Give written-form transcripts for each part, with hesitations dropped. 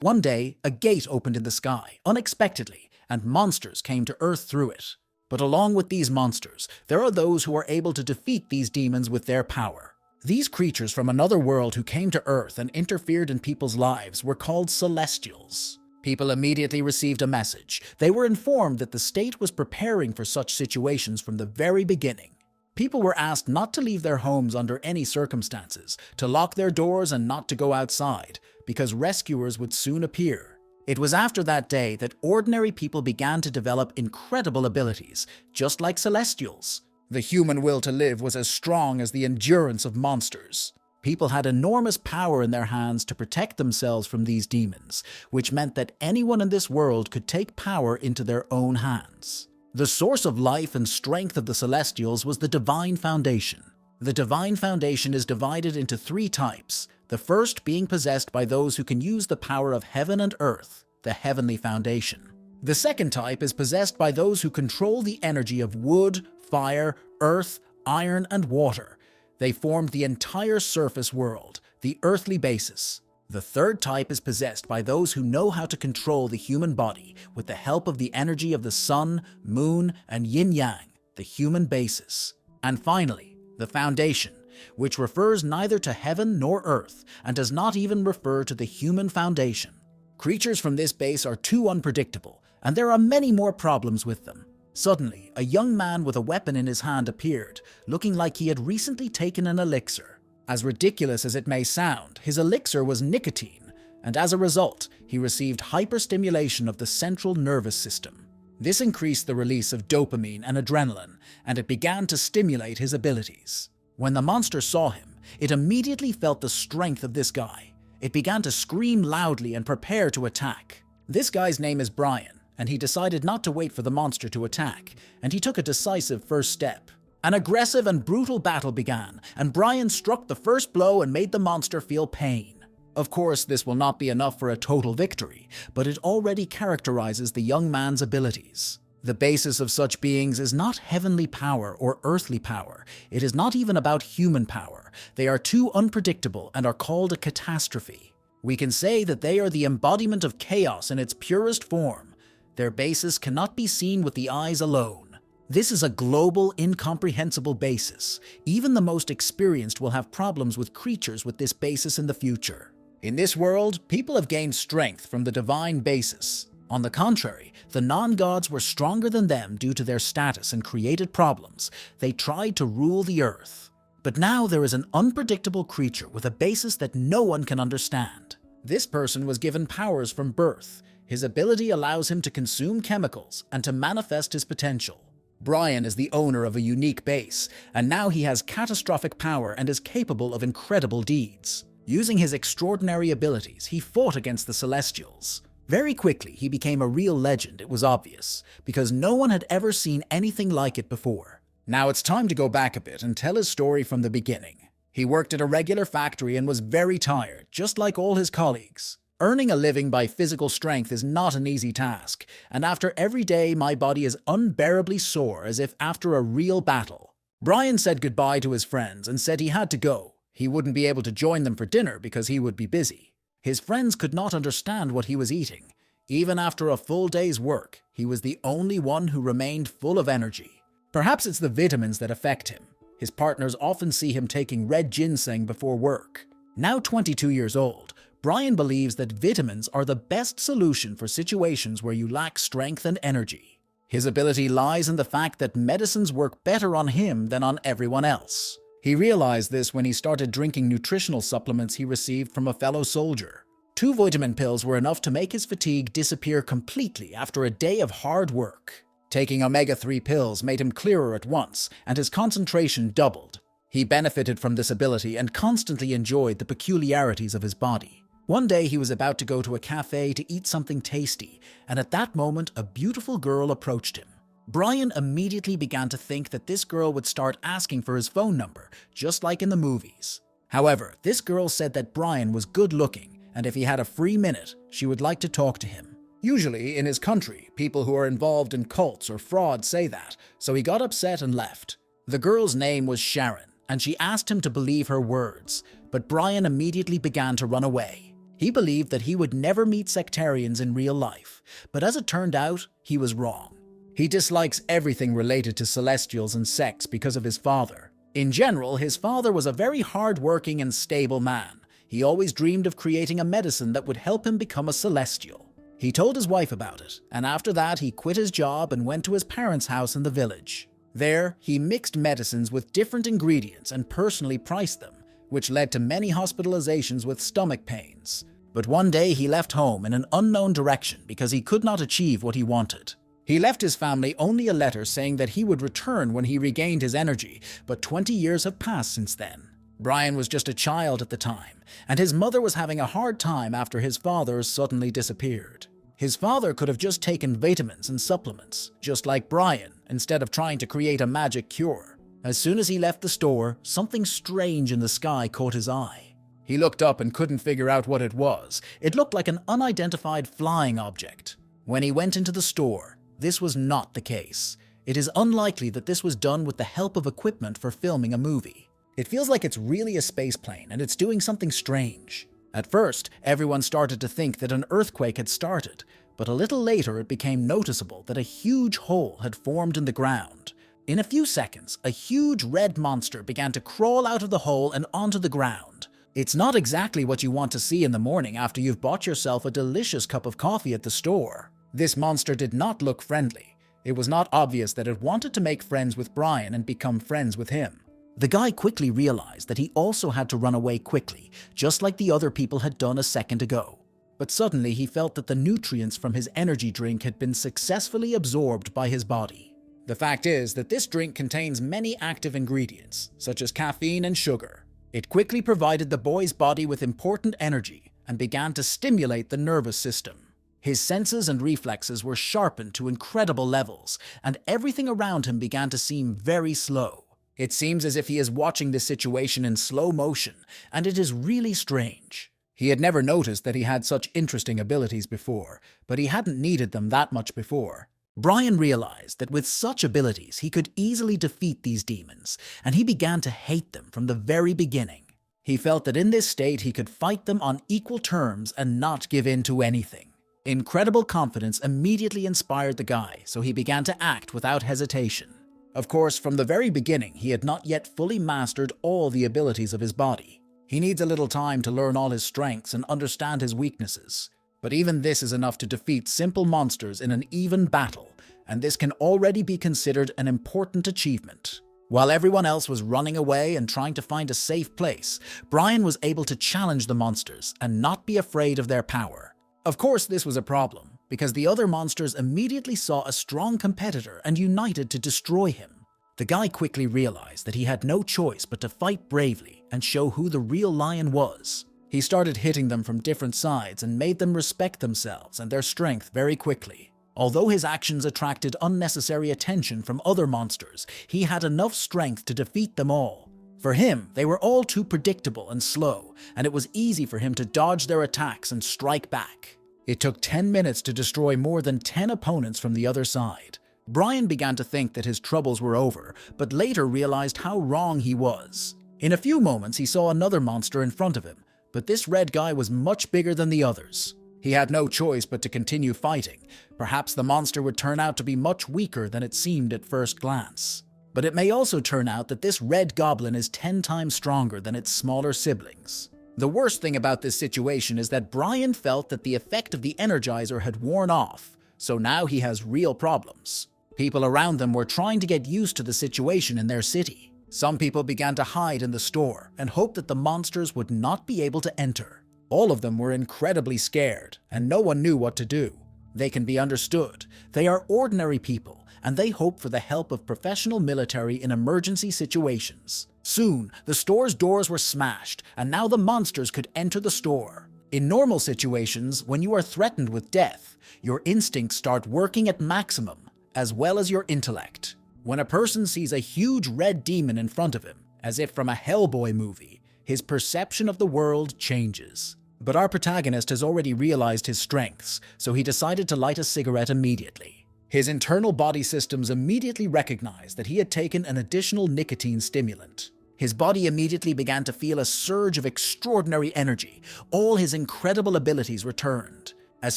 One day, a gate opened in the sky, unexpectedly, and monsters came to Earth through it. But along with these monsters, there are those who are able to defeat these demons with their power. These creatures from another world who came to Earth and interfered in people's lives were called Celestials. People immediately received a message. They were informed that the state was preparing for such situations from the very beginning. People were asked not to leave their homes under any circumstances, to lock their doors and not to go outside, because rescuers would soon appear. It was after that day that ordinary people began to develop incredible abilities, just like Celestials. The human will to live was as strong as the endurance of monsters. People had enormous power in their hands to protect themselves from these demons, which meant that anyone in this world could take power into their own hands. The source of life and strength of the Celestials was the Divine Foundation. The Divine Foundation is divided into 3 types, the first being possessed by those who can use the power of heaven and earth, the Heavenly Foundation. The second type is possessed by those who control the energy of wood, fire, earth, iron, and water. They formed the entire surface world, the earthly basis. The third type is possessed by those who know how to control the human body with the help of the energy of the sun, moon, and yin-yang, the human basis. And finally, the foundation, which refers neither to heaven nor earth and does not even refer to the human foundation. Creatures from this base are too unpredictable, and there are many more problems with them. Suddenly, a young man with a weapon in his hand appeared, looking like he had recently taken an elixir. As ridiculous as it may sound, his elixir was nicotine, and as a result, he received hyperstimulation of the central nervous system. This increased the release of dopamine and adrenaline, and it began to stimulate his abilities. When the monster saw him, it immediately felt the strength of this guy. It began to scream loudly and prepare to attack. This guy's name is Brian, and he decided not to wait for the monster to attack, and he took a decisive first step. An aggressive and brutal battle began, and Brian struck the first blow and made the monster feel pain. Of course, this will not be enough for a total victory, but it already characterizes the young man's abilities. The basis of such beings is not heavenly power or earthly power. It is not even about human power. They are too unpredictable and are called a catastrophe. We can say that they are the embodiment of chaos in its purest form. Their basis cannot be seen with the eyes alone. This is a global, incomprehensible basis. Even the most experienced will have problems with creatures with this basis in the future. In this world, people have gained strength from the divine basis. On the contrary, the non-gods were stronger than them due to their status and created problems. They tried to rule the earth. But now there is an unpredictable creature with a basis that no one can understand. This person was given powers from birth. His ability allows him to consume chemicals and to manifest his potential. Brian is the owner of a unique base, and now he has catastrophic power and is capable of incredible deeds. Using his extraordinary abilities, he fought against the Celestials. Very quickly, he became a real legend, it was obvious, because no one had ever seen anything like it before. Now it's time to go back a bit and tell his story from the beginning. He worked at a regular factory and was very tired, just like all his colleagues. Earning a living by physical strength is not an easy task, and after every day my body is unbearably sore as if after a real battle. Brian said goodbye to his friends and said he had to go. He wouldn't be able to join them for dinner because he would be busy. His friends could not understand what he was eating. Even after a full day's work, he was the only one who remained full of energy. Perhaps it's the vitamins that affect him. His partners often see him taking red ginseng before work. Now 22 years old, Brian believes that vitamins are the best solution for situations where you lack strength and energy. His ability lies in the fact that medicines work better on him than on everyone else. He realized this when he started drinking nutritional supplements he received from a fellow soldier. 2 vitamin pills were enough to make his fatigue disappear completely after a day of hard work. Taking omega-3 pills made him clearer at once, and his concentration doubled. He benefited from this ability and constantly enjoyed the peculiarities of his body. One day he was about to go to a cafe to eat something tasty, and at that moment a beautiful girl approached him. Brian immediately began to think that this girl would start asking for his phone number, just like in the movies. However, this girl said that Brian was good-looking, and if he had a free minute, she would like to talk to him. Usually, in his country, people who are involved in cults or fraud say that, so he got upset and left. The girl's name was Sharon, and she asked him to believe her words, but Brian immediately began to run away. He believed that he would never meet sectarians in real life, but as it turned out, he was wrong. He dislikes everything related to celestials and sex because of his father. In general, his father was a very hard-working and stable man. He always dreamed of creating a medicine that would help him become a celestial. He told his wife about it, and after that he quit his job and went to his parents' house in the village. There, he mixed medicines with different ingredients and personally priced them, which led to many hospitalizations with stomach pains. But one day he left home in an unknown direction because he could not achieve what he wanted. He left his family only a letter saying that he would return when he regained his energy, but 20 years have passed since then. Brian was just a child at the time, and his mother was having a hard time after his father suddenly disappeared. His father could have just taken vitamins and supplements, just like Brian, instead of trying to create a magic cure. As soon as he left the store, something strange in the sky caught his eye. He looked up and couldn't figure out what it was. It looked like an unidentified flying object. When he went into the store, this was not the case. It is unlikely that this was done with the help of equipment for filming a movie. It feels like it's really a space plane and it's doing something strange. At first, everyone started to think that an earthquake had started, but a little later it became noticeable that a huge hole had formed in the ground. In a few seconds, a huge red monster began to crawl out of the hole and onto the ground. It's not exactly what you want to see in the morning after you've bought yourself a delicious cup of coffee at the store. This monster did not look friendly. It was not obvious that it wanted to make friends with Brian and become friends with him. The guy quickly realized that he also had to run away quickly, just like the other people had done a second ago. But suddenly he felt that the nutrients from his energy drink had been successfully absorbed by his body. The fact is that this drink contains many active ingredients, such as caffeine and sugar. It quickly provided the boy's body with important energy and began to stimulate the nervous system. His senses and reflexes were sharpened to incredible levels, and everything around him began to seem very slow. It seems as if he is watching this situation in slow motion, and it is really strange. He had never noticed that he had such interesting abilities before, but he hadn't needed them that much before. Brian realized that with such abilities he could easily defeat these demons, and he began to hate them from the very beginning. He felt that in this state he could fight them on equal terms and not give in to anything. Incredible confidence immediately inspired the guy, so he began to act without hesitation. Of course, from the very beginning, he had not yet fully mastered all the abilities of his body. He needs a little time to learn all his strengths and understand his weaknesses. But even this is enough to defeat simple monsters in an even battle, and this can already be considered an important achievement. While everyone else was running away and trying to find a safe place, Brian was able to challenge the monsters and not be afraid of their power. Of course, this was a problem, because the other monsters immediately saw a strong competitor and united to destroy him. The guy quickly realized that he had no choice but to fight bravely and show who the real lion was. He started hitting them from different sides and made them respect themselves and their strength very quickly. Although his actions attracted unnecessary attention from other monsters, he had enough strength to defeat them all. For him, they were all too predictable and slow, and it was easy for him to dodge their attacks and strike back. It took 10 minutes to destroy more than 10 opponents from the other side. Brian began to think that his troubles were over, but later realized how wrong he was. In a few moments, he saw another monster in front of him, but this red guy was much bigger than the others. He had no choice but to continue fighting. Perhaps the monster would turn out to be much weaker than it seemed at first glance. But it may also turn out that this red goblin is 10 times stronger than its smaller siblings. The worst thing about this situation is that Brian felt that the effect of the Energizer had worn off, so now he has real problems. People around them were trying to get used to the situation in their city. Some people began to hide in the store and hoped that the monsters would not be able to enter. All of them were incredibly scared, and no one knew what to do. They can be understood. They are ordinary people, and they hope for the help of professional military in emergency situations. Soon, the store's doors were smashed, and now the monsters could enter the store. In normal situations, when you are threatened with death, your instincts start working at maximum, as well as your intellect. When a person sees a huge red demon in front of him, as if from a Hellboy movie, his perception of the world changes. But our protagonist has already realized his strengths, so he decided to light a cigarette immediately. His internal body systems immediately recognized that he had taken an additional nicotine stimulant. His body immediately began to feel a surge of extraordinary energy. All his incredible abilities returned. As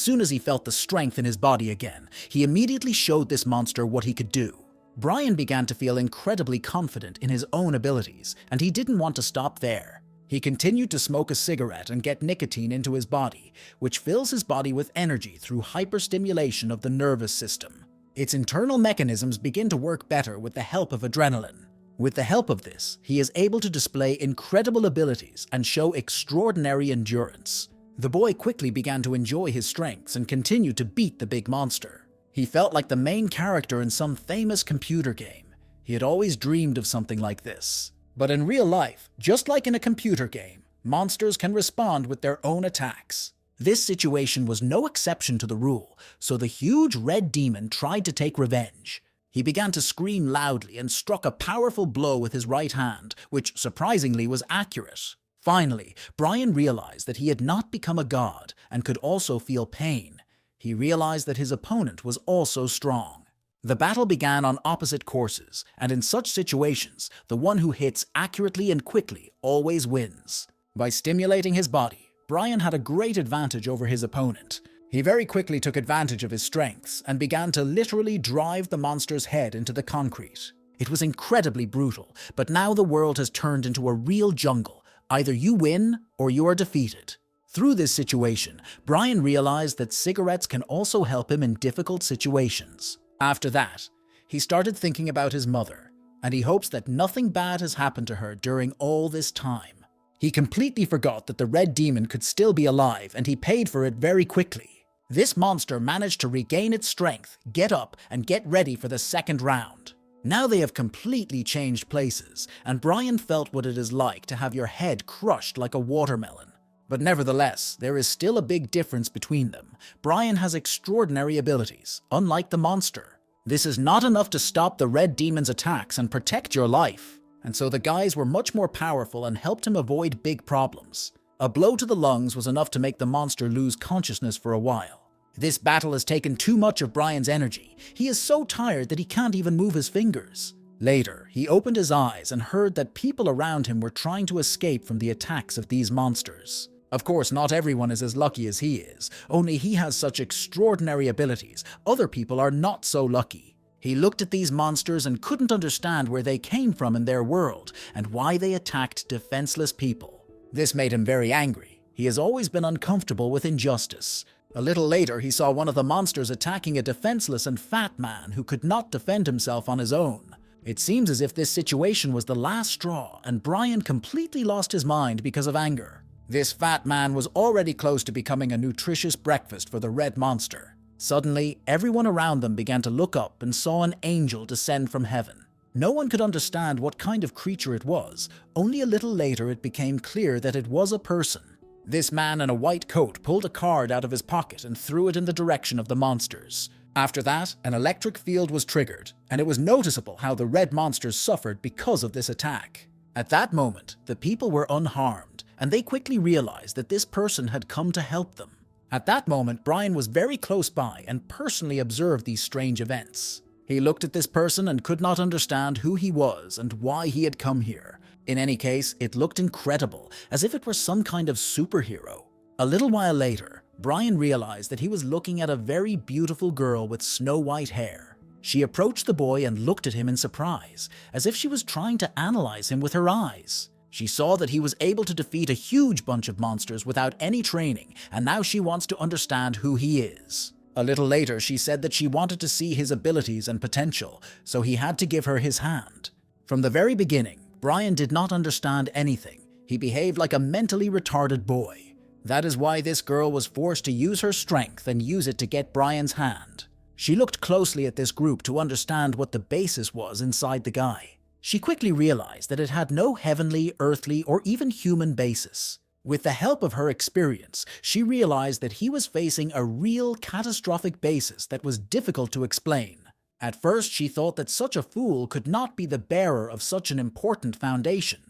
soon as he felt the strength in his body again, he immediately showed this monster what he could do. Brian began to feel incredibly confident in his own abilities, and he didn't want to stop there. He continued to smoke a cigarette and get nicotine into his body, which fills his body with energy through hyperstimulation of the nervous system. Its internal mechanisms begin to work better with the help of adrenaline. With the help of this, he is able to display incredible abilities and show extraordinary endurance. The boy quickly began to enjoy his strengths and continued to beat the big monster. He felt like the main character in some famous computer game. He had always dreamed of something like this. But in real life, just like in a computer game, monsters can respond with their own attacks. This situation was no exception to the rule, so the huge red demon tried to take revenge. He began to scream loudly and struck a powerful blow with his right hand, which surprisingly was accurate. Finally, Brian realized that he had not become a god and could also feel pain. He realized that his opponent was also strong. The battle began on opposite courses, and in such situations, the one who hits accurately and quickly always wins. By stimulating his body, Brian had a great advantage over his opponent. He very quickly took advantage of his strengths and began to literally drive the monster's head into the concrete. It was incredibly brutal, but now the world has turned into a real jungle. Either you win or you are defeated. Through this situation, Brian realized that cigarettes can also help him in difficult situations. After that, he started thinking about his mother, and he hopes that nothing bad has happened to her during all this time. He completely forgot that the red demon could still be alive, and he paid for it very quickly. This monster managed to regain its strength, get up, and get ready for the second round. Now they have completely changed places, and Brian felt what it is like to have your head crushed like a watermelon. But nevertheless, there is still a big difference between them. Brian has extraordinary abilities, unlike the monster. This is not enough to stop the red demon's attacks and protect your life. And so the guys were much more powerful and helped him avoid big problems. A blow to the lungs was enough to make the monster lose consciousness for a while. This battle has taken too much of Brian's energy. He is so tired that he can't even move his fingers. Later, he opened his eyes and heard that people around him were trying to escape from the attacks of these monsters. Of course, not everyone is as lucky as he is, only he has such extraordinary abilities. Other people are not so lucky. He looked at these monsters and couldn't understand where they came from in their world and why they attacked defenseless people. This made him very angry. He has always been uncomfortable with injustice. A little later, he saw one of the monsters attacking a defenseless and fat man who could not defend himself on his own. It seems as if this situation was the last straw, and Brian completely lost his mind because of anger. This fat man was already close to becoming a nutritious breakfast for the red monster. Suddenly, everyone around them began to look up and saw an angel descend from heaven. No one could understand what kind of creature it was. Only a little later it became clear that it was a person. This man in a white coat pulled a card out of his pocket and threw it in the direction of the monsters. After that, an electric field was triggered, and it was noticeable how the red monsters suffered because of this attack. At that moment, the people were unharmed, and they quickly realized that this person had come to help them. At that moment, Brian was very close by and personally observed these strange events. He looked at this person and could not understand who he was and why he had come here. In any case, it looked incredible, as if it were some kind of superhero. A little while later, Brian realized that he was looking at a very beautiful girl with snow-white hair. She approached the boy and looked at him in surprise, as if she was trying to analyze him with her eyes. She saw that he was able to defeat a huge bunch of monsters without any training, and now she wants to understand who he is. A little later, she said that she wanted to see his abilities and potential, so he had to give her his hand. From the very beginning, Brian did not understand anything. He behaved like a mentally retarded boy. That is why this girl was forced to use her strength and use it to get Brian's hand. She looked closely at this group to understand what the basis was inside the guy. She quickly realized that it had no heavenly, earthly, or even human basis. With the help of her experience, she realized that he was facing a real catastrophic basis that was difficult to explain. At first, she thought that such a fool could not be the bearer of such an important foundation.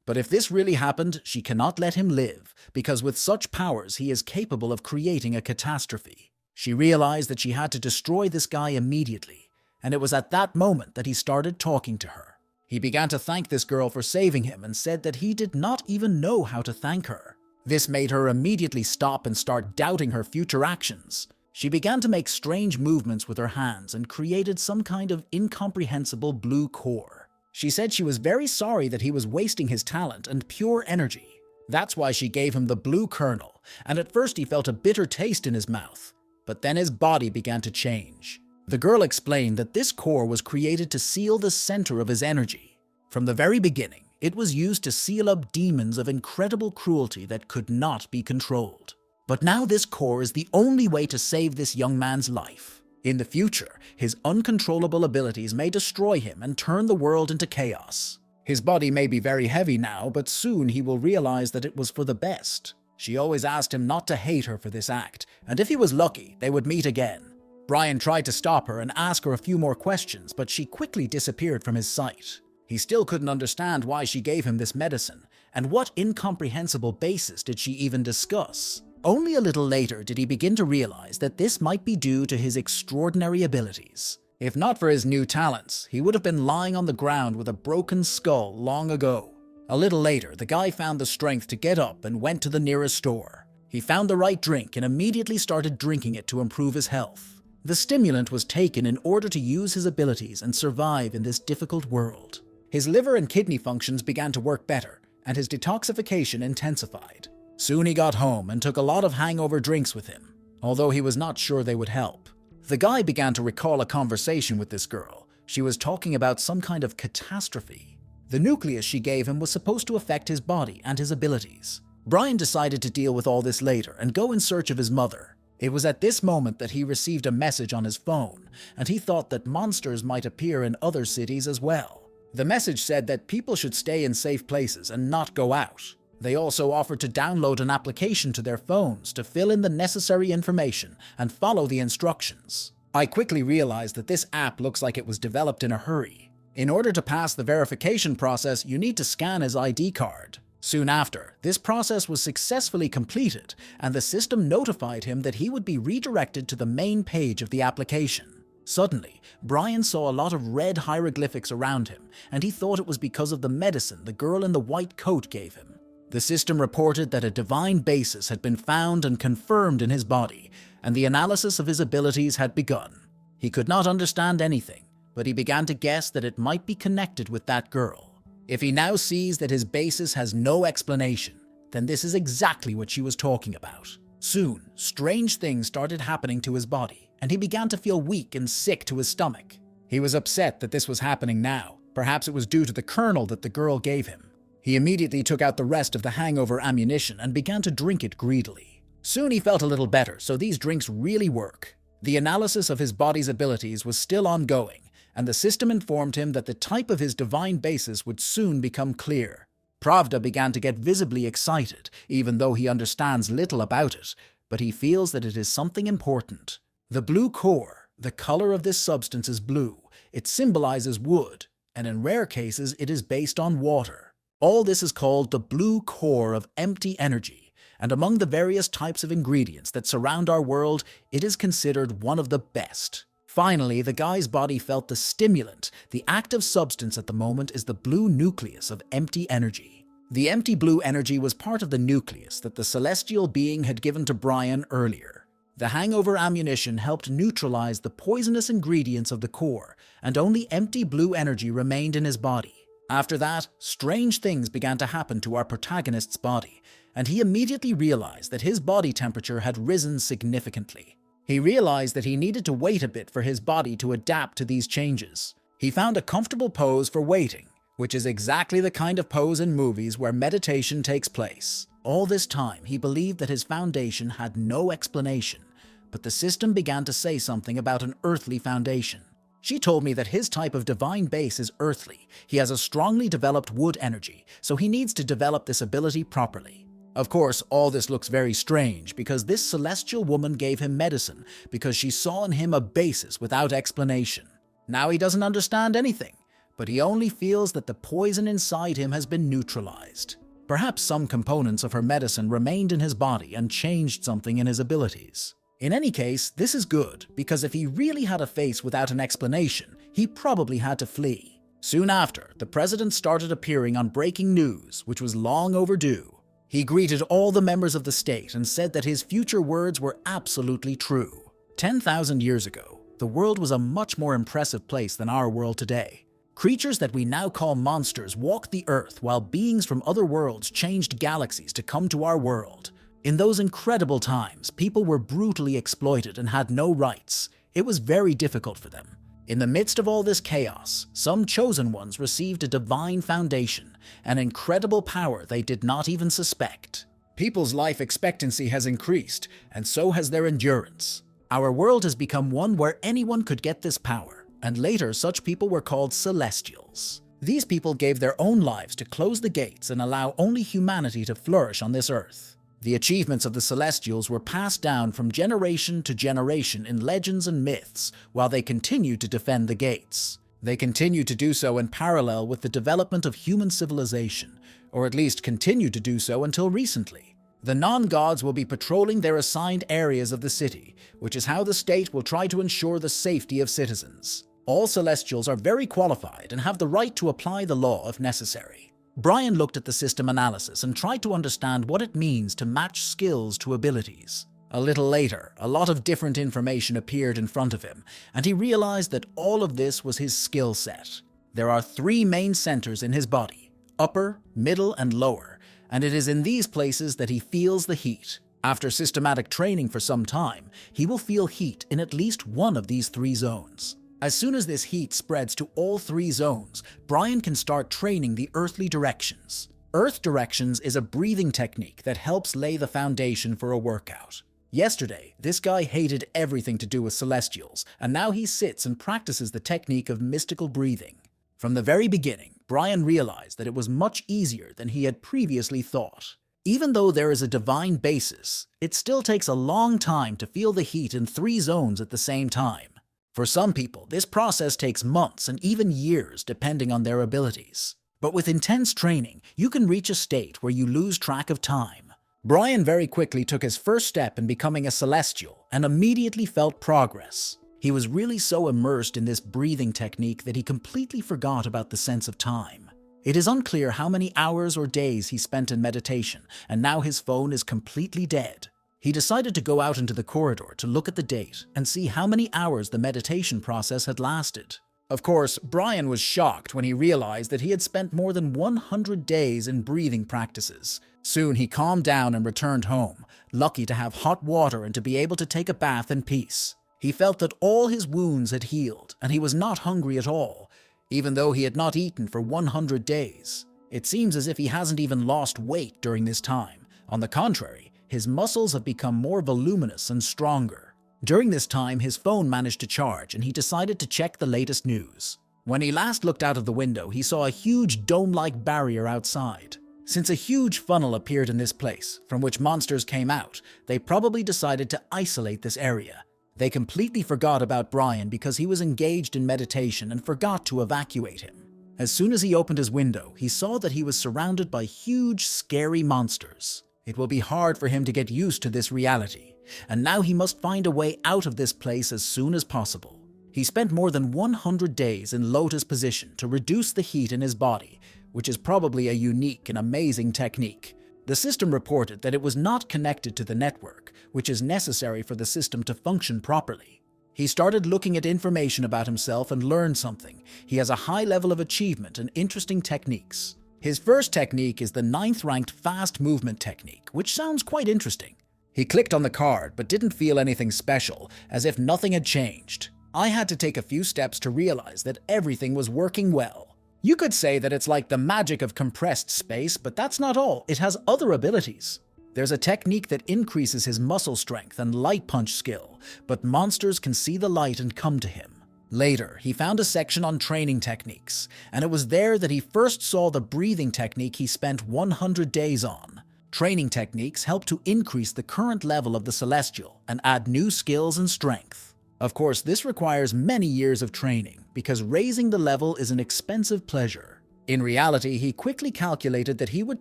But if this really happened, she cannot let him live, because with such powers he is capable of creating a catastrophe. She realized that she had to destroy this guy immediately, and it was at that moment that he started talking to her. He began to thank this girl for saving him and said that he did not even know how to thank her. This made her immediately stop and start doubting her future actions. She began to make strange movements with her hands and created some kind of incomprehensible blue core. She said she was very sorry that he was wasting his talent and pure energy. That's why she gave him the blue kernel, and at first he felt a bitter taste in his mouth, but then his body began to change. The girl explained that this core was created to seal the center of his energy. From the very beginning, it was used to seal up demons of incredible cruelty that could not be controlled. But now this core is the only way to save this young man's life. In the future, his uncontrollable abilities may destroy him and turn the world into chaos. His body may be very heavy now, but soon he will realize that it was for the best. She always asked him not to hate her for this act, and if he was lucky, they would meet again. Brian tried to stop her and ask her a few more questions, but she quickly disappeared from his sight. He still couldn't understand why she gave him this medicine, and what incomprehensible basis did she even discuss. Only a little later did he begin to realize that this might be due to his extraordinary abilities. If not for his new talents, he would have been lying on the ground with a broken skull long ago. A little later, the guy found the strength to get up and went to the nearest store. He found the right drink and immediately started drinking it to improve his health. The stimulant was taken in order to use his abilities and survive in this difficult world. His liver and kidney functions began to work better, and his detoxification intensified. Soon he got home and took a lot of hangover drinks with him, although he was not sure they would help. The guy began to recall a conversation with this girl. She was talking about some kind of catastrophe. The nucleus she gave him was supposed to affect his body and his abilities. Brian decided to deal with all this later and go in search of his mother. It was at this moment that he received a message on his phone, and he thought that monsters might appear in other cities as well. The message said that people should stay in safe places and not go out. They also offered to download an application to their phones to fill in the necessary information and follow the instructions. I quickly realized that this app looks like it was developed in a hurry. In order to pass the verification process, you need to scan his ID card. Soon after, this process was successfully completed, and the system notified him that he would be redirected to the main page of the application. Suddenly, Brian saw a lot of red hieroglyphics around him, and he thought it was because of the medicine the girl in the white coat gave him. The system reported that a divine basis had been found and confirmed in his body, and the analysis of his abilities had begun. He could not understand anything, but he began to guess that it might be connected with that girl. If he now sees that his basis has no explanation, then this is exactly what she was talking about. Soon, strange things started happening to his body, and he began to feel weak and sick to his stomach. He was upset that this was happening now. Perhaps it was due to the kernel that the girl gave him. He immediately took out the rest of the hangover ammunition and began to drink it greedily. Soon he felt a little better, so these drinks really work. The analysis of his body's abilities was still ongoing, and the system informed him that the type of his divine basis would soon become clear. Pravda began to get visibly excited, even though he understands little about it, but he feels that it is something important. The blue core, the color of this substance is blue. It symbolizes wood, and in rare cases it is based on water. All this is called the blue core of empty energy, and among the various types of ingredients that surround our world, it is considered one of the best. Finally, the guy's body felt the stimulant. The active substance at the moment is the blue nucleus of empty energy. The empty blue energy was part of the nucleus that the celestial being had given to Brian earlier. The hangover ammunition helped neutralize the poisonous ingredients of the core, and only empty blue energy remained in his body. After that, strange things began to happen to our protagonist's body, and he immediately realized that his body temperature had risen significantly. He realized that he needed to wait a bit for his body to adapt to these changes. He found a comfortable pose for waiting, which is exactly the kind of pose in movies where meditation takes place. All this time, he believed that his foundation had no explanation, but the system began to say something about an earthly foundation. She told me that his type of divine base is earthly. He has a strongly developed wood energy, so he needs to develop this ability properly. Of course, all this looks very strange because this celestial woman gave him medicine because she saw in him a basis without explanation. Now he doesn't understand anything, but he only feels that the poison inside him has been neutralized. Perhaps some components of her medicine remained in his body and changed something in his abilities. In any case, this is good, because if he really had a face without an explanation, he probably had to flee. Soon after, the president started appearing on breaking news, which was long overdue. He greeted all the members of the state and said that his future words were absolutely true. 10,000 years ago, the world was a much more impressive place than our world today. Creatures that we now call monsters walked the earth while beings from other worlds changed galaxies to come to our world. In those incredible times, people were brutally exploited and had no rights. It was very difficult for them. In the midst of all this chaos, some chosen ones received a divine foundation, an incredible power they did not even suspect. People's life expectancy has increased, and so has their endurance. Our world has become one where anyone could get this power, and later such people were called Celestials. These people gave their own lives to close the gates and allow only humanity to flourish on this earth. The achievements of the Celestials were passed down from generation to generation in legends and myths while they continued to defend the gates. They continued to do so in parallel with the development of human civilization, or at least continued to do so until recently. The non-gods will be patrolling their assigned areas of the city, which is how the state will try to ensure the safety of citizens. All Celestials are very qualified and have the right to apply the law if necessary. Brian looked at the system analysis and tried to understand what it means to match skills to abilities. A little later, a lot of different information appeared in front of him, and he realized that all of this was his skill set. There are 3 main centers in his body: upper, middle, and lower, and it is in these places that he feels the heat. After systematic training for some time, he will feel heat in at least one of these 3 zones. As soon as this heat spreads to all 3 zones, Brian can start training the earthly directions. Earth directions is a breathing technique that helps lay the foundation for a workout. Yesterday, this guy hated everything to do with Celestials, and now he sits and practices the technique of mystical breathing. From the very beginning, Brian realized that it was much easier than he had previously thought. Even though there is a divine basis, it still takes a long time to feel the heat in 3 zones at the same time. For some people, this process takes months and even years depending on their abilities. But with intense training, you can reach a state where you lose track of time. Brian very quickly took his first step in becoming a Celestial and immediately felt progress. He was really so immersed in this breathing technique that he completely forgot about the sense of time. It is unclear how many hours or days he spent in meditation, and now his phone is completely dead. He decided to go out into the corridor to look at the date and see how many hours the meditation process had lasted. Of course, Brian was shocked when he realized that he had spent more than 100 days in breathing practices. Soon he calmed down and returned home, lucky to have hot water and to be able to take a bath in peace. He felt that all his wounds had healed, and he was not hungry at all, even though he had not eaten for 100 days. It seems as if he hasn't even lost weight during this time. On the contrary, his muscles have become more voluminous and stronger. During this time, his phone managed to charge, and he decided to check the latest news. When he last looked out of the window, he saw a huge dome-like barrier outside. Since a huge funnel appeared in this place, from which monsters came out, they probably decided to isolate this area. They completely forgot about Brian because he was engaged in meditation and forgot to evacuate him. As soon as he opened his window, he saw that he was surrounded by huge, scary monsters. It will be hard for him to get used to this reality, and now he must find a way out of this place as soon as possible. He spent more than 100 days in lotus position to reduce the heat in his body, which is probably a unique and amazing technique. The system reported that it was not connected to the network, which is necessary for the system to function properly. He started looking at information about himself and learned something. He has a high level of achievement and interesting techniques. His first technique is the 9th ranked fast movement technique, which sounds quite interesting. He clicked on the card but didn't feel anything special, as if nothing had changed. I had to take a few steps to realize that everything was working well. You could say that it's like the magic of compressed space, but that's not all. It has other abilities. There's a technique that increases his muscle strength and light punch skill, but monsters can see the light and come to him. Later, he found a section on training techniques, and it was there that he first saw the breathing technique he spent 100 days on. Training techniques help to increase the current level of the Celestial and add new skills and strength. Of course, this requires many years of training, because raising the level is an expensive pleasure. In reality, he quickly calculated that he would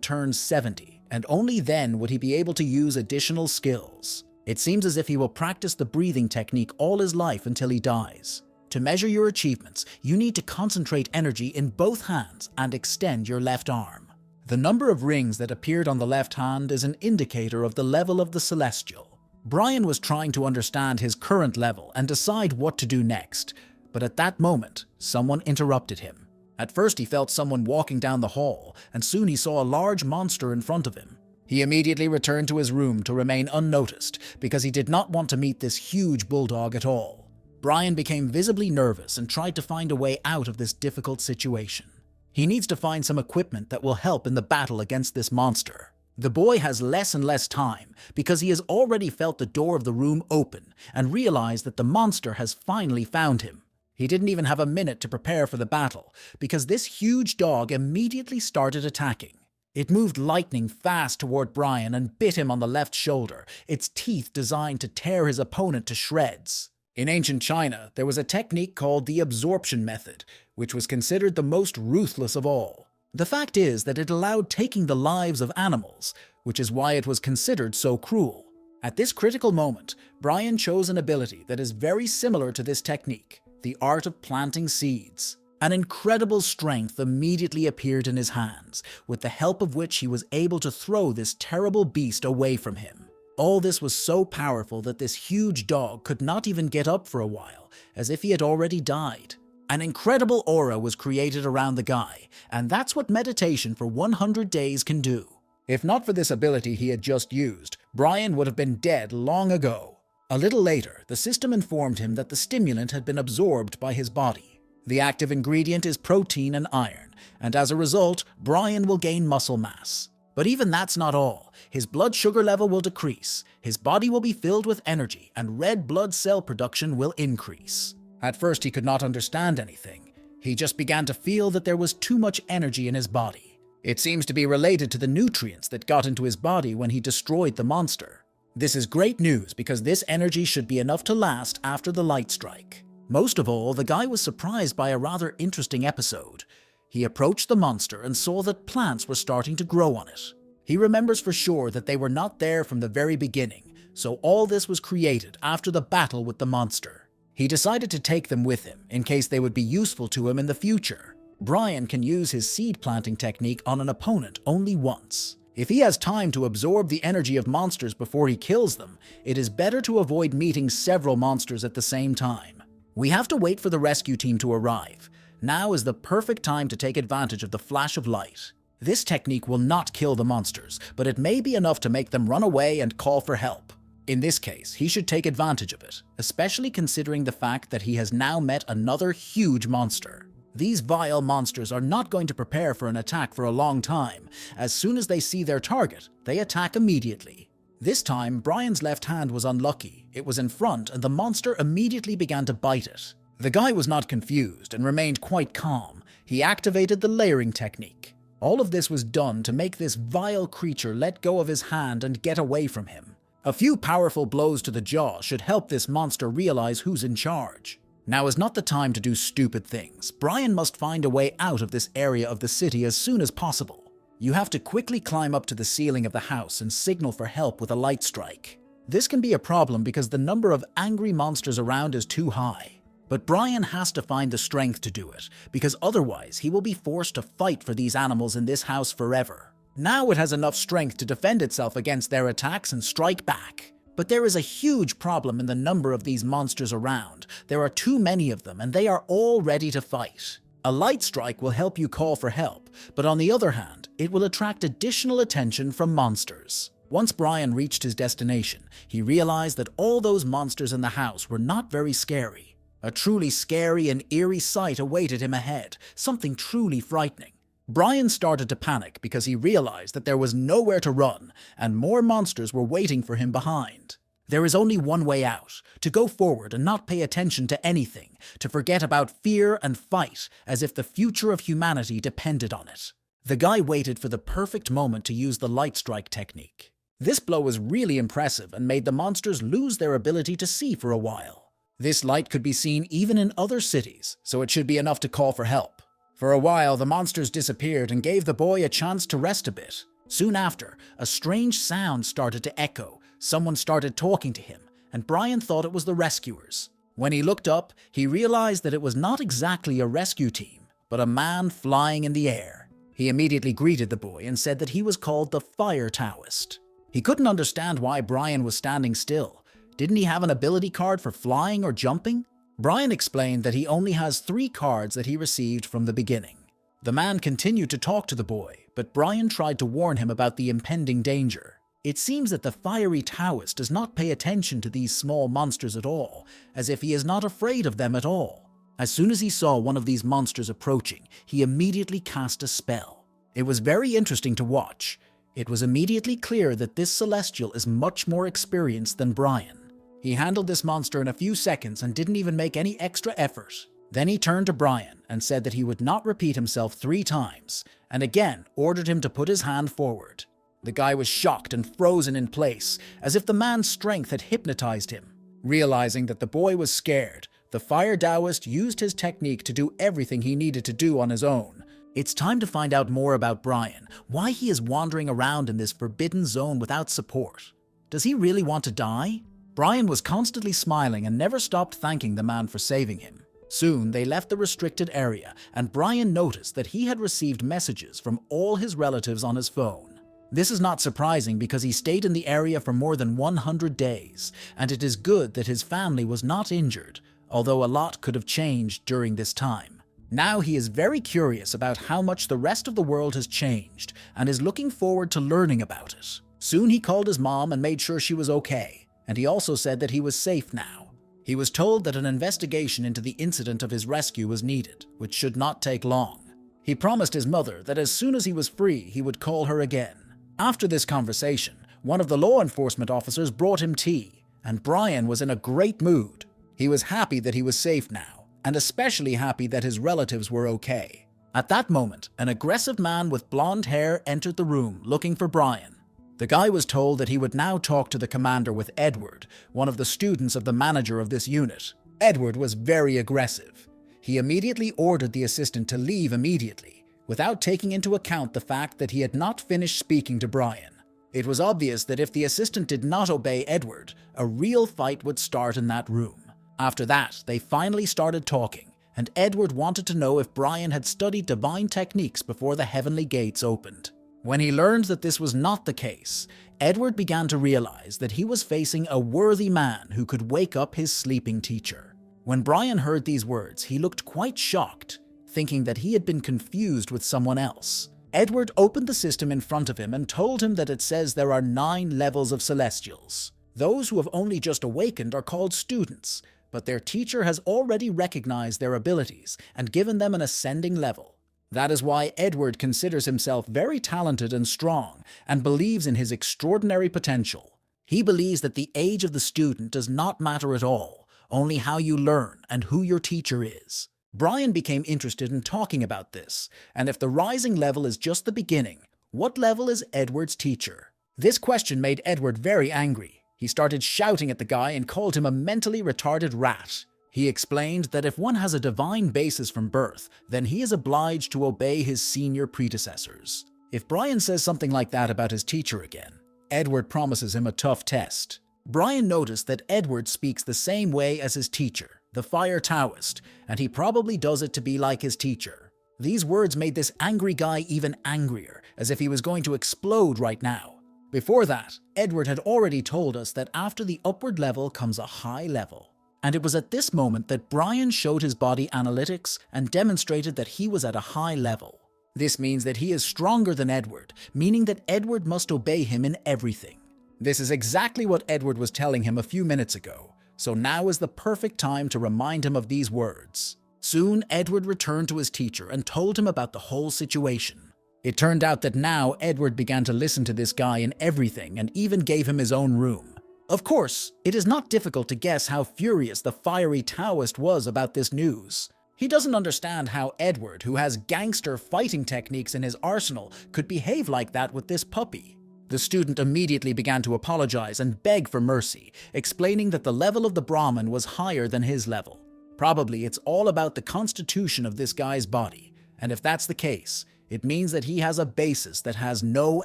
turn 70, and only then would he be able to use additional skills. It seems as if he will practice the breathing technique all his life until he dies. To measure your achievements, you need to concentrate energy in both hands and extend your left arm. The number of rings that appeared on the left hand is an indicator of the level of the celestial. Brian was trying to understand his current level and decide what to do next, but at that moment, someone interrupted him. At first he felt someone walking down the hall, and soon he saw a large monster in front of him. He immediately returned to his room to remain unnoticed because he did not want to meet this huge bulldog at all. Brian became visibly nervous and tried to find a way out of this difficult situation. He needs to find some equipment that will help in the battle against this monster. The boy has less and less time because he has already felt the door of the room open and realized that the monster has finally found him. He didn't even have a minute to prepare for the battle because this huge dog immediately started attacking. It moved lightning fast toward Brian and bit him on the left shoulder, its teeth designed to tear his opponent to shreds. In ancient China, there was a technique called the absorption method, which was considered the most ruthless of all. The fact is that it allowed taking the lives of animals, which is why it was considered so cruel. At this critical moment, Brian chose an ability that is very similar to this technique, the art of planting seeds. An incredible strength immediately appeared in his hands, with the help of which he was able to throw this terrible beast away from him. All this was so powerful that this huge dog could not even get up for a while, as if he had already died. An incredible aura was created around the guy, and that's what meditation for 100 days can do. If not for this ability he had just used, Brian would have been dead long ago. A little later, the system informed him that the stimulant had been absorbed by his body. The active ingredient is protein and iron, and as a result, Brian will gain muscle mass. But even that's not all. His blood sugar level will decrease, his body will be filled with energy, and red blood cell production will increase. At first he could not understand anything. He just began to feel that there was too much energy in his body. It seems to be related to the nutrients that got into his body when he destroyed the monster. This is great news because this energy should be enough to last after the light strike. Most of all, the guy was surprised by a rather interesting episode. He approached the monster and saw that plants were starting to grow on it. He remembers for sure that they were not there from the very beginning, so all this was created after the battle with the monster. He decided to take them with him in case they would be useful to him in the future. Brian can use his seed planting technique on an opponent only once. If he has time to absorb the energy of monsters before he kills them, it is better to avoid meeting several monsters at the same time. We have to wait for the rescue team to arrive. Now is the perfect time to take advantage of the flash of light. This technique will not kill the monsters, but it may be enough to make them run away and call for help. In this case, he should take advantage of it, especially considering the fact that he has now met another huge monster. These vile monsters are not going to prepare for an attack for a long time. As soon as they see their target, they attack immediately. This time, Brian's left hand was unlucky. It was in front and the monster immediately began to bite it. The guy was not confused and remained quite calm. He activated the layering technique. All of this was done to make this vile creature let go of his hand and get away from him. A few powerful blows to the jaw should help this monster realize who's in charge. Now is not the time to do stupid things. Brian must find a way out of this area of the city as soon as possible. You have to quickly climb up to the ceiling of the house and signal for help with a light strike. This can be a problem because the number of angry monsters around is too high. But Brian has to find the strength to do it, because otherwise he will be forced to fight for these animals in this house forever. Now it has enough strength to defend itself against their attacks and strike back. But there is a huge problem in the number of these monsters around. There are too many of them and they are all ready to fight. A light strike will help you call for help, but on the other hand, it will attract additional attention from monsters. Once Brian reached his destination, he realized that all those monsters in the house were not very scary. A truly scary and eerie sight awaited him ahead, something truly frightening. Brian started to panic because he realized that there was nowhere to run, and more monsters were waiting for him behind. There is only one way out, to go forward and not pay attention to anything, to forget about fear and fight as if the future of humanity depended on it. The guy waited for the perfect moment to use the light strike technique. This blow was really impressive and made the monsters lose their ability to see for a while. This light could be seen even in other cities, so it should be enough to call for help. For a while, the monsters disappeared and gave the boy a chance to rest a bit. Soon after, a strange sound started to echo. Someone started talking to him, and Brian thought it was the rescuers. When he looked up, he realized that it was not exactly a rescue team, but a man flying in the air. He immediately greeted the boy and said that he was called the Fire Taoist. He couldn't understand why Brian was standing still. Didn't he have an ability card for flying or jumping? Brian explained that he only has 3 cards that he received from the beginning. The man continued to talk to the boy, but Brian tried to warn him about the impending danger. It seems that the fiery Taoist does not pay attention to these small monsters at all, as if he is not afraid of them at all. As soon as he saw one of these monsters approaching, he immediately cast a spell. It was very interesting to watch. It was immediately clear that this celestial is much more experienced than Brian. He handled this monster in a few seconds and didn't even make any extra effort. Then he turned to Brian and said that he would not repeat himself 3 times, and again ordered him to put his hand forward. The guy was shocked and frozen in place, as if the man's strength had hypnotized him. Realizing that the boy was scared, the Fire Taoist used his technique to do everything he needed to do on his own. It's time to find out more about Brian, why he is wandering around in this forbidden zone without support. Does he really want to die? Brian was constantly smiling and never stopped thanking the man for saving him. Soon they left the restricted area, and Brian noticed that he had received messages from all his relatives on his phone. This is not surprising because he stayed in the area for more than 100 days, and it is good that his family was not injured, although a lot could have changed during this time. Now he is very curious about how much the rest of the world has changed, and is looking forward to learning about it. Soon he called his mom and made sure she was okay. And he also said that he was safe now. He was told that an investigation into the incident of his rescue was needed, which should not take long. He promised his mother that as soon as he was free, he would call her again. After this conversation, one of the law enforcement officers brought him tea, and Brian was in a great mood. He was happy that he was safe now, and especially happy that his relatives were okay. At that moment, an aggressive man with blonde hair entered the room looking for Brian. The guy was told that he would now talk to the commander with Edward, one of the students of the manager of this unit. Edward was very aggressive. He immediately ordered the assistant to leave immediately, without taking into account the fact that he had not finished speaking to Brian. It was obvious that if the assistant did not obey Edward, a real fight would start in that room. After that, they finally started talking, and Edward wanted to know if Brian had studied divine techniques before the heavenly gates opened. When he learned that this was not the case, Edward began to realize that he was facing a worthy man who could wake up his sleeping teacher. When Brian heard these words, he looked quite shocked, thinking that he had been confused with someone else. Edward opened the system in front of him and told him that it says there are 9 levels of celestials. Those who have only just awakened are called students, but their teacher has already recognized their abilities and given them an ascending level. That is why Edward considers himself very talented and strong, and believes in his extraordinary potential. He believes that the age of the student does not matter at all, only how you learn and who your teacher is. Brian became interested in talking about this, and if the rising level is just the beginning, what level is Edward's teacher? This question made Edward very angry. He started shouting at the guy and called him a mentally retarded rat. He explained that if one has a divine basis from birth, then he is obliged to obey his senior predecessors. If Brian says something like that about his teacher again, Edward promises him a tough test. Brian noticed that Edward speaks the same way as his teacher, the Fire Taoist, and he probably does it to be like his teacher. These words made this angry guy even angrier, as if he was going to explode right now. Before that, Edward had already told us that after the upward level comes a high level. And it was at this moment that Brian showed his body analytics and demonstrated that he was at a high level. This means that he is stronger than Edward, meaning that Edward must obey him in everything. This is exactly what Edward was telling him a few minutes ago, so now is the perfect time to remind him of these words. Soon, Edward returned to his teacher and told him about the whole situation. It turned out that now Edward began to listen to this guy in everything and even gave him his own room. Of course, it is not difficult to guess how furious the fiery Taoist was about this news. He doesn't understand how Edward, who has gangster fighting techniques in his arsenal, could behave like that with this puppy. The student immediately began to apologize and beg for mercy, explaining that the level of the Brahmin was higher than his level. Probably it's all about the constitution of this guy's body, and if that's the case, it means that he has a basis that has no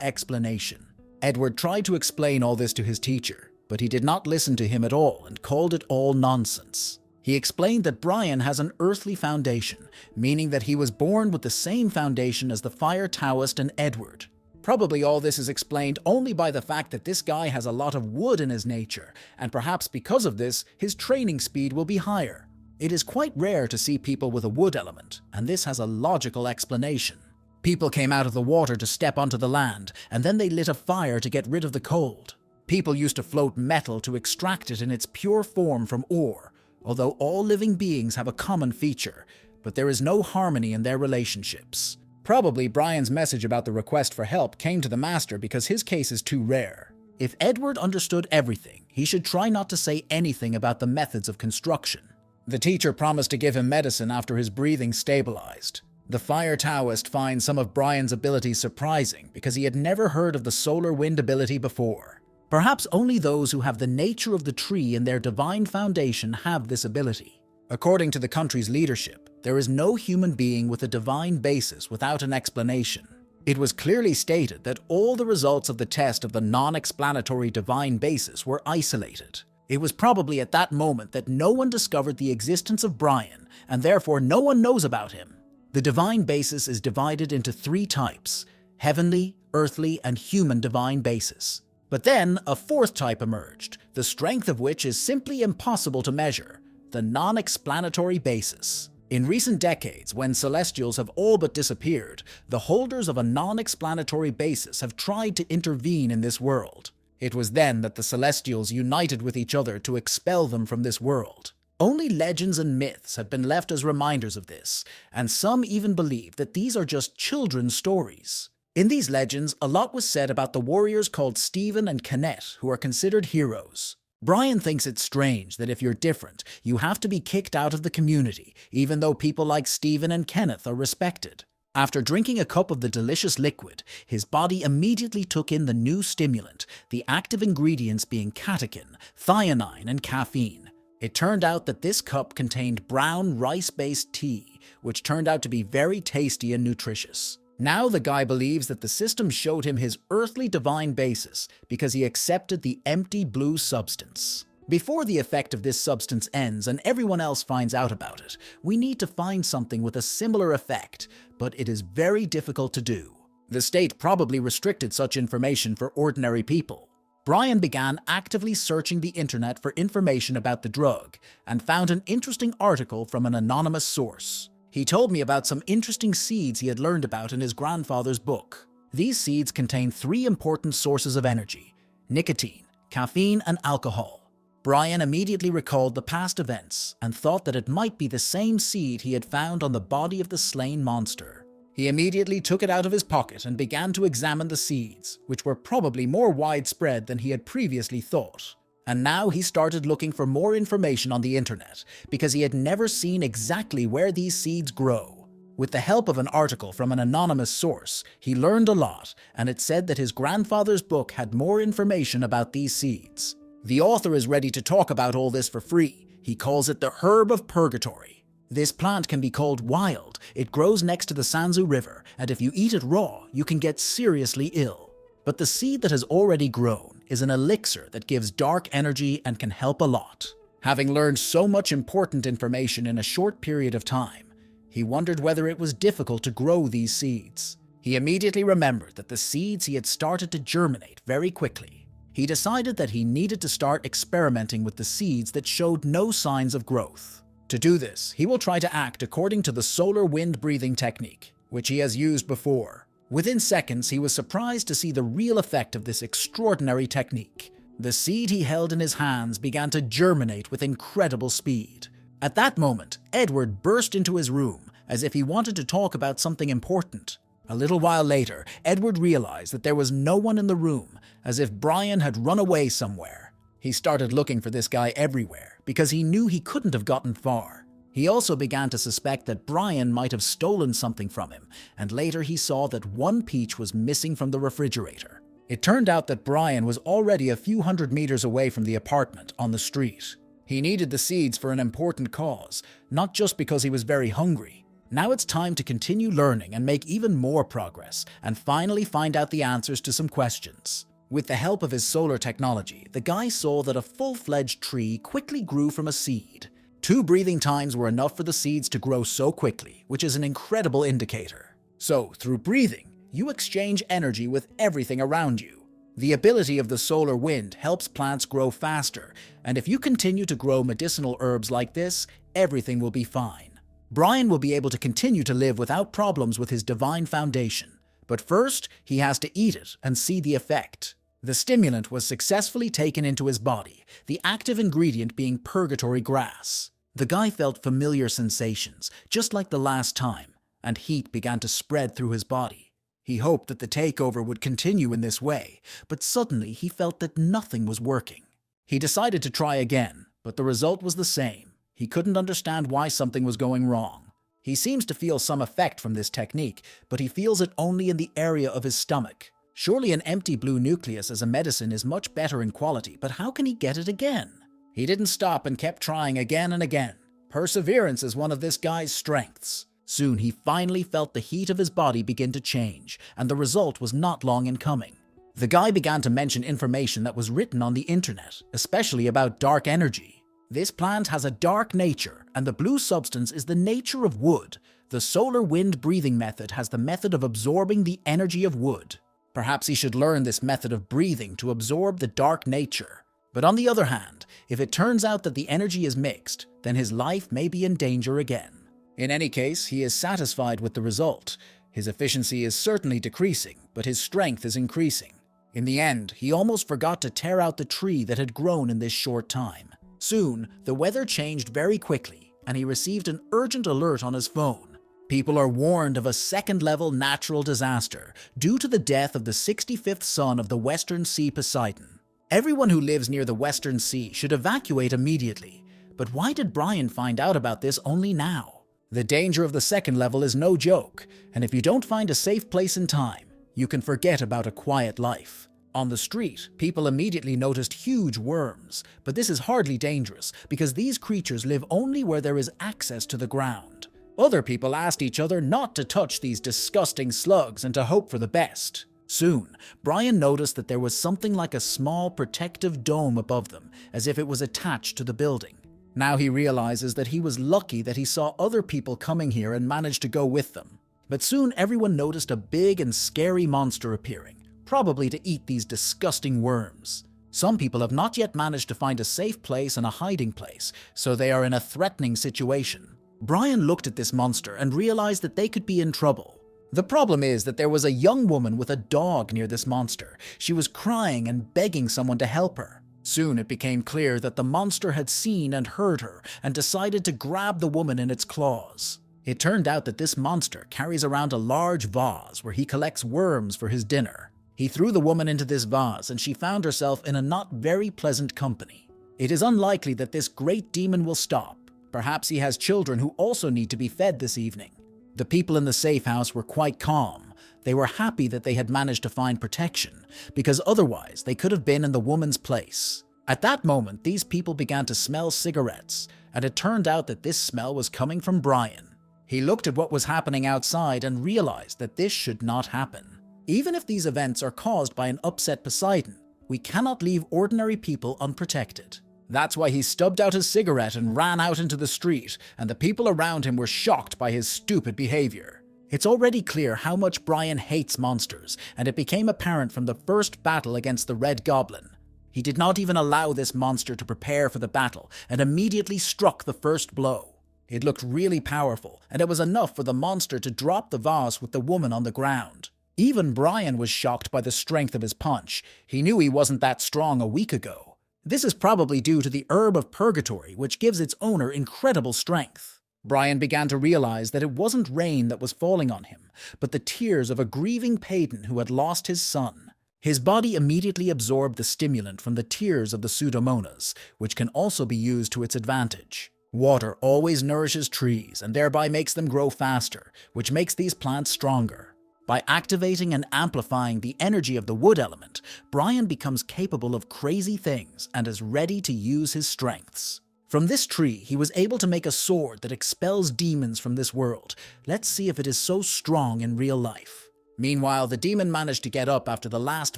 explanation. Edward tried to explain all this to his teacher, but he did not listen to him at all and called it all nonsense. He explained that Brian has an earthly foundation, meaning that he was born with the same foundation as the Fire Taoist and Edward. Probably all this is explained only by the fact that this guy has a lot of wood in his nature, and perhaps because of this, his training speed will be higher. It is quite rare to see people with a wood element, and this has a logical explanation. People came out of the water to step onto the land, and then they lit a fire to get rid of the cold. People used to float metal to extract it in its pure form from ore, although all living beings have a common feature, but there is no harmony in their relationships. Probably Brian's message about the request for help came to the master because his case is too rare. If Edward understood everything, he should try not to say anything about the methods of construction. The teacher promised to give him medicine after his breathing stabilized. The Fire Taoist finds some of Brian's abilities surprising because he had never heard of the solar wind ability before. Perhaps only those who have the nature of the tree in their divine foundation have this ability. According to the country's leadership, there is no human being with a divine basis without an explanation. It was clearly stated that all the results of the test of the non-explanatory divine basis were isolated. It was probably at that moment that no one discovered the existence of Brian, and therefore no one knows about him. The divine basis is divided into 3 types: heavenly, earthly, and human divine basis. But then a 4th type emerged, the strength of which is simply impossible to measure: the non-explanatory basis. In recent decades, when celestials have all but disappeared, the holders of a non-explanatory basis have tried to intervene in this world. It was then that the celestials united with each other to expel them from this world. Only legends and myths have been left as reminders of this, and some even believe that these are just children's stories. In these legends, a lot was said about the warriors called Stephen and Kenneth, who are considered heroes. Brian thinks it's strange that if you're different, you have to be kicked out of the community, even though people like Stephen and Kenneth are respected. After drinking a cup of the delicious liquid, his body immediately took in the new stimulant, the active ingredients being catechin, thionine, and caffeine. It turned out that this cup contained brown rice-based tea, which turned out to be very tasty and nutritious. Now the guy believes that the system showed him his earthly divine basis because he accepted the empty blue substance. Before the effect of this substance ends and everyone else finds out about it, we need to find something with a similar effect, but it is very difficult to do. The state probably restricted such information for ordinary people. Brian began actively searching the internet for information about the drug and found an interesting article from an anonymous source. He told me about some interesting seeds he had learned about in his grandfather's book. These seeds contain 3 important sources of energy: nicotine, caffeine, and alcohol. Brian immediately recalled the past events and thought that it might be the same seed he had found on the body of the slain monster. He immediately took it out of his pocket and began to examine the seeds, which were probably more widespread than he had previously thought. And now he started looking for more information on the internet, because he had never seen exactly where these seeds grow. With the help of an article from an anonymous source, he learned a lot, and it said that his grandfather's book had more information about these seeds. The author is ready to talk about all this for free. He calls it the Herb of Purgatory. This plant can be called wild. It grows next to the Sanzu River, and if you eat it raw, you can get seriously ill. But the seed that has already grown is an elixir that gives dark energy and can help a lot. Having learned so much important information in a short period of time, he wondered whether it was difficult to grow these seeds. He immediately remembered that the seeds he had started to germinate very quickly. He decided that he needed to start experimenting with the seeds that showed no signs of growth. To do this, he will try to act according to the solar wind breathing technique, which he has used before. Within seconds, he was surprised to see the real effect of this extraordinary technique. The seed he held in his hands began to germinate with incredible speed. At that moment, Edward burst into his room as if he wanted to talk about something important. A little while later, Edward realized that there was no one in the room, as if Brian had run away somewhere. He started looking for this guy everywhere, because he knew he couldn't have gotten far. He also began to suspect that Brian might have stolen something from him, and later he saw that one peach was missing from the refrigerator. It turned out that Brian was already a few hundred meters away from the apartment on the street. He needed the seeds for an important cause, not just because he was very hungry. Now it's time to continue learning and make even more progress, and finally find out the answers to some questions. With the help of his solar technology, the guy saw that a full-fledged tree quickly grew from a seed. 2 breathing times were enough for the seeds to grow so quickly, which is an incredible indicator. So, through breathing, you exchange energy with everything around you. The ability of the solar wind helps plants grow faster, and if you continue to grow medicinal herbs like this, everything will be fine. Brian will be able to continue to live without problems with his divine foundation, but first he has to eat it and see the effect. The stimulant was successfully taken into his body, the active ingredient being purgatory grass. The guy felt familiar sensations, just like the last time, and heat began to spread through his body. He hoped that the takeover would continue in this way, but suddenly he felt that nothing was working. He decided to try again, but the result was the same. He couldn't understand why something was going wrong. He seems to feel some effect from this technique, but he feels it only in the area of his stomach. Surely an empty blue nucleus as a medicine is much better in quality, but how can he get it again? He didn't stop and kept trying again and again. Perseverance is one of this guy's strengths. Soon he finally felt the heat of his body begin to change, and the result was not long in coming. The guy began to mention information that was written on the internet, especially about dark energy. This plant has a dark nature, and the blue substance is the nature of wood. The solar wind breathing method has the method of absorbing the energy of wood. Perhaps he should learn this method of breathing to absorb the dark nature. But on the other hand, if it turns out that the energy is mixed, then his life may be in danger again. In any case, he is satisfied with the result. His efficiency is certainly decreasing, but his strength is increasing. In the end, he almost forgot to tear out the tree that had grown in this short time. Soon, the weather changed very quickly, and he received an urgent alert on his phone. People are warned of a second-level natural disaster due to the death of the 65th son of the Western Sea Poseidon. Everyone who lives near the Western Sea should evacuate immediately. But why did Brian find out about this only now? The danger of the second level is no joke, and if you don't find a safe place in time, you can forget about a quiet life. On the street, people immediately noticed huge worms, but this is hardly dangerous because these creatures live only where there is access to the ground. Other people asked each other not to touch these disgusting slugs and to hope for the best. Soon, Brian noticed that there was something like a small protective dome above them, as if it was attached to the building. Now he realizes that he was lucky that he saw other people coming here and managed to go with them. But soon everyone noticed a big and scary monster appearing, probably to eat these disgusting worms. Some people have not yet managed to find a safe place and a hiding place, so they are in a threatening situation. Brian looked at this monster and realized that they could be in trouble. The problem is that there was a young woman with a dog near this monster. She was crying and begging someone to help her. Soon it became clear that the monster had seen and heard her and decided to grab the woman in its claws. It turned out that this monster carries around a large vase where he collects worms for his dinner. He threw the woman into this vase and she found herself in a not very pleasant company. It is unlikely that this great demon will stop. Perhaps he has children who also need to be fed this evening. The people in the safe house were quite calm. They were happy that they had managed to find protection, because otherwise they could have been in the woman's place. At that moment, these people began to smell cigarettes, and it turned out that this smell was coming from Brian. He looked at what was happening outside and realized that this should not happen. Even if these events are caused by an upset Poseidon, we cannot leave ordinary people unprotected. That's why he stubbed out his cigarette and ran out into the street, and the people around him were shocked by his stupid behavior. It's already clear how much Brian hates monsters, and it became apparent from the first battle against the Red Goblin. He did not even allow this monster to prepare for the battle, and immediately struck the first blow. It looked really powerful, and it was enough for the monster to drop the vase with the woman on the ground. Even Brian was shocked by the strength of his punch. He knew he wasn't that strong a week ago. This is probably due to the herb of purgatory, which gives its owner incredible strength. Brian began to realize that it wasn't rain that was falling on him, but the tears of a grieving pagan who had lost his son. His body immediately absorbed the stimulant from the tears of the Pseudomonas, which can also be used to its advantage. Water always nourishes trees and thereby makes them grow faster, which makes these plants stronger. By activating and amplifying the energy of the wood element, Brian becomes capable of crazy things and is ready to use his strengths. From this tree, he was able to make a sword that expels demons from this world. Let's see if it is so strong in real life. Meanwhile, the demon managed to get up after the last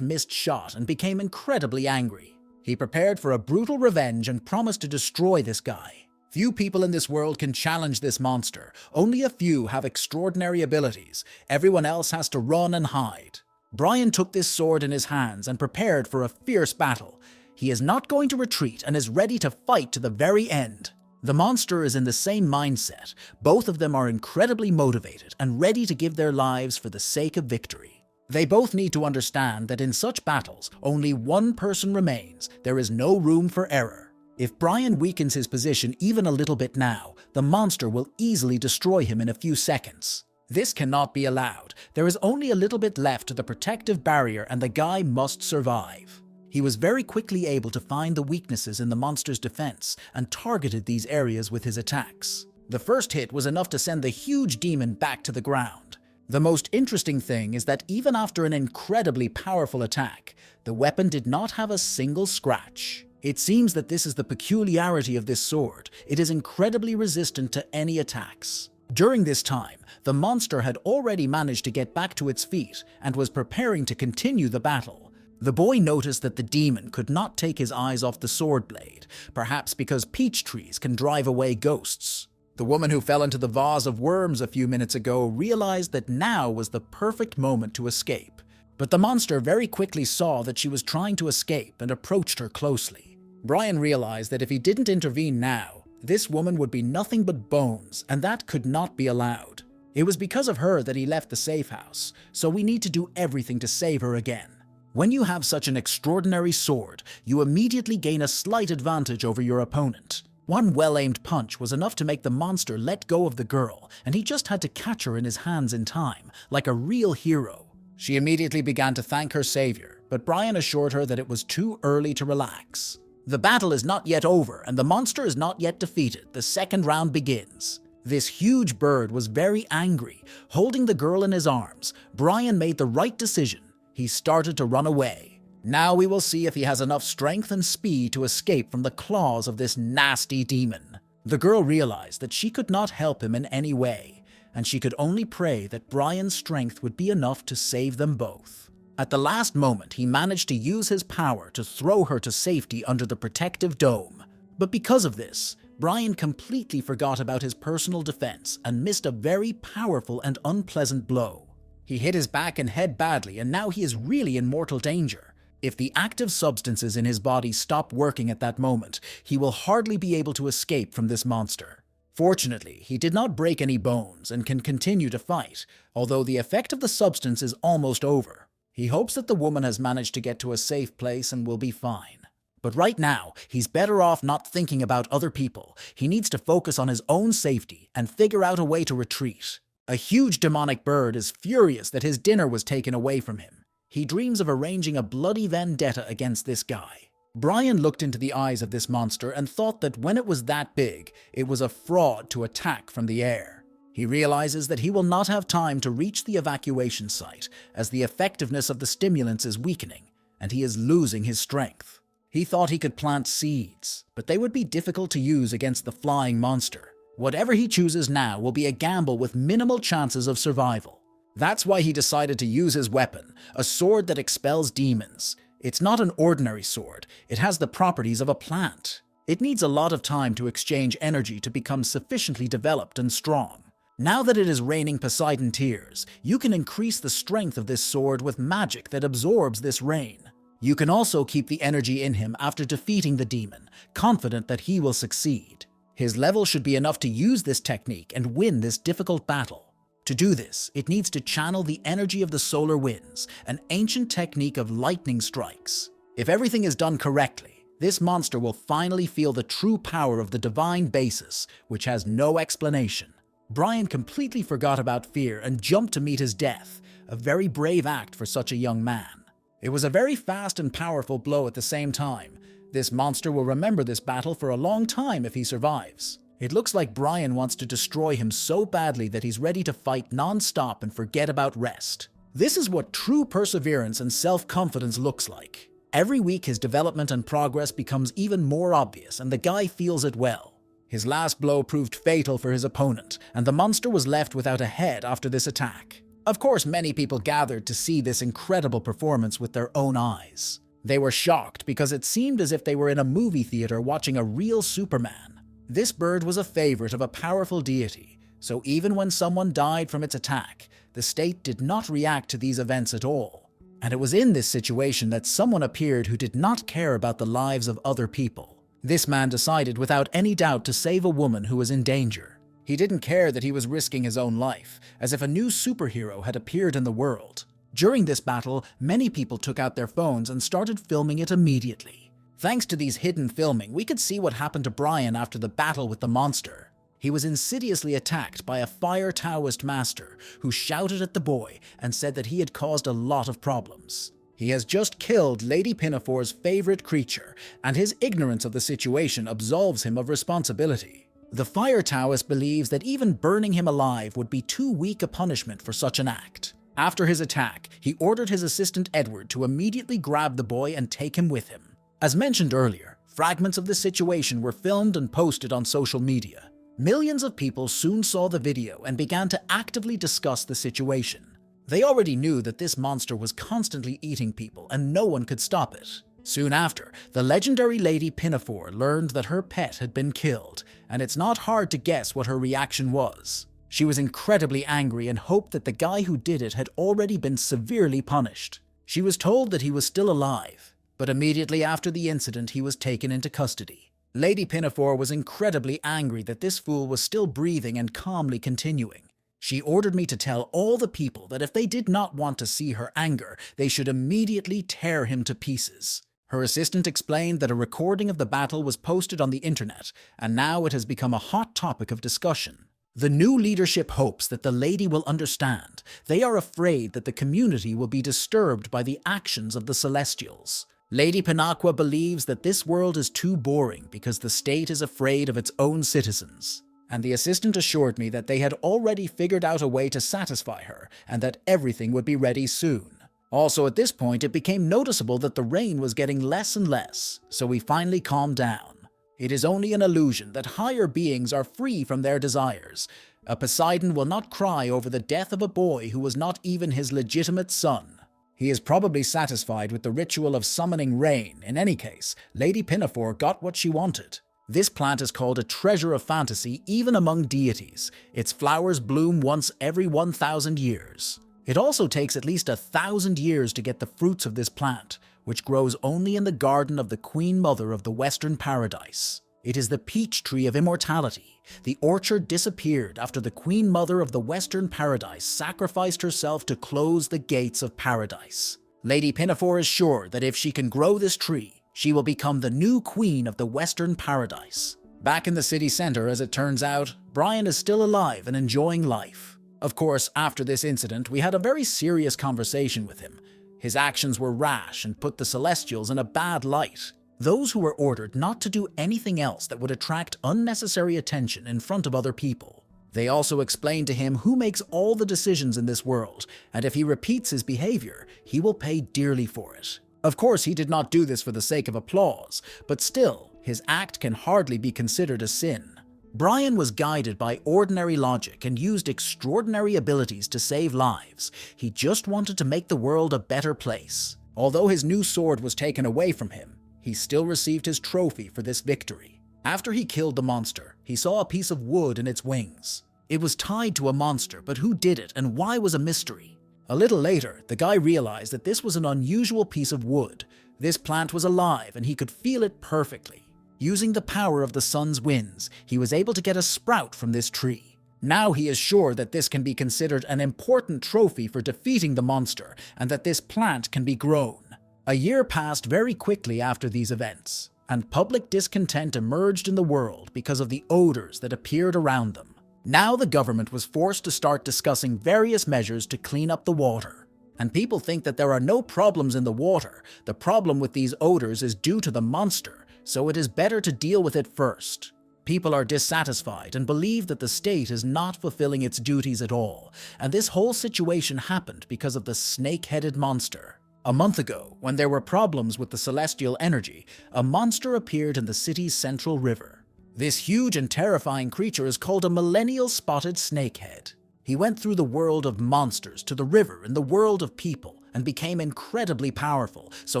missed shot and became incredibly angry. He prepared for a brutal revenge and promised to destroy this guy. Few people in this world can challenge this monster. Only a few have extraordinary abilities. Everyone else has to run and hide. Brian took this sword in his hands and prepared for a fierce battle. He is not going to retreat and is ready to fight to the very end. The monster is in the same mindset. Both of them are incredibly motivated and ready to give their lives for the sake of victory. They both need to understand that in such battles, only one person remains. There is no room for error. If Brian weakens his position even a little bit now, the monster will easily destroy him in a few seconds. This cannot be allowed. There is only a little bit left to the protective barrier and the guy must survive. He was very quickly able to find the weaknesses in the monster's defense and targeted these areas with his attacks. The first hit was enough to send the huge demon back to the ground. The most interesting thing is that even after an incredibly powerful attack, the weapon did not have a single scratch. It seems that this is the peculiarity of this sword. It is incredibly resistant to any attacks. During this time, the monster had already managed to get back to its feet and was preparing to continue the battle. The boy noticed that the demon could not take his eyes off the sword blade, perhaps because peach trees can drive away ghosts. The woman who fell into the vase of worms a few minutes ago realized that now was the perfect moment to escape. But the monster very quickly saw that she was trying to escape and approached her closely. Brian realized that if he didn't intervene now, this woman would be nothing but bones, and that could not be allowed. It was because of her that he left the safe house, so we need to do everything to save her again. When you have such an extraordinary sword, you immediately gain a slight advantage over your opponent. One well-aimed punch was enough to make the monster let go of the girl, and he just had to catch her in his hands in time, like a real hero. She immediately began to thank her savior, but Brian assured her that it was too early to relax. The battle is not yet over, and the monster is not yet defeated. The second round begins. This huge bird was very angry. Holding the girl in his arms, Brian made the right decision. He started to run away. Now we will see if he has enough strength and speed to escape from the claws of this nasty demon. The girl realized that she could not help him in any way, and she could only pray that Brian's strength would be enough to save them both. At the last moment, he managed to use his power to throw her to safety under the protective dome. But because of this, Brian completely forgot about his personal defense and missed a very powerful and unpleasant blow. He hit his back and head badly, and now he is really in mortal danger. If the active substances in his body stop working at that moment, he will hardly be able to escape from this monster. Fortunately, he did not break any bones and can continue to fight, although the effect of the substance is almost over. He hopes that the woman has managed to get to a safe place and will be fine. But right now, he's better off not thinking about other people. He needs to focus on his own safety and figure out a way to retreat. A huge demonic bird is furious that his dinner was taken away from him. He dreams of arranging a bloody vendetta against this guy. Brian looked into the eyes of this monster and thought that when it was that big, it was a fraud to attack from the air. He realizes that he will not have time to reach the evacuation site, as the effectiveness of the stimulants is weakening, and he is losing his strength. He thought he could plant seeds, but they would be difficult to use against the flying monster. Whatever he chooses now will be a gamble with minimal chances of survival. That's why he decided to use his weapon, a sword that expels demons. It's not an ordinary sword, it has the properties of a plant. It needs a lot of time to exchange energy to become sufficiently developed and strong. Now that it is raining Poseidon tears, you can increase the strength of this sword with magic that absorbs this rain. You can also keep the energy in him after defeating the demon, confident that he will succeed. His level should be enough to use this technique and win this difficult battle. To do this, it needs to channel the energy of the solar winds, an ancient technique of lightning strikes. If everything is done correctly, this monster will finally feel the true power of the divine basis, which has no explanation. Brian completely forgot about fear and jumped to meet his death, a very brave act for such a young man. It was a very fast and powerful blow at the same time. This monster will remember this battle for a long time if he survives. It looks like Brian wants to destroy him so badly that he's ready to fight non-stop and forget about rest. This is what true perseverance and self-confidence looks like. Every week his development and progress becomes even more obvious, and the guy feels it well. His last blow proved fatal for his opponent, and the monster was left without a head after this attack. Of course, many people gathered to see this incredible performance with their own eyes. They were shocked because it seemed as if they were in a movie theater watching a real Superman. This bird was a favorite of a powerful deity, so even when someone died from its attack, the state did not react to these events at all. And it was in this situation that someone appeared who did not care about the lives of other people. This man decided without any doubt to save a woman who was in danger. He didn't care that he was risking his own life, as if a new superhero had appeared in the world. During this battle, many people took out their phones and started filming it immediately. Thanks to these hidden filming, we could see what happened to Brian after the battle with the monster. He was insidiously attacked by a fire Taoist master who shouted at the boy and said that he had caused a lot of problems. He has just killed Lady Pinafore's favorite creature, and his ignorance of the situation absolves him of responsibility. The fire Taoist believes that even burning him alive would be too weak a punishment for such an act. After his attack, he ordered his assistant Edward to immediately grab the boy and take him with him. As mentioned earlier, fragments of the situation were filmed and posted on social media. Millions of people soon saw the video and began to actively discuss the situation. They already knew that this monster was constantly eating people and no one could stop it. Soon after, the legendary Lady Pinafore learned that her pet had been killed, and it's not hard to guess what her reaction was. She was incredibly angry and hoped that the guy who did it had already been severely punished. She was told that he was still alive, but immediately after the incident he was taken into custody. Lady Pinafore was incredibly angry that this fool was still breathing and calmly continuing. She ordered me to tell all the people that if they did not want to see her anger, they should immediately tear him to pieces. Her assistant explained that a recording of the battle was posted on the internet, and now it has become a hot topic of discussion. The new leadership hopes that the lady will understand. They are afraid that the community will be disturbed by the actions of the Celestials. Lady Pinaqua believes that this world is too boring because the state is afraid of its own citizens. And the assistant assured me that they had already figured out a way to satisfy her and that everything would be ready soon. Also, at this point, it became noticeable that the rain was getting less and less, so we finally calmed down. It is only an illusion that higher beings are free from their desires. A Poseidon will not cry over the death of a boy who was not even his legitimate son. He is probably satisfied with the ritual of summoning rain. In any case, Lady Pinafore got what she wanted. This plant is called a treasure of fantasy even among deities. Its flowers bloom once every 1,000 years. It also takes at least 1,000 years to get the fruits of this plant, which grows only in the garden of the Queen Mother of the Western Paradise. It is the peach tree of immortality. The orchard disappeared after the Queen Mother of the Western Paradise sacrificed herself to close the gates of paradise. Lady Pinafore is sure that if she can grow this tree, she will become the new queen of the Western Paradise. Back in the city center, as it turns out, Brian is still alive and enjoying life. Of course, after this incident, we had a very serious conversation with him. His actions were rash and put the Celestials in a bad light. Those who were ordered not to do anything else that would attract unnecessary attention in front of other people. They also explained to him who makes all the decisions in this world, and if he repeats his behavior, he will pay dearly for it. Of course, he did not do this for the sake of applause, but still, his act can hardly be considered a sin. Brian was guided by ordinary logic and used extraordinary abilities to save lives. He just wanted to make the world a better place. Although his new sword was taken away from him, he still received his trophy for this victory. After he killed the monster, he saw a piece of wood in its wings. It was tied to a monster, but who did it and why was a mystery. A little later, the guy realized that this was an unusual piece of wood. This plant was alive and he could feel it perfectly. Using the power of the sun's winds, he was able to get a sprout from this tree. Now he is sure that this can be considered an important trophy for defeating the monster and that this plant can be grown. A year passed very quickly after these events, and public discontent emerged in the world because of the odors that appeared around them. Now the government was forced to start discussing various measures to clean up the water. And people think that there are no problems in the water. The problem with these odors is due to the monster, so it is better to deal with it first. People are dissatisfied and believe that the state is not fulfilling its duties at all, and this whole situation happened because of the snake-headed monster. A month ago, when there were problems with the celestial energy, a monster appeared in the city's central river. This huge and terrifying creature is called a millennial spotted snakehead. He went through the world of monsters to the river in the world of people and became incredibly powerful, so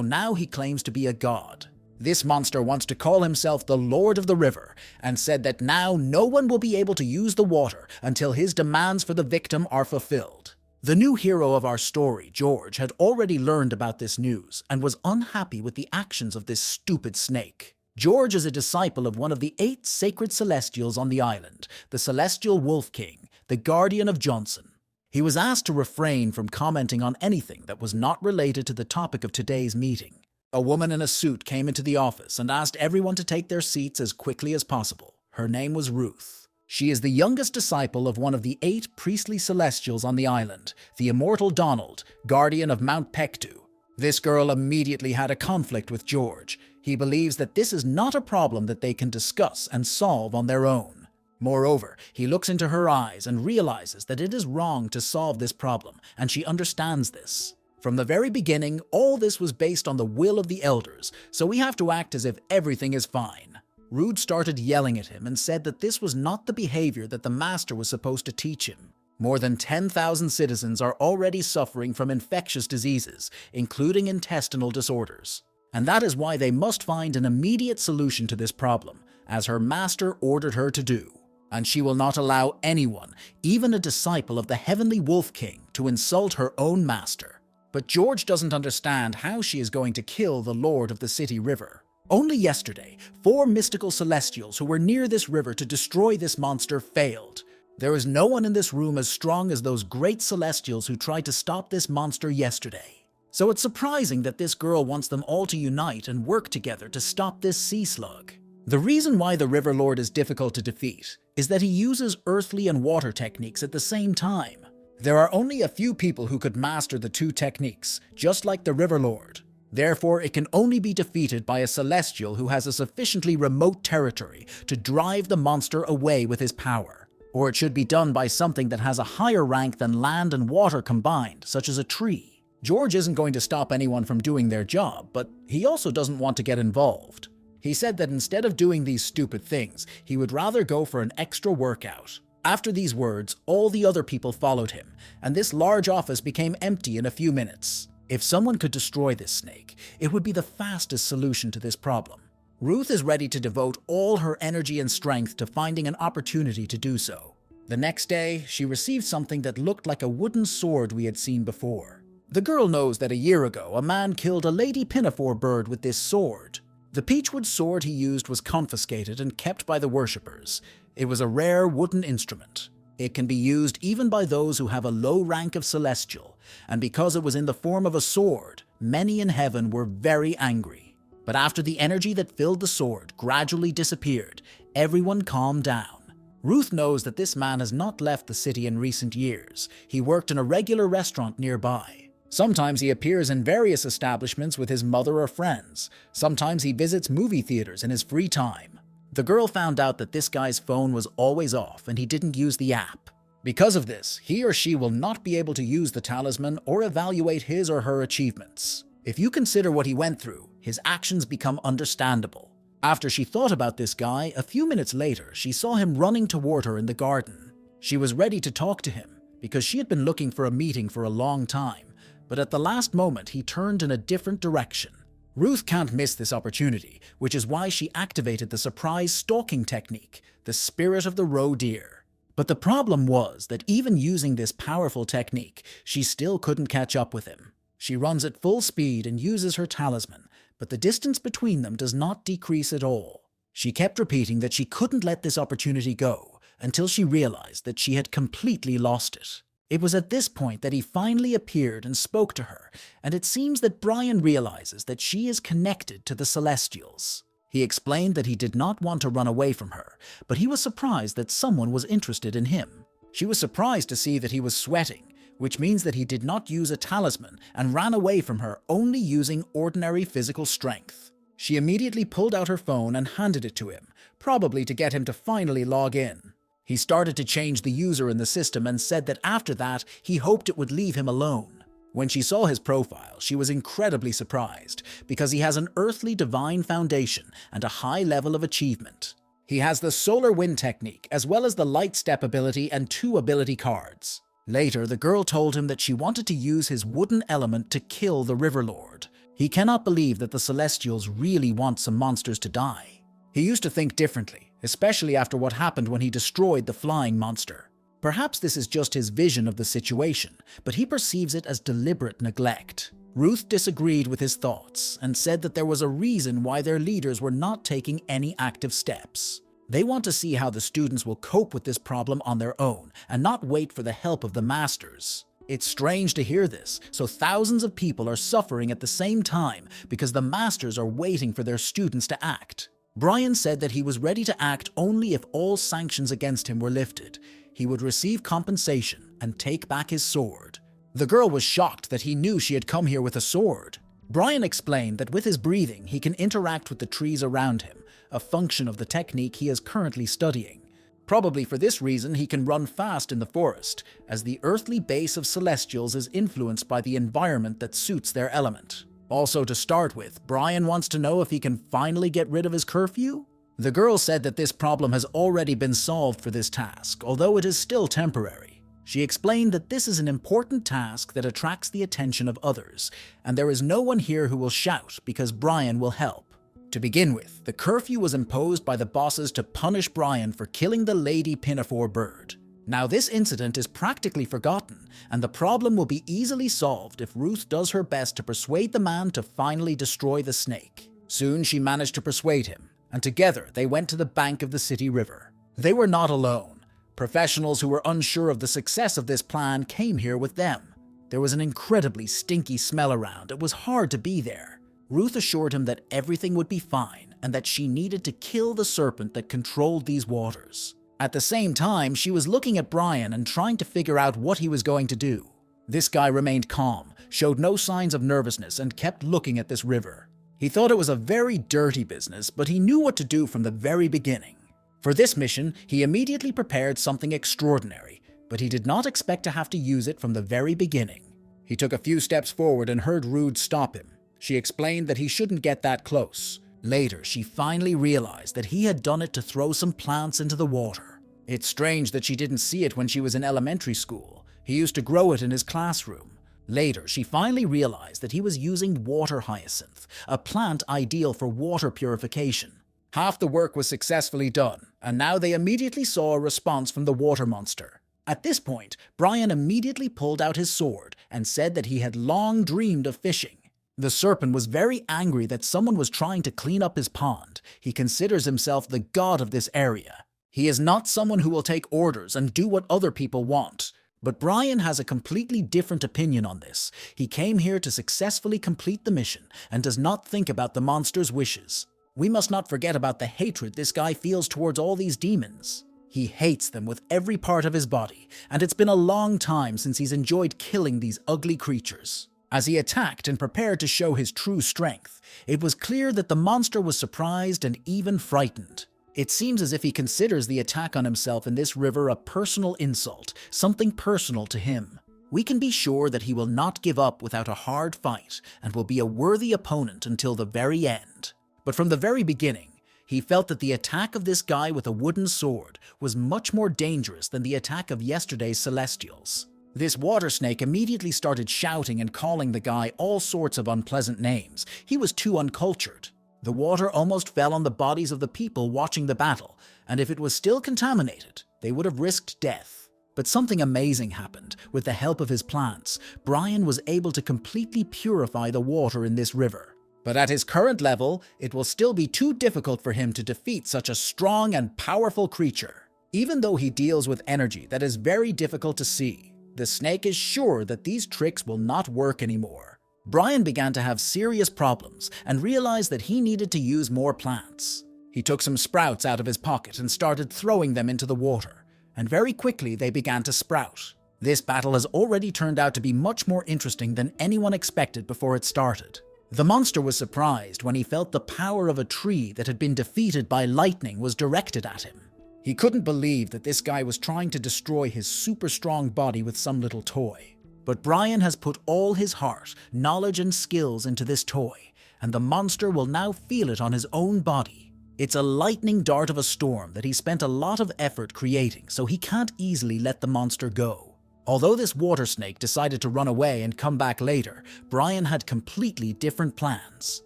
now he claims to be a god. This monster wants to call himself the Lord of the River and said that now no one will be able to use the water until his demands for the victim are fulfilled. The new hero of our story, George, had already learned about this news and was unhappy with the actions of this stupid snake. George is a disciple of one of the 8 sacred celestials on the island, the Celestial Wolf King, the guardian of Johnson. He was asked to refrain from commenting on anything that was not related to the topic of today's meeting. A woman in a suit came into the office and asked everyone to take their seats as quickly as possible. Her name was Ruth. She is the youngest disciple of one of the 8 priestly celestials on the island, the immortal Donald, guardian of Mount Pektu. This girl immediately had a conflict with George. He believes that this is not a problem that they can discuss and solve on their own. Moreover, he looks into her eyes and realizes that it is wrong to solve this problem, and she understands this. From the very beginning, all this was based on the will of the elders, so we have to act as if everything is fine. Rude started yelling at him and said that this was not the behavior that the master was supposed to teach him. More than 10,000 citizens are already suffering from infectious diseases, including intestinal disorders. And that is why they must find an immediate solution to this problem, as her master ordered her to do. And she will not allow anyone, even a disciple of the Heavenly Wolf King, to insult her own master. But George doesn't understand how she is going to kill the Lord of the City River. Only yesterday, 4 mystical celestials who were near this river to destroy this monster failed. There is no one in this room as strong as those great celestials who tried to stop this monster yesterday. So it's surprising that this girl wants them all to unite and work together to stop this sea slug. The reason why the River Lord is difficult to defeat is that he uses earthly and water techniques at the same time. There are only a few people who could master the 2 techniques, just like the River Lord. Therefore, it can only be defeated by a celestial who has a sufficiently remote territory to drive the monster away with his power. Or it should be done by something that has a higher rank than land and water combined, such as a tree. George isn't going to stop anyone from doing their job, but he also doesn't want to get involved. He said that instead of doing these stupid things, he would rather go for an extra workout. After these words, all the other people followed him, and this large office became empty in a few minutes. If someone could destroy this snake, it would be the fastest solution to this problem. Ruth is ready to devote all her energy and strength to finding an opportunity to do so. The next day, she received something that looked like a wooden sword we had seen before. The girl knows that a year ago, a man killed a lady pinafore bird with this sword. The peachwood sword he used was confiscated and kept by the worshippers. It was a rare wooden instrument. It can be used even by those who have a low rank of celestial, and because it was in the form of a sword, many in heaven were very angry. But after the energy that filled the sword gradually disappeared, everyone calmed down. Ruth knows that this man has not left the city in recent years. He worked in a regular restaurant nearby. Sometimes he appears in various establishments with his mother or friends. Sometimes he visits movie theaters in his free time. The girl found out that this guy's phone was always off and he didn't use the app. Because of this, he or she will not be able to use the talisman or evaluate his or her achievements. If you consider what he went through, his actions become understandable. After she thought about this guy, a few minutes later, she saw him running toward her in the garden. She was ready to talk to him because she had been looking for a meeting for a long time. But at the last moment, he turned in a different direction. Ruth can't miss this opportunity, which is why she activated the surprise stalking technique, the spirit of the roe deer. But the problem was that even using this powerful technique, she still couldn't catch up with him. She runs at full speed and uses her talisman, but the distance between them does not decrease at all. She kept repeating that she couldn't let this opportunity go until she realized that she had completely lost it. It was at this point that he finally appeared and spoke to her, and it seems that Brian realizes that she is connected to the Celestials. He explained that he did not want to run away from her, but he was surprised that someone was interested in him. She was surprised to see that he was sweating, which means that he did not use a talisman and ran away from her only using ordinary physical strength. She immediately pulled out her phone and handed it to him, probably to get him to finally log in. He started to change the user in the system and said that after that, he hoped it would leave him alone. When she saw his profile, she was incredibly surprised because he has an earthly divine foundation and a high level of achievement. He has the solar wind technique as well as the light step ability and 2 ability cards. Later, the girl told him that she wanted to use his wooden element to kill the River Lord. He cannot believe that the Celestials really want some monsters to die. He used to think differently, especially after what happened when he destroyed the flying monster. Perhaps this is just his vision of the situation, but he perceives it as deliberate neglect. Ruth disagreed with his thoughts and said that there was a reason why their leaders were not taking any active steps. They want to see how the students will cope with this problem on their own and not wait for the help of the masters. It's strange to hear this, so thousands of people are suffering at the same time because the masters are waiting for their students to act. Brian said that he was ready to act only if all sanctions against him were lifted. He would receive compensation and take back his sword. The girl was shocked that he knew she had come here with a sword. Brian explained that with his breathing, he can interact with the trees around him, a function of the technique he is currently studying. Probably for this reason, he can run fast in the forest, as the earthly base of Celestials is influenced by the environment that suits their element. Also, to start with, Brian wants to know if he can finally get rid of his curfew? The girl said that this problem has already been solved for this task, although it is still temporary. She explained that this is an important task that attracts the attention of others, and there is no one here who will shout because Brian will help. To begin with, the curfew was imposed by the bosses to punish Brian for killing the Lady Pinafore bird. Now this incident is practically forgotten, and the problem will be easily solved if Ruth does her best to persuade the man to finally destroy the snake. Soon she managed to persuade him, and together they went to the bank of the city river. They were not alone. Professionals who were unsure of the success of this plan came here with them. There was an incredibly stinky smell around. It was hard to be there. Ruth assured him that everything would be fine and that she needed to kill the serpent that controlled these waters. At the same time, she was looking at Brian and trying to figure out what he was going to do. This guy remained calm, showed no signs of nervousness, and kept looking at this river. He thought it was a very dirty business, but he knew what to do from the very beginning. For this mission, he immediately prepared something extraordinary, but he did not expect to have to use it from the very beginning. He took a few steps forward and heard Rude stop him. She explained that he shouldn't get that close. Later, she finally realized that he had done it to throw some plants into the water. It's strange that she didn't see it when she was in elementary school. He used to grow it in his classroom. Later, she finally realized that he was using water hyacinth, a plant ideal for water purification. Half the work was successfully done, and now they immediately saw a response from the water monster. At this point, Brian immediately pulled out his sword and said that he had long dreamed of fishing. The serpent was very angry that someone was trying to clean up his pond. He considers himself the god of this area. He is not someone who will take orders and do what other people want. But Brian has a completely different opinion on this. He came here to successfully complete the mission and does not think about the monster's wishes. We must not forget about the hatred this guy feels towards all these demons. He hates them with every part of his body, and it's been a long time since he's enjoyed killing these ugly creatures. As he attacked and prepared to show his true strength, it was clear that the monster was surprised and even frightened. It seems as if he considers the attack on himself in this river a personal insult, something personal to him. We can be sure that he will not give up without a hard fight and will be a worthy opponent until the very end. But from the very beginning, he felt that the attack of this guy with a wooden sword was much more dangerous than the attack of yesterday's Celestials. This water snake immediately started shouting and calling the guy all sorts of unpleasant names. He was too uncultured. The water almost fell on the bodies of the people watching the battle, and if it was still contaminated, they would have risked death. But something amazing happened. With the help of his plants, Brian was able to completely purify the water in this river. But at his current level, it will still be too difficult for him to defeat such a strong and powerful creature. Even though he deals with energy that is very difficult to see, the snake is sure that these tricks will not work anymore. Brian began to have serious problems and realized that he needed to use more plants. He took some sprouts out of his pocket and started throwing them into the water, and very quickly they began to sprout. This battle has already turned out to be much more interesting than anyone expected before it started. The monster was surprised when he felt the power of a tree that had been defeated by lightning was directed at him. He couldn't believe that this guy was trying to destroy his super strong body with some little toy. But Brian has put all his heart, knowledge and skills into this toy, and the monster will now feel it on his own body. It's a lightning dart of a storm that he spent a lot of effort creating, so he can't easily let the monster go. Although this water snake decided to run away and come back later, Brian had completely different plans.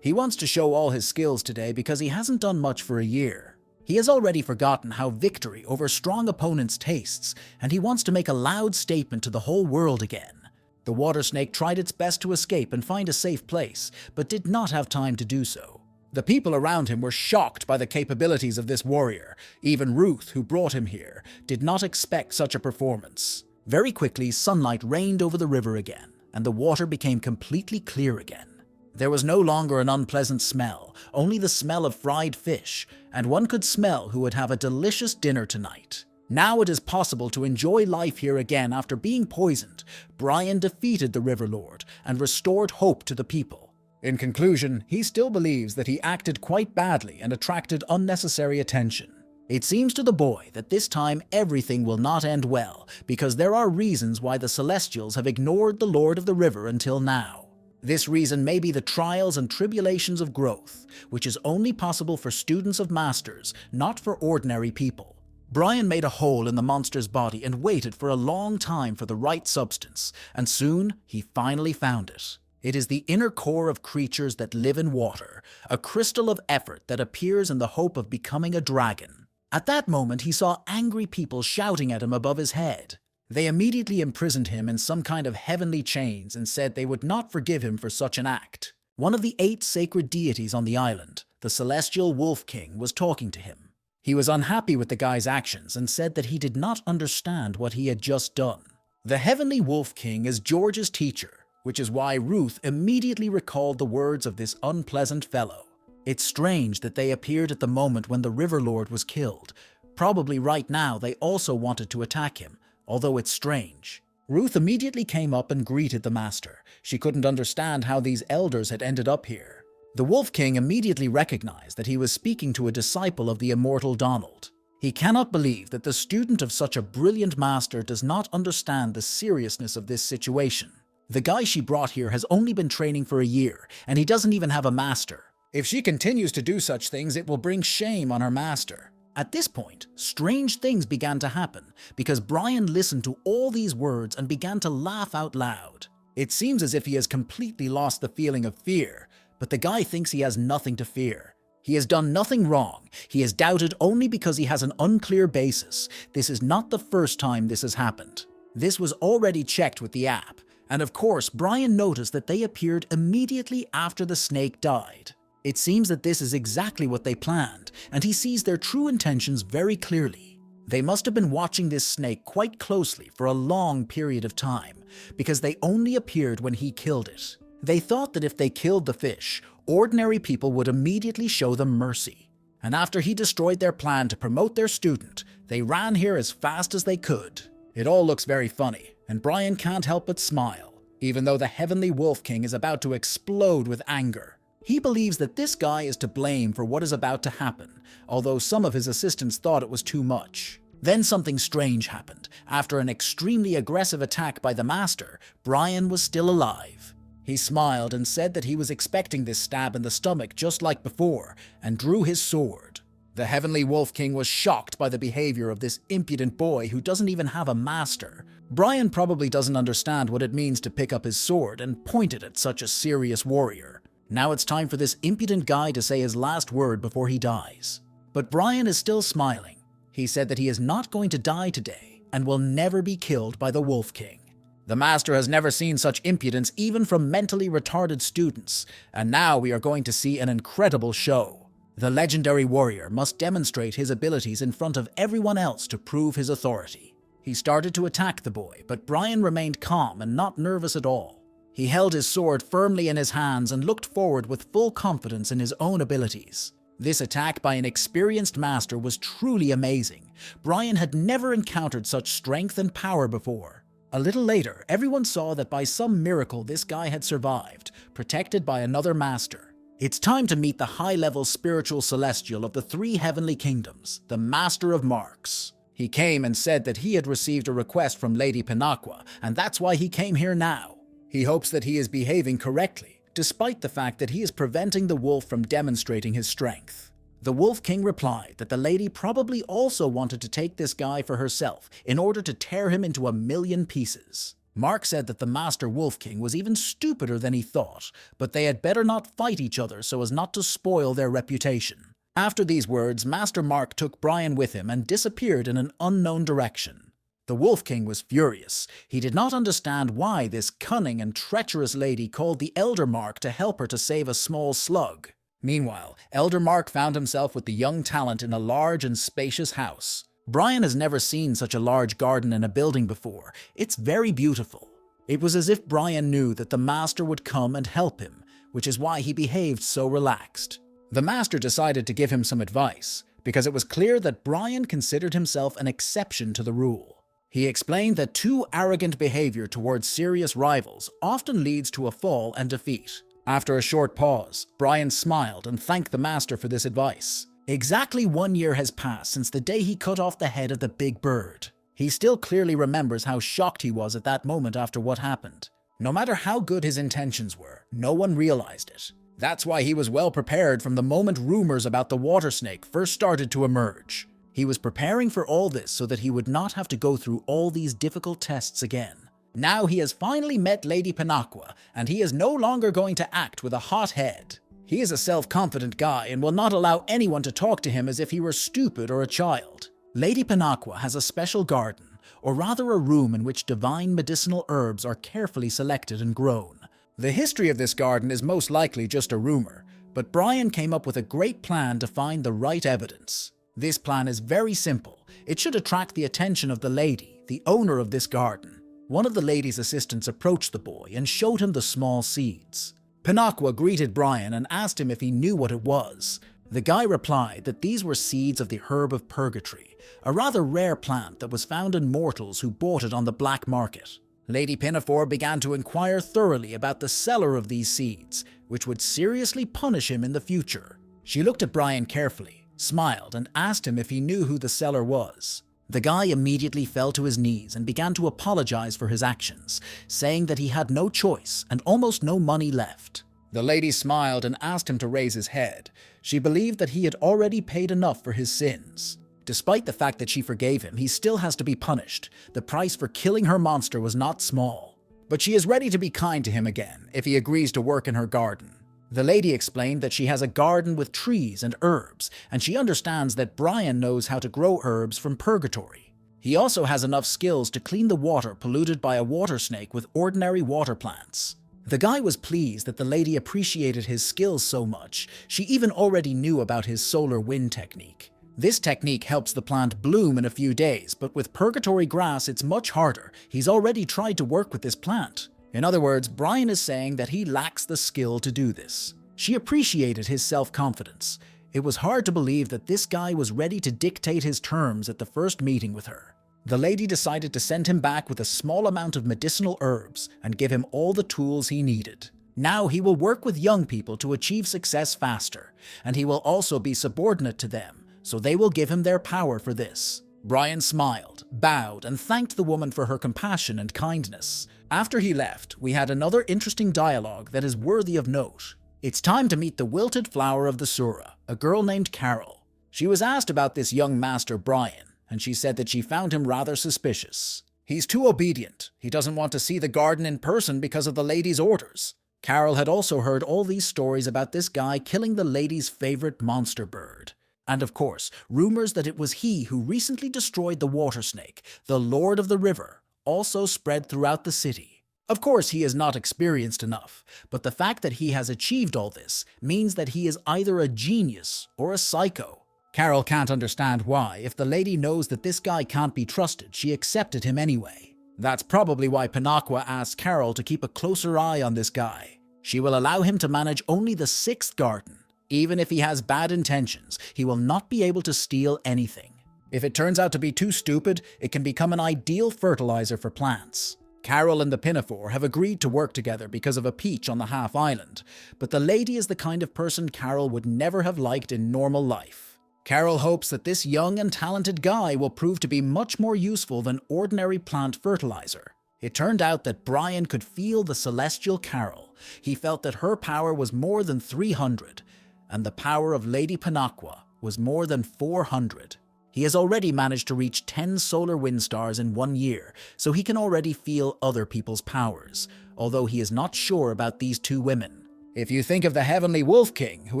He wants to show all his skills today because he hasn't done much for a year. He has already forgotten how victory over strong opponents tastes, and he wants to make a loud statement to the whole world again. The water snake tried its best to escape and find a safe place, but did not have time to do so. The people around him were shocked by the capabilities of this warrior. Even Ruth, who brought him here, did not expect such a performance. Very quickly, sunlight rained over the river again, and the water became completely clear again. There was no longer an unpleasant smell, only the smell of fried fish, and one could smell who would have a delicious dinner tonight. Now it is possible to enjoy life here again after being poisoned. Brian defeated the River Lord and restored hope to the people. In conclusion, he still believes that he acted quite badly and attracted unnecessary attention. It seems to the boy that this time everything will not end well, because there are reasons why the Celestials have ignored the Lord of the River until now. This reason may be the trials and tribulations of growth, which is only possible for students of masters, not for ordinary people. Brian made a hole in the monster's body and waited for a long time for the right substance, and soon he finally found it. It is the inner core of creatures that live in water, a crystal of effort that appears in the hope of becoming a dragon. At that moment, he saw angry people shouting at him above his head. They immediately imprisoned him in some kind of heavenly chains and said they would not forgive him for such an act. One of the 8 sacred deities on the island, the Celestial Wolf King, was talking to him. He was unhappy with the guy's actions and said that he did not understand what he had just done. The Heavenly Wolf King is George's teacher, which is why Ruth immediately recalled the words of this unpleasant fellow. It's strange that they appeared at the moment when the River Lord was killed. Probably right now they also wanted to attack him, although it's strange. Ruth immediately came up and greeted the master. She couldn't understand how these elders had ended up here. The Wolf King immediately recognized that he was speaking to a disciple of the immortal Donald. He cannot believe that the student of such a brilliant master does not understand the seriousness of this situation. The guy she brought here has only been training for a year, and he doesn't even have a master. If she continues to do such things, it will bring shame on her master. At this point, strange things began to happen, because Brian listened to all these words and began to laugh out loud. It seems as if he has completely lost the feeling of fear, but the guy thinks he has nothing to fear. He has done nothing wrong. He is doubted only because he has an unclear basis. This is not the first time this has happened. This was already checked with the app, and of course, Brian noticed that they appeared immediately after the snake died. It seems that this is exactly what they planned, and he sees their true intentions very clearly. They must have been watching this snake quite closely for a long period of time, because they only appeared when he killed it. They thought that if they killed the fish, ordinary people would immediately show them mercy. And after he destroyed their plan to promote their student, they ran here as fast as they could. It all looks very funny, and Brian can't help but smile, even though the Heavenly Wolf King is about to explode with anger. He believes that this guy is to blame for what is about to happen, although some of his assistants thought it was too much. Then something strange happened. After an extremely aggressive attack by the master, Brian was still alive. He smiled and said that he was expecting this stab in the stomach just like before, and drew his sword. The Heavenly Wolf King was shocked by the behavior of this impudent boy who doesn't even have a master. Brian probably doesn't understand what it means to pick up his sword and point it at such a serious warrior. Now it's time for this impudent guy to say his last word before he dies. But Brian is still smiling. He said that he is not going to die today and will never be killed by the Wolf King. The master has never seen such impudence even from mentally retarded students, and now we are going to see an incredible show. The legendary warrior must demonstrate his abilities in front of everyone else to prove his authority. He started to attack the boy, but Brian remained calm and not nervous at all. He held his sword firmly in his hands and looked forward with full confidence in his own abilities. This attack by an experienced master was truly amazing. Brian had never encountered such strength and power before. A little later, everyone saw that by some miracle this guy had survived, protected by another master. It's time to meet the high-level spiritual celestial of the 3 heavenly kingdoms, the Master of Marks. He came and said that he had received a request from Lady MANHUA, and that's why he came here now. He hopes that he is behaving correctly, despite the fact that he is preventing the wolf from demonstrating his strength. The Wolf King replied that the lady probably also wanted to take this guy for herself in order to tear him into a million pieces. Mark said that the Master Wolf King was even stupider than he thought, but they had better not fight each other so as not to spoil their reputation. After these words, Master Mark took Brian with him and disappeared in an unknown direction. The Wolf King was furious. He did not understand why this cunning and treacherous lady called the Elder Mark to help her to save a small slug. Meanwhile, Elder Mark found himself with the young talent in a large and spacious house. Brian has never seen such a large garden in a building before. It's very beautiful. It was as if Brian knew that the master would come and help him, which is why he behaved so relaxed. The master decided to give him some advice, because it was clear that Brian considered himself an exception to the rule. He explained that too arrogant behavior towards serious rivals often leads to a fall and defeat. After a short pause, Brian smiled and thanked the master for this advice. Exactly 1 year has passed since the day he cut off the head of the big bird. He still clearly remembers how shocked he was at that moment after what happened. No matter how good his intentions were, no one realized it. That's why he was well prepared from the moment rumors about the water snake first started to emerge. He was preparing for all this so that he would not have to go through all these difficult tests again. Now he has finally met Lady MANHUA, and he is no longer going to act with a hot head. He is a self-confident guy and will not allow anyone to talk to him as if he were stupid or a child. Lady MANHUA has a special garden, or rather a room in which divine medicinal herbs are carefully selected and grown. The history of this garden is most likely just a rumor, but Brian came up with a great plan to find the right evidence. This plan is very simple. It should attract the attention of the lady, the owner of this garden. One of the lady's assistants approached the boy and showed him the small seeds. MANHUA greeted Brian and asked him if he knew what it was. The guy replied that these were seeds of the herb of purgatory, a rather rare plant that was found in mortals who bought it on the black market. Lady Pinafore began to inquire thoroughly about the seller of these seeds, which would seriously punish him in the future. She looked at Brian carefully, smiled, and asked him if he knew who the seller was. The guy immediately fell to his knees and began to apologize for his actions, saying that he had no choice and almost no money left. The lady smiled and asked him to raise his head. She believed that he had already paid enough for his sins. Despite the fact that she forgave him, he still has to be punished. The price for killing her monster was not small. But she is ready to be kind to him again if he agrees to work in her garden. The lady explained that she has a garden with trees and herbs, and she understands that Brian knows how to grow herbs from purgatory. He also has enough skills to clean the water polluted by a water snake with ordinary water plants. The guy was pleased that the lady appreciated his skills so much. She even already knew about his solar wind technique. This technique helps the plant bloom in a few days, but with purgatory grass it's much harder. He's already tried to work with this plant. In other words, Brian is saying that he lacks the skill to do this. She appreciated his self-confidence. It was hard to believe that this guy was ready to dictate his terms at the first meeting with her. The lady decided to send him back with a small amount of medicinal herbs and give him all the tools he needed. Now he will work with young people to achieve success faster, and he will also be subordinate to them, so they will give him their power for this. Brian smiled, bowed, and thanked the woman for her compassion and kindness. After he left, we had another interesting dialogue that is worthy of note. It's time to meet the wilted flower of the Sura, a girl named Carol. She was asked about this young master Brian, and she said that she found him rather suspicious. He's too obedient. He doesn't want to see the garden in person because of the lady's orders. Carol had also heard all these stories about this guy killing the lady's favorite monster bird. And of course, rumors that it was he who recently destroyed the water snake, the Lord of the River, also spread throughout the city. Of course, he is not experienced enough, but the fact that he has achieved all this means that he is either a genius or a psycho. Carol can't understand why, if the lady knows that this guy can't be trusted, she accepted him anyway. That's probably why MANHUA asked Carol to keep a closer eye on this guy. She will allow him to manage only the 6th garden. Even if he has bad intentions, he will not be able to steal anything. If it turns out to be too stupid, it can become an ideal fertilizer for plants. Carol and the Pinafore have agreed to work together because of a peach on the half island, but the lady is the kind of person Carol would never have liked in normal life. Carol hopes that this young and talented guy will prove to be much more useful than ordinary plant fertilizer. It turned out that Brian could feel the celestial Carol. He felt that her power was more than 300, and the power of Lady MANHUA was more than 400. He has already managed to reach 10 solar wind stars in 1 year, so he can already feel other people's powers, although he is not sure about these two women. If you think of the Heavenly Wolf King, who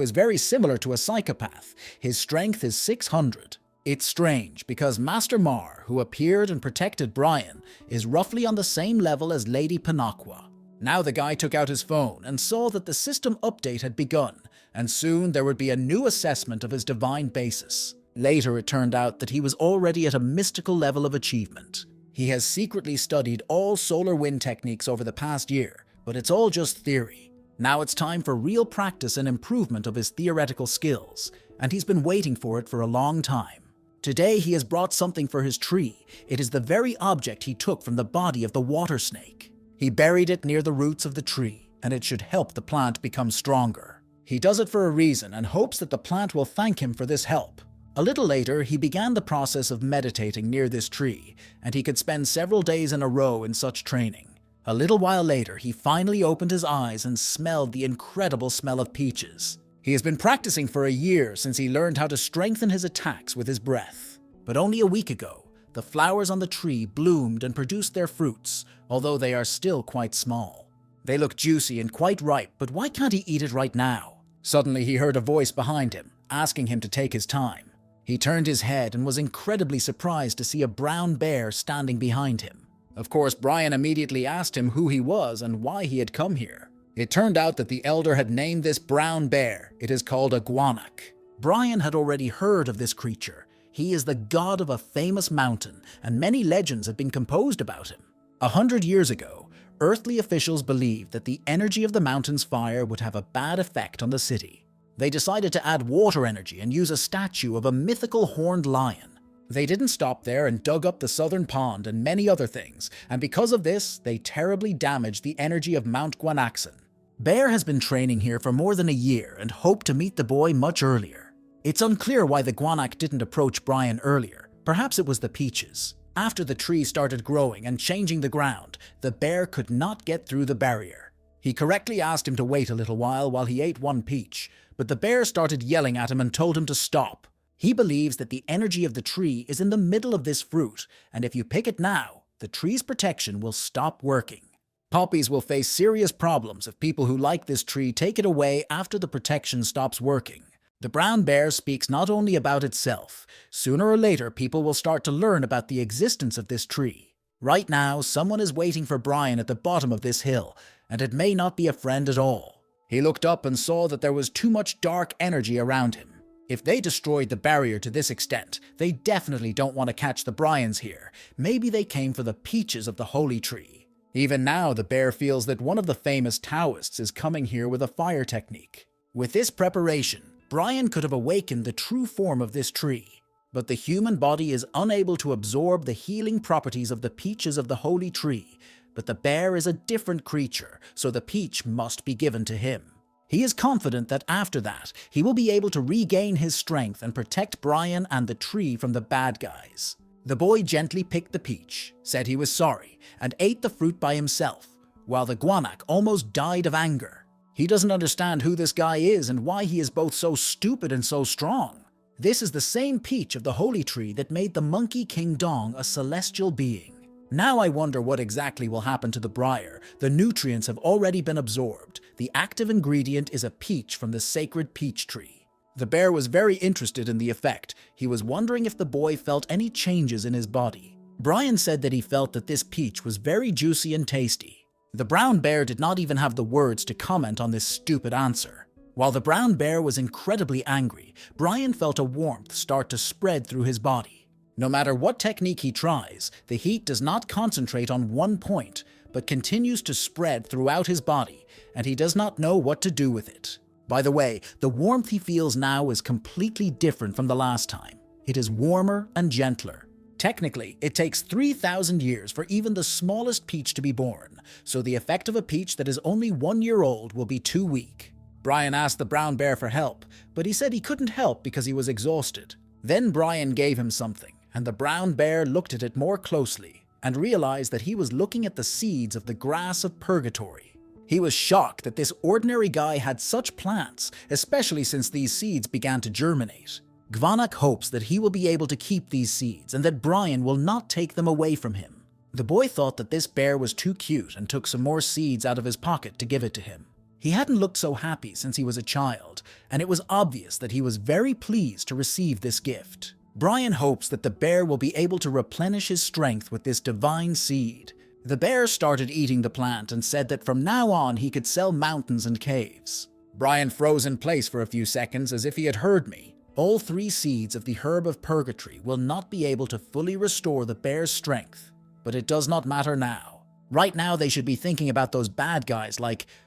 is very similar to a psychopath, his strength is 600. It's strange because Master Mar, who appeared and protected Brian, is roughly on the same level as Lady MANHUA. Now the guy took out his phone and saw that the system update had begun, and soon there would be a new assessment of his divine basis. Later it turned out that he was already at a mystical level of achievement. He has secretly studied all solar wind techniques over the past year, but it's all just theory. Now it's time for real practice and improvement of his theoretical skills, and he's been waiting for it for a long time. Today he has brought something for his tree. It is the very object he took from the body of the water snake. He buried it near the roots of the tree, and it should help the plant become stronger. He does it for a reason and hopes that the plant will thank him for this help. A little later, he began the process of meditating near this tree, and he could spend several days in a row in such training. A little while later, he finally opened his eyes and smelled the incredible smell of peaches. He has been practicing for a year since he learned how to strengthen his attacks with his breath. But only a week ago, the flowers on the tree bloomed and produced their fruits, although they are still quite small. They look juicy and quite ripe, but why can't he eat it right now? Suddenly he heard a voice behind him, asking him to take his time. He turned his head and was incredibly surprised to see a brown bear standing behind him. Of course, Brian immediately asked him who he was and why he had come here. It turned out that the elder had named this brown bear. It is called a guanac. Brian had already heard of this creature. He is the god of a famous mountain, and many legends have been composed about him. 100 years ago, earthly officials believed that the energy of the mountain's fire would have a bad effect on the city. They decided to add water energy and use a statue of a mythical horned lion. They didn't stop there and dug up the southern pond and many other things, and because of this, they terribly damaged the energy of Mount Guanaxon. Bear has been training here for more than a year and hoped to meet the boy much earlier. It's unclear why the guanac didn't approach Brian earlier. Perhaps it was the peaches. After the tree started growing and changing the ground, the bear could not get through the barrier. He correctly asked him to wait a little while he ate one peach, but the bear started yelling at him and told him to stop. He believes that the energy of the tree is in the middle of this fruit, and if you pick it now, the tree's protection will stop working. Poppies will face serious problems if people who like this tree take it away after the protection stops working. The brown bear speaks not only about itself. Sooner or later, people will start to learn about the existence of this tree. Right now, someone is waiting for Brian at the bottom of this hill, and it may not be a friend at all. He looked up and saw that there was too much dark energy around him. If they destroyed the barrier to this extent, they definitely don't want to catch the Bryans here. Maybe they came for the peaches of the holy tree. Even now, the bear feels that one of the famous Taoists is coming here with a fire technique. With this preparation, Brian could have awakened the true form of this tree. But the human body is unable to absorb the healing properties of the peaches of the holy tree. But the bear is a different creature, so the peach must be given to him. He is confident that after that, he will be able to regain his strength and protect Brian and the tree from the bad guys. The boy gently picked the peach, said he was sorry, and ate the fruit by himself, while the guanac almost died of anger. He doesn't understand who this guy is and why he is both so stupid and so strong. This is the same peach of the holy tree that made the Monkey King Dong a celestial being. Now I wonder what exactly will happen to the briar. The nutrients have already been absorbed. The active ingredient is a peach from the sacred peach tree. The bear was very interested in the effect. He was wondering if the boy felt any changes in his body. Brian said that he felt that this peach was very juicy and tasty. The brown bear did not even have the words to comment on this stupid answer. While the brown bear was incredibly angry, Brian felt a warmth start to spread through his body. No matter what technique he tries, the heat does not concentrate on one point, but continues to spread throughout his body, and he does not know what to do with it. By the way, the warmth he feels now is completely different from the last time. It is warmer and gentler. Technically, it takes 3,000 years for even the smallest peach to be born, so the effect of a peach that is only 1 year old will be too weak. Brian asked the brown bear for help, but he said he couldn't help because he was exhausted. Then Brian gave him something, and the brown bear looked at it more closely and realized that he was looking at the seeds of the grass of purgatory. He was shocked that this ordinary guy had such plants, especially since these seeds began to germinate. Gvanak hopes that he will be able to keep these seeds and that Brian will not take them away from him. The boy thought that this bear was too cute and took some more seeds out of his pocket to give it to him. He hadn't looked so happy since he was a child, and it was obvious that he was very pleased to receive this gift. Brian hopes that the bear will be able to replenish his strength with this divine seed. The bear started eating the plant and said that from now on he could sell mountains and caves. Brian froze in place for a few seconds as if he had heard me. All 3 seeds of the herb of purgatory will not be able to fully restore the bear's strength, but it does not matter now. Right now they should be thinking about those bad guys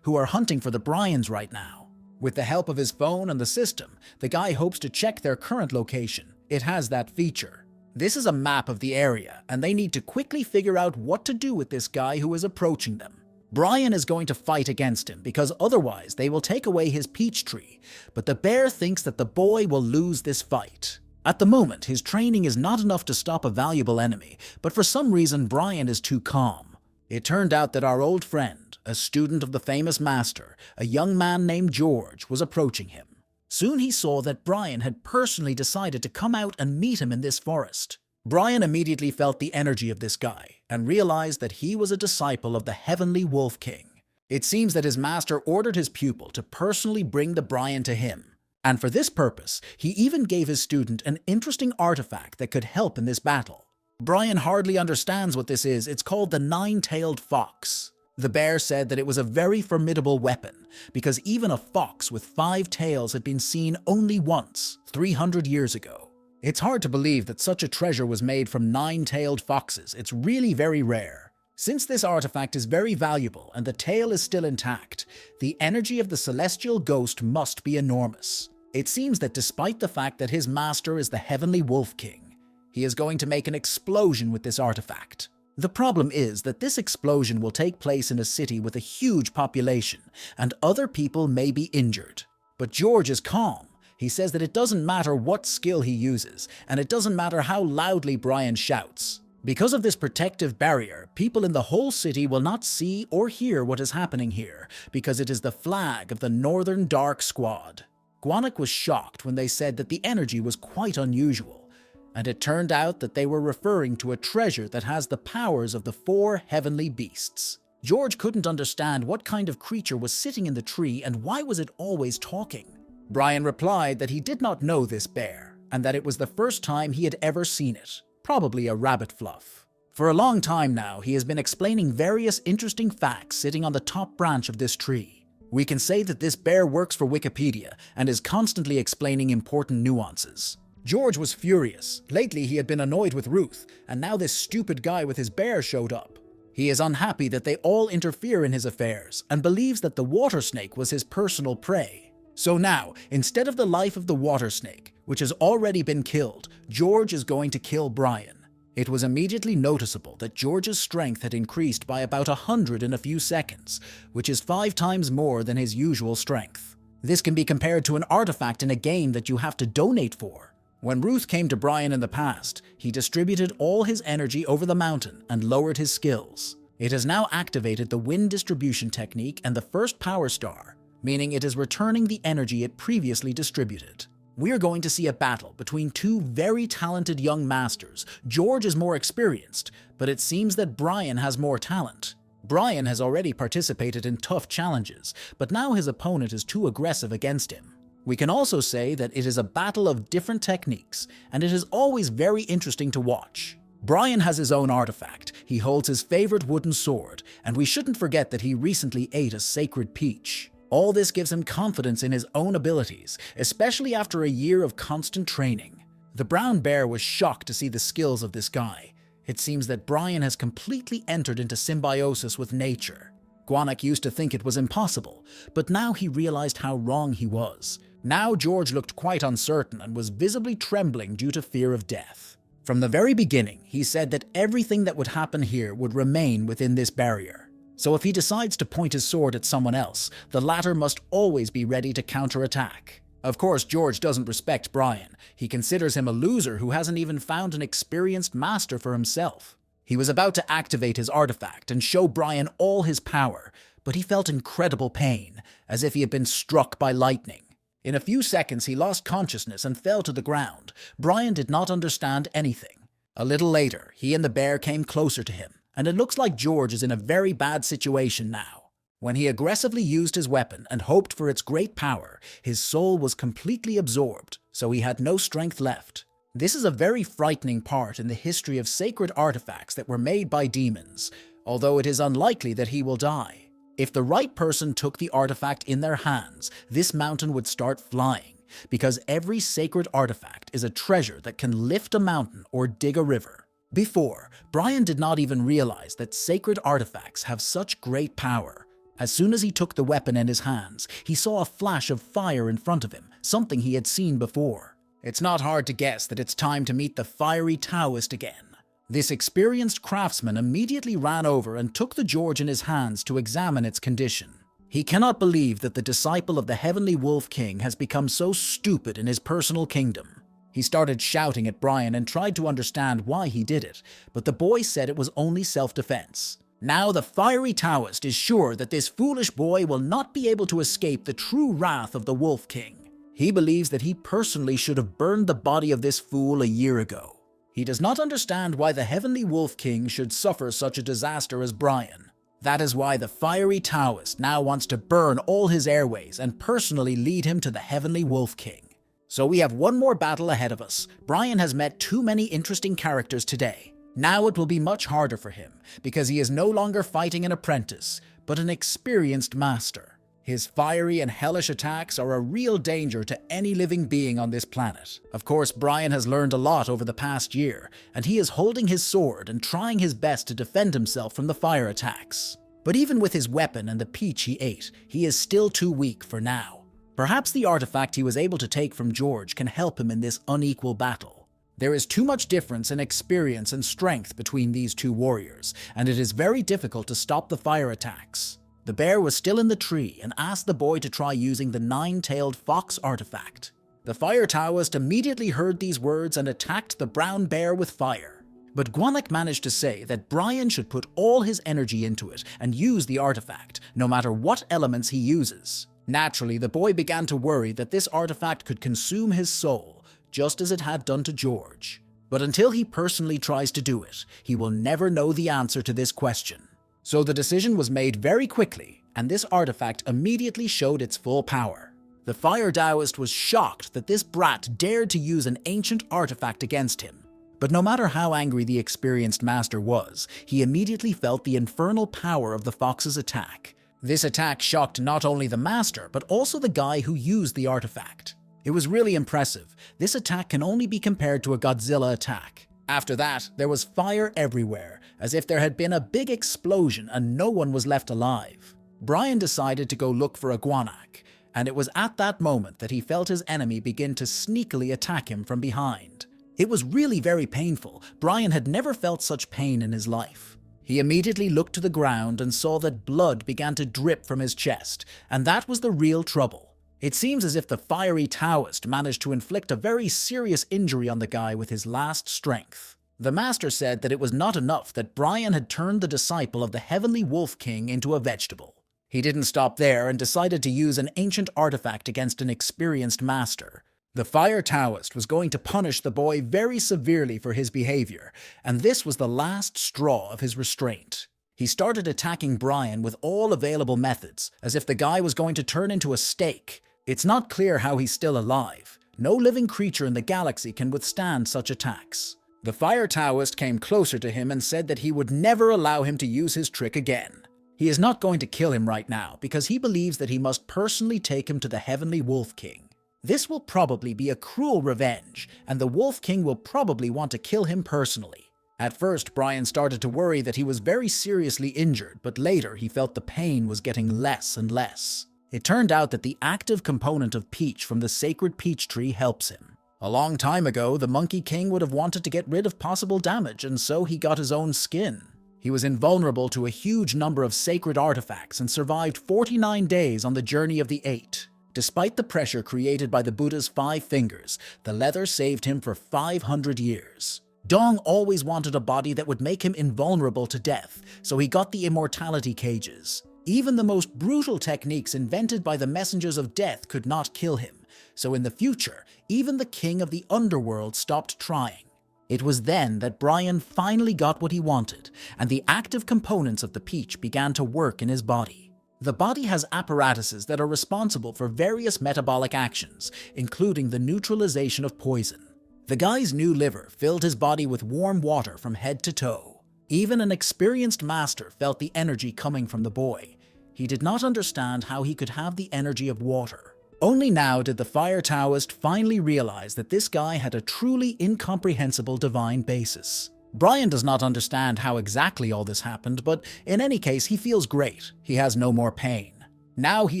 who are hunting for the Bryans right now. With the help of his phone and the system, the guy hopes to check their current location. It has that feature. This is a map of the area, and they need to quickly figure out what to do with this guy who is approaching them. Brian is going to fight against him because otherwise they will take away his peach tree, but the bear thinks that the boy will lose this fight. At the moment, his training is not enough to stop a valuable enemy, but for some reason Brian is too calm. It turned out that our old friend, a student of the famous master, a young man named George, was approaching him. Soon he saw that Brian had personally decided to come out and meet him in this forest. Brian immediately felt the energy of this guy and realized that he was a disciple of the Heavenly Wolf King. It seems that his master ordered his pupil to personally bring the Brian to him. And for this purpose, he even gave his student an interesting artifact that could help in this battle. Brian hardly understands what this is. It's called the Nine-Tailed Fox. The bear said that it was a very formidable weapon, because even a fox with 5 tails had been seen only once, 300 years ago. It's hard to believe that such a treasure was made from 9-tailed foxes. It's really very rare. Since this artifact is very valuable and the tail is still intact, the energy of the celestial ghost must be enormous. It seems that despite the fact that his master is the Heavenly Wolf King, he is going to make an explosion with this artifact. The problem is that this explosion will take place in a city with a huge population, and other people may be injured. But George is calm. He says that it doesn't matter what skill he uses, and it doesn't matter how loudly Brian shouts. Because of this protective barrier, people in the whole city will not see or hear what is happening here, because it is the flag of the Northern Dark Squad. Gvanak was shocked when they said that the energy was quite unusual, and it turned out that they were referring to a treasure that has the powers of the 4 heavenly beasts. George couldn't understand what kind of creature was sitting in the tree and why was it always talking. Brian replied that he did not know this bear, and that it was the first time he had ever seen it, probably a rabbit fluff. For a long time now, he has been explaining various interesting facts sitting on the top branch of this tree. We can say that this bear works for Wikipedia and is constantly explaining important nuances. George was furious. Lately he had been annoyed with Ruth, and now this stupid guy with his bear showed up. He is unhappy that they all interfere in his affairs, and believes that the water snake was his personal prey. So now, instead of the life of the water snake, which has already been killed, George is going to kill Brian. It was immediately noticeable that George's strength had increased by about 100 in a few seconds, which is 5 times more than his usual strength. This can be compared to an artifact in a game that you have to donate for. When Ruth came to Brian in the past, he distributed all his energy over the mountain and lowered his skills. It has now activated the wind distribution technique and the first power star, meaning it is returning the energy it previously distributed. We are going to see a battle between 2 very talented young masters. George is more experienced, but it seems that Brian has more talent. Brian has already participated in tough challenges, but now his opponent is too aggressive against him. We can also say that it is a battle of different techniques, and it is always very interesting to watch. Brian has his own artifact. He holds his favorite wooden sword, and we shouldn't forget that he recently ate a sacred peach. All this gives him confidence in his own abilities, especially after a year of constant training. The brown bear was shocked to see the skills of this guy. It seems that Brian has completely entered into symbiosis with nature. Gvanak used to think it was impossible, but now he realized how wrong he was. Now George looked quite uncertain and was visibly trembling due to fear of death. From the very beginning, he said that everything that would happen here would remain within this barrier. So if he decides to point his sword at someone else, the latter must always be ready to counterattack. Of course, George doesn't respect Brian. He considers him a loser who hasn't even found an experienced master for himself. He was about to activate his artifact and show Brian all his power, but he felt incredible pain, as if he had been struck by lightning. In a few seconds, he lost consciousness and fell to the ground. Brian did not understand anything. A little later, he and the bear came closer to him, and it looks like George is in a very bad situation now. When he aggressively used his weapon and hoped for its great power, his soul was completely absorbed, so he had no strength left. This is a very frightening part in the history of sacred artifacts that were made by demons, although it is unlikely that he will die. If the right person took the artifact in their hands, this mountain would start flying, because every sacred artifact is a treasure that can lift a mountain or dig a river. Before, Brian did not even realize that sacred artifacts have such great power. As soon as he took the weapon in his hands, he saw a flash of fire in front of him, something he had seen before. It's not hard to guess that it's time to meet the fiery Taoist again. This experienced craftsman immediately ran over and took the George in his hands to examine its condition. He cannot believe that the disciple of the Heavenly Wolf King has become so stupid in his personal kingdom. He started shouting at Brian and tried to understand why he did it, but the boy said it was only self-defense. Now the fiery Taoist is sure that this foolish boy will not be able to escape the true wrath of the Wolf King. He believes that he personally should have burned the body of this fool a year ago. He does not understand why the Heavenly Wolf King should suffer such a disaster as Brian. That is why the fiery Taoist now wants to burn all his airways and personally lead him to the Heavenly Wolf King. So we have one more battle ahead of us. Brian has met too many interesting characters today. Now it will be much harder for him, because he is no longer fighting an apprentice, but an experienced master. His fiery and hellish attacks are a real danger to any living being on this planet. Of course, Brian has learned a lot over the past year, and he is holding his sword and trying his best to defend himself from the fire attacks. But even with his weapon and the peach he ate, he is still too weak for now. Perhaps the artifact he was able to take from George can help him in this unequal battle. There is too much difference in experience and strength between these two warriors, and it is very difficult to stop the fire attacks. The bear was still in the tree and asked the boy to try using the nine-tailed fox artifact. The fire Taoist immediately heard these words and attacked the brown bear with fire. But Guanak managed to say that Brian should put all his energy into it and use the artifact, no matter what elements he uses. Naturally, the boy began to worry that this artifact could consume his soul, just as it had done to George. But until he personally tries to do it, he will never know the answer to this question. So the decision was made very quickly, and this artifact immediately showed its full power. The fire Taoist was shocked that this brat dared to use an ancient artifact against him. But no matter how angry the experienced master was, he immediately felt the infernal power of the fox's attack. This attack shocked not only the master, but also the guy who used the artifact. It was really impressive. This attack can only be compared to a Godzilla attack. After that, there was fire everywhere, as if there had been a big explosion and no one was left alive. Brian decided to go look for a Guanak, and it was at that moment that he felt his enemy begin to sneakily attack him from behind. It was really very painful. Brian had never felt such pain in his life. He immediately looked to the ground and saw that blood began to drip from his chest, and that was the real trouble. It seems as if the fiery Taoist managed to inflict a very serious injury on the guy with his last strength. The master said that it was not enough that Brian had turned the disciple of the Heavenly Wolf King into a vegetable. He didn't stop there and decided to use an ancient artifact against an experienced master. The fire Taoist was going to punish the boy very severely for his behavior, and this was the last straw of his restraint. He started attacking Brian with all available methods, as if the guy was going to turn into a steak. It's not clear how he's still alive. No living creature in the galaxy can withstand such attacks. The fire Taoist came closer to him and said that he would never allow him to use his trick again. He is not going to kill him right now because he believes that he must personally take him to the Heavenly Wolf King. This will probably be a cruel revenge, and the Wolf King will probably want to kill him personally. At first, Brian started to worry that he was very seriously injured, but later he felt the pain was getting less and less. It turned out that the active component of peach from the sacred peach tree helps him. A long time ago, the Monkey King would have wanted to get rid of possible damage, and so he got his own skin. He was invulnerable to a huge number of sacred artifacts and survived 49 days on the Journey of the Eight. Despite the pressure created by the Buddha's 5 fingers, the leather saved him for 500 years. Dong always wanted a body that would make him invulnerable to death, so he got the immortality cages. Even the most brutal techniques invented by the messengers of death could not kill him, so in the future, even the king of the underworld stopped trying. It was then that Brian finally got what he wanted, and the active components of the peach began to work in his body. The body has apparatuses that are responsible for various metabolic actions, including the neutralization of poison. The guy's new liver filled his body with warm water from head to toe. Even an experienced master felt the energy coming from the boy. He did not understand how he could have the energy of water. Only now did the Fire Taoist finally realize that this guy had a truly incomprehensible divine basis. Brian does not understand how exactly all this happened, but in any case he feels great. He has no more pain. Now he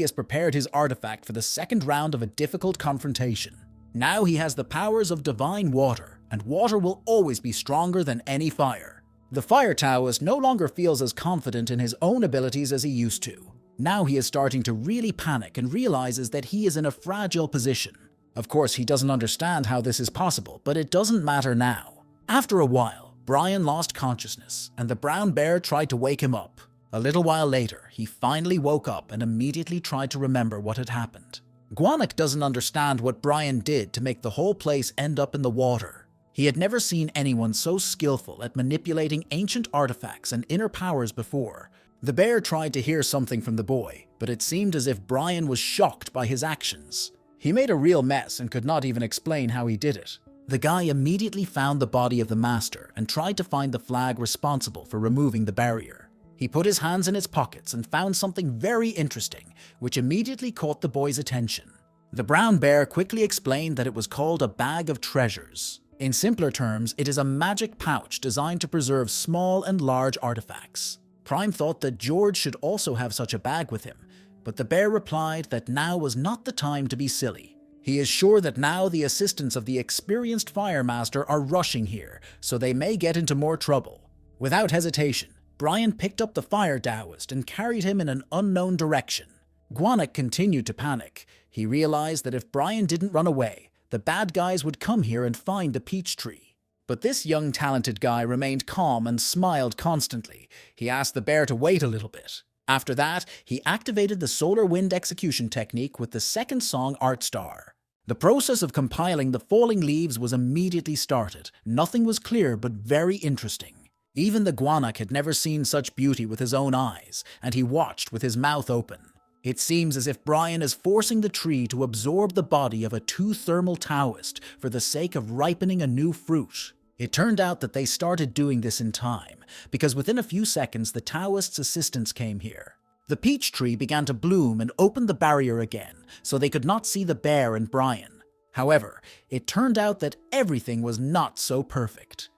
has prepared his artifact for the second round of a difficult confrontation. Now he has the powers of divine water, and water will always be stronger than any fire. The Fire Taoist no longer feels as confident in his own abilities as he used to. Now he is starting to really panic and realizes that he is in a fragile position. Of course, he doesn't understand how this is possible, but it doesn't matter now. After a while, Brian lost consciousness, and the brown bear tried to wake him up. A little while later, he finally woke up and immediately tried to remember what had happened. Guanak doesn't understand what Brian did to make the whole place end up in the water. He had never seen anyone so skillful at manipulating ancient artifacts and inner powers before. The bear tried to hear something from the boy, but it seemed as if Brian was shocked by his actions. He made a real mess and could not even explain how he did it. The guy immediately found the body of the master and tried to find the flag responsible for removing the barrier. He put his hands in his pockets and found something very interesting, which immediately caught the boy's attention. The brown bear quickly explained that it was called a bag of treasures. In simpler terms, it is a magic pouch designed to preserve small and large artifacts. Prime thought that George should also have such a bag with him, but the bear replied that now was not the time to be silly. He is sure that now the assistants of the experienced fire master are rushing here, so they may get into more trouble. Without hesitation, Brian picked up the Fire Taoist and carried him in an unknown direction. Guanak continued to panic. He realized that if Brian didn't run away, the bad guys would come here and find the peach tree. But this young talented guy remained calm and smiled constantly. He asked the bear to wait a little bit. After that, he activated the solar wind execution technique with the second song Art Star. The process of compiling the falling leaves was immediately started. Nothing was clear but very interesting. Even the Guanak had never seen such beauty with his own eyes, and he watched with his mouth open. It seems as if Brian is forcing the tree to absorb the body of a two-thermal Taoist for the sake of ripening a new fruit. It turned out that they started doing this in time, because within a few seconds the Taoist's assistants came here. The peach tree began to bloom and opened the barrier again, so they could not see the bear and Brian. However, it turned out that everything was not so perfect.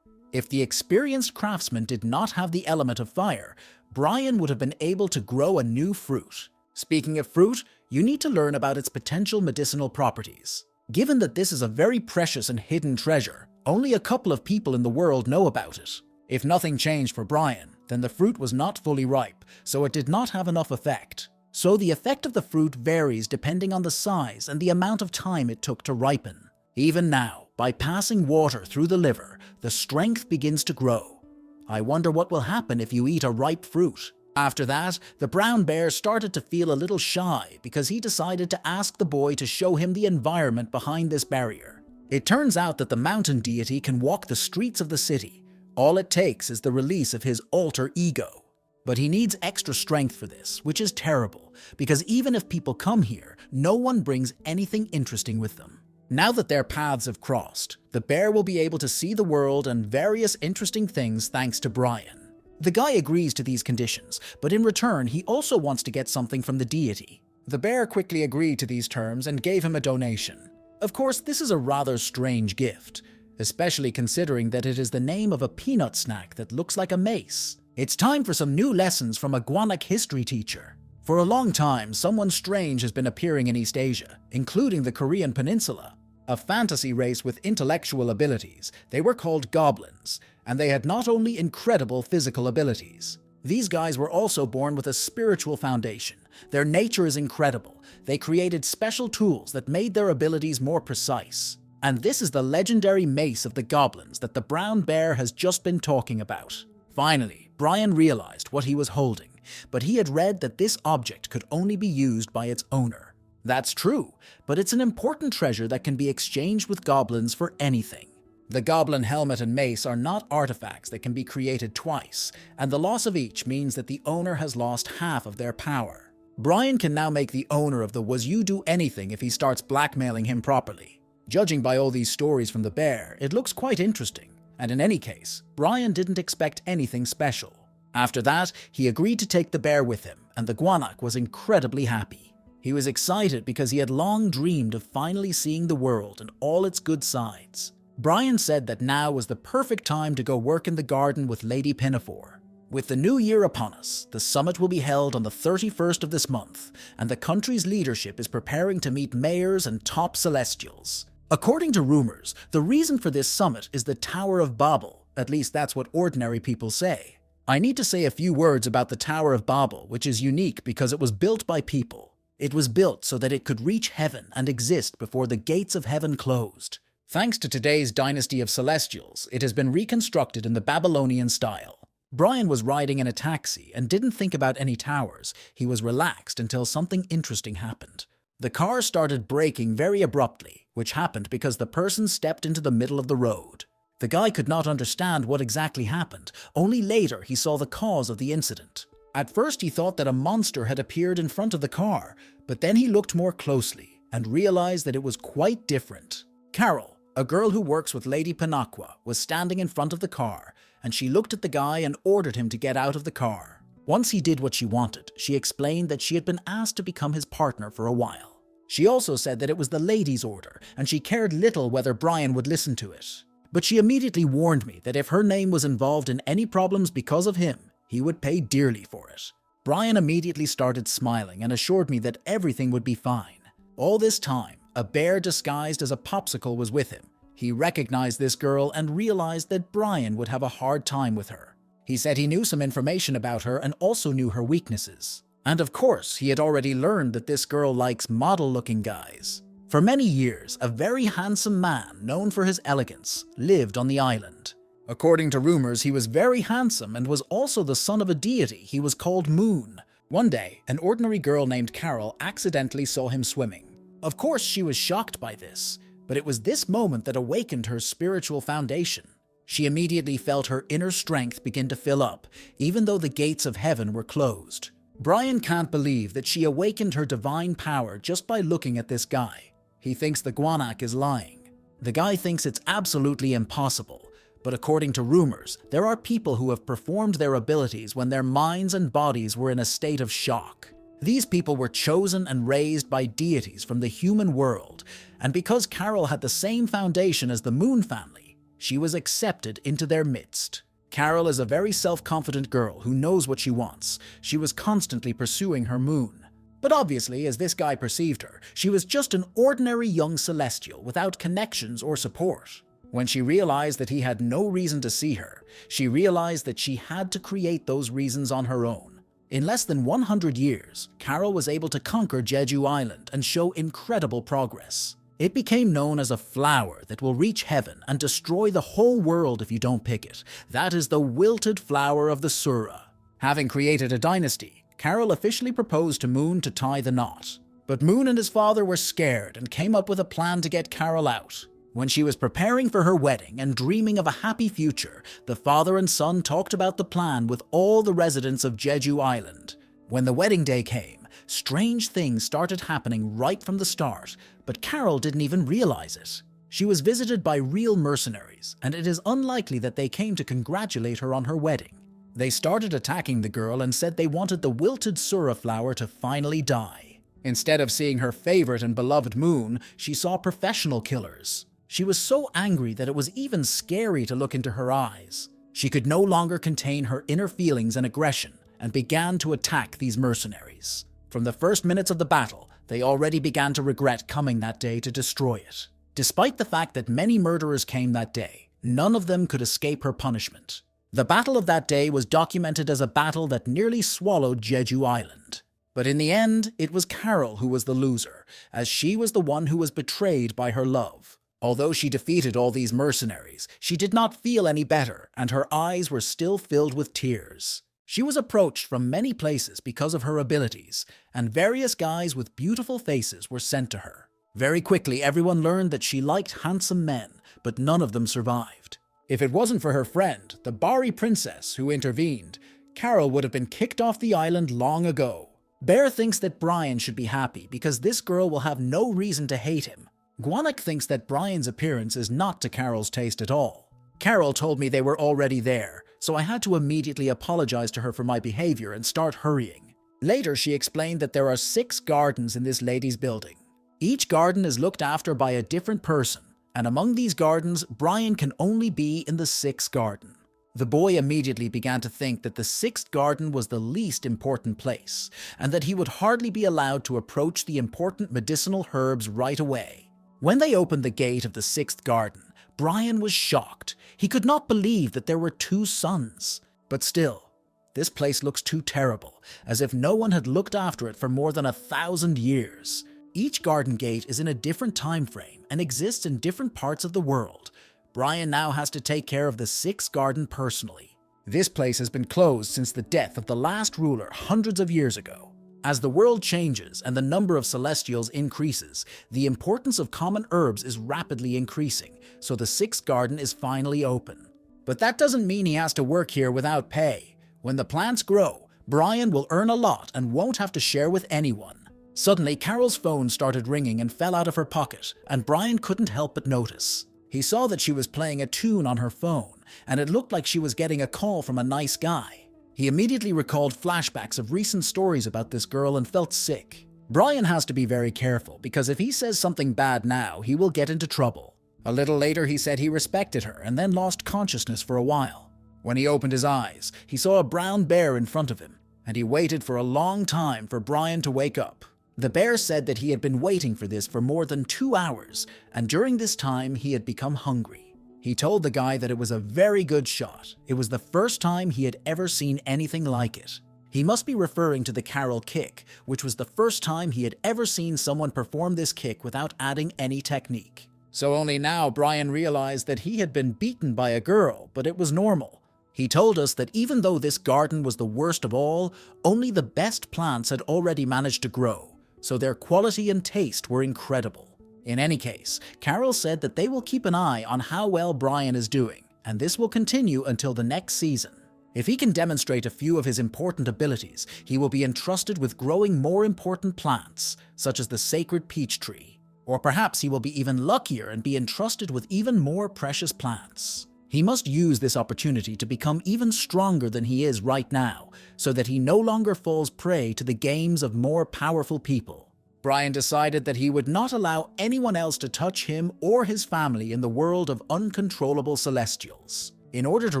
If the experienced craftsman did not have the element of fire, Brian would have been able to grow a new fruit. Speaking of fruit, you need to learn about its potential medicinal properties. Given that this is a very precious and hidden treasure, only a couple of people in the world know about it. If nothing changed for Brian, then the fruit was not fully ripe, so it did not have enough effect. So the effect of the fruit varies depending on the size and the amount of time it took to ripen. Even now, by passing water through the liver, the strength begins to grow. I wonder what will happen if you eat a ripe fruit. After that, the brown bear started to feel a little shy because he decided to ask the boy to show him the environment behind this barrier. It turns out that the mountain deity can walk the streets of the city. All it takes is the release of his alter ego. But he needs extra strength for this, which is terrible, because even if people come here, no one brings anything interesting with them. Now that their paths have crossed, the bear will be able to see the world and various interesting things thanks to Brian. The guy agrees to these conditions, but in return he also wants to get something from the deity. The bear quickly agreed to these terms and gave him a donation. Of course, this is a rather strange gift, especially considering that it is the name of a peanut snack that looks like a mace. It's time for some new lessons from a Guanak history teacher. For a long time, someone strange has been appearing in East Asia, including the Korean peninsula. A fantasy race with intellectual abilities, they were called goblins, and they had not only incredible physical abilities. These guys were also born with a spiritual foundation. Their nature is incredible. They created special tools that made their abilities more precise. And this is the legendary mace of the goblins that the brown bear has just been talking about. Finally, Brian realized what he was holding, but he had read that this object could only be used by its owner. That's true, but it's an important treasure that can be exchanged with goblins for anything. The goblin helmet and mace are not artifacts that can be created twice, and the loss of each means that the owner has lost half of their power. Brian can now make the owner of the Was You Do Anything if he starts blackmailing him properly. Judging by all these stories from the bear, it looks quite interesting, and in any case, Brian didn't expect anything special. After that, he agreed to take the bear with him, and the guanac was incredibly happy. He was excited because he had long dreamed of finally seeing the world and all its good sides. Brian said that now was the perfect time to go work in the garden with Lady Pinafore. With the new year upon us, the summit will be held on the 31st of this month, and the country's leadership is preparing to meet mayors and top celestials. According to rumors, the reason for this summit is the Tower of Babel, at least that's what ordinary people say. I need to say a few words about the Tower of Babel, which is unique because it was built by people. It was built so that it could reach heaven and exist before the gates of heaven closed. Thanks to today's dynasty of celestials, it has been reconstructed in the Babylonian style. Brian was riding in a taxi and didn't think about any towers. He was relaxed until something interesting happened. The car started braking very abruptly, which happened because the person stepped into the middle of the road. The guy could not understand what exactly happened. Only later he saw the cause of the incident. At first he thought that a monster had appeared in front of the car, but then he looked more closely and realized that it was quite different. Carol, a girl who works with Lady Pinafore, was standing in front of the car, and she looked at the guy and ordered him to get out of the car. Once he did what she wanted, she explained that she had been asked to become his partner for a while. She also said that it was the lady's order, and she cared little whether Brian would listen to it. But she immediately warned me that if her name was involved in any problems because of him, he would pay dearly for it. Brian immediately started smiling and assured me that everything would be fine. All this time, a bear disguised as a popsicle was with him. He recognized this girl and realized that Brian would have a hard time with her. He said he knew some information about her and also knew her weaknesses. And of course, he had already learned that this girl likes model-looking guys. For many years, a very handsome man known for his elegance lived on the island. According to rumors, he was very handsome and was also the son of a deity. He was called Moon. One day, an ordinary girl named Carol accidentally saw him swimming. Of course, she was shocked by this, but it was this moment that awakened her spiritual foundation. She immediately felt her inner strength begin to fill up, even though the gates of heaven were closed. Brian can't believe that she awakened her divine power just by looking at this guy. He thinks the guanac is lying. The guy thinks it's absolutely impossible. But according to rumors, there are people who have performed their abilities when their minds and bodies were in a state of shock. These people were chosen and raised by deities from the human world, and because Carol had the same foundation as the Moon family, she was accepted into their midst. Carol is a very self-confident girl who knows what she wants. She was constantly pursuing her moon. But obviously, as this guy perceived her, she was just an ordinary young celestial without connections or support. When she realized that he had no reason to see her, she realized that she had to create those reasons on her own. In less than 100 years, Carol was able to conquer Jeju Island and show incredible progress. It became known as a flower that will reach heaven and destroy the whole world if you don't pick it. That is the wilted flower of the Sura. Having created a dynasty, Carol officially proposed to Moon to tie the knot. But Moon and his father were scared and came up with a plan to get Carol out. When she was preparing for her wedding and dreaming of a happy future, the father and son talked about the plan with all the residents of Jeju Island. When the wedding day came, strange things started happening right from the start, but Carol didn't even realize it. She was visited by real mercenaries, and it is unlikely that they came to congratulate her on her wedding. They started attacking the girl and said they wanted the wilted Sura flower to finally die. Instead of seeing her favorite and beloved Moon, she saw professional killers. She was so angry that it was even scary to look into her eyes. She could no longer contain her inner feelings and aggression and began to attack these mercenaries. From the first minutes of the battle, they already began to regret coming that day to destroy it. Despite the fact that many murderers came that day, none of them could escape her punishment. The battle of that day was documented as a battle that nearly swallowed Jeju Island. But in the end, it was Carol who was the loser, as she was the one who was betrayed by her love. Although she defeated all these mercenaries, she did not feel any better, and her eyes were still filled with tears. She was approached from many places because of her abilities, and various guys with beautiful faces were sent to her. Very quickly, everyone learned that she liked handsome men, but none of them survived. If it wasn't for her friend, the Bari princess, who intervened, Carol would have been kicked off the island long ago. Bear thinks that Brian should be happy because this girl will have no reason to hate him. Guanak thinks that Brian's appearance is not to Carol's taste at all. Carol told me they were already there, so I had to immediately apologize to her for my behavior and start hurrying. Later, she explained that there are 6 gardens in this lady's building. Each garden is looked after by a different person, and among these gardens, Brian can only be in the 6th garden. The boy immediately began to think that the 6th garden was the least important place, and that he would hardly be allowed to approach the important medicinal herbs right away. When they opened the gate of the 6th garden, Brian was shocked. He could not believe that there were 2 sons. But still, this place looks too terrible, as if no one had looked after it for more than 1,000 years. Each garden gate is in a different time frame and exists in different parts of the world. Brian now has to take care of the 6th garden personally. This place has been closed since the death of the last ruler hundreds of years ago. As the world changes and the number of celestials increases, the importance of common herbs is rapidly increasing, so the 6th garden is finally open. But that doesn't mean he has to work here without pay. When the plants grow, Brian will earn a lot and won't have to share with anyone. Suddenly, Carol's phone started ringing and fell out of her pocket, and Brian couldn't help but notice. He saw that she was playing a tune on her phone, and it looked like she was getting a call from a nice guy. He immediately recalled flashbacks of recent stories about this girl and felt sick. Brian has to be very careful, because if he says something bad now, he will get into trouble. A little later, he said he respected her and then lost consciousness for a while. When he opened his eyes, he saw a brown bear in front of him, and he waited for a long time for Brian to wake up. The bear said that he had been waiting for this for more than 2 hours, and during this time he had become hungry. He told the guy that it was a very good shot. It was the first time he had ever seen anything like it. He must be referring to the Carol kick, which was the first time he had ever seen someone perform this kick without adding any technique. So only now Brian realized that he had been beaten by a girl, but it was normal. He told us that even though this garden was the worst of all, only the best plants had already managed to grow, so their quality and taste were incredible. In any case, Carol said that they will keep an eye on how well Brian is doing, and this will continue until the next season. If he can demonstrate a few of his important abilities, he will be entrusted with growing more important plants, such as the sacred peach tree. Or perhaps he will be even luckier and be entrusted with even more precious plants. He must use this opportunity to become even stronger than he is right now, so that he no longer falls prey to the games of more powerful people. Brian decided that he would not allow anyone else to touch him or his family in the world of uncontrollable celestials. In order to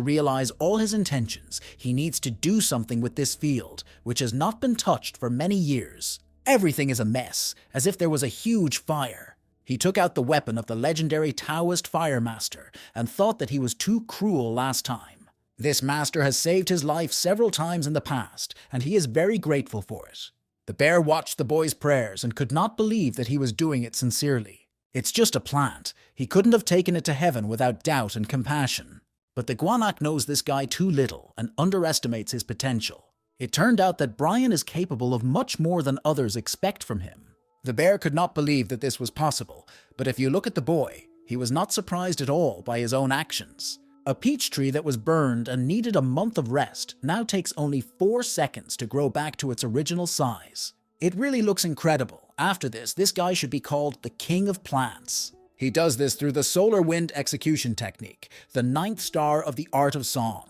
realize all his intentions, he needs to do something with this field, which has not been touched for many years. Everything is a mess, as if there was a huge fire. He took out the weapon of the legendary Taoist Fire Master and thought that he was too cruel last time. This master has saved his life several times in the past, and he is very grateful for it. The bear watched the boy's prayers and could not believe that he was doing it sincerely. It's just a plant. He couldn't have taken it to heaven without doubt and compassion. But the Guanak knows this guy too little and underestimates his potential. It turned out that Brian is capable of much more than others expect from him. The bear could not believe that this was possible, but if you look at the boy, he was not surprised at all by his own actions. A peach tree that was burned and needed a month of rest now takes only 4 seconds to grow back to its original size. It really looks incredible. After this guy should be called the King of Plants. He does this through the solar wind execution technique, the 9th star of the art of song.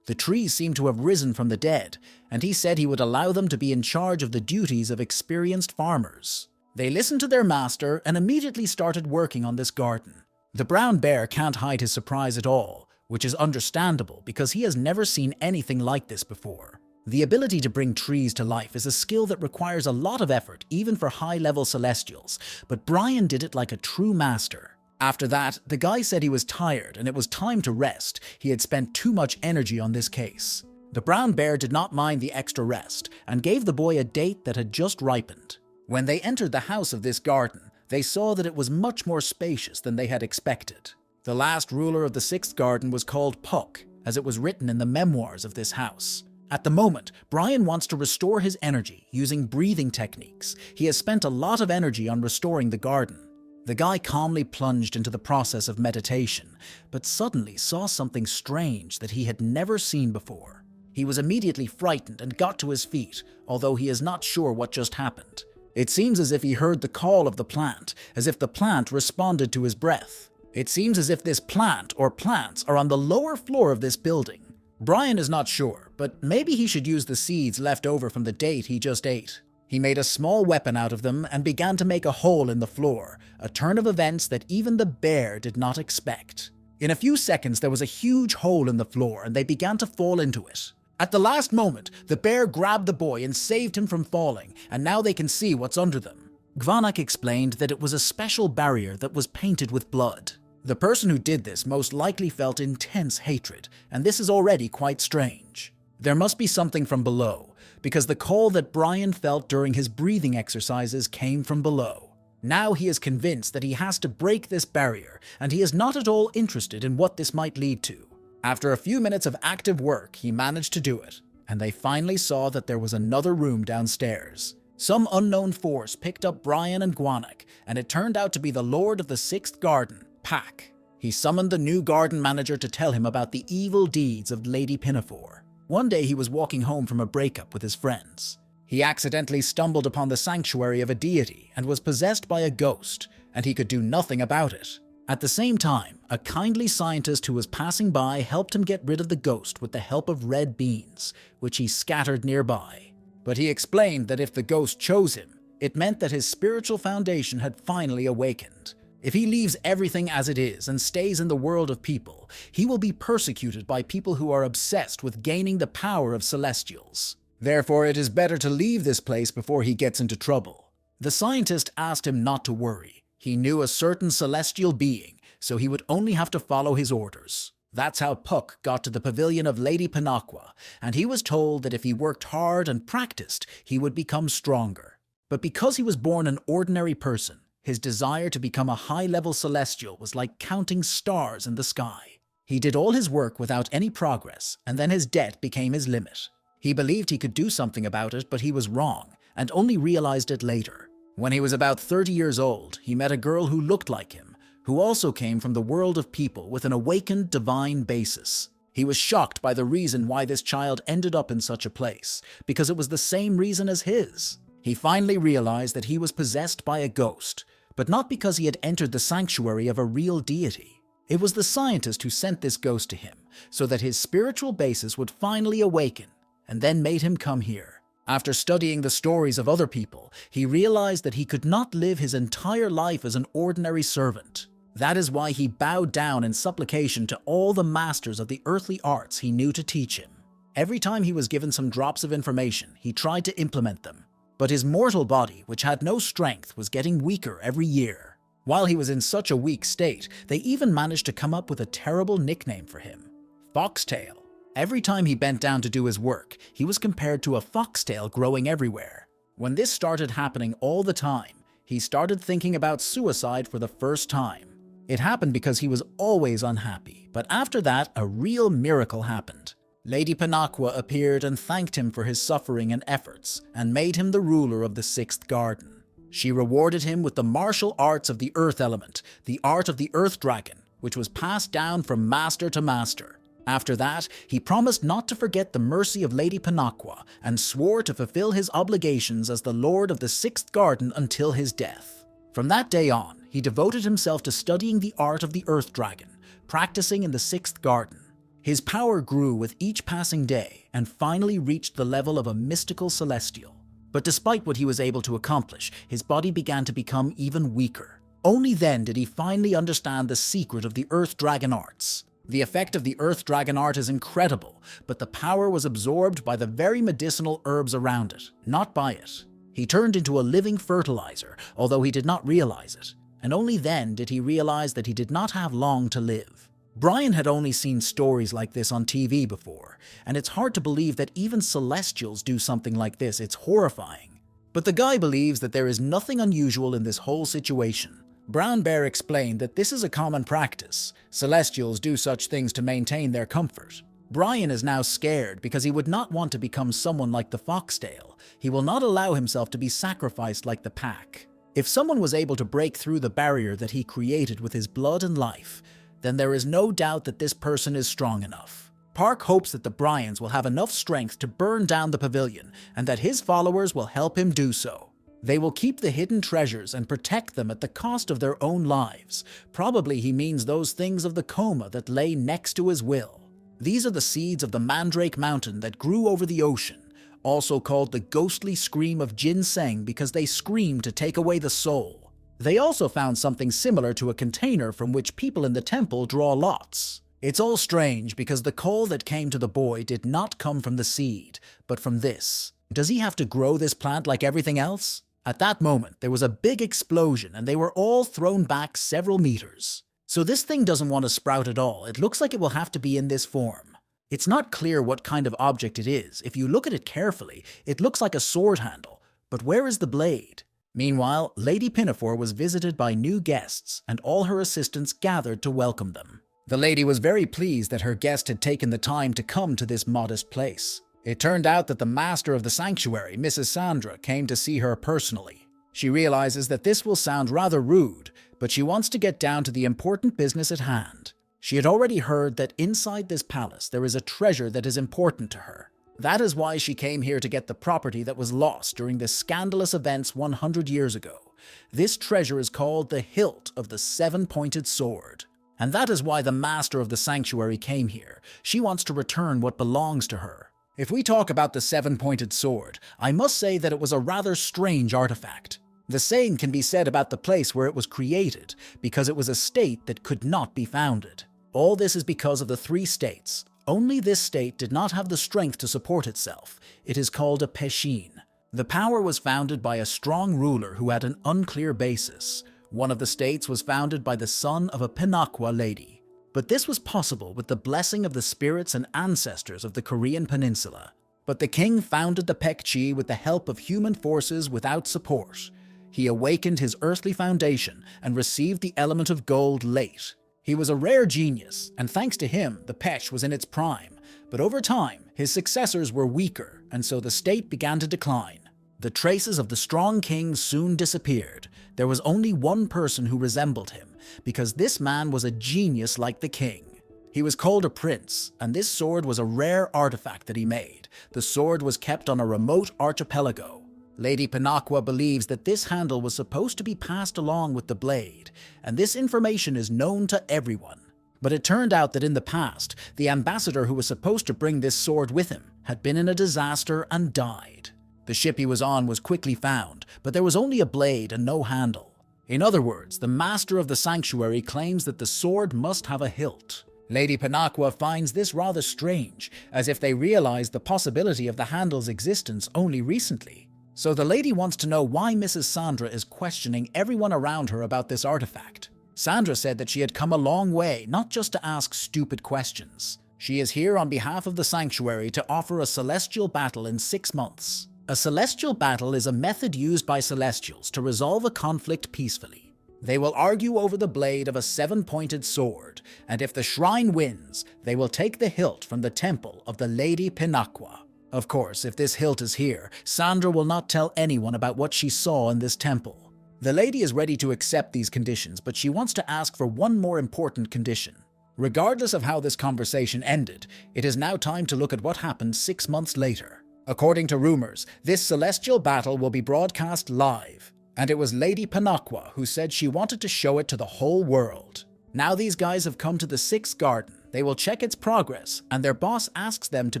The trees seem to have risen from the dead, and he said he would allow them to be in charge of the duties of experienced farmers. They listened to their master and immediately started working on this garden. The brown bear can't hide his surprise at all, which is understandable because he has never seen anything like this before. The ability to bring trees to life is a skill that requires a lot of effort even for high-level celestials, but Brian did it like a true master. After that, the guy said he was tired and it was time to rest. He had spent too much energy on this case. The brown bear did not mind the extra rest and gave the boy a date that had just ripened. When they entered the house of this garden, they saw that it was much more spacious than they had expected. The last ruler of the 6th garden was called Puck, as it was written in the memoirs of this house. At the moment, Brian wants to restore his energy using breathing techniques. He has spent a lot of energy on restoring the garden. The guy calmly plunged into the process of meditation, but suddenly saw something strange that he had never seen before. He was immediately frightened and got to his feet, although he is not sure what just happened. It seems as if he heard the call of the plant, as if the plant responded to his breath. It seems as if this plant or plants are on the lower floor of this building. Brian is not sure, but maybe he should use the seeds left over from the date he just ate. He made a small weapon out of them and began to make a hole in the floor, a turn of events that even the bear did not expect. In a few seconds, there was a huge hole in the floor and they began to fall into it. At the last moment, the bear grabbed the boy and saved him from falling, and now they can see what's under them. Gvanak explained that it was a special barrier that was painted with blood. The person who did this most likely felt intense hatred, and this is already quite strange. There must be something from below, because the call that Brian felt during his breathing exercises came from below. Now he is convinced that he has to break this barrier, and he is not at all interested in what this might lead to. After a few minutes of active work, he managed to do it, and they finally saw that there was another room downstairs. Some unknown force picked up Brian and Gwanak, and it turned out to be the Lord of the Sixth Garden, Pack. He summoned the new garden manager to tell him about the evil deeds of Lady Pinafore. One day he was walking home from a breakup with his friends. He accidentally stumbled upon the sanctuary of a deity and was possessed by a ghost, and he could do nothing about it. At the same time, a kindly scientist who was passing by helped him get rid of the ghost with the help of red beans, which he scattered nearby. But he explained that if the ghost chose him, it meant that his spiritual foundation had finally awakened. If he leaves everything as it is and stays in the world of people, he will be persecuted by people who are obsessed with gaining the power of celestials. Therefore, it is better to leave this place before he gets into trouble. The scientist asked him not to worry. He knew a certain celestial being, so he would only have to follow his orders. That's how Puck got to the pavilion of Lady Pinaqua, and he was told that if he worked hard and practiced, he would become stronger. But because he was born an ordinary person, his desire to become a high-level celestial was like counting stars in the sky. He did all his work without any progress, and then his debt became his limit. He believed he could do something about it, but he was wrong, and only realized it later. When he was about 30 years old, he met a girl who looked like him, who also came from the world of people with an awakened divine basis. He was shocked by the reason why this child ended up in such a place, because it was the same reason as his. He finally realized that he was possessed by a ghost, but not because he had entered the sanctuary of a real deity. It was the scientist who sent this ghost to him, so that his spiritual basis would finally awaken, and then made him come here. After studying the stories of other people, he realized that he could not live his entire life as an ordinary servant. That is why he bowed down in supplication to all the masters of the earthly arts he knew to teach him. Every time he was given some drops of information, he tried to implement them. But his mortal body, which had no strength, was getting weaker every year. While he was in such a weak state, they even managed to come up with a terrible nickname for him: Foxtail. Every time he bent down to do his work, he was compared to a foxtail growing everywhere. When this started happening all the time, he started thinking about suicide for the first time. It happened because he was always unhappy, but after that, a real miracle happened. Lady Pinaqua appeared and thanked him for his suffering and efforts, and made him the ruler of the Sixth Garden. She rewarded him with the martial arts of the Earth Element, the art of the Earth Dragon, which was passed down from master to master. After that, he promised not to forget the mercy of Lady Pinaqua, and swore to fulfill his obligations as the Lord of the Sixth Garden until his death. From that day on, he devoted himself to studying the art of the Earth Dragon, practicing in the Sixth Garden. His power grew with each passing day and finally reached the level of a mystical celestial. But despite what he was able to accomplish, his body began to become even weaker. Only then did he finally understand the secret of the Earth Dragon arts. The effect of the Earth Dragon art is incredible, but the power was absorbed by the very medicinal herbs around it, not by it. He turned into a living fertilizer, although he did not realize it, and only then did he realize that he did not have long to live. Brian had only seen stories like this on TV before, and it's hard to believe that even celestials do something like this. It's horrifying. But the guy believes that there is nothing unusual in this whole situation. Brown Bear explained that this is a common practice. Celestials do such things to maintain their comfort. Brian is now scared because he would not want to become someone like the Foxtail. He will not allow himself to be sacrificed like the pack. If someone was able to break through the barrier that he created with his blood and life, then there is no doubt that this person is strong enough. Park hopes that the Bryans will have enough strength to burn down the pavilion and that his followers will help him do so. They will keep the hidden treasures and protect them at the cost of their own lives. Probably he means those things of the coma that lay next to his will. These are the seeds of the Mandrake Mountain that grew over the ocean, also called the ghostly scream of ginseng because they scream to take away the soul. They also found something similar to a container from which people in the temple draw lots. It's all strange because the coal that came to the boy did not come from the seed, but from this. Does he have to grow this plant like everything else? At that moment, there was a big explosion and they were all thrown back several meters. So this thing doesn't want to sprout at all. It looks like it will have to be in this form. It's not clear what kind of object it is. If you look at it carefully, it looks like a sword handle. But where is the blade? Meanwhile, Lady Pinafore was visited by new guests and all her assistants gathered to welcome them. The lady was very pleased that her guest had taken the time to come to this modest place. It turned out that the master of the sanctuary, Mrs. Sandra, came to see her personally. She realizes that this will sound rather rude, but she wants to get down to the important business at hand. She had already heard that inside this palace there is a treasure that is important to her. That is why she came here to get the property that was lost during the scandalous events 100 years ago. This treasure is called the hilt of the seven-pointed sword. And that is why the master of the sanctuary came here. She wants to return what belongs to her. If we talk about the seven-pointed sword, I must say that it was a rather strange artifact. The same can be said about the place where it was created, because it was a state that could not be founded. All this is because of the three states. Only this state did not have the strength to support itself. It is called a Peshin. The power was founded by a strong ruler who had an unclear basis. One of the states was founded by the son of a Pinakwa lady. But this was possible with the blessing of the spirits and ancestors of the Korean peninsula. But the king founded the Pekchi with the help of human forces without support. He awakened his earthly foundation and received the element of gold late. He was a rare genius, and thanks to him, the Pesh was in its prime. But over time, his successors were weaker, and so the state began to decline. The traces of the strong king soon disappeared. There was only one person who resembled him, because this man was a genius like the king. He was called a prince, and this sword was a rare artifact that he made. The sword was kept on a remote archipelago. Lady Pinakwa believes that this handle was supposed to be passed along with the blade, and this information is known to everyone. But it turned out that in the past, the ambassador who was supposed to bring this sword with him had been in a disaster and died. The ship he was on was quickly found, but there was only a blade and no handle. In other words, the master of the sanctuary claims that the sword must have a hilt. Lady Pinakwa finds this rather strange, as if they realized the possibility of the handle's existence only recently. So the lady wants to know why Mrs. Sandra is questioning everyone around her about this artifact. Sandra said that she had come a long way, not just to ask stupid questions. She is here on behalf of the sanctuary to offer a celestial battle in 6 months. A celestial battle is a method used by celestials to resolve a conflict peacefully. They will argue over the blade of a seven-pointed sword, and if the shrine wins, they will take the hilt from the temple of the Lady Pinakwa. Of course, if this hilt is here, Sandra will not tell anyone about what she saw in this temple. The lady is ready to accept these conditions, but she wants to ask for one more important condition. Regardless of how this conversation ended, it is now time to look at what happened 6 months later. According to rumors, this celestial battle will be broadcast live, and it was Lady Pinakwa who said she wanted to show it to the whole world. Now these guys have come to the 6th garden. They will check its progress, and their boss asks them to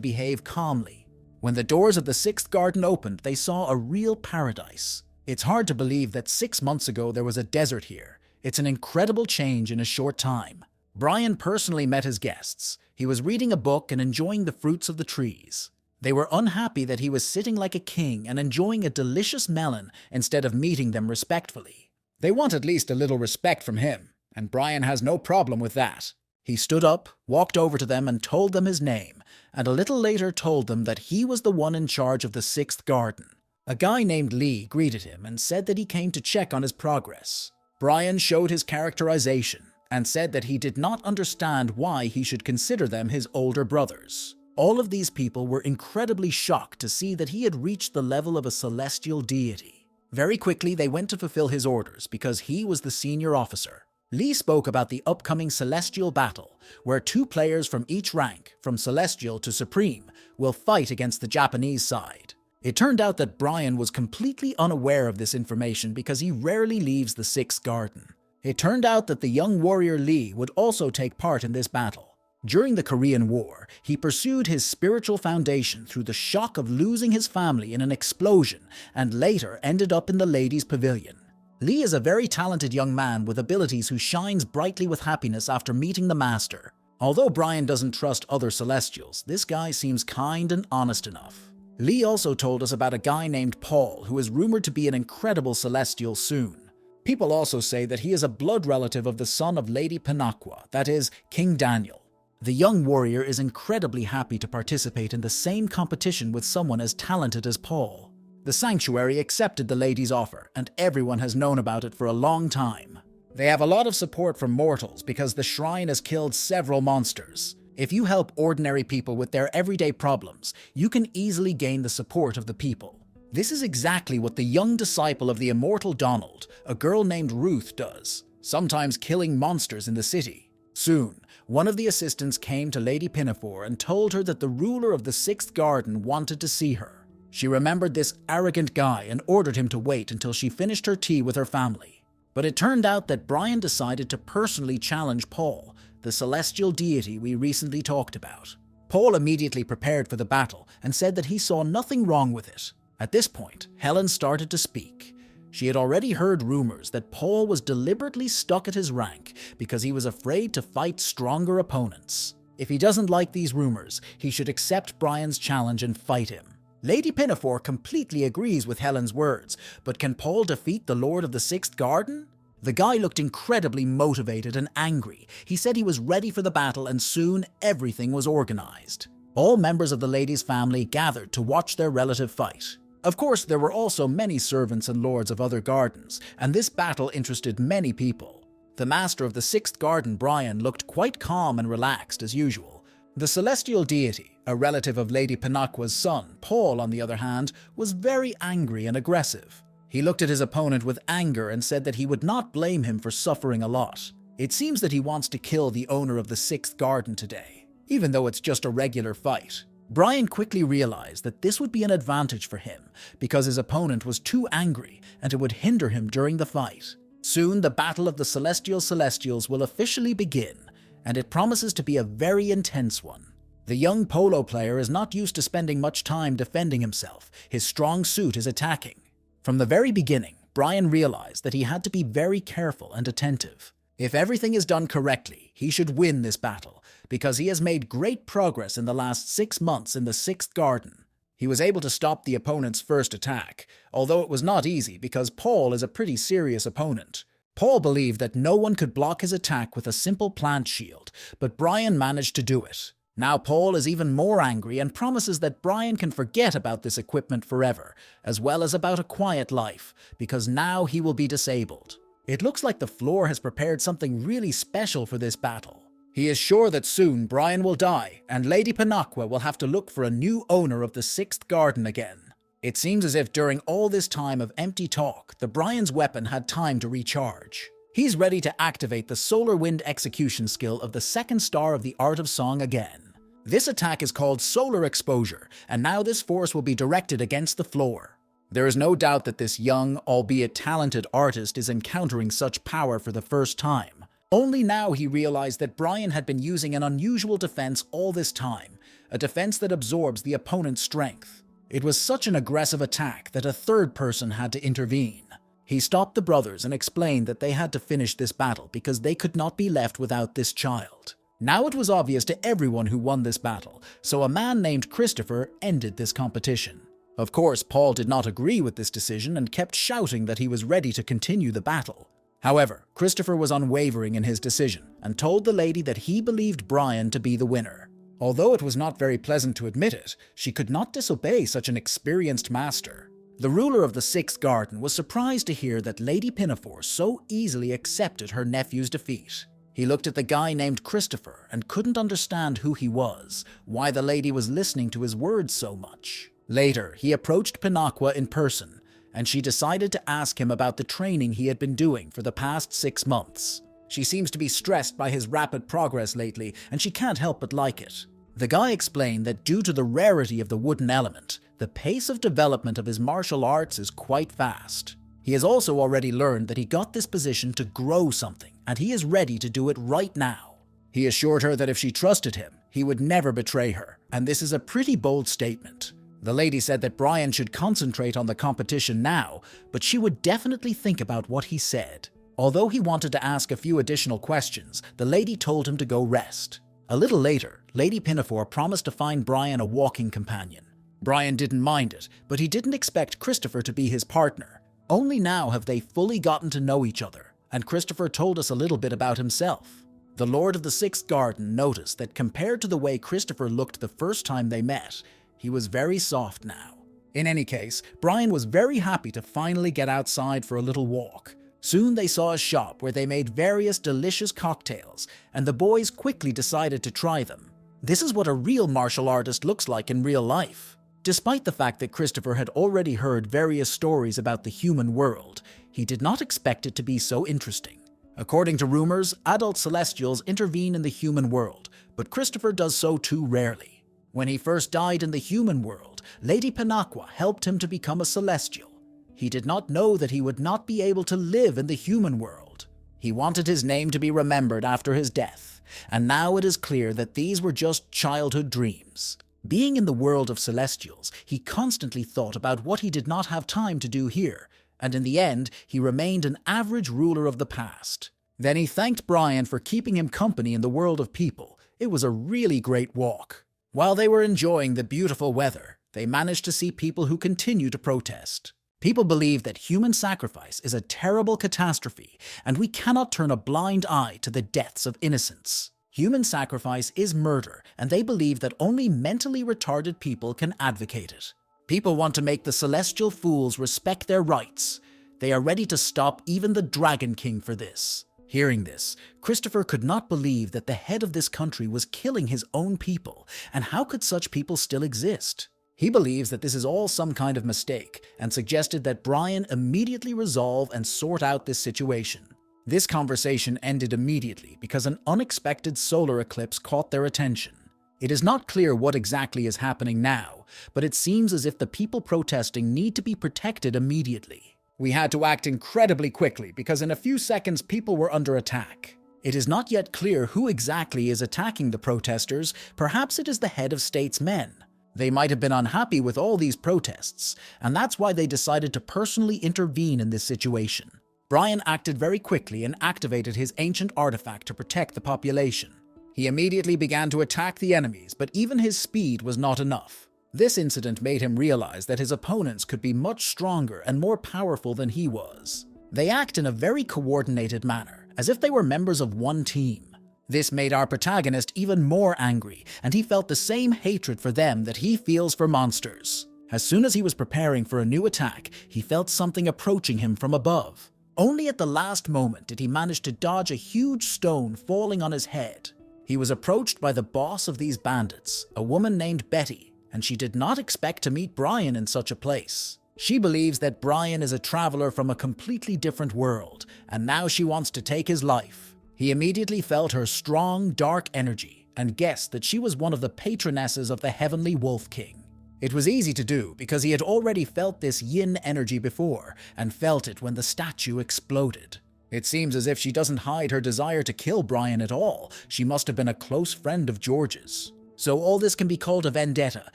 behave calmly. When the doors of the 6th garden opened, they saw a real paradise. It's hard to believe that 6 months ago there was a desert here. It's an incredible change in a short time. Brian personally met his guests. He was reading a book and enjoying the fruits of the trees. They were unhappy that he was sitting like a king and enjoying a delicious melon instead of meeting them respectfully. They want at least a little respect from him, and Brian has no problem with that. He stood up, walked over to them and told them his name, and a little later told them that he was the one in charge of the 6th garden. A guy named Lee greeted him and said that he came to check on his progress. Brian showed his characterization. and said that he did not understand why he should consider them his older brothers. All of these people were incredibly shocked to see that he had reached the level of a celestial deity. Very quickly, they went to fulfill his orders because he was the senior officer. Lee spoke about the upcoming Celestial Battle, where 2 players from each rank, from Celestial to Supreme, will fight against the Japanese side. It turned out that Brian was completely unaware of this information because he rarely leaves the 6th Garden. It turned out that the young warrior Lee would also take part in this battle. During the Korean War, he pursued his spiritual foundation through the shock of losing his family in an explosion and later ended up in the ladies' pavilion. Lee is a very talented young man with abilities who shines brightly with happiness after meeting the Master. Although Brian doesn't trust other Celestials, this guy seems kind and honest enough. Lee also told us about a guy named Paul who is rumored to be an incredible Celestial soon. People also say that he is a blood relative of the son of Lady MANHUA, that is, King Daniel. The young warrior is incredibly happy to participate in the same competition with someone as talented as Paul. The sanctuary accepted the lady's offer, and everyone has known about it for a long time. They have a lot of support from mortals because the shrine has killed several monsters. If you help ordinary people with their everyday problems, you can easily gain the support of the people. This is exactly what the young disciple of the immortal Donald, a girl named Ruth, does, sometimes killing monsters in the city. Soon, one of the assistants came to Lady Pinafore and told her that the ruler of the 6th Garden wanted to see her. She remembered this arrogant guy and ordered him to wait until she finished her tea with her family. But it turned out that Brian decided to personally challenge Paul, the celestial deity we recently talked about. Paul immediately prepared for the battle and said that he saw nothing wrong with it. At this point, Helen started to speak. She had already heard rumors that Paul was deliberately stuck at his rank because he was afraid to fight stronger opponents. If he doesn't like these rumors, he should accept Brian's challenge and fight him. Lady Pinafore completely agrees with Helen's words, but can Paul defeat the Lord of the 6th Garden? The guy looked incredibly motivated and angry. He said he was ready for the battle and soon everything was organized. All members of the lady's family gathered to watch their relative fight. Of course, there were also many servants and lords of other gardens, and this battle interested many people. The master of the 6th Garden, Brian, looked quite calm and relaxed as usual. The celestial deity, a relative of Lady Pinaffore's son, Paul, on the other hand, was very angry and aggressive. He looked at his opponent with anger and said that he would not blame him for suffering a lot. It seems that he wants to kill the owner of the 6th Garden today, even though it's just a regular fight. Brian quickly realized that this would be an advantage for him because his opponent was too angry and it would hinder him during the fight. Soon, the Battle of the Celestials will officially begin, and it promises to be a very intense one. The young polo player is not used to spending much time defending himself. His strong suit is attacking. From the very beginning, Brian realized that he had to be very careful and attentive. If everything is done correctly, he should win this battle, because he has made great progress in the last 6 months in the 6th Garden. He was able to stop the opponent's first attack, although it was not easy because Paul is a pretty serious opponent. Paul believed that no one could block his attack with a simple plant shield, but Brian managed to do it. Now Paul is even more angry and promises that Brian can forget about this equipment forever, as well as about a quiet life, because now he will be disabled. It looks like the floor has prepared something really special for this battle. He is sure that soon Brian will die, and Lady Pinafore will have to look for a new owner of the 6th Garden again. It seems as if during all this time of empty talk, the Brian's weapon had time to recharge. He's ready to activate the Solar Wind execution skill of the 2nd star of the Art of Song again. This attack is called Solar Exposure, and now this force will be directed against the floor. There is no doubt that this young, albeit talented artist is encountering such power for the first time. Only now he realized that Brian had been using an unusual defense all this time, a defense that absorbs the opponent's strength. It was such an aggressive attack that a third person had to intervene. He stopped the brothers and explained that they had to finish this battle because they could not be left without this child. Now it was obvious to everyone who won this battle, so a man named Christopher ended this competition. Of course, Paul did not agree with this decision and kept shouting that he was ready to continue the battle. However, Christopher was unwavering in his decision and told the lady that he believed Brian to be the winner. Although it was not very pleasant to admit it, she could not disobey such an experienced master. The ruler of the 6th Garden was surprised to hear that Lady Pinafore so easily accepted her nephew's defeat. He looked at the guy named Christopher and couldn't understand who he was, why the lady was listening to his words so much. Later, he approached MANHUA in person, and she decided to ask him about the training he had been doing for the past 6 months. She seems to be stressed by his rapid progress lately, and she can't help but like it. The guy explained that due to the rarity of the wooden element, the pace of development of his martial arts is quite fast. He has also already learned that he got this position to grow something, and he is ready to do it right now. He assured her that if she trusted him, he would never betray her, and this is a pretty bold statement. The lady said that Brian should concentrate on the competition now, but she would definitely think about what he said. Although he wanted to ask a few additional questions, the lady told him to go rest. A little later, Lady Pinafore promised to find Brian a walking companion. Brian didn't mind it, but he didn't expect Christopher to be his partner. Only now have they fully gotten to know each other, and Christopher told us a little bit about himself. The Lord of the Sixth Garden noticed that compared to the way Christopher looked the first time they met, he was very soft now. In any case, Brian was very happy to finally get outside for a little walk. Soon they saw a shop where they made various delicious cocktails, and the boys quickly decided to try them. This is what a real martial artist looks like in real life. Despite the fact that Christopher had already heard various stories about the human world, he did not expect it to be so interesting. According to rumors, adult celestials intervene in the human world, but Christopher does so too rarely. When he first died in the human world, Lady MANHUA helped him to become a celestial. He did not know that he would not be able to live in the human world. He wanted his name to be remembered after his death, and now it is clear that these were just childhood dreams. Being in the world of celestials, he constantly thought about what he did not have time to do here, and in the end, he remained an average ruler of the past. Then he thanked Brian for keeping him company in the world of people. It was a really great walk. While they were enjoying the beautiful weather, they managed to see people who continue to protest. People believe that human sacrifice is a terrible catastrophe, and we cannot turn a blind eye to the deaths of innocents. Human sacrifice is murder, and they believe that only mentally retarded people can advocate it. People want to make the celestial fools respect their rights. They are ready to stop even the Dragon King for this. Hearing this, Christopher could not believe that the head of this country was killing his own people, and how could such people still exist? He believes that this is all some kind of mistake, and suggested that Brian immediately resolve and sort out this situation. This conversation ended immediately because an unexpected solar eclipse caught their attention. It is not clear what exactly is happening now, but it seems as if the people protesting need to be protected immediately. We had to act incredibly quickly because in a few seconds people were under attack. It is not yet clear who exactly is attacking the protesters. Perhaps it is the head of state's men. They might have been unhappy with all these protests, and that's why they decided to personally intervene in this situation. Brian acted very quickly and activated his ancient artifact to protect the population. He immediately began to attack the enemies, but even his speed was not enough. This incident made him realize that his opponents could be much stronger and more powerful than he was. They act in a very coordinated manner, as if they were members of one team. This made our protagonist even more angry, and he felt the same hatred for them that he feels for monsters. As soon as he was preparing for a new attack, he felt something approaching him from above. Only at the last moment did he manage to dodge a huge stone falling on his head. He was approached by the boss of these bandits, a woman named Betty, and she did not expect to meet Brian in such a place. She believes that Brian is a traveler from a completely different world, and now she wants to take his life. He immediately felt her strong, dark energy and guessed that she was one of the patronesses of the Heavenly Wolf King. It was easy to do because he had already felt this yin energy before and felt it when the statue exploded. It seems as if she doesn't hide her desire to kill Brian at all. She must have been a close friend of George's. So all this can be called a vendetta.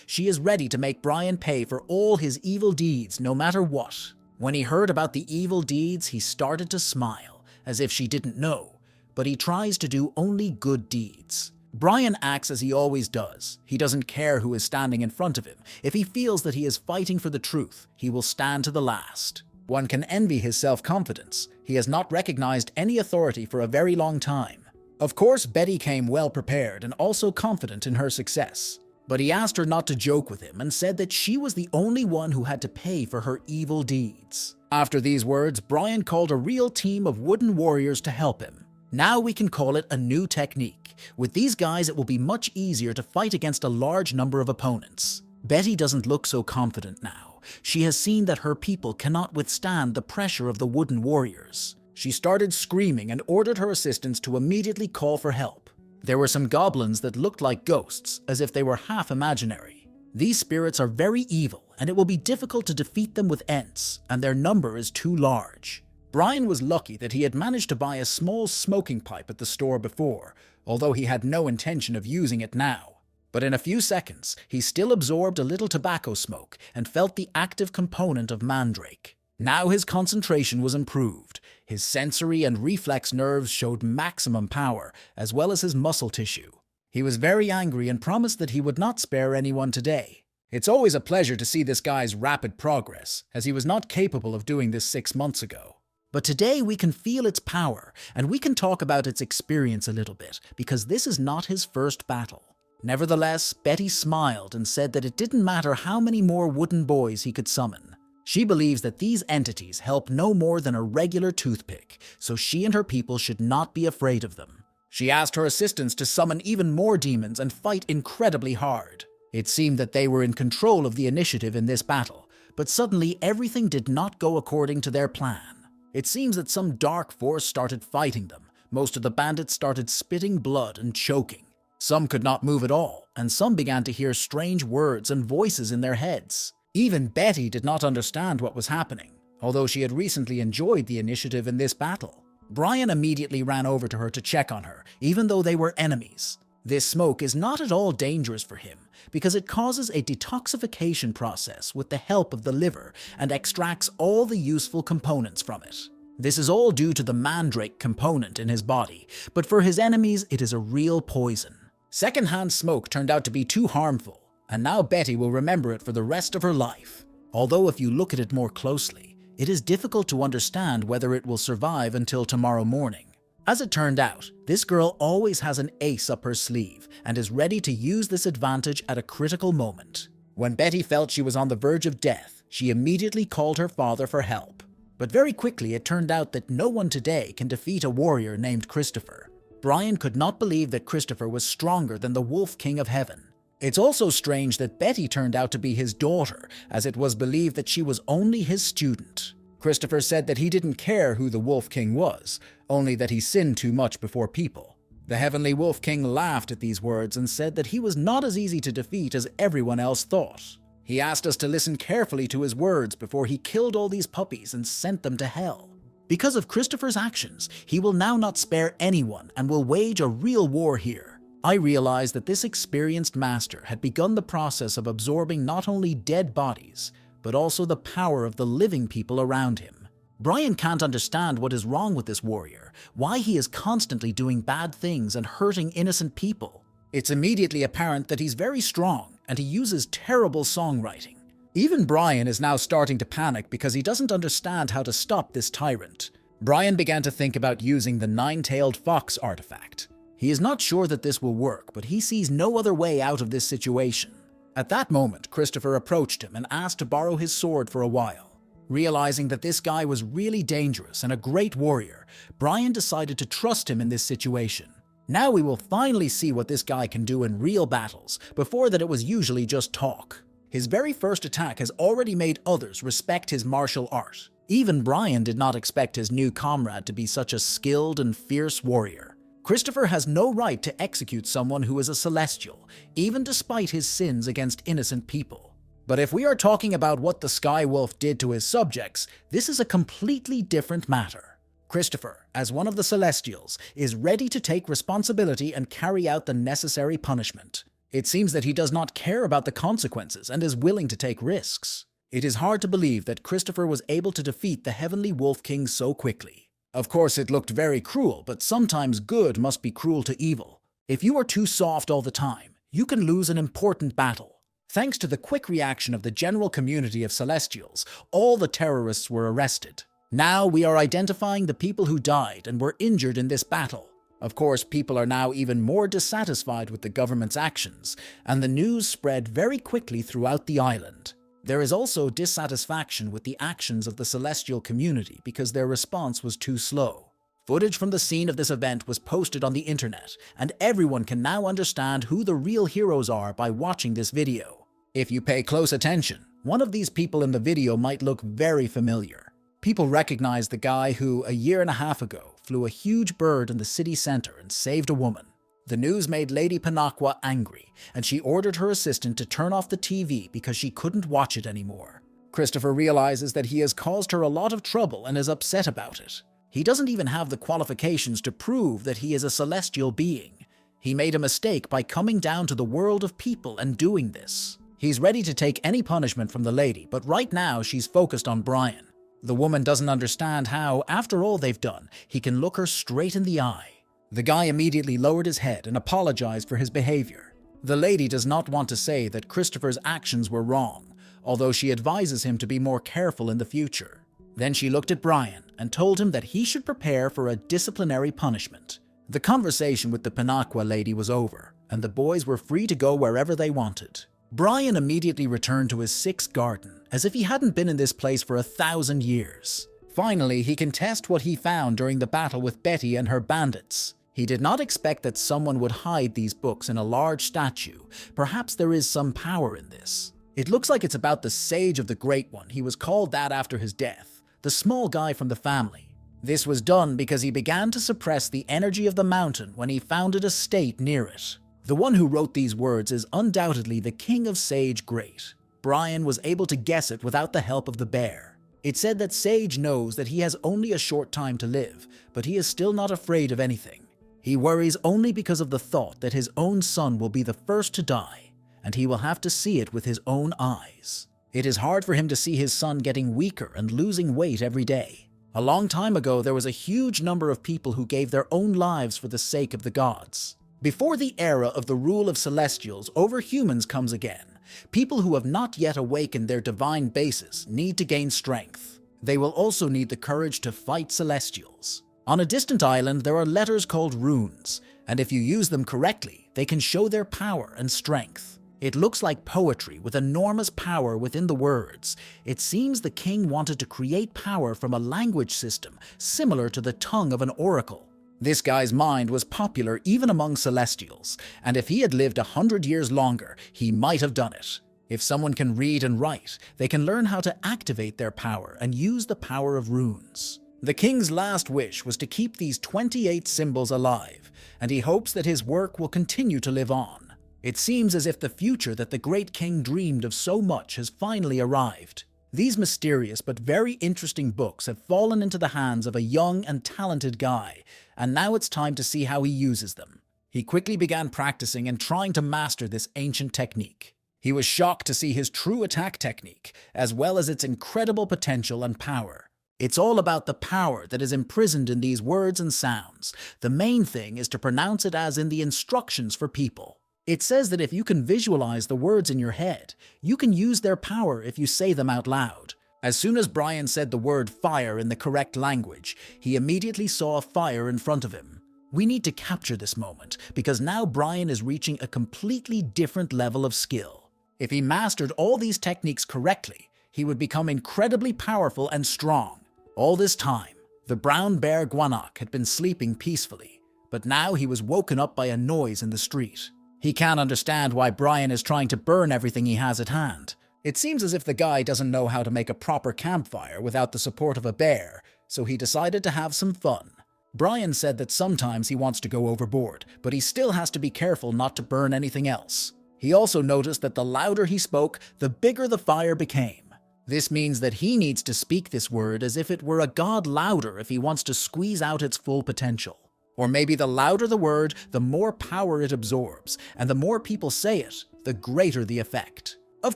She is ready to make Brian pay for all his evil deeds, no matter what. When he heard about the evil deeds, he started to smile, as if she didn't know, but he tries to do only good deeds. Brian acts as he always does. He doesn't care who is standing in front of him. If he feels that he is fighting for the truth, he will stand to the last. One can envy his self-confidence. He has not recognized any authority for a very long time. Of course, Betty came well prepared and also confident in her success. But he asked her not to joke with him and said that she was the only one who had to pay for her evil deeds. After these words, Brian called a real team of wooden warriors to help him. Now we can call it a new technique. With these guys, it will be much easier to fight against a large number of opponents. Betty doesn't look so confident now. She has seen that her people cannot withstand the pressure of the wooden warriors. She started screaming and ordered her assistants to immediately call for help. There were some goblins that looked like ghosts, as if they were half imaginary. These spirits are very evil, and it will be difficult to defeat them with ents, and their number is too large. Brian was lucky that he had managed to buy a small smoking pipe at the store before, although he had no intention of using it now. But in a few seconds, he still absorbed a little tobacco smoke and felt the active component of mandrake. Now his concentration was improved. His sensory and reflex nerves showed maximum power, as well as his muscle tissue. He was very angry and promised that he would not spare anyone today. It's always a pleasure to see this guy's rapid progress, as he was not capable of doing this 6 months ago. But today we can feel its power, and we can talk about its experience a little bit, because this is not his first battle. Nevertheless, Betty smiled and said that it didn't matter how many more wooden boys he could summon. She believes that these entities help no more than a regular toothpick, so she and her people should not be afraid of them. She asked her assistants to summon even more demons and fight incredibly hard. It seemed that they were in control of the initiative in this battle, but suddenly everything did not go according to their plan. It seems that some dark force started fighting them. Most of the bandits started spitting blood and choking. Some could not move at all, and some began to hear strange words and voices in their heads. Even Betty did not understand what was happening, although she had recently enjoyed the initiative in this battle. Brian immediately ran over to her to check on her, even though they were enemies. This smoke is not at all dangerous for him, because it causes a detoxification process with the help of the liver and extracts all the useful components from it. This is all due to the mandrake component in his body, but for his enemies it is a real poison. Secondhand smoke turned out to be too harmful, and now Betty will remember it for the rest of her life. Although if you look at it more closely, it is difficult to understand whether it will survive until tomorrow morning. As it turned out, this girl always has an ace up her sleeve and is ready to use this advantage at a critical moment. When Betty felt she was on the verge of death, she immediately called her father for help. But very quickly it turned out that no one today can defeat a warrior named Christopher. Brian could not believe that Christopher was stronger than the Wolf King of Heaven. It's also strange that Betty turned out to be his daughter, as it was believed that she was only his student. Christopher said that he didn't care who the Wolf King was, only that he sinned too much before people. The Heavenly Wolf King laughed at these words and said that he was not as easy to defeat as everyone else thought. He asked us to listen carefully to his words before he killed all these puppies and sent them to hell. Because of Christopher's actions, he will now not spare anyone and will wage a real war here. I realized that this experienced master had begun the process of absorbing not only dead bodies, but also the power of the living people around him. Brian can't understand what is wrong with this warrior, why he is constantly doing bad things and hurting innocent people. It's immediately apparent that he's very strong and he uses terrible songwriting. Even Brian is now starting to panic because he doesn't understand how to stop this tyrant. Brian began to think about using the nine-tailed fox artifact. He is not sure that this will work, but he sees no other way out of this situation. At that moment, Christopher approached him and asked to borrow his sword for a while. Realizing that this guy was really dangerous and a great warrior, Brian decided to trust him in this situation. Now we will finally see what this guy can do in real battles, before that it was usually just talk. His very first attack has already made others respect his martial art. Even Brian did not expect his new comrade to be such a skilled and fierce warrior. Christopher has no right to execute someone who is a celestial, even despite his sins against innocent people. But if we are talking about what the Sky Wolf did to his subjects, this is a completely different matter. Christopher, as one of the Celestials, is ready to take responsibility and carry out the necessary punishment. It seems that he does not care about the consequences and is willing to take risks. It is hard to believe that Christopher was able to defeat the Heavenly Wolf King so quickly. Of course, it looked very cruel, but sometimes good must be cruel to evil. If you are too soft all the time, you can lose an important battle. Thanks to the quick reaction of the general community of Celestials, all the terrorists were arrested. Now we are identifying the people who died and were injured in this battle. Of course, people are now even more dissatisfied with the government's actions, and the news spread very quickly throughout the island. There is also dissatisfaction with the actions of the Celestial community because their response was too slow. Footage from the scene of this event was posted on the internet, and everyone can now understand who the real heroes are by watching this video. If you pay close attention, one of these people in the video might look very familiar. People recognize the guy who, a year and a half ago, flew a huge bird in the city center and saved a woman. The news made Lady MANHUA angry, and she ordered her assistant to turn off the TV because she couldn't watch it anymore. Christopher realizes that he has caused her a lot of trouble and is upset about it. He doesn't even have the qualifications to prove that he is a celestial being. He made a mistake by coming down to the world of people and doing this. He's ready to take any punishment from the lady, but right now she's focused on Brian. The woman doesn't understand how, after all they've done, he can look her straight in the eye. The guy immediately lowered his head and apologized for his behavior. The lady does not want to say that Christopher's actions were wrong, although she advises him to be more careful in the future. Then she looked at Brian and told him that he should prepare for a disciplinary punishment. The conversation with the MANHUA lady was over, and the boys were free to go wherever they wanted. Brian immediately returned to his sixth garden, as if he hadn't been in this place for 1,000 years. Finally, he can test what he found during the battle with Betty and her bandits. He did not expect that someone would hide these books in a large statue. Perhaps there is some power in this. It looks like it's about the Sage of the Great One. He was called that after his death, the small guy from the family. This was done because he began to suppress the energy of the mountain when he founded a state near it. The one who wrote these words is undoubtedly the King of Sage Great. Brian was able to guess it without the help of the bear. It said that Sage knows that he has only a short time to live, but he is still not afraid of anything. He worries only because of the thought that his own son will be the first to die, and he will have to see it with his own eyes. It is hard for him to see his son getting weaker and losing weight every day. A long time ago, there was a huge number of people who gave their own lives for the sake of the gods. Before the era of the rule of celestials over humans comes again, people who have not yet awakened their divine basis need to gain strength. They will also need the courage to fight celestials. On a distant island, there are letters called runes, and if you use them correctly, they can show their power and strength. It looks like poetry with enormous power within the words. It seems the king wanted to create power from a language system similar to the tongue of an oracle. This guy's mind was popular even among celestials, and if he had lived 100 years longer, he might have done it. If someone can read and write, they can learn how to activate their power and use the power of runes. The king's last wish was to keep these 28 symbols alive, and he hopes that his work will continue to live on. It seems as if the future that the great king dreamed of so much has finally arrived. These mysterious but very interesting books have fallen into the hands of a young and talented guy, and now it's time to see how he uses them. He quickly began practicing and trying to master this ancient technique. He was shocked to see his true attack technique, as well as its incredible potential and power. It's all about the power that is imprisoned in these words and sounds. The main thing is to pronounce it as in the instructions for people. It says that if you can visualize the words in your head, you can use their power if you say them out loud. As soon as Brian said the word fire in the correct language, he immediately saw a fire in front of him. We need to capture this moment, because now Brian is reaching a completely different level of skill. If he mastered all these techniques correctly, he would become incredibly powerful and strong. All this time, the brown bear Guanak had been sleeping peacefully, but now he was woken up by a noise in the street. He can't understand why Brian is trying to burn everything he has at hand. It seems as if the guy doesn't know how to make a proper campfire without the support of a bear, so he decided to have some fun. Brian said that sometimes he wants to go overboard, but he still has to be careful not to burn anything else. He also noticed that the louder he spoke, the bigger the fire became. This means that he needs to speak this word as if it were a god louder if he wants to squeeze out its full potential. Or maybe the louder the word, the more power it absorbs, and the more people say it, the greater the effect. Of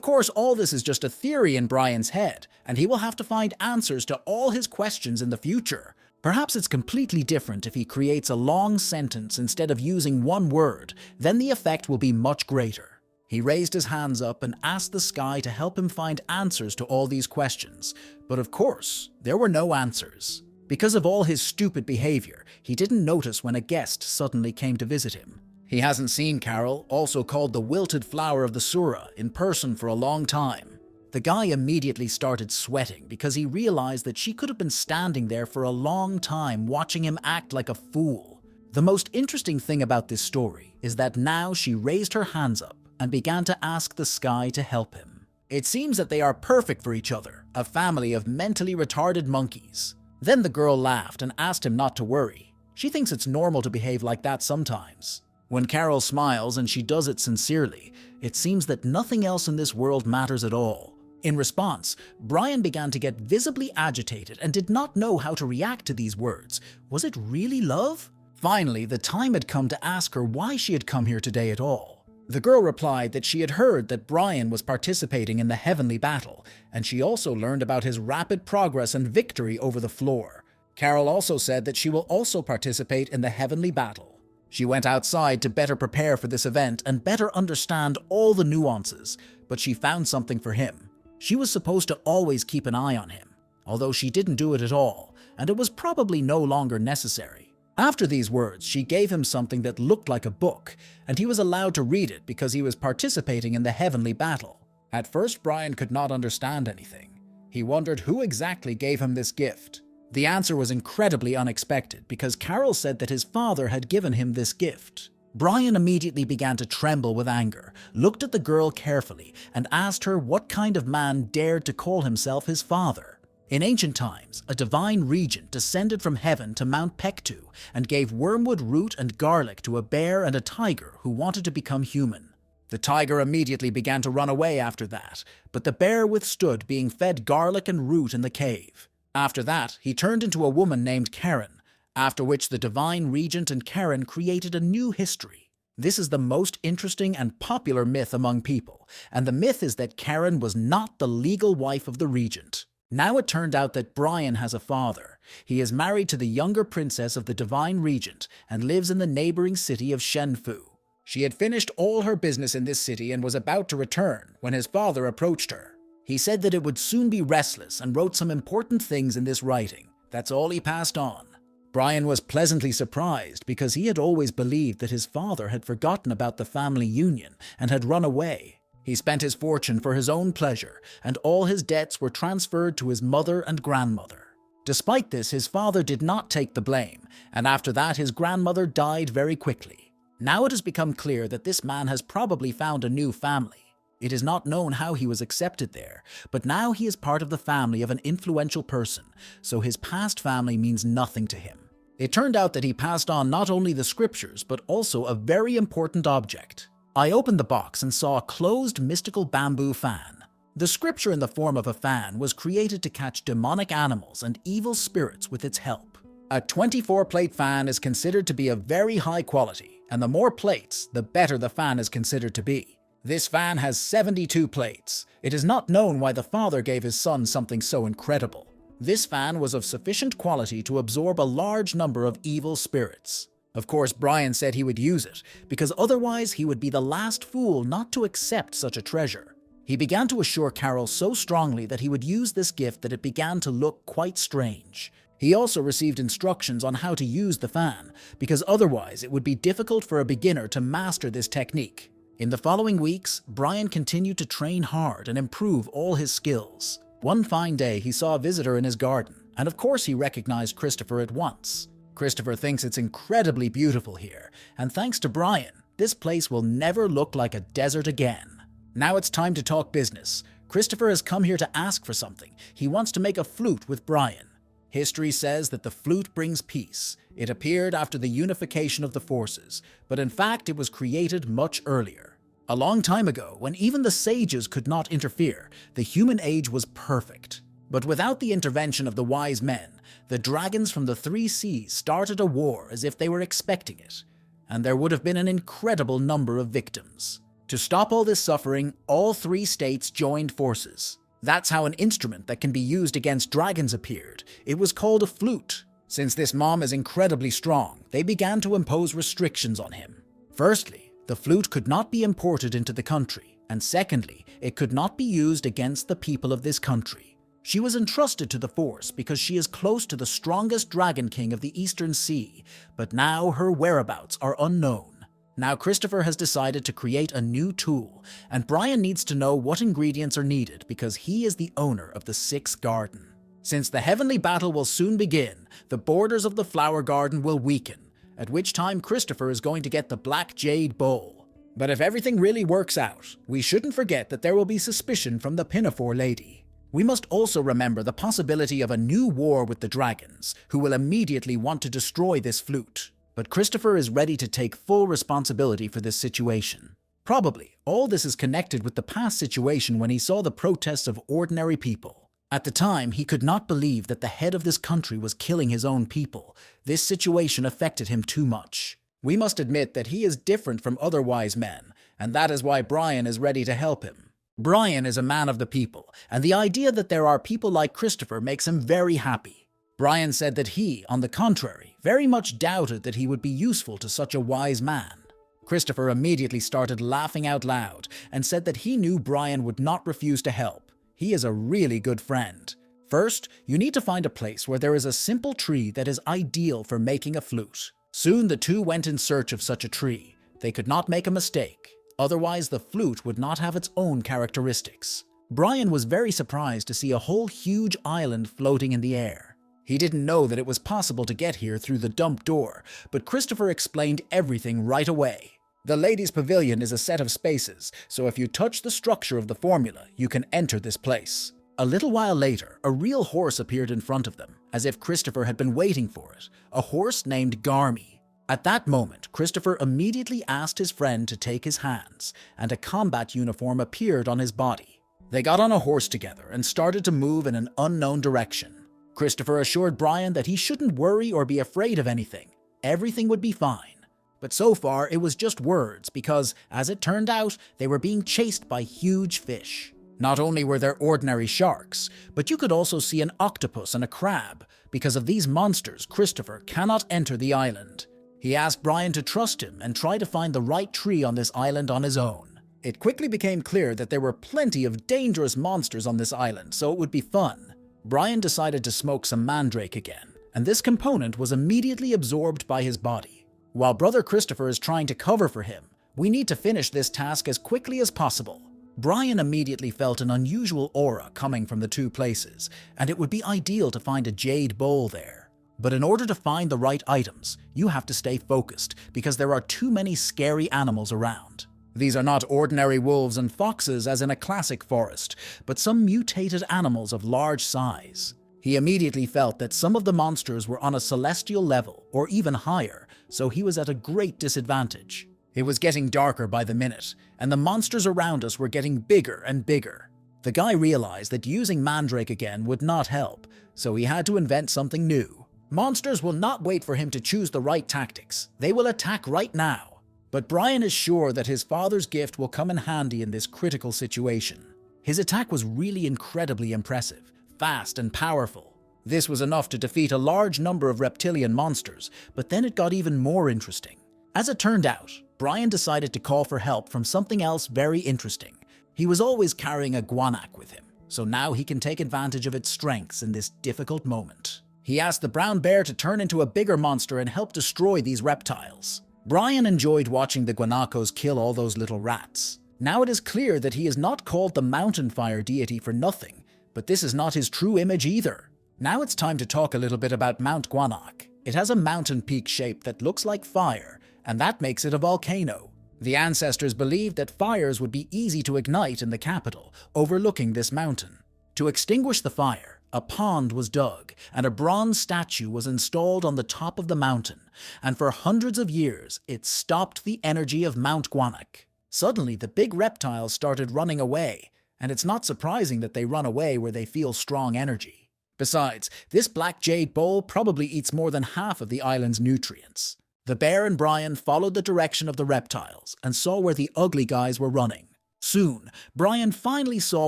course, all this is just a theory in Brian's head, and he will have to find answers to all his questions in the future. Perhaps it's completely different if he creates a long sentence instead of using one word, then the effect will be much greater. He raised his hands up and asked the sky to help him find answers to all these questions, but of course, there were no answers. Because of all his stupid behavior, he didn't notice when a guest suddenly came to visit him. He hasn't seen Carol, also called the wilted flower of the Sura, in person for a long time. The guy immediately started sweating because he realized that she could have been standing there for a long time watching him act like a fool. The most interesting thing about this story is that now she raised her hands up and began to ask the sky to help him. It seems that they are perfect for each other, a family of mentally retarded monkeys. Then the girl laughed and asked him not to worry. She thinks it's normal to behave like that sometimes. When Carol smiles and she does it sincerely, it seems that nothing else in this world matters at all. In response, Brian began to get visibly agitated and did not know how to react to these words. Was it really love? Finally, the time had come to ask her why she had come here today at all. The girl replied that she had heard that Brian was participating in the heavenly battle, and she also learned about his rapid progress and victory over the floor. Carol also said that she will also participate in the heavenly battle. She went outside to better prepare for this event and better understand all the nuances, but she found something for him. She was supposed to always keep an eye on him, although she didn't do it at all, and it was probably no longer necessary. After these words, she gave him something that looked like a book, and he was allowed to read it because he was participating in the heavenly battle. At first, Brian could not understand anything. He wondered who exactly gave him this gift. The answer was incredibly unexpected because Carol said that his father had given him this gift. Brian immediately began to tremble with anger, looked at the girl carefully, and asked her what kind of man dared to call himself his father. In ancient times, a divine regent descended from heaven to Mount Pektu and gave wormwood root and garlic to a bear and a tiger who wanted to become human. The tiger immediately began to run away after that, but the bear withstood being fed garlic and root in the cave. After that, he turned into a woman named Karen, after which the divine regent and Karen created a new history. This is the most interesting and popular myth among people, and the myth is that Karen was not the legal wife of the regent. Now it turned out that Brian has a father. He is married to the younger princess of the divine regent and lives in the neighboring city of Shenfu. She had finished all her business in this city and was about to return when his father approached her. He said that it would soon be restless and wrote some important things in this writing. That's all he passed on. Brian was pleasantly surprised because he had always believed that his father had forgotten about the family union and had run away. He spent his fortune for his own pleasure, and all his debts were transferred to his mother and grandmother. Despite this, his father did not take the blame, and after that his grandmother died very quickly. Now it has become clear that this man has probably found a new family. It is not known how he was accepted there, but now he is part of the family of an influential person, so his past family means nothing to him. It turned out that he passed on not only the scriptures, but also a very important object. I opened the box and saw a closed mystical bamboo fan. The scripture in the form of a fan was created to catch demonic animals and evil spirits with its help. A 24-plate fan is considered to be of very high quality, and the more plates, the better the fan is considered to be. This fan has 72 plates. It is not known why the father gave his son something so incredible. This fan was of sufficient quality to absorb a large number of evil spirits. Of course, Brian said he would use it, because otherwise he would be the last fool not to accept such a treasure. He began to assure Carol so strongly that he would use this gift that it began to look quite strange. He also received instructions on how to use the fan, because otherwise it would be difficult for a beginner to master this technique. In the following weeks, Brian continued to train hard and improve all his skills. One fine day, he saw a visitor in his garden, and of course he recognized Christopher at once. Christopher thinks it's incredibly beautiful here, and thanks to Brian, this place will never look like a desert again. Now it's time to talk business. Christopher has come here to ask for something. He wants to make a flute with Brian. History says that the flute brings peace. It appeared after the unification of the forces, but in fact it was created much earlier. A long time ago, when even the sages could not interfere, the human age was perfect. But without the intervention of the wise men, the dragons from the three seas started a war as if they were expecting it, and there would have been an incredible number of victims. To stop all this suffering, all three states joined forces. That's how an instrument that can be used against dragons appeared. It was called a flute. Since this mom is incredibly strong, they began to impose restrictions on him. Firstly, the flute could not be imported into the country, and secondly, it could not be used against the people of this country. She was entrusted to the force because she is close to the strongest dragon king of the Eastern Sea, but now her whereabouts are unknown. Now Christopher has decided to create a new tool, and Brian needs to know what ingredients are needed because he is the owner of the Sixth Garden. Since the heavenly battle will soon begin, the borders of the flower garden will weaken, at which time Christopher is going to get the Black Jade Bowl. But if everything really works out, we shouldn't forget that there will be suspicion from the Pinafore Lady. We must also remember the possibility of a new war with the dragons, who will immediately want to destroy this flute. But Christopher is ready to take full responsibility for this situation. Probably, all this is connected with the past situation when he saw the protests of ordinary people. At the time, he could not believe that the head of this country was killing his own people. This situation affected him too much. We must admit that he is different from other wise men, and that is why Brian is ready to help him. Brian is a man of the people, and the idea that there are people like Christopher makes him very happy. Brian said that he, on the contrary, very much doubted that he would be useful to such a wise man. Christopher immediately started laughing out loud and said that he knew Brian would not refuse to help. He is a really good friend. First, you need to find a place where there is a simple tree that is ideal for making a flute. Soon the two went in search of such a tree. They could not make a mistake. Otherwise, the flute would not have its own characteristics. Brian was very surprised to see a whole huge island floating in the air. He didn't know that it was possible to get here through the dump door, but Christopher explained everything right away. The ladies' pavilion is a set of spaces, so if you touch the structure of the formula, you can enter this place. A little while later, a real horse appeared in front of them, as if Christopher had been waiting for it, a horse named Garmy. At that moment, Christopher immediately asked his friend to take his hands, and a combat uniform appeared on his body. They got on a horse together and started to move in an unknown direction. Christopher assured Brian that he shouldn't worry or be afraid of anything. Everything would be fine. But so far, it was just words because, as it turned out, they were being chased by huge fish. Not only were there ordinary sharks, but you could also see an octopus and a crab. Because of these monsters, Christopher cannot enter the island. He asked Brian to trust him and try to find the right tree on this island on his own. It quickly became clear that there were plenty of dangerous monsters on this island, so it would be fun. Brian decided to smoke some mandrake again, and this component was immediately absorbed by his body. While brother Christopher is trying to cover for him, we need to finish this task as quickly as possible. Brian immediately felt an unusual aura coming from the two places, and it would be ideal to find a jade bowl there. But in order to find the right items, you have to stay focused because there are too many scary animals around. These are not ordinary wolves and foxes as in a classic forest, but some mutated animals of large size. He immediately felt that some of the monsters were on a celestial level or even higher, so he was at a great disadvantage. It was getting darker by the minute, and the monsters around us were getting bigger and bigger. The guy realized that using mandrake again would not help, so he had to invent something new. Monsters will not wait for him to choose the right tactics. They will attack right now. But Brian is sure that his father's gift will come in handy in this critical situation. His attack was really incredibly impressive, fast and powerful. This was enough to defeat a large number of reptilian monsters, but then it got even more interesting. As it turned out, Brian decided to call for help from something else very interesting. He was always carrying a guanac with him, so now he can take advantage of its strengths in this difficult moment. He asked the brown bear to turn into a bigger monster and help destroy these reptiles. Brian enjoyed watching the guanacos kill all those little rats. Now it is clear that he is not called the mountain fire deity for nothing, but this is not his true image either. Now it's time to talk a little bit about Mount Guanac. It has a mountain peak shape that looks like fire, and that makes it a volcano. The ancestors believed that fires would be easy to ignite in the capital, overlooking this mountain. To extinguish the fire, a pond was dug, and a bronze statue was installed on the top of the mountain, and for hundreds of years, it stopped the energy of Mount Guanac. Suddenly, the big reptiles started running away, and it's not surprising that they run away where they feel strong energy. Besides, this black jade bowl probably eats more than half of the island's nutrients. The bear and Brian followed the direction of the reptiles and saw where the ugly guys were running. Soon, Brian finally saw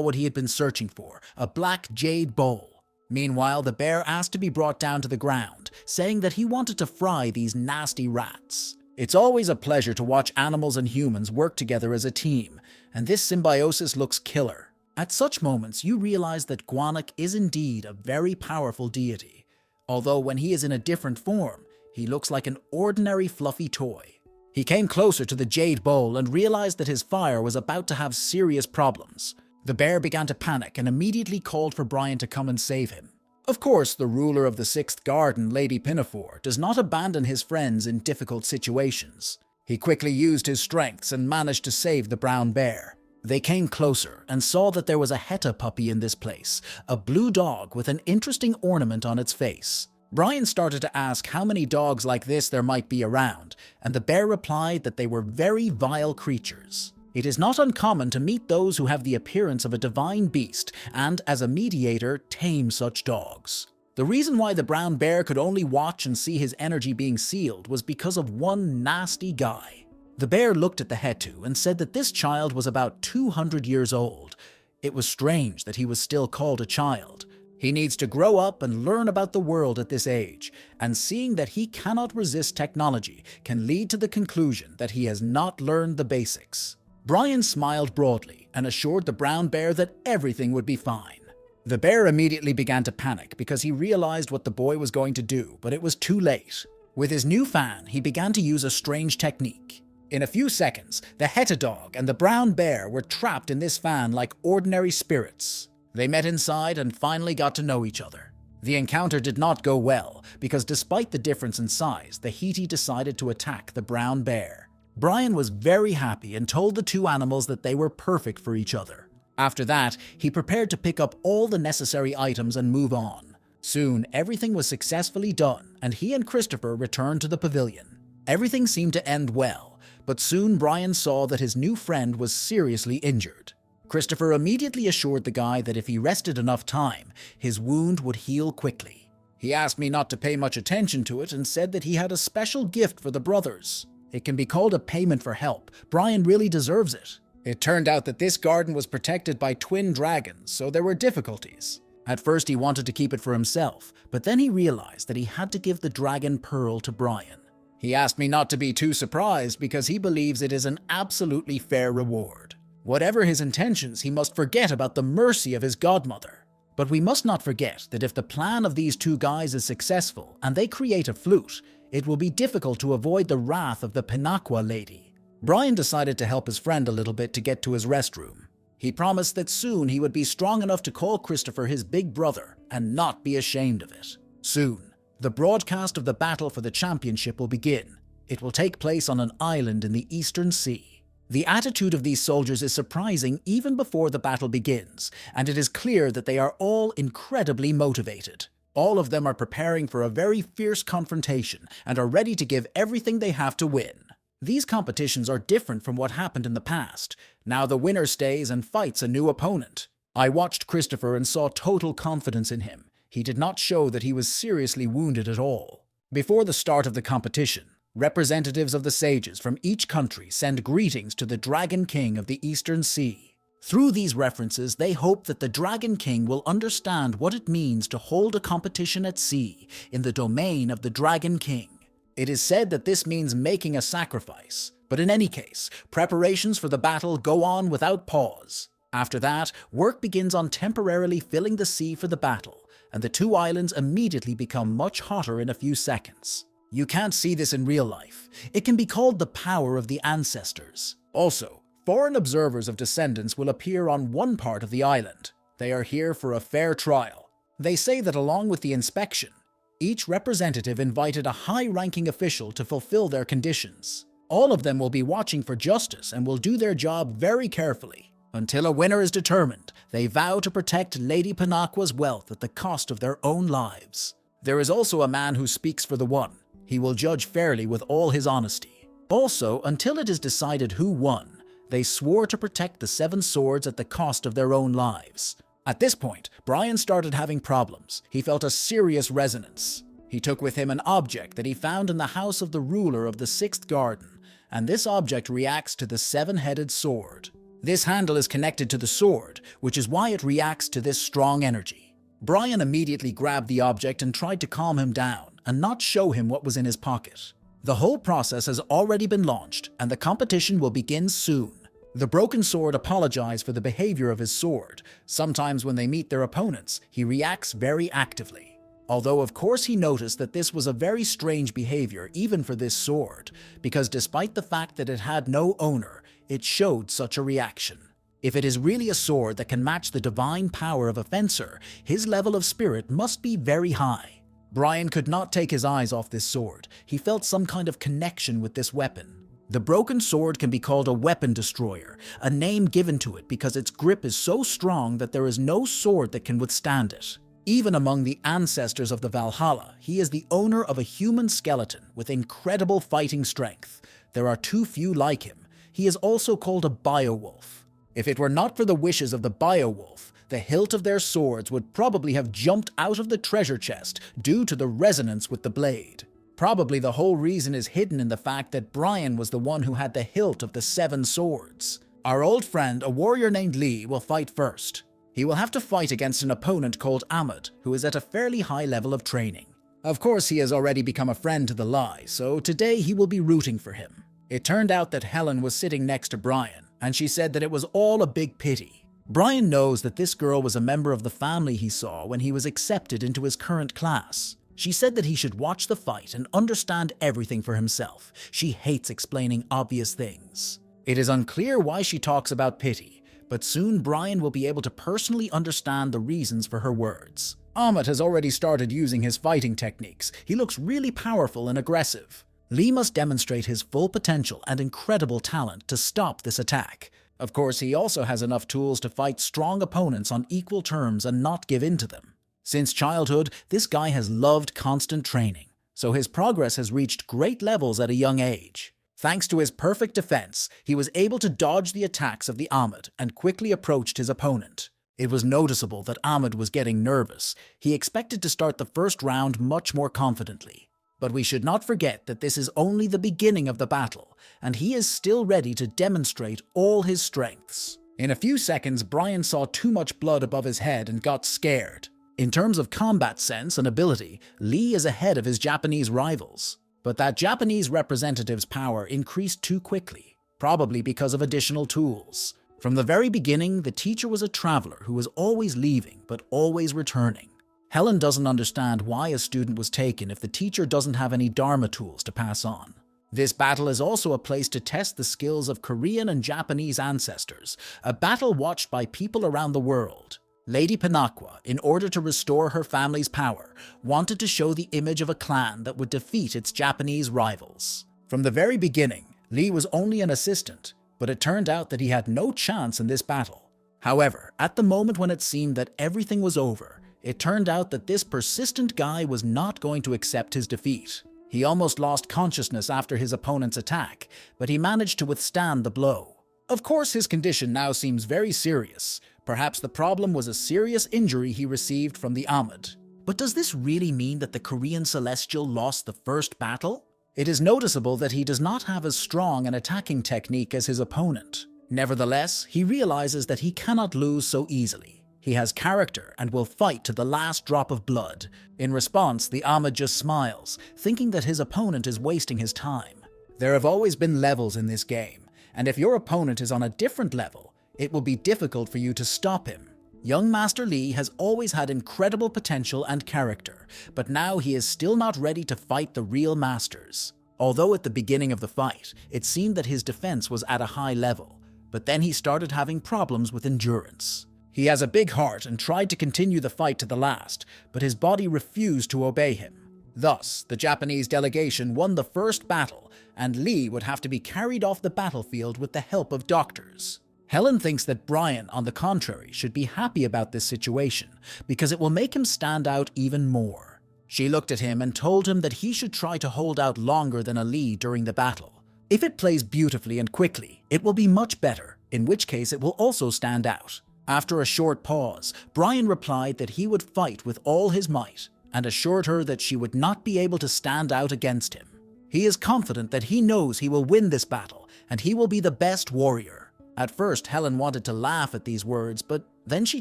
what he had been searching for, a black jade bowl. Meanwhile, the bear asked to be brought down to the ground, saying that he wanted to fry these nasty rats. It's always a pleasure to watch animals and humans work together as a team, and this symbiosis looks killer. At such moments, you realize that Guanac is indeed a very powerful deity, although when he is in a different form, he looks like an ordinary fluffy toy. He came closer to the jade bowl and realized that his fire was about to have serious problems. The bear began to panic and immediately called for Brian to come and save him. Of course, the ruler of the Sixth Garden, Lady Pinafore, does not abandon his friends in difficult situations. He quickly used his strengths and managed to save the brown bear. They came closer and saw that there was a Heta puppy in this place, a blue dog with an interesting ornament on its face. Brian started to ask how many dogs like this there might be around, and the bear replied that they were very vile creatures. It is not uncommon to meet those who have the appearance of a divine beast and, as a mediator, tame such dogs. The reason why the brown bear could only watch and see his energy being sealed was because of one nasty guy. The bear looked at the Hetu and said that this child was about 200 years old. It was strange that he was still called a child. He needs to grow up and learn about the world at this age, and seeing that he cannot resist technology can lead to the conclusion that he has not learned the basics. Brian smiled broadly and assured the brown bear that everything would be fine. The bear immediately began to panic because he realized what the boy was going to do, but it was too late. With his new fan, he began to use a strange technique. In a few seconds, the Heta dog and the brown bear were trapped in this fan like ordinary spirits. They met inside and finally got to know each other. The encounter did not go well because despite the difference in size, the Heti decided to attack the brown bear. Brian was very happy and told the two animals that they were perfect for each other. After that, he prepared to pick up all the necessary items and move on. Soon, everything was successfully done, and he and Christopher returned to the pavilion. Everything seemed to end well, but soon Brian saw that his new friend was seriously injured. Christopher immediately assured the guy that if he rested enough time, his wound would heal quickly. He asked me not to pay much attention to it and said that he had a special gift for the brothers. It can be called a payment for help. Brian really deserves it. It turned out that this garden was protected by twin dragons, so there were difficulties. At first he wanted to keep it for himself, but then he realized that he had to give the dragon pearl to Brian. He asked me not to be too surprised because he believes it is an absolutely fair reward. Whatever his intentions, he must forget about the mercy of his godmother. But we must not forget that if the plan of these two guys is successful and they create a flute, it will be difficult to avoid the wrath of the MANHUA lady. Brian decided to help his friend a little bit to get to his restroom. He promised that soon he would be strong enough to call Christopher his big brother and not be ashamed of it. Soon, the broadcast of the battle for the championship will begin. It will take place on an island in the Eastern Sea. The attitude of these soldiers is surprising even before the battle begins, and it is clear that they are all incredibly motivated. All of them are preparing for a very fierce confrontation and are ready to give everything they have to win. These competitions are different from what happened in the past. Now the winner stays and fights a new opponent. I watched Christopher and saw total confidence in him. He did not show that he was seriously wounded at all. Before the start of the competition, representatives of the sages from each country send greetings to the Dragon King of the Eastern Sea. Through these references, they hope that the Dragon King will understand what it means to hold a competition at sea in the domain of the Dragon King. It is said that this means making a sacrifice, but in any case, preparations for the battle go on without pause. After that, work begins on temporarily filling the sea for the battle, and the two islands immediately become much hotter in a few seconds. You can't see this in real life. It can be called the power of the ancestors. Also, foreign observers of descendants will appear on one part of the island. They are here for a fair trial. They say that along with the inspection, each representative invited a high-ranking official to fulfill their conditions. All of them will be watching for justice and will do their job very carefully. Until a winner is determined, they vow to protect Lady Panaqua's wealth at the cost of their own lives. There is also a man who speaks for the One. He will judge fairly with all his honesty. Also, until it is decided who won, they swore to protect the 7 swords at the cost of their own lives. At this point, Brian started having problems. He felt a serious resonance. He took with him an object that he found in the house of the ruler of the 6th garden, and this object reacts to the 7-headed sword. This handle is connected to the sword, which is why it reacts to this strong energy. Brian immediately grabbed the object and tried to calm him down and not show him what was in his pocket. The whole process has already been launched, and the competition will begin soon. The broken sword apologized for the behavior of his sword. Sometimes when they meet their opponents, he reacts very actively. Although of course he noticed that this was a very strange behavior even for this sword, because despite the fact that it had no owner, it showed such a reaction. If it is really a sword that can match the divine power of a fencer, his level of spirit must be very high. Brian could not take his eyes off this sword. He felt some kind of connection with this weapon. The broken sword can be called a weapon destroyer, a name given to it because its grip is so strong that there is no sword that can withstand it. Even among the ancestors of the Valhalla, he is the owner of a human skeleton with incredible fighting strength. There are too few like him. He is also called a biowolf. If it were not for the wishes of the biowolf, the hilt of their swords would probably have jumped out of the treasure chest due to the resonance with the blade. Probably the whole reason is hidden in the fact that Brian was the one who had the hilt of the 7 swords. Our old friend, a warrior named Lee, will fight first. He will have to fight against an opponent called Ahmed, who is at a fairly high level of training. Of course, he has already become a friend to the Lie, so today he will be rooting for him. It turned out that Helen was sitting next to Brian, and she said that it was all a big pity. Brian knows that this girl was a member of the family he saw when he was accepted into his current class. She said that he should watch the fight and understand everything for himself. She hates explaining obvious things. It is unclear why she talks about pity, but soon Brian will be able to personally understand the reasons for her words. Ahmed has already started using his fighting techniques. He looks really powerful and aggressive. Lee must demonstrate his full potential and incredible talent to stop this attack. Of course, he also has enough tools to fight strong opponents on equal terms and not give in to them. Since childhood, this guy has loved constant training, so his progress has reached great levels at a young age. Thanks to his perfect defense, he was able to dodge the attacks of the Ahmed and quickly approached his opponent. It was noticeable that Ahmed was getting nervous. He expected to start the first round much more confidently. But we should not forget that this is only the beginning of the battle, and he is still ready to demonstrate all his strengths. In a few seconds, Brian saw too much blood above his head and got scared. In terms of combat sense and ability, Lee is ahead of his Japanese rivals. But that Japanese representative's power increased too quickly, probably because of additional tools. From the very beginning, the teacher was a traveler who was always leaving but always returning. Helen doesn't understand why a student was taken if the teacher doesn't have any Dharma tools to pass on. This battle is also a place to test the skills of Korean and Japanese ancestors, a battle watched by people around the world. Lady MANHUA, in order to restore her family's power, wanted to show the image of a clan that would defeat its Japanese rivals. From the very beginning, Lee was only an assistant, but it turned out that he had no chance in this battle. However, at the moment when it seemed that everything was over, it turned out that this persistent guy was not going to accept his defeat. He almost lost consciousness after his opponent's attack, but he managed to withstand the blow. Of course, his condition now seems very serious. Perhaps the problem was a serious injury he received from the Ahmed. But does this really mean that the Korean Celestial lost the first battle? It is noticeable that he does not have as strong an attacking technique as his opponent. Nevertheless, he realizes that he cannot lose so easily. He has character and will fight to the last drop of blood. In response, the Ahmed just smiles, thinking that his opponent is wasting his time. There have always been levels in this game, and if your opponent is on a different level, it will be difficult for you to stop him. Young Master Lee has always had incredible potential and character, but now he is still not ready to fight the real masters. Although at the beginning of the fight, it seemed that his defense was at a high level, but then he started having problems with endurance. He has a big heart and tried to continue the fight to the last, but his body refused to obey him. Thus, the Japanese delegation won the first battle, and Lee would have to be carried off the battlefield with the help of doctors. Helen thinks that Brian, on the contrary, should be happy about this situation, because it will make him stand out even more. She looked at him and told him that he should try to hold out longer than Ali during the battle. If it plays beautifully and quickly, it will be much better, in which case it will also stand out. After a short pause, Brian replied that he would fight with all his might and assured her that she would not be able to stand out against him. He is confident that he knows he will win this battle and he will be the best warrior. At first, Helen wanted to laugh at these words, but then she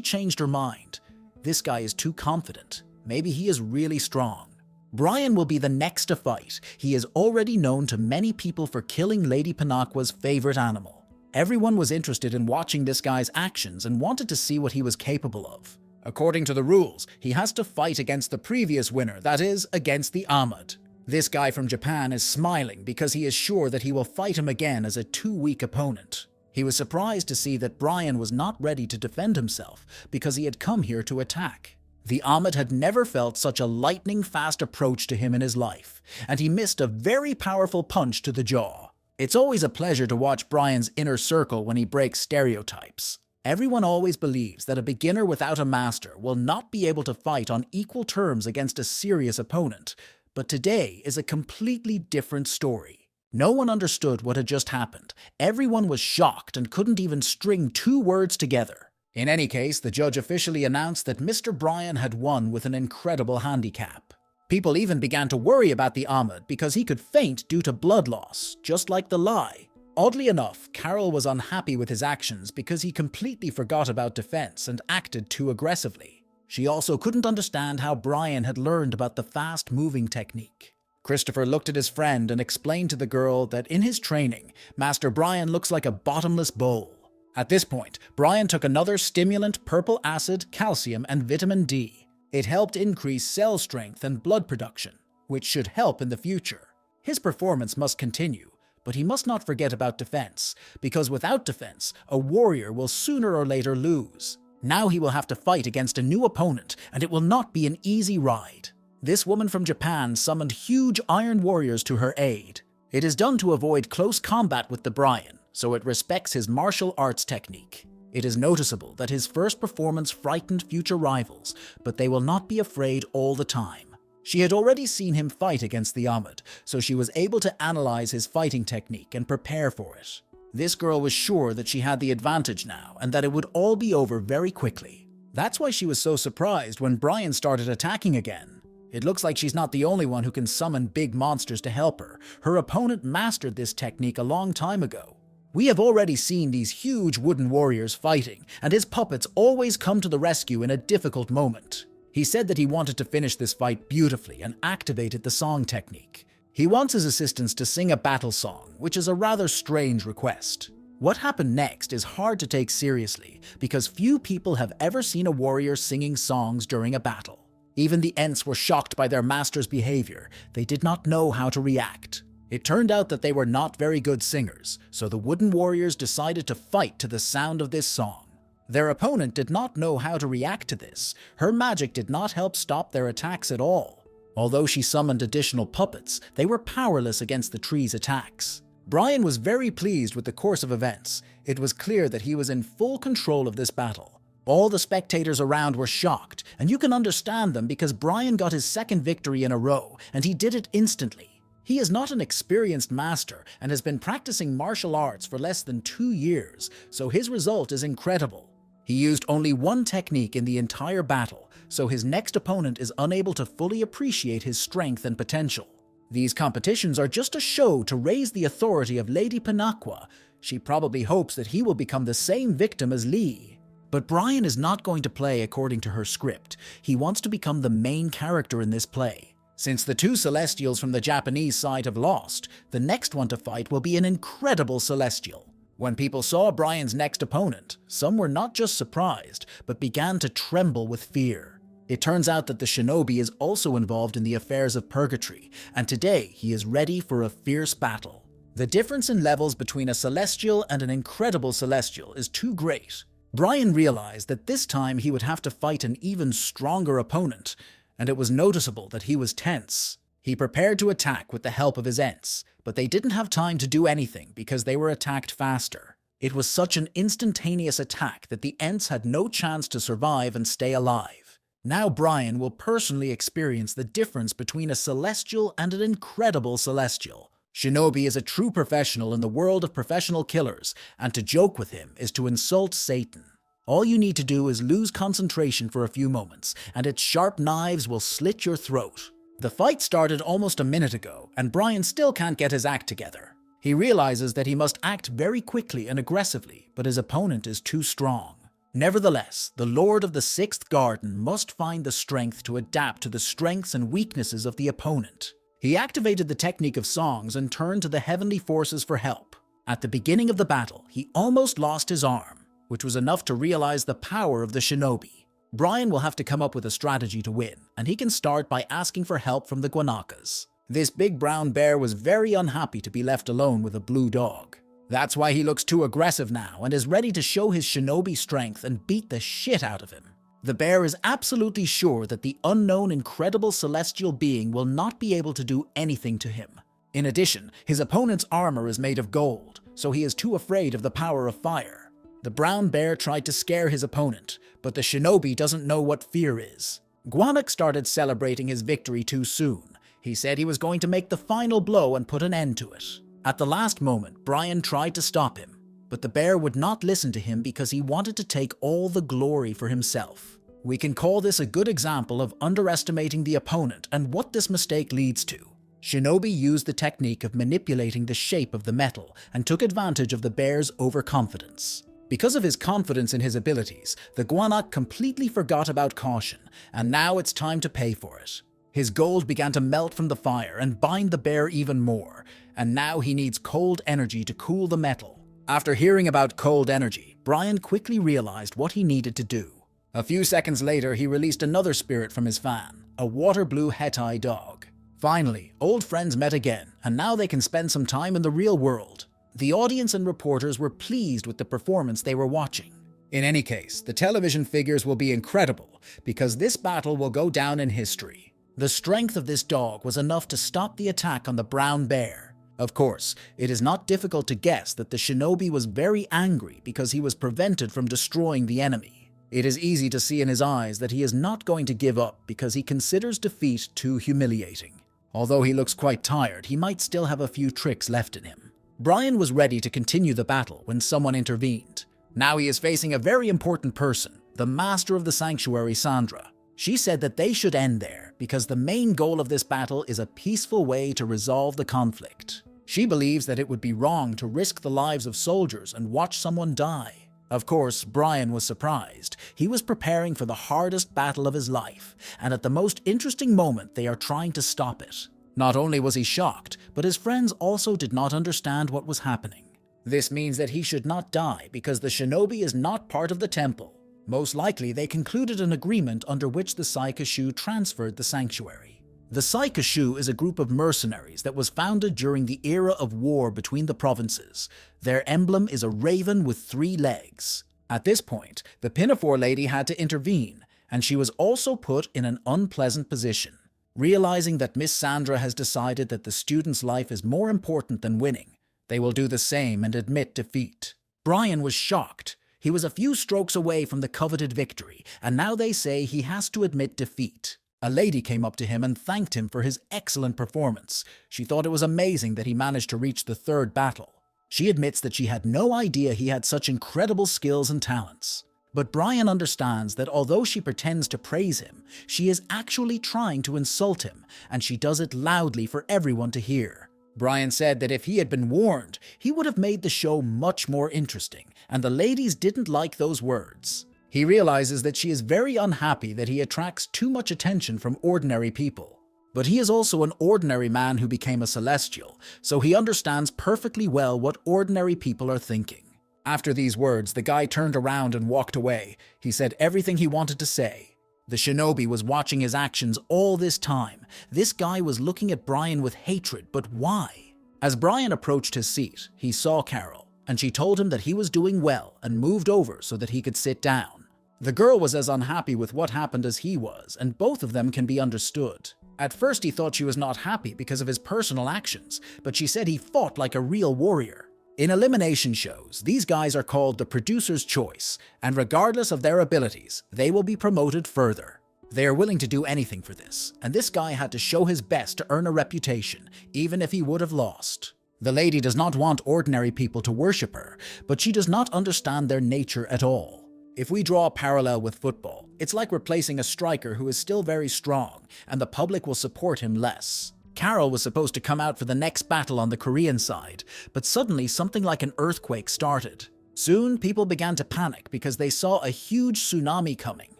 changed her mind. This guy is too confident. Maybe he is really strong. Brian will be the next to fight. He is already known to many people for killing Lady MANHUA's favorite animal. Everyone was interested in watching this guy's actions and wanted to see what he was capable of. According to the rules, he has to fight against the previous winner, that is, against the Ahmed. This guy from Japan is smiling because he is sure that he will fight him again as a too-weak opponent. He was surprised to see that Brian was not ready to defend himself because he had come here to attack. The Ahmed had never felt such a lightning-fast approach to him in his life, and he missed a very powerful punch to the jaw. It's always a pleasure to watch Brian's inner circle when he breaks stereotypes. Everyone always believes that a beginner without a master will not be able to fight on equal terms against a serious opponent, but today is a completely different story. No one understood what had just happened. Everyone was shocked and couldn't even string two words together. In any case, the judge officially announced that Mr. Brian had won with an incredible handicap. People even began to worry about the Ahmed because he could faint due to blood loss, just like the lie. Oddly enough, Carol was unhappy with his actions because he completely forgot about defense and acted too aggressively. She also couldn't understand how Brian had learned about the fast-moving technique. Christopher looked at his friend and explained to the girl that in his training, Master Brian looks like a bottomless bowl. At this point, Brian took another stimulant, purple acid, calcium, and vitamin D. It helped increase cell strength and blood production, which should help in the future. His performance must continue, but he must not forget about defense, because without defense, a warrior will sooner or later lose. Now he will have to fight against a new opponent, and it will not be an easy ride. This woman from Japan summoned huge iron warriors to her aid. It is done to avoid close combat with the Brian, so it respects his martial arts technique. It is noticeable that his first performance frightened future rivals, but they will not be afraid all the time. She had already seen him fight against the Ahmed, so she was able to analyze his fighting technique and prepare for it. This girl was sure that she had the advantage now and that it would all be over very quickly. That's why she was so surprised when Brian started attacking again. It looks like she's not the only one who can summon big monsters to help her. Her opponent mastered this technique a long time ago. We have already seen these huge wooden warriors fighting, and his puppets always come to the rescue in a difficult moment. He said that he wanted to finish this fight beautifully and activated the song technique. He wants his assistants to sing a battle song, which is a rather strange request. What happened next is hard to take seriously because few people have ever seen a warrior singing songs during a battle. Even the Ents were shocked by their master's behavior. They did not know how to react. It turned out that they were not very good singers, so the wooden warriors decided to fight to the sound of this song. Their opponent did not know how to react to this. Her magic did not help stop their attacks at all. Although she summoned additional puppets, they were powerless against the tree's attacks. Brian was very pleased with the course of events. It was clear that he was in full control of this battle. All the spectators around were shocked, and you can understand them because Brian got his second victory in a row, and he did it instantly. He is not an experienced master and has been practicing martial arts for less than 2 years, so his result is incredible. He used only one technique in the entire battle, so his next opponent is unable to fully appreciate his strength and potential. These competitions are just a show to raise the authority of Lady MANHUA. She probably hopes that he will become the same victim as Lee. But Brian is not going to play according to her script. He wants to become the main character in this play. Since the 2 Celestials from the Japanese side have lost, the next one to fight will be an incredible Celestial. When people saw Brian's next opponent, some were not just surprised, but began to tremble with fear. It turns out that the shinobi is also involved in the affairs of purgatory, and today he is ready for a fierce battle. The difference in levels between a Celestial and an incredible Celestial is too great. Brian realized that this time he would have to fight an even stronger opponent, and it was noticeable that he was tense. He prepared to attack with the help of his Ents, but they didn't have time to do anything because they were attacked faster. It was such an instantaneous attack that the Ents had no chance to survive and stay alive. Now Brian will personally experience the difference between a Celestial and an incredible Celestial. Shinobi is a true professional in the world of professional killers, and to joke with him is to insult Satan. All you need to do is lose concentration for a few moments, and its sharp knives will slit your throat. The fight started almost a minute ago, and Brian still can't get his act together. He realizes that he must act very quickly and aggressively, but his opponent is too strong. Nevertheless, the Lord of the Sixth Garden must find the strength to adapt to the strengths and weaknesses of the opponent. He activated the technique of songs and turned to the heavenly forces for help. At the beginning of the battle, he almost lost his arm, which was enough to realize the power of the shinobi. Brian will have to come up with a strategy to win, and he can start by asking for help from the guanakas. This big brown bear was very unhappy to be left alone with a blue dog. That's why he looks too aggressive now and is ready to show his shinobi strength and beat the shit out of him. The bear is absolutely sure that the unknown incredible celestial being will not be able to do anything to him. In addition, his opponent's armor is made of gold, so he is too afraid of the power of fire. The brown bear tried to scare his opponent, but the shinobi doesn't know what fear is. Guanak started celebrating his victory too soon. He said he was going to make the final blow and put an end to it. At the last moment, Brian tried to stop him, but the bear would not listen to him because he wanted to take all the glory for himself. We can call this a good example of underestimating the opponent and what this mistake leads to. Shinobi used the technique of manipulating the shape of the metal and took advantage of the bear's overconfidence. Because of his confidence in his abilities, the guanak completely forgot about caution, and now it's time to pay for it. His gold began to melt from the fire and bind the bear even more, and now he needs cold energy to cool the metal. After hearing about cold energy, Brian quickly realized what he needed to do. A few seconds later, he released another spirit from his fan, a water blue Hetai dog. Finally, old friends met again, and now they can spend some time in the real world. The audience and reporters were pleased with the performance they were watching. In any case, the television figures will be incredible because this battle will go down in history. The strength of this dog was enough to stop the attack on the brown bear. Of course, it is not difficult to guess that the shinobi was very angry because he was prevented from destroying the enemy. It is easy to see in his eyes that he is not going to give up because he considers defeat too humiliating. Although he looks quite tired, he might still have a few tricks left in him. Brian was ready to continue the battle when someone intervened. Now he is facing a very important person, the master of the sanctuary, Sandra. She said that they should end there because the main goal of this battle is a peaceful way to resolve the conflict. She believes that it would be wrong to risk the lives of soldiers and watch someone die. Of course, Brian was surprised. He was preparing for the hardest battle of his life, and at the most interesting moment they are trying to stop it. Not only was he shocked, but his friends also did not understand what was happening. This means that he should not die because the shinobi is not part of the temple. Most likely, they concluded an agreement under which the Saikashu transferred the sanctuary. The Saikashu is a group of mercenaries that was founded during the era of war between the provinces. Their emblem is a raven with 3 legs. At this point, the pinafore lady had to intervene, and she was also put in an unpleasant position. Realizing that Miss Sandra has decided that the student's life is more important than winning, they will do the same and admit defeat. Brian was shocked. He was a few strokes away from the coveted victory, and now they say he has to admit defeat. A lady came up to him and thanked him for his excellent performance. She thought it was amazing that he managed to reach the 3rd battle. She admits that she had no idea he had such incredible skills and talents. But Brian understands that although she pretends to praise him, she is actually trying to insult him, and she does it loudly for everyone to hear. Brian said that if he had been warned, he would have made the show much more interesting, and the ladies didn't like those words. He realizes that she is very unhappy that he attracts too much attention from ordinary people. But he is also an ordinary man who became a celestial, so he understands perfectly well what ordinary people are thinking. After these words, the guy turned around and walked away. He said everything he wanted to say. The shinobi was watching his actions all this time. This guy was looking at Brian with hatred, but why? As Brian approached his seat, he saw Carol, and she told him that he was doing well and moved over so that he could sit down. The girl was as unhappy with what happened as he was, and both of them can be understood. At first he thought she was not happy because of his personal actions, but she said he fought like a real warrior. In elimination shows, these guys are called the producer's choice, and regardless of their abilities, they will be promoted further. They are willing to do anything for this, and this guy had to show his best to earn a reputation, even if he would have lost. The lady does not want ordinary people to worship her, but she does not understand their nature at all. If we draw a parallel with football, it's like replacing a striker who is still very strong, and the public will support him less. Carol was supposed to come out for the next battle on the Korean side, but suddenly something like an earthquake started. Soon, people began to panic because they saw a huge tsunami coming.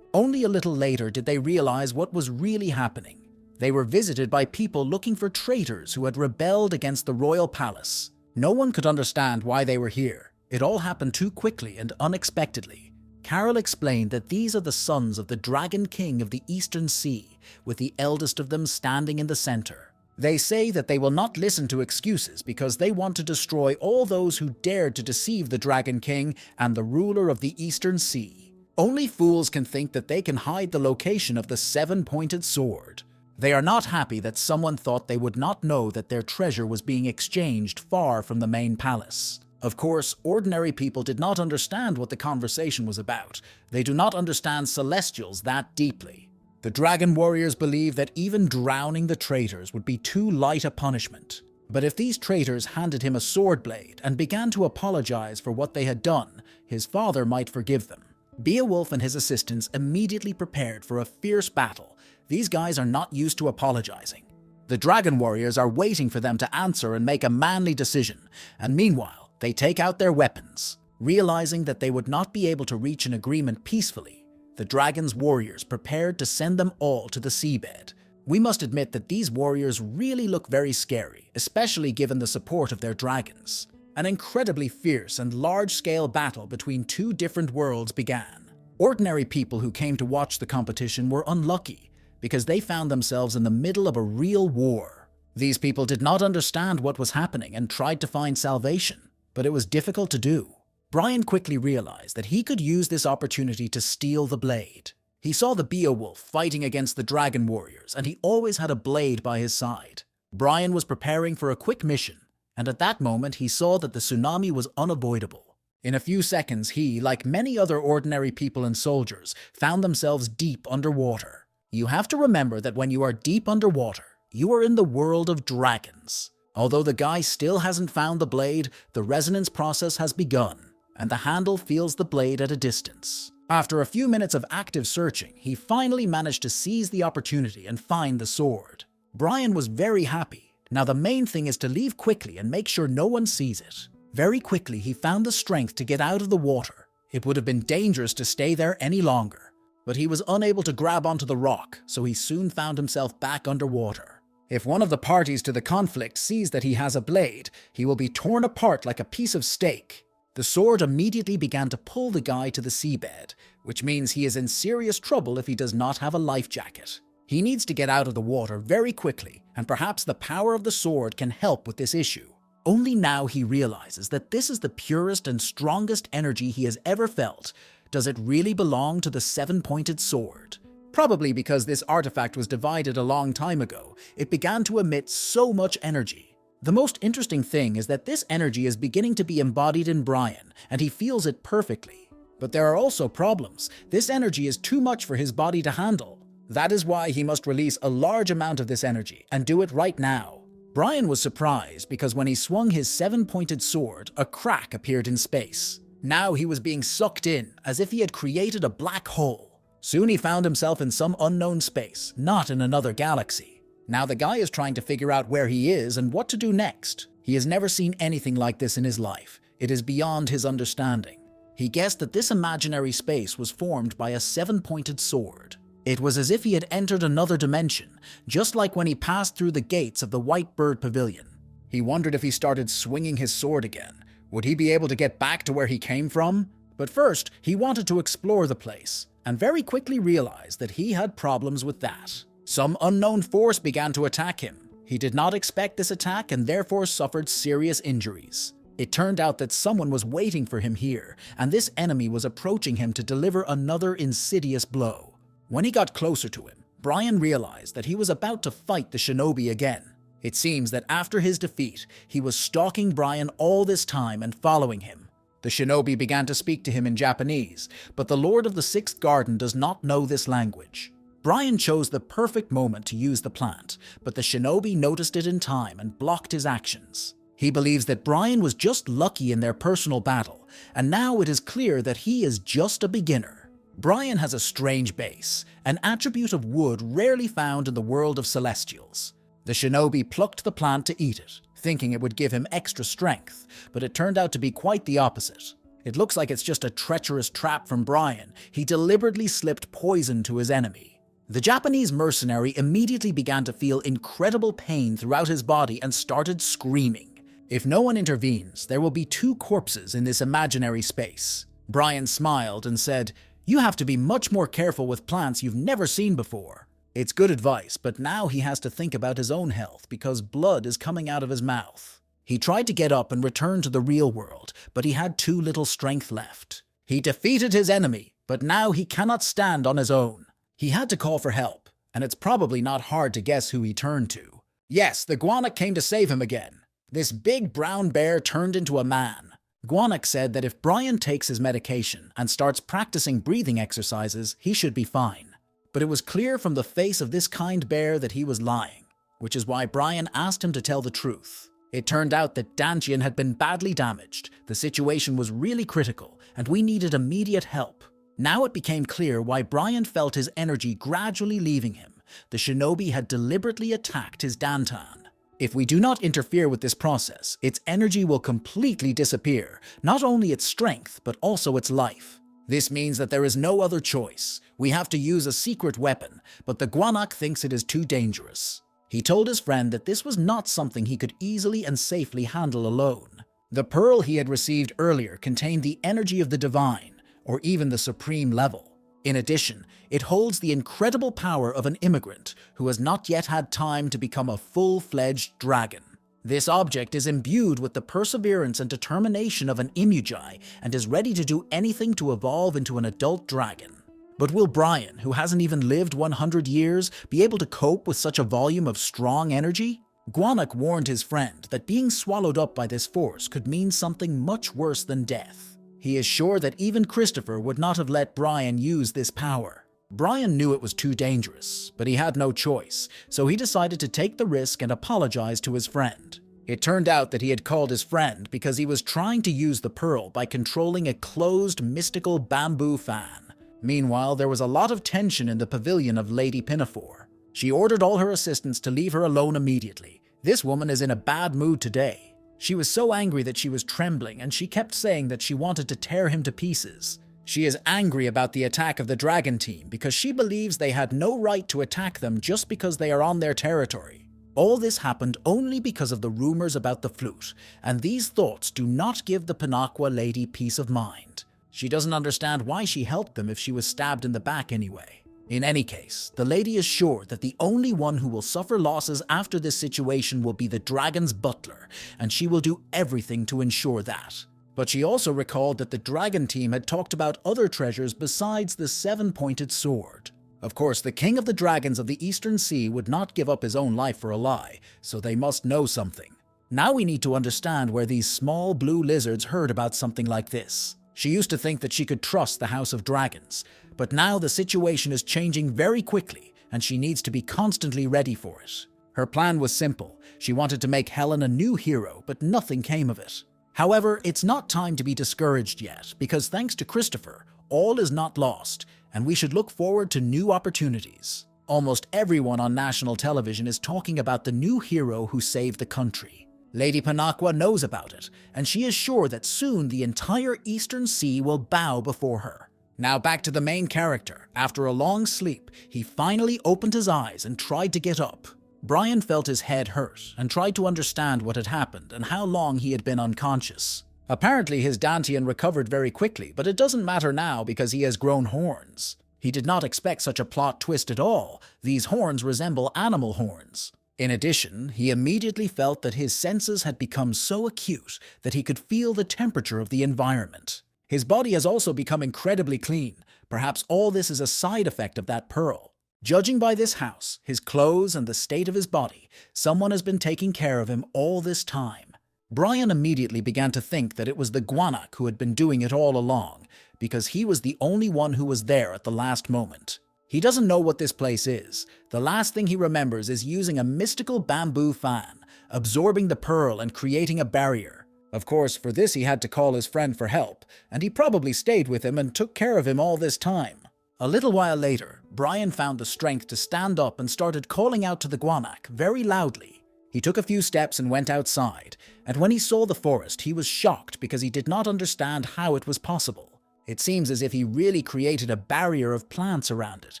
Only a little later did they realize what was really happening. They were visited by people looking for traitors who had rebelled against the royal palace. No one could understand why they were here. It all happened too quickly and unexpectedly. Carol explained that these are the sons of the Dragon King of the Eastern Sea, with the eldest of them standing in the center. They say that they will not listen to excuses because they want to destroy all those who dared to deceive the Dragon King and the ruler of the Eastern Sea. Only fools can think that they can hide the location of the seven-pointed sword. They are not happy that someone thought they would not know that their treasure was being exchanged far from the main palace. Of course, ordinary people did not understand what the conversation was about. They do not understand Celestials that deeply. The Dragon Warriors believe that even drowning the traitors would be too light a punishment. But if these traitors handed him a sword blade and began to apologize for what they had done, his father might forgive them. Beowulf and his assistants immediately prepared for a fierce battle. These guys are not used to apologizing. The Dragon Warriors are waiting for them to answer and make a manly decision, and meanwhile, they take out their weapons. Realizing that they would not be able to reach an agreement peacefully, the Dragon's warriors prepared to send them all to the seabed. We must admit that these warriors really look very scary, especially given the support of their dragons. An incredibly fierce and large-scale battle between two different worlds began. Ordinary people who came to watch the competition were unlucky because they found themselves in the middle of a real war. These people did not understand what was happening and tried to find salvation, but it was difficult to do. Brian quickly realized that he could use this opportunity to steal the blade. He saw the Beowulf fighting against the Dragon Warriors, and he always had a blade by his side. Brian was preparing for a quick mission, and at that moment he saw that the tsunami was unavoidable. In a few seconds he, like many other ordinary people and soldiers, found themselves deep underwater. You have to remember that when you are deep underwater, you are in the world of dragons. Although the guy still hasn't found the blade, the resonance process has begun, and the handle feels the blade at a distance. After a few minutes of active searching, he finally managed to seize the opportunity and find the sword. Brian was very happy. Now the main thing is to leave quickly and make sure no one sees it. Very quickly he found the strength to get out of the water. It would have been dangerous to stay there any longer, but he was unable to grab onto the rock, so he soon found himself back underwater. If one of the parties to the conflict sees that he has a blade, he will be torn apart like a piece of steak. The sword immediately began to pull the guy to the seabed, which means he is in serious trouble if he does not have a life jacket. He needs to get out of the water very quickly, and perhaps the power of the sword can help with this issue. Only now he realizes that this is the purest and strongest energy he has ever felt. Does it really belong to the seven-pointed sword? Probably because this artifact was divided a long time ago, it began to emit so much energy. The most interesting thing is that this energy is beginning to be embodied in Brian, and he feels it perfectly. But there are also problems. This energy is too much for his body to handle. That is why he must release a large amount of this energy, and do it right now. Brian was surprised because when he swung his seven-pointed sword, a crack appeared in space. Now he was being sucked in, as if he had created a black hole. Soon he found himself in some unknown space, not in another galaxy. Now the guy is trying to figure out where he is and what to do next. He has never seen anything like this in his life. It is beyond his understanding. He guessed that this imaginary space was formed by a seven-pointed sword. It was as if he had entered another dimension, just like when he passed through the gates of the White Bird Pavilion. He wondered if he started swinging his sword again, would he be able to get back to where he came from? But first, he wanted to explore the place, and very quickly realized that he had problems with that. Some unknown force began to attack him. He did not expect this attack and therefore suffered serious injuries. It turned out that someone was waiting for him here, and this enemy was approaching him to deliver another insidious blow. When he got closer to him, Brian realized that he was about to fight the shinobi again. It seems that after his defeat, he was stalking Brian all this time and following him. The shinobi began to speak to him in Japanese, but the Lord of the Sixth Garden does not know this language. Brian chose the perfect moment to use the plant, but the shinobi noticed it in time and blocked his actions. He believes that Brian was just lucky in their personal battle, and now it is clear that he is just a beginner. Brian has a strange base, an attribute of wood rarely found in the world of Celestials. The shinobi plucked the plant to eat it, thinking it would give him extra strength, but it turned out to be quite the opposite. It looks like it's just a treacherous trap from Brian. He deliberately slipped poison to his enemy. The Japanese mercenary immediately began to feel incredible pain throughout his body and started screaming. If no one intervenes, there will be two corpses in this imaginary space. Brian smiled and said, "You have to be much more careful with plants you've never seen before." It's good advice, but now he has to think about his own health because blood is coming out of his mouth. He tried to get up and return to the real world, but he had too little strength left. He defeated his enemy, but now he cannot stand on his own. He had to call for help, and it's probably not hard to guess who he turned to. Yes, the Guanak came to save him again. This big brown bear turned into a man. Guanak said that if Brian takes his medication and starts practicing breathing exercises, he should be fine. But it was clear from the face of this kind bear that he was lying, which is why Brian asked him to tell the truth. It turned out that Dantian had been badly damaged, the situation was really critical, and we needed immediate help. Now it became clear why Brian felt his energy gradually leaving him. The shinobi had deliberately attacked his Dantan. If we do not interfere with this process, its energy will completely disappear, not only its strength, but also its life. This means that there is no other choice. We have to use a secret weapon, but the Guanak thinks it is too dangerous. He told his friend that this was not something he could easily and safely handle alone. The pearl he had received earlier contained the energy of the divine, or even the supreme level. In addition, it holds the incredible power of an immigrant who has not yet had time to become a full-fledged dragon. This object is imbued with the perseverance and determination of an Imugai and is ready to do anything to evolve into an adult dragon. But will Brian, who hasn't even lived 100 years, be able to cope with such a volume of strong energy? Guanak warned his friend that being swallowed up by this force could mean something much worse than death. He is sure that even Christopher would not have let Brian use this power. Brian knew it was too dangerous, but he had no choice, so he decided to take the risk and apologize to his friend. It turned out that he had called his friend because he was trying to use the pearl by controlling a closed mystical bamboo fan. Meanwhile, there was a lot of tension in the pavilion of Lady Pinafore. She ordered all her assistants to leave her alone immediately. This woman is in a bad mood today. She was so angry that she was trembling, and she kept saying that she wanted to tear him to pieces. She is angry about the attack of the dragon team because she believes they had no right to attack them just because they are on their territory. All this happened only because of the rumors about the flute, and these thoughts do not give the Pinaqua lady peace of mind. She doesn't understand why she helped them if she was stabbed in the back anyway. In any case, the lady is sure that the only one who will suffer losses after this situation will be the dragon's butler, and she will do everything to ensure that. But she also recalled that the dragon team had talked about other treasures besides the seven-pointed sword. Of course, the king of the dragons of the Eastern Sea would not give up his own life for a lie, so they must know something. Now we need to understand where these small blue lizards heard about something like this. She used to think that she could trust the House of Dragons, but now the situation is changing very quickly, and she needs to be constantly ready for it. Her plan was simple. She wanted to make Helen a new hero, but nothing came of it. However, it's not time to be discouraged yet, because thanks to Christopher, all is not lost, and we should look forward to new opportunities. Almost everyone on national television is talking about the new hero who saved the country. Lady Pinaqua knows about it, and she is sure that soon the entire Eastern Sea will bow before her. Now back to the main character. After a long sleep, he finally opened his eyes and tried to get up. Brian felt his head hurt and tried to understand what had happened and how long he had been unconscious. Apparently his Dantian recovered very quickly, but it doesn't matter now because he has grown horns. He did not expect such a plot twist at all. These horns resemble animal horns. In addition, he immediately felt that his senses had become so acute that he could feel the temperature of the environment. His body has also become incredibly clean. Perhaps all this is a side effect of that pearl. Judging by this house, his clothes, and the state of his body, someone has been taking care of him all this time. Brian immediately began to think that it was the Guanak who had been doing it all along, because he was the only one who was there at the last moment. He doesn't know what this place is. The last thing he remembers is using a mystical bamboo fan, absorbing the pearl and creating a barrier. Of course, for this he had to call his friend for help, and he probably stayed with him and took care of him all this time. A little while later, Brian found the strength to stand up and started calling out to the Guanak very loudly. He took a few steps and went outside, and when he saw the forest, he was shocked because he did not understand how it was possible. It seems as if he really created a barrier of plants around it,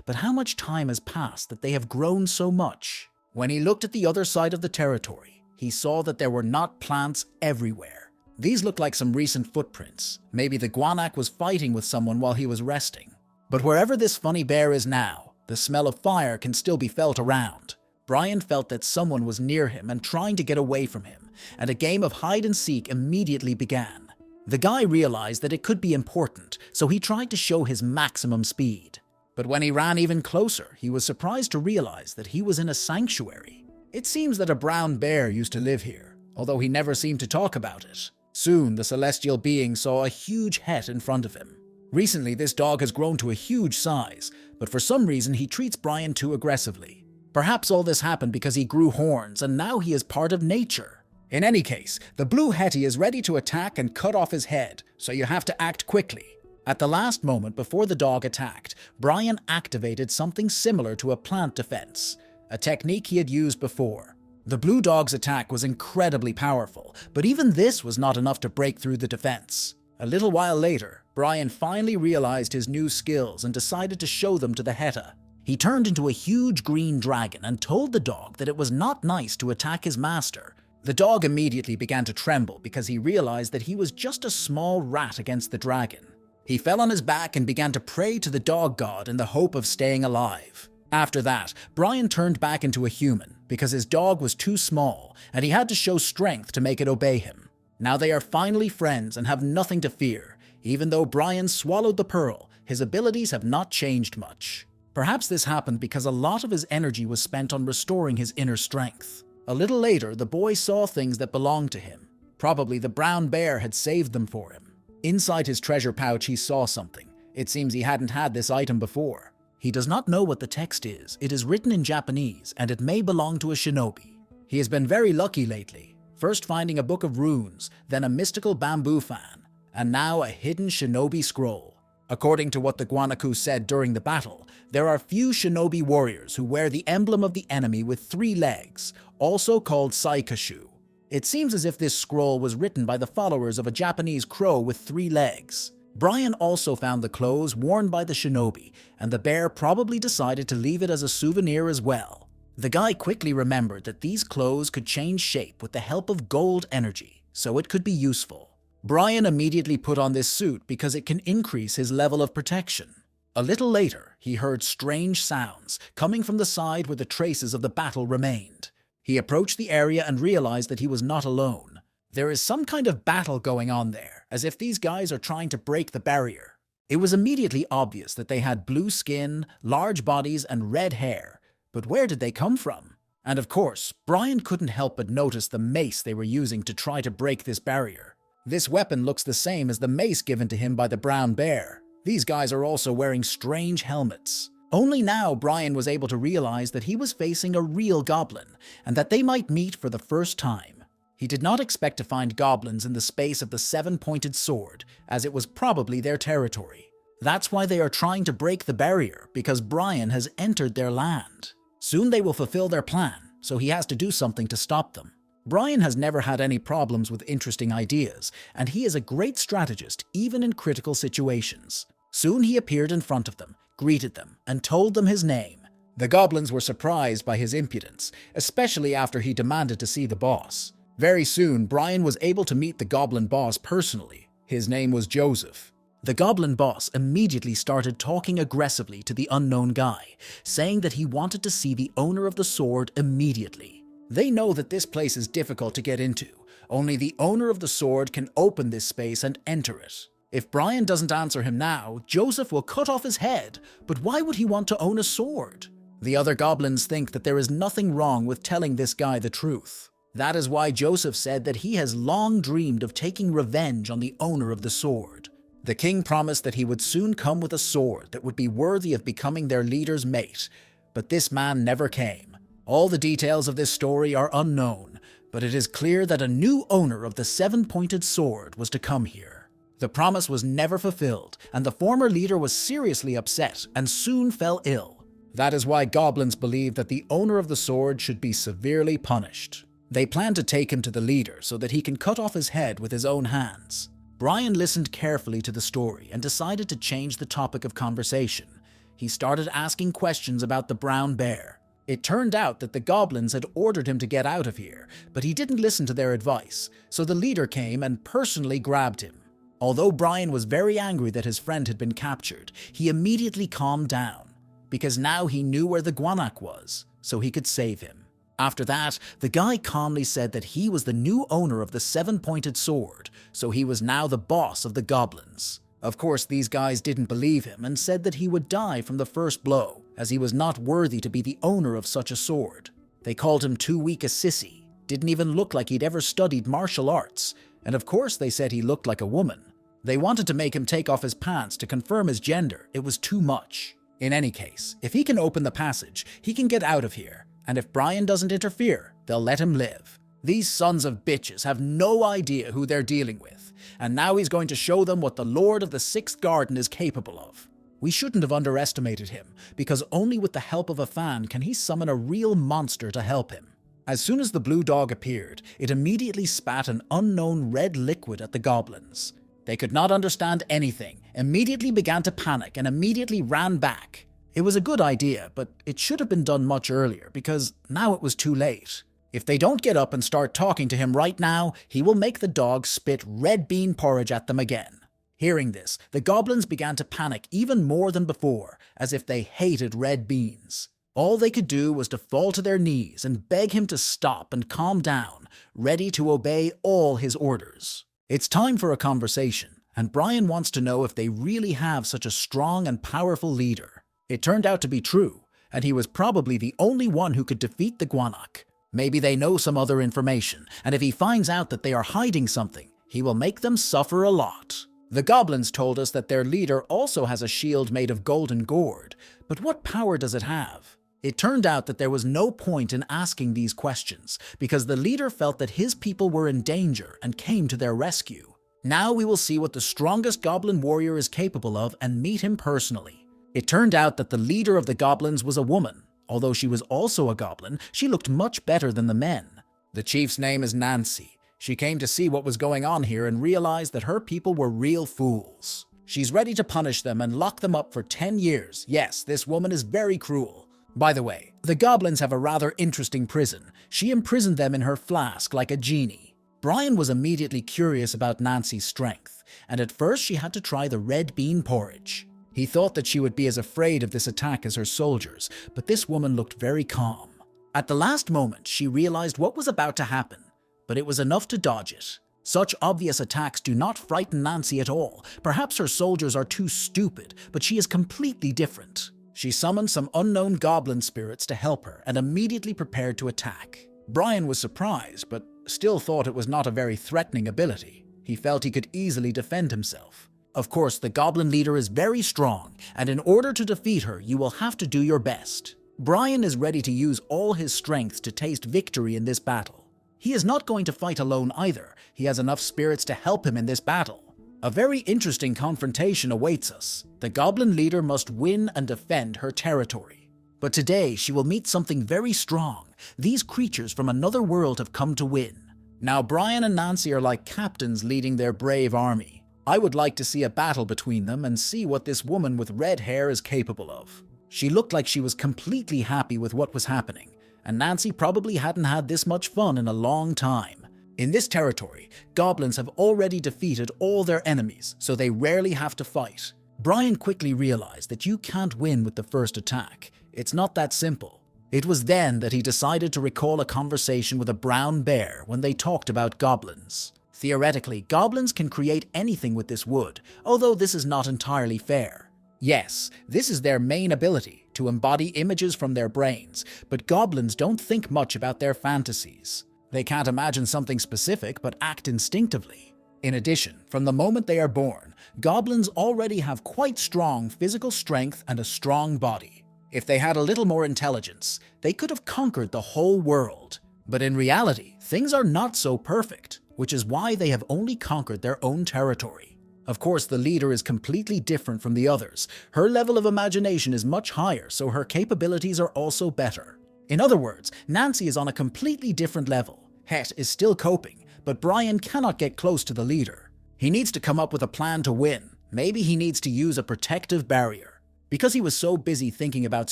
but how much time has passed that they have grown so much? When he looked at the other side of the territory, he saw that there were not plants everywhere. These look like some recent footprints. Maybe the guanac was fighting with someone while he was resting. But wherever this funny bear is now, the smell of fire can still be felt around. Brian felt that someone was near him and trying to get away from him, and a game of hide-and-seek immediately began. The guy realized that it could be important, so he tried to show his maximum speed. But when he ran even closer, he was surprised to realize that he was in a sanctuary. It seems that a brown bear used to live here, although he never seemed to talk about it. Soon, the celestial being saw a huge het in front of him. Recently, this dog has grown to a huge size, but for some reason he treats Brian too aggressively. Perhaps all this happened because he grew horns and now he is part of nature. In any case, the blue hetty is ready to attack and cut off his head, so you have to act quickly. At the last moment before the dog attacked, Brian activated something similar to a plant defense, a technique he had used before. The blue dog's attack was incredibly powerful, but even this was not enough to break through the defense. A little while later, Brian finally realized his new skills and decided to show them to the Heta. He turned into a huge green dragon and told the dog that it was not nice to attack his master. The dog immediately began to tremble because he realized that he was just a small rat against the dragon. He fell on his back and began to pray to the dog god in the hope of staying alive. After that, Brian turned back into a human because his dog was too small and he had to show strength to make it obey him. Now they are finally friends and have nothing to fear. Even though Brian swallowed the pearl, his abilities have not changed much. Perhaps this happened because a lot of his energy was spent on restoring his inner strength. A little later, the boy saw things that belonged to him. Probably the brown bear had saved them for him. Inside his treasure pouch, he saw something. It seems he hadn't had this item before. He does not know what the text is. It is written in Japanese, and it may belong to a shinobi. He has been very lucky lately, first finding a book of runes, then a mystical bamboo fan, and now a hidden shinobi scroll. According to what the guanaku said during the battle, there are few shinobi warriors who wear the emblem of the enemy with 3 legs, also called saikashu. It seems as if this scroll was written by the followers of a Japanese crow with 3 legs. Brian also found the clothes worn by the shinobi, and the bear probably decided to leave it as a souvenir as well. The guy quickly remembered that these clothes could change shape with the help of gold energy, so it could be useful. Brian immediately put on this suit because it can increase his level of protection. A little later, he heard strange sounds coming from the side where the traces of the battle remained. He approached the area and realized that he was not alone. There is some kind of battle going on there, as if these guys are trying to break the barrier. It was immediately obvious that they had blue skin, large bodies, and red hair. But where did they come from? And of course, Brian couldn't help but notice the mace they were using to try to break this barrier. This weapon looks the same as the mace given to him by the brown bear. These guys are also wearing strange helmets. Only now Brian was able to realize that he was facing a real goblin, and that they might meet for the first time. He did not expect to find goblins in the space of the 7-pointed sword, as it was probably their territory. That's why they are trying to break the barrier, because Brian has entered their land. Soon they will fulfill their plan, so he has to do something to stop them. Brian has never had any problems with interesting ideas, and he is a great strategist even in critical situations. Soon he appeared in front of them, greeted them, and told them his name. The goblins were surprised by his impudence, especially after he demanded to see the boss. Very soon, Brian was able to meet the goblin boss personally. His name was Joseph. The goblin boss immediately started talking aggressively to the unknown guy, saying that he wanted to see the owner of the sword immediately. They know that this place is difficult to get into. Only the owner of the sword can open this space and enter it. If Brian doesn't answer him now, Joseph will cut off his head, but why would he want to own a sword? The other goblins think that there is nothing wrong with telling this guy the truth. That is why Joseph said that he has long dreamed of taking revenge on the owner of the sword. The king promised that he would soon come with a sword that would be worthy of becoming their leader's mate, but this man never came. All the details of this story are unknown, but it is clear that a new owner of the 7-pointed sword was to come here. The promise was never fulfilled, and the former leader was seriously upset and soon fell ill. That is why goblins believe that the owner of the sword should be severely punished. They plan to take him to the leader so that he can cut off his head with his own hands. Brian listened carefully to the story and decided to change the topic of conversation. He started asking questions about the brown bear. It turned out that the goblins had ordered him to get out of here, but he didn't listen to their advice, so the leader came and personally grabbed him. Although Brian was very angry that his friend had been captured, he immediately calmed down, because now he knew where the guanak was, so he could save him. After that, the guy calmly said that he was the new owner of the seven-pointed sword, so he was now the boss of the goblins. Of course, these guys didn't believe him and said that he would die from the first blow, as he was not worthy to be the owner of such a sword. They called him too weak a sissy, didn't even look like he'd ever studied martial arts, and of course they said he looked like a woman. They wanted to make him take off his pants to confirm his gender. It was too much. In any case, if he can open the passage, he can get out of here, and if Brian doesn't interfere, they'll let him live. These sons of bitches have no idea who they're dealing with, and now he's going to show them what the Lord of the Sixth Garden is capable of. We shouldn't have underestimated him, because only with the help of a fan can he summon a real monster to help him. As soon as the blue dog appeared, it immediately spat an unknown red liquid at the goblins. They could not understand anything, immediately began to panic, and immediately ran back. It was a good idea, but it should have been done much earlier, because now it was too late. If they don't get up and start talking to him right now, he will make the dog spit red bean porridge at them again. Hearing this, the goblins began to panic even more than before, as if they hated red beans. All they could do was to fall to their knees and beg him to stop and calm down, ready to obey all his orders. It's time for a conversation, and Brian wants to know if they really have such a strong and powerful leader. It turned out to be true, and he was probably the only one who could defeat the guanak. Maybe they know some other information, and if he finds out that they are hiding something, he will make them suffer a lot. The goblins told us that their leader also has a shield made of golden gourd, but what power does it have? It turned out that there was no point in asking these questions, because the leader felt that his people were in danger and came to their rescue. Now we will see what the strongest goblin warrior is capable of and meet him personally. It turned out that the leader of the goblins was a woman. Although she was also a goblin, she looked much better than the men. The chief's name is Nancy. She came to see what was going on here and realized that her people were real fools. She's ready to punish them and lock them up for 10 years. Yes, this woman is very cruel. By the way, the goblins have a rather interesting prison. She imprisoned them in her flask like a genie. Brian was immediately curious about Nancy's strength, and at first she had to try the red bean porridge. He thought that she would be as afraid of this attack as her soldiers, but this woman looked very calm. At the last moment, she realized what was about to happen, but it was enough to dodge it. Such obvious attacks do not frighten Nancy at all. Perhaps her soldiers are too stupid, but she is completely different. She summoned some unknown goblin spirits to help her and immediately prepared to attack. Brian was surprised, but still thought it was not a very threatening ability. He felt he could easily defend himself. Of course, the goblin leader is very strong, and in order to defeat her, you will have to do your best. Brian is ready to use all his strength to taste victory in this battle. He is not going to fight alone either. He has enough spirits to help him in this battle. A very interesting confrontation awaits us. The goblin leader must win and defend her territory. But today, she will meet something very strong. These creatures from another world have come to win. Now, Brian and Nancy are like captains leading their brave army. I would like to see a battle between them and see what this woman with red hair is capable of. She looked like she was completely happy with what was happening, and Nancy probably hadn't had this much fun in a long time. In this territory, goblins have already defeated all their enemies, so they rarely have to fight. Brian quickly realized that you can't win with the first attack. It's not that simple. It was then that he decided to recall a conversation with a brown bear when they talked about goblins. Theoretically, goblins can create anything with this wood, although this is not entirely fair. Yes, this is their main ability, to embody images from their brains, but goblins don't think much about their fantasies. They can't imagine something specific but act instinctively. In addition, from the moment they are born, goblins already have quite strong physical strength and a strong body. If they had a little more intelligence, they could have conquered the whole world. But in reality, things are not so perfect, which is why they have only conquered their own territory. Of course, the leader is completely different from the others. Her level of imagination is much higher, so her capabilities are also better. In other words, Nancy is on a completely different level. Het is still coping, but Brian cannot get close to the leader. He needs to come up with a plan to win. Maybe he needs to use a protective barrier. Because he was so busy thinking about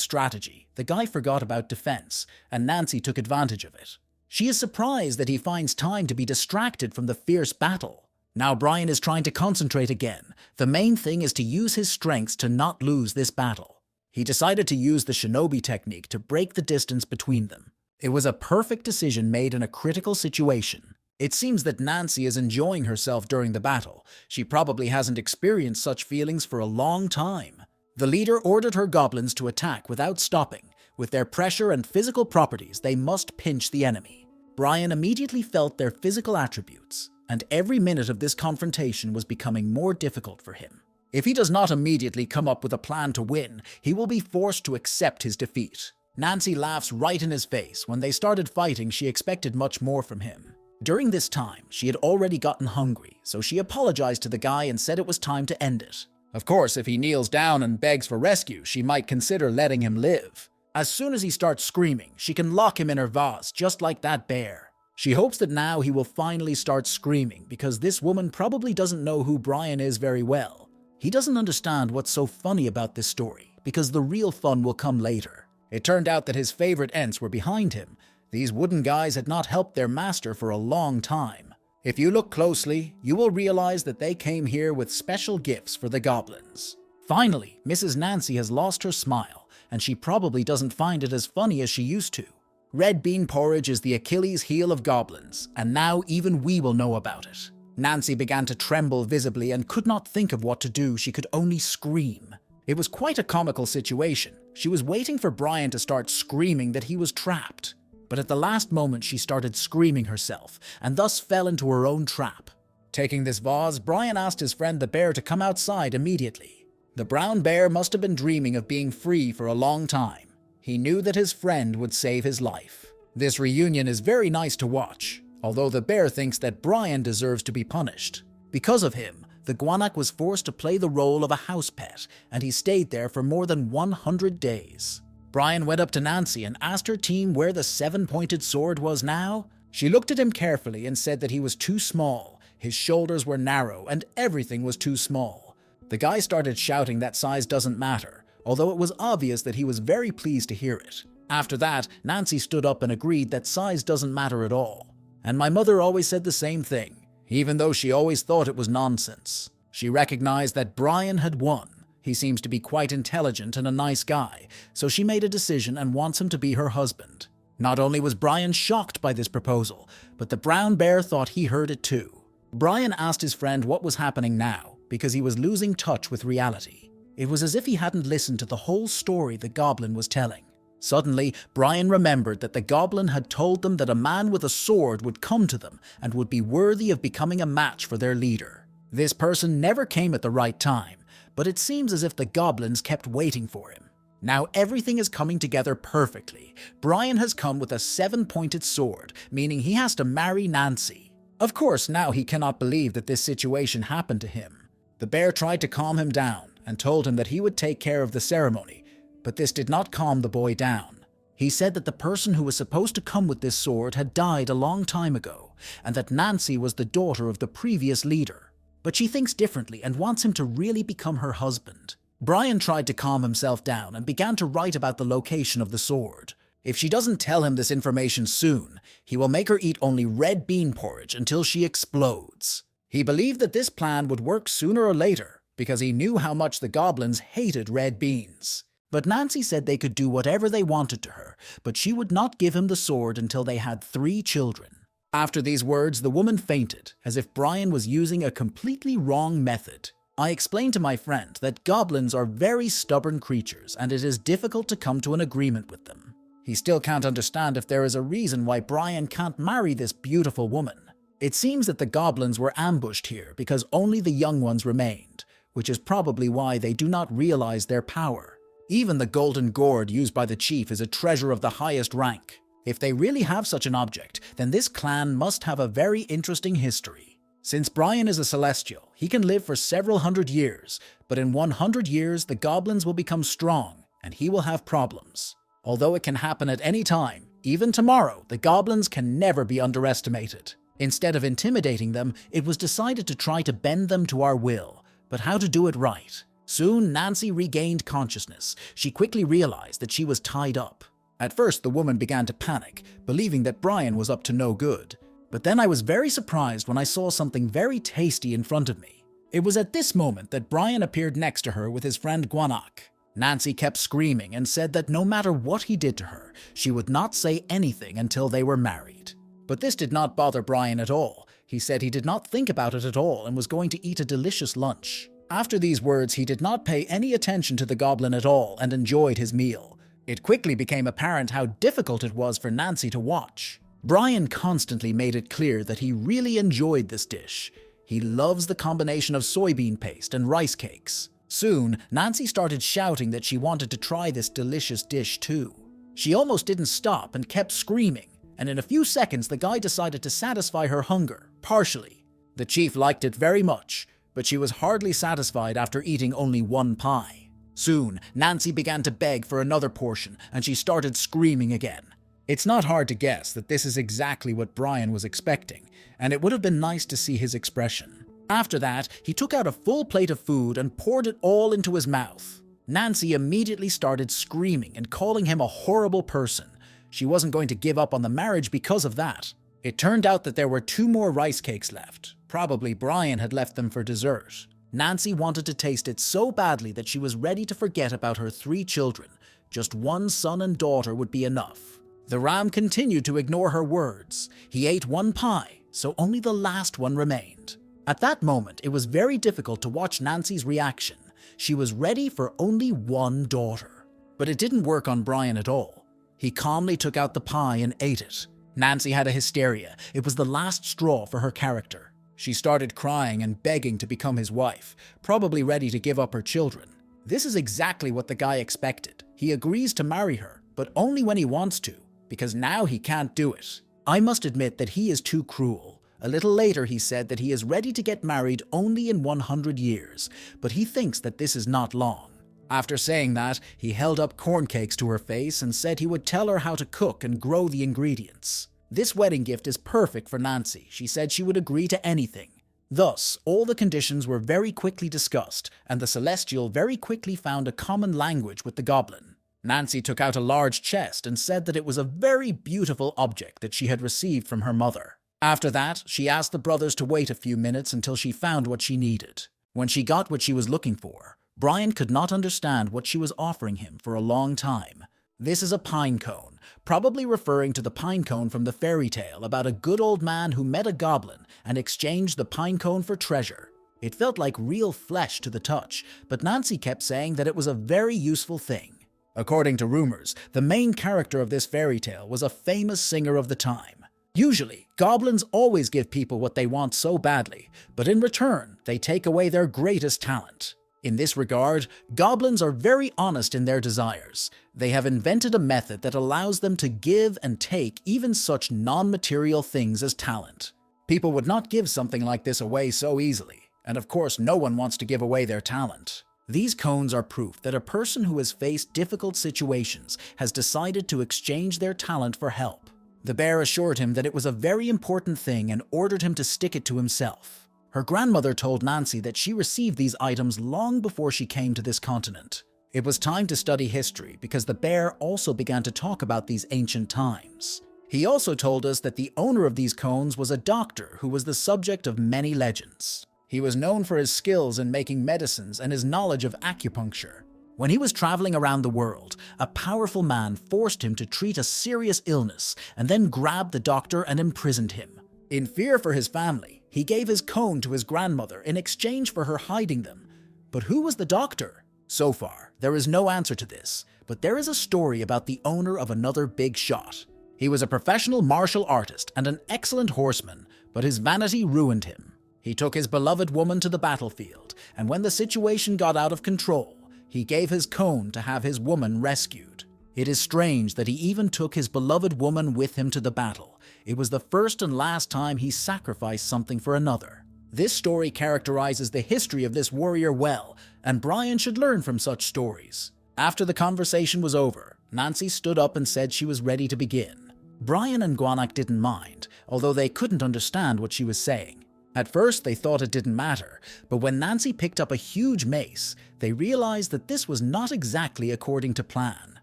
strategy, the guy forgot about defense, and Nancy took advantage of it. She is surprised that he finds time to be distracted from the fierce battle. Now Brian is trying to concentrate again. The main thing is to use his strengths to not lose this battle. He decided to use the shinobi technique to break the distance between them. It was a perfect decision made in a critical situation. It seems that Nancy is enjoying herself during the battle. She probably hasn't experienced such feelings for a long time. The leader ordered her goblins to attack without stopping. With their pressure and physical properties, they must pinch the enemy. Brian immediately felt their physical attributes, and every minute of this confrontation was becoming more difficult for him. If he does not immediately come up with a plan to win, he will be forced to accept his defeat. Nancy laughs right in his face. When they started fighting, she expected much more from him. During this time, she had already gotten hungry, so she apologized to the guy and said it was time to end it. Of course, if he kneels down and begs for rescue, she might consider letting him live. As soon as he starts screaming, she can lock him in her vase, just like that bear. She hopes that now he will finally start screaming, because this woman probably doesn't know who Brian is very well. He doesn't understand what's so funny about this story, because the real fun will come later. It turned out that his favorite Ents were behind him. These wooden guys had not helped their master for a long time. If you look closely, you will realize that they came here with special gifts for the goblins. Finally, Mrs. Nancy has lost her smile, and she probably doesn't find it as funny as she used to. Red bean porridge is the Achilles heel of goblins, and now even we will know about it. Nancy began to tremble visibly and could not think of what to do. She could only scream. It was quite a comical situation. She was waiting for Brian to start screaming that he was trapped. But at the last moment she started screaming herself, and thus fell into her own trap. Taking this vase, Brian asked his friend the bear to come outside immediately. The brown bear must have been dreaming of being free for a long time. He knew that his friend would save his life. This reunion is very nice to watch, although the bear thinks that Brian deserves to be punished. Because of him, the guanak was forced to play the role of a house pet, and he stayed there for more than 100 days. Brian went up to Nancy and asked her team where the 7-pointed sword was now. She looked at him carefully and said that he was too small. His shoulders were narrow and everything was too small. The guy started shouting that size doesn't matter, although it was obvious that he was very pleased to hear it. After that, Nancy stood up and agreed that size doesn't matter at all. And my mother always said the same thing, even though she always thought it was nonsense. She recognized that Brian had won. He seems to be quite intelligent and a nice guy, so she made a decision and wants him to be her husband. Not only was Brian shocked by this proposal, but the brown bear thought he heard it too. Brian asked his friend what was happening now, because he was losing touch with reality. It was as if he hadn't listened to the whole story the goblin was telling. Suddenly, Brian remembered that the goblin had told them that a man with a sword would come to them and would be worthy of becoming a match for their leader. This person never came at the right time, but it seems as if the goblins kept waiting for him. Now everything is coming together perfectly. Brian has come with a 7-pointed sword, meaning he has to marry Nancy. Of course, now he cannot believe that this situation happened to him. The bear tried to calm him down and told him that he would take care of the ceremony, but this did not calm the boy down. He said that the person who was supposed to come with this sword had died a long time ago, and that Nancy was the daughter of the previous leader. But she thinks differently and wants him to really become her husband. Brian tried to calm himself down and began to write about the location of the sword. If she doesn't tell him this information soon, he will make her eat only red bean porridge until she explodes. He believed that this plan would work sooner or later, because he knew how much the goblins hated red beans. But Nancy said they could do whatever they wanted to her, but she would not give him the sword until they had 3 children. After these words, the woman fainted, as if Brian was using a completely wrong method. I explained to my friend that goblins are very stubborn creatures and it is difficult to come to an agreement with them. He still can't understand if there is a reason why Brian can't marry this beautiful woman. It seems that the goblins were ambushed here because only the young ones remained, which is probably why they do not realize their power. Even the golden gourd used by the chief is a treasure of the highest rank. If they really have such an object, then this clan must have a very interesting history. Since Brian is a celestial, he can live for several hundred years, but in 100 years the goblins will become strong and he will have problems. Although it can happen at any time, even tomorrow, the goblins can never be underestimated. Instead of intimidating them, it was decided to try to bend them to our will, but how to do it right. Soon, Nancy regained consciousness. She quickly realized that she was tied up. At first, the woman began to panic, believing that Brian was up to no good. But then I was very surprised when I saw something very tasty in front of me. It was at this moment that Brian appeared next to her with his friend Gwanak. Nancy kept screaming and said that no matter what he did to her, she would not say anything until they were married. But this did not bother Brian at all. He said he did not think about it at all and was going to eat a delicious lunch. After these words, he did not pay any attention to the goblin at all and enjoyed his meal. It quickly became apparent how difficult it was for Nancy to watch. Brian constantly made it clear that he really enjoyed this dish. He loves the combination of soybean paste and rice cakes. Soon, Nancy started shouting that she wanted to try this delicious dish too. She almost didn't stop and kept screaming, and in a few seconds the guy decided to satisfy her hunger, partially. The chief liked it very much, but she was hardly satisfied after eating only one pie. Soon, Nancy began to beg for another portion, and she started screaming again. It's not hard to guess that this is exactly what Brian was expecting, and it would have been nice to see his expression. After that, he took out a full plate of food and poured it all into his mouth. Nancy immediately started screaming and calling him a horrible person. She wasn't going to give up on the marriage because of that. It turned out that there were 2 more rice cakes left. Probably Brian had left them for dessert. Nancy wanted to taste it so badly that she was ready to forget about her 3 children. Just 1 son and daughter would be enough. The ram continued to ignore her words. He ate 1 pie, so only the last one remained. At that moment, it was very difficult to watch Nancy's reaction. She was ready for only 1 daughter. But it didn't work on Brian at all. He calmly took out the pie and ate it. Nancy had a hysteria. It was the last straw for her character. She started crying and begging to become his wife, probably ready to give up her children. This is exactly what the guy expected. He agrees to marry her, but only when he wants to, because now he can't do it. I must admit that he is too cruel. A little later he said that he is ready to get married only in 100 years, but he thinks that this is not long. After saying that, he held up corn cakes to her face and said he would tell her how to cook and grow the ingredients. This wedding gift is perfect for Nancy. She said she would agree to anything. Thus, all the conditions were very quickly discussed, and the Celestial very quickly found a common language with the goblin. Nancy took out a large chest and said that it was a very beautiful object that she had received from her mother. After that, she asked the brothers to wait a few minutes until she found what she needed. When she got what she was looking for, Brian could not understand what she was offering him for a long time. This is a pine cone, probably referring to the pine cone from the fairy tale about a good old man who met a goblin and exchanged the pine cone for treasure. It felt like real flesh to the touch, but Nancy kept saying that it was a very useful thing. According to rumors, the main character of this fairy tale was a famous singer of the time. Usually, goblins always give people what they want so badly, but in return, they take away their greatest talent. In this regard, goblins are very honest in their desires. They have invented a method that allows them to give and take even such non-material things as talent. People would not give something like this away so easily, and of course no one wants to give away their talent. These cones are proof that a person who has faced difficult situations has decided to exchange their talent for help. The bear assured him that it was a very important thing and ordered him to stick it to himself. Her grandmother told Nancy that she received these items long before she came to this continent. It was time to study history because the bear also began to talk about these ancient times. He also told us that the owner of these cones was a doctor who was the subject of many legends. He was known for his skills in making medicines and his knowledge of acupuncture. When he was traveling around the world, a powerful man forced him to treat a serious illness and then grabbed the doctor and imprisoned him. In fear for his family, he gave his cone to his grandmother in exchange for her hiding them. But who was the doctor? So far, there is no answer to this, but there is a story about the owner of another big shot. He was a professional martial artist and an excellent horseman, but his vanity ruined him. He took his beloved woman to the battlefield, and when the situation got out of control, he gave his cone to have his woman rescued. It is strange that he even took his beloved woman with him to the battle. It was the first and last time he sacrificed something for another. This story characterizes the history of this warrior well, and Brian should learn from such stories. After the conversation was over, Nancy stood up and said she was ready to begin. Brian and Gwanak didn't mind, although they couldn't understand what she was saying. At first, they thought it didn't matter, but when Nancy picked up a huge mace, they realized that this was not exactly according to plan.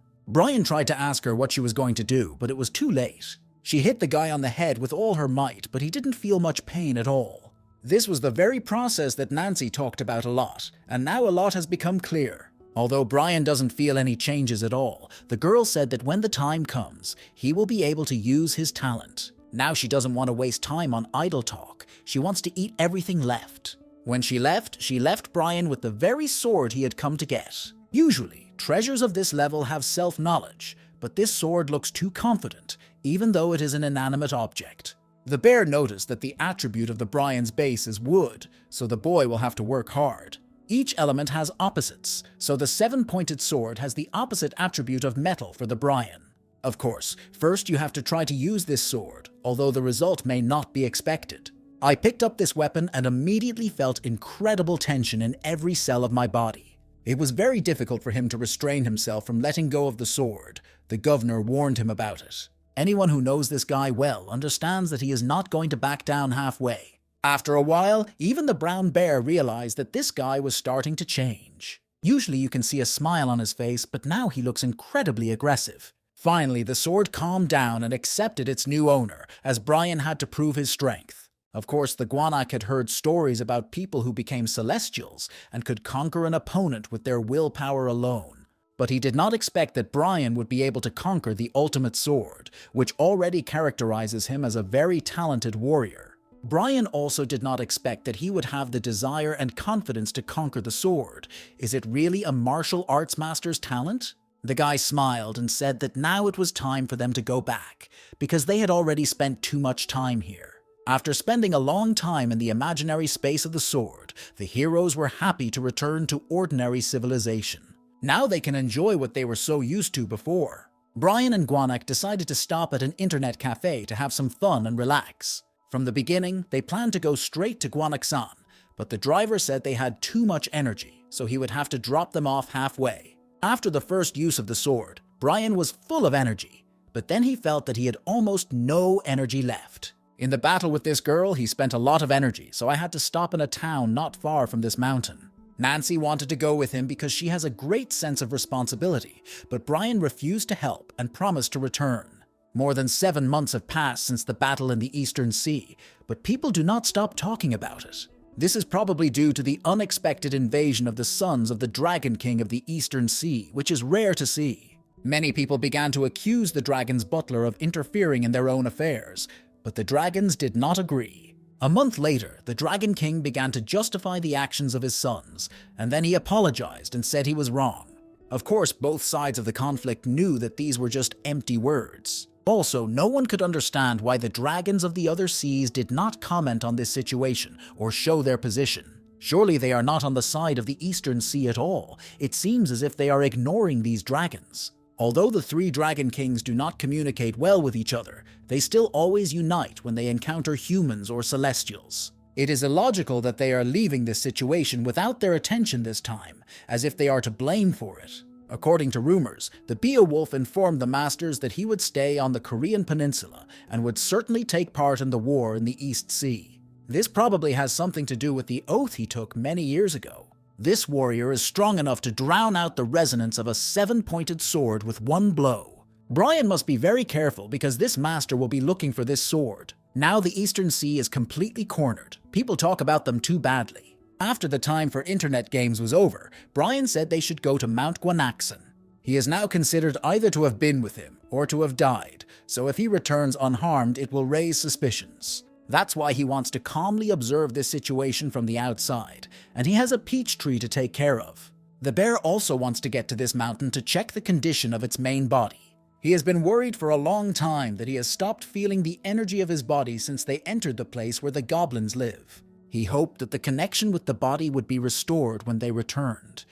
Brian tried to ask her what she was going to do, but it was too late. She hit the guy on the head with all her might, but he didn't feel much pain at all. This was the very process that Nancy talked about a lot, and now a lot has become clear. Although Brian doesn't feel any changes at all, the girl said that when the time comes, he will be able to use his talent. Now she doesn't want to waste time on idle talk. She wants to eat everything left. When she left Brian with the very sword he had come to get. Usually, treasures of this level have self-knowledge, but this sword looks too confident, even though it is an inanimate object. The bear noticed that the attribute of the Brian's base is wood, so the boy will have to work hard. Each element has opposites, so the 7-pointed sword has the opposite attribute of metal for the Brian. Of course, first you have to try to use this sword, although the result may not be expected. I picked up this weapon and immediately felt incredible tension in every cell of my body. It was very difficult for him to restrain himself from letting go of the sword. The governor warned him about it. Anyone who knows this guy well understands that he is not going to back down halfway. After a while, even the brown bear realized that this guy was starting to change. Usually you can see a smile on his face, but now he looks incredibly aggressive. Finally, the sword calmed down and accepted its new owner, as Brian had to prove his strength. Of course, the Guanak had heard stories about people who became celestials and could conquer an opponent with their willpower alone. But he did not expect that Brian would be able to conquer the ultimate sword, which already characterizes him as a very talented warrior. Brian also did not expect that he would have the desire and confidence to conquer the sword. Is it really a martial arts master's talent? The guy smiled and said that now it was time for them to go back, because they had already spent too much time here. After spending a long time in the imaginary space of the sword, the heroes were happy to return to ordinary civilization. Now they can enjoy what they were so used to before. Brian and Guanak decided to stop at an internet cafe to have some fun and relax. From the beginning, they planned to go straight to Guanak-san, but the driver said they had too much energy, so he would have to drop them off halfway. After the first use of the sword, Brian was full of energy, but then he felt that he had almost no energy left. In the battle with this girl, he spent a lot of energy, so I had to stop in a town not far from this mountain. Nancy wanted to go with him because she has a great sense of responsibility, but Brian refused to help and promised to return. More than 7 months have passed since the battle in the Eastern Sea, but people do not stop talking about it. This is probably due to the unexpected invasion of the sons of the Dragon King of the Eastern Sea, which is rare to see. Many people began to accuse the dragon's butler of interfering in their own affairs, but the dragons did not agree. A month later, the Dragon King began to justify the actions of his sons, and then he apologized and said he was wrong. Of course, both sides of the conflict knew that these were just empty words. Also, no one could understand why the dragons of the other seas did not comment on this situation or show their position. Surely they are not on the side of the Eastern Sea at all. It seems as if they are ignoring these dragons. Although the 3 Dragon Kings do not communicate well with each other, they still always unite when they encounter humans or celestials. It is illogical that they are leaving this situation without their attention this time, as if they are to blame for it. According to rumors, the Beowulf informed the Masters that he would stay on the Korean peninsula and would certainly take part in the war in the East Sea. This probably has something to do with the oath he took many years ago. This warrior is strong enough to drown out the resonance of a 7-pointed sword with one blow. Brian must be very careful because this master will be looking for this sword. Now the Eastern Sea is completely cornered. People talk about them too badly. After the time for internet games was over, Brian said they should go to Mount Guanaxon. He is now considered either to have been with him or to have died, so if he returns unharmed, it will raise suspicions. That's why he wants to calmly observe this situation from the outside, and he has a peach tree to take care of. The bear also wants to get to this mountain to check the condition of its main body. He has been worried for a long time that he has stopped feeling the energy of his body since they entered the place where the goblins live. He hoped that the connection with the body would be restored when they returned.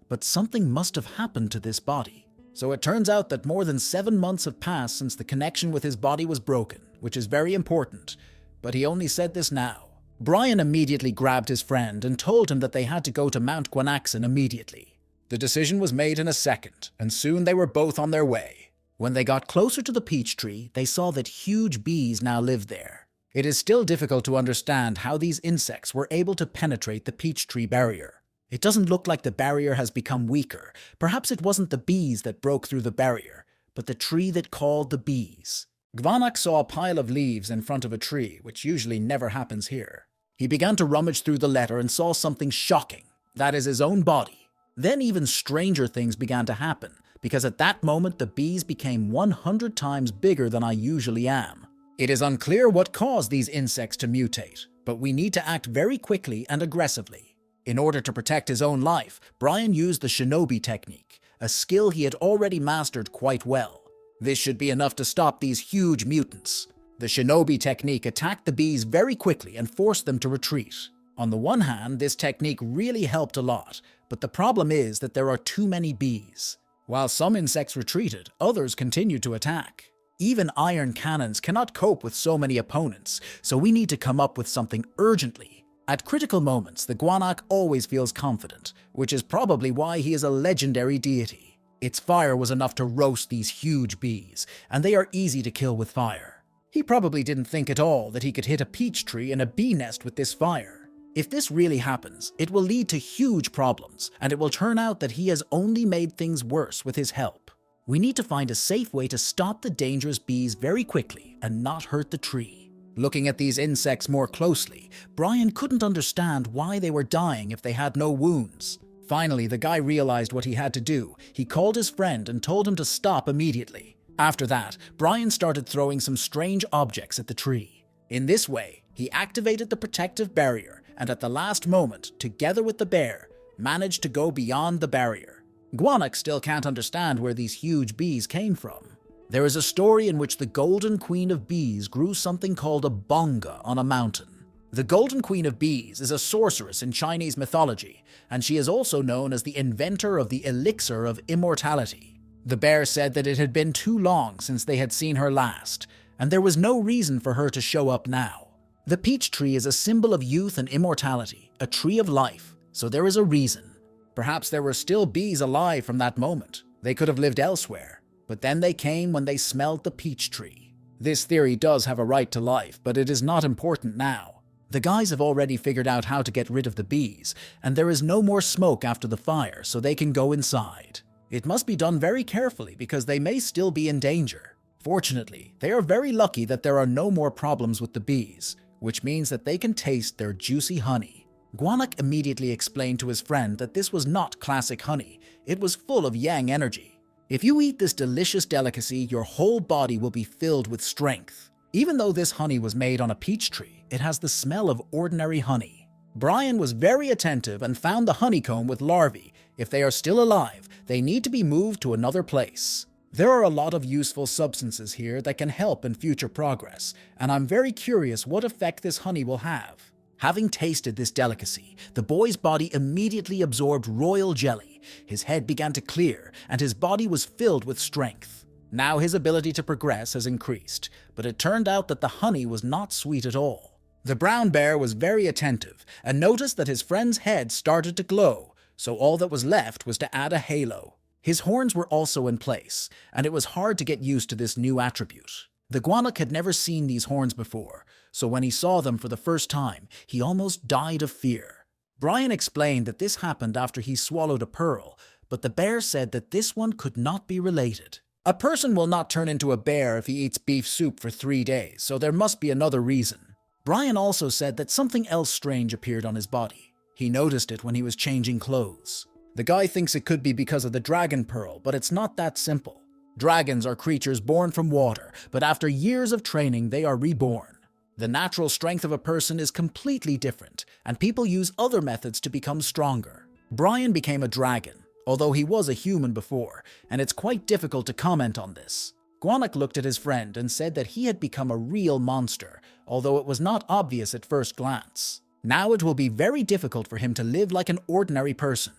But something must have happened to this body. So it turns out that more than 7 months have passed since the connection with his body was broken, which is very important. But he only said this now. Brian immediately grabbed his friend and told him that they had to go to Mount Guanaxon immediately. The decision was made in a second, and soon they were both on their way. When they got closer to the peach tree, they saw that huge bees now lived there. It is still difficult to understand how these insects were able to penetrate the peach tree barrier. It doesn't look like the barrier has become weaker. Perhaps it wasn't the bees that broke through the barrier, but the tree that called the bees. Gwanak saw a pile of leaves in front of a tree, which usually never happens here. He began to rummage through the letter and saw something shocking. That is his own body. Then even stranger things began to happen, because at that moment the bees became 100 times bigger than I usually am. It is unclear what caused these insects to mutate, but we need to act very quickly and aggressively. In order to protect his own life, Brian used the shinobi technique, a skill he had already mastered quite well. This should be enough to stop these huge mutants. The shinobi technique attacked the bees very quickly and forced them to retreat. On the one hand, this technique really helped a lot, but the problem is that there are too many bees. While some insects retreated, others continued to attack. Even iron cannons cannot cope with so many opponents, so we need to come up with something urgently. At critical moments, the Gwanak always feels confident, which is probably why he is a legendary deity. Its fire was enough to roast these huge bees, and they are easy to kill with fire. He probably didn't think at all that he could hit a peach tree and a bee nest with this fire. If this really happens, it will lead to huge problems, and it will turn out that he has only made things worse with his help. We need to find a safe way to stop the dangerous bees very quickly and not hurt the tree. Looking at these insects more closely, Brian couldn't understand why they were dying if they had no wounds. Finally, the guy realized what he had to do. He called his friend and told him to stop immediately. After that, Brian started throwing some strange objects at the tree. In this way, he activated the protective barrier and at the last moment, together with the bear, managed to go beyond the barrier. Gwanak still can't understand where these huge bees came from. There is a story in which the Golden Queen of Bees grew something called a bonga on a mountain. The Golden Queen of Bees is a sorceress in Chinese mythology, and she is also known as the inventor of the elixir of immortality. The bear said that it had been too long since they had seen her last, and there was no reason for her to show up now. The peach tree is a symbol of youth and immortality, a tree of life, so there is a reason. Perhaps there were still bees alive from that moment. They could have lived elsewhere, but then they came when they smelled the peach tree. This theory does have a right to life, but it is not important now. The guys have already figured out how to get rid of the bees, and there is no more smoke after the fire, so they can go inside. It must be done very carefully because they may still be in danger. Fortunately, they are very lucky that there are no more problems with the bees, which means that they can taste their juicy honey. Gwanak immediately explained to his friend that this was not classic honey, it was full of yang energy. If you eat this delicious delicacy, your whole body will be filled with strength. Even though this honey was made on a peach tree, it has the smell of ordinary honey. Brian was very attentive and found the honeycomb with larvae. If they are still alive, they need to be moved to another place. There are a lot of useful substances here that can help in future progress, and I'm very curious what effect this honey will have. Having tasted this delicacy, the boy's body immediately absorbed royal jelly. His head began to clear, and his body was filled with strength. Now his ability to progress has increased, but it turned out that the honey was not sweet at all. The brown bear was very attentive and noticed that his friend's head started to glow, so all that was left was to add a halo. His horns were also in place, and it was hard to get used to this new attribute. The Gwanak had never seen these horns before, so when he saw them for the first time, he almost died of fear. Brian explained that this happened after he swallowed a pearl, but the bear said that this one could not be related. A person will not turn into a bear if he eats beef soup for 3 days, so there must be another reason. Brian also said that something else strange appeared on his body. He noticed it when he was changing clothes. The guy thinks it could be because of the dragon pearl, but it's not that simple. Dragons are creatures born from water, but after years of training, they are reborn. The natural strength of a person is completely different, and people use other methods to become stronger. Brian became a dragon, although he was a human before, and it's quite difficult to comment on this. Gwanak looked at his friend and said that he had become a real monster, although it was not obvious at first glance. Now it will be very difficult for him to live like an ordinary person.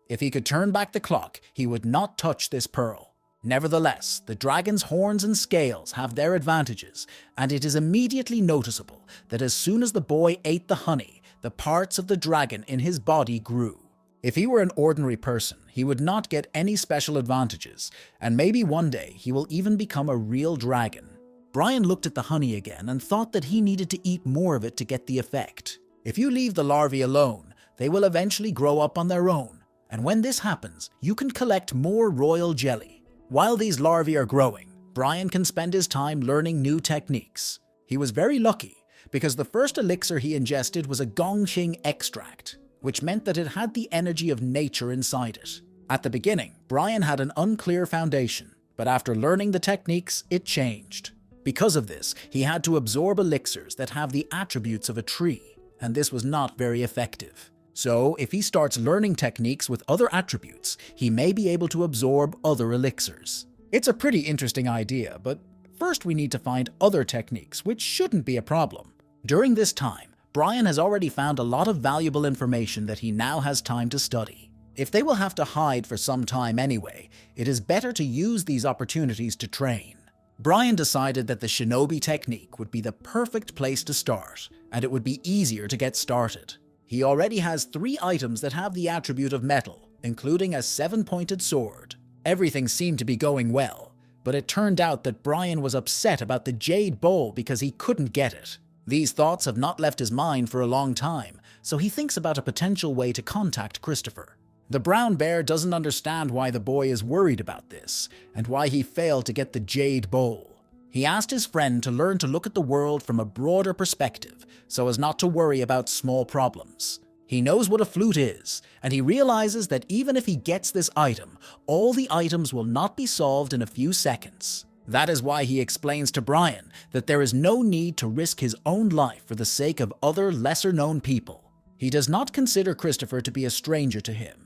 If he could turn back the clock, he would not touch this pearl. Nevertheless, the dragon's horns and scales have their advantages, and it is immediately noticeable that as soon as the boy ate the honey, the parts of the dragon in his body grew. If he were an ordinary person, he would not get any special advantages, and maybe one day he will even become a real dragon. Brian looked at the honey again and thought that he needed to eat more of it to get the effect. If you leave the larvae alone, they will eventually grow up on their own, and when this happens, you can collect more royal jelly. While these larvae are growing, Brian can spend his time learning new techniques. He was very lucky, because the first elixir he ingested was a gongqing extract, which meant that it had the energy of nature inside it. At the beginning, Brian had an unclear foundation, but after learning the techniques, it changed. Because of this, he had to absorb elixirs that have the attributes of a tree, and this was not very effective. So, if he starts learning techniques with other attributes, he may be able to absorb other elixirs. It's a pretty interesting idea, but first we need to find other techniques, which shouldn't be a problem. During this time, Brian has already found a lot of valuable information that he now has time to study. If they will have to hide for some time anyway, it is better to use these opportunities to train. Brian decided that the shinobi technique would be the perfect place to start, and it would be easier to get started. He already has 3 items that have the attribute of metal, including a 7-pointed sword. Everything seemed to be going well, but it turned out that Brian was upset about the jade bowl because he couldn't get it. These thoughts have not left his mind for a long time, so he thinks about a potential way to contact Christopher. The brown bear doesn't understand why the boy is worried about this, and why he failed to get the jade bowl. He asked his friend to learn to look at the world from a broader perspective, so as not to worry about small problems. He knows what a flute is, and he realizes that even if he gets this item, all the items will not be solved in a few seconds. That is why he explains to Brian that there is no need to risk his own life for the sake of other lesser-known people. He does not consider Christopher to be a stranger to him.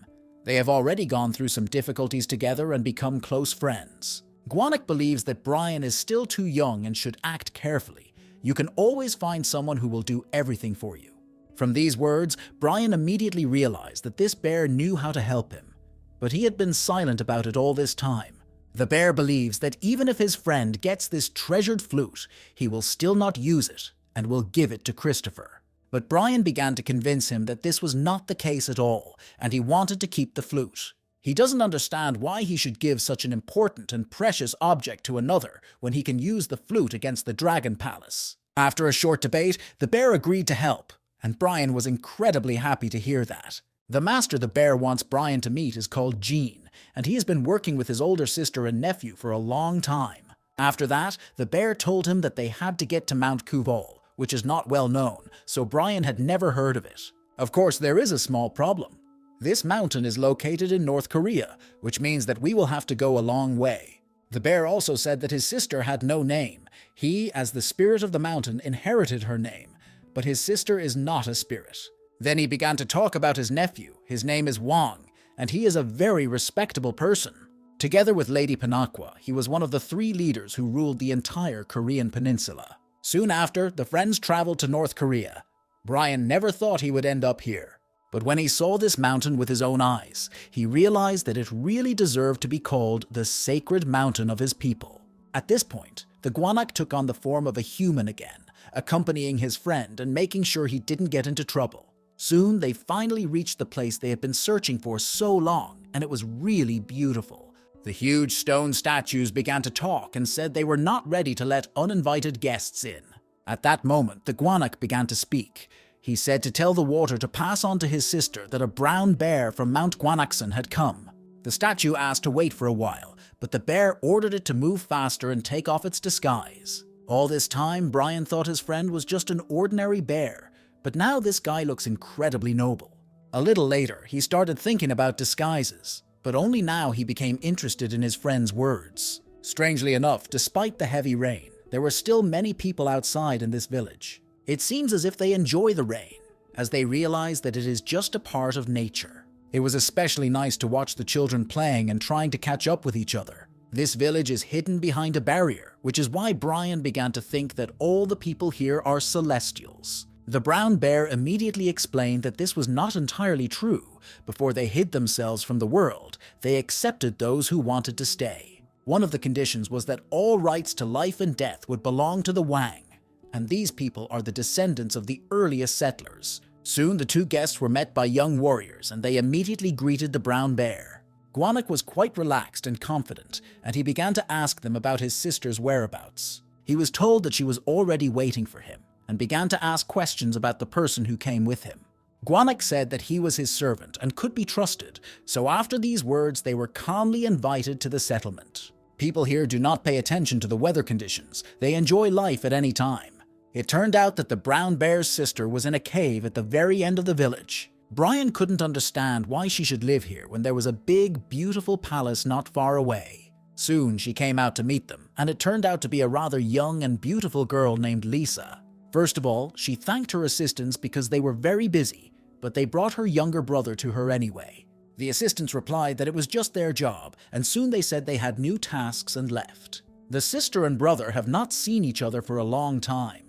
They have already gone through some difficulties together and become close friends. Guanak believes that Brian is still too young and should act carefully. You can always find someone who will do everything for you. From these words, Brian immediately realized that this bear knew how to help him, but he had been silent about it all this time. The bear believes that even if his friend gets this treasured flute, he will still not use it and will give it to Christopher. But Brian began to convince him that this was not the case at all, and he wanted to keep the flute. He doesn't understand why he should give such an important and precious object to another when he can use the flute against the Dragon Palace. After a short debate, the bear agreed to help, and Brian was incredibly happy to hear that. The master the bear wants Brian to meet is called Jean, and he has been working with his older sister and nephew for a long time. After that, the bear told him that they had to get to Mount Kuval, which is not well known, so Brian had never heard of it. Of course, there is a small problem. This mountain is located in North Korea, which means that we will have to go a long way. The bear also said that his sister had no name. He, as the spirit of the mountain, inherited her name, but his sister is not a spirit. Then he began to talk about his nephew. His name is Wang, and he is a very respectable person. Together with Lady MANHUA, he was one of the 3 leaders who ruled the entire Korean peninsula. Soon after, the friends traveled to North Korea. Brian never thought he would end up here. But when he saw this mountain with his own eyes, he realized that it really deserved to be called the sacred mountain of his people. At this point, the Guanak took on the form of a human again, accompanying his friend and making sure he didn't get into trouble. Soon, they finally reached the place they had been searching for so long, and it was really beautiful. The huge stone statues began to talk and said they were not ready to let uninvited guests in. At that moment, the Guanak began to speak. He said to tell the water to pass on to his sister that a brown bear from Mount Gwanakson had come. The statue asked to wait for a while, but the bear ordered it to move faster and take off its disguise. All this time, Brian thought his friend was just an ordinary bear, but now this guy looks incredibly noble. A little later, he started thinking about disguises, but only now he became interested in his friend's words. Strangely enough, despite the heavy rain, there were still many people outside in this village. It seems as if they enjoy the rain, as they realize that it is just a part of nature. It was especially nice to watch the children playing and trying to catch up with each other. This village is hidden behind a barrier, which is why Brian began to think that all the people here are celestials. The brown bear immediately explained that this was not entirely true. Before they hid themselves from the world, they accepted those who wanted to stay. One of the conditions was that all rights to life and death would belong to the Wang, and these people are the descendants of the earliest settlers. Soon the 2 guests were met by young warriors, and they immediately greeted the brown bear. Guanak was quite relaxed and confident, and he began to ask them about his sister's whereabouts. He was told that she was already waiting for him and began to ask questions about the person who came with him. Gwanak said that he was his servant and could be trusted, so after these words they were calmly invited to the settlement. People here do not pay attention to the weather conditions. They enjoy life at any time. It turned out that the brown bear's sister was in a cave at the very end of the village. Brian couldn't understand why she should live here when there was a big, beautiful palace not far away. Soon she came out to meet them, and it turned out to be a rather young and beautiful girl named Lisa. First of all, she thanked her assistants because they were very busy, but they brought her younger brother to her anyway. The assistants replied that it was just their job, and soon they said they had new tasks and left. The sister and brother have not seen each other for a long time,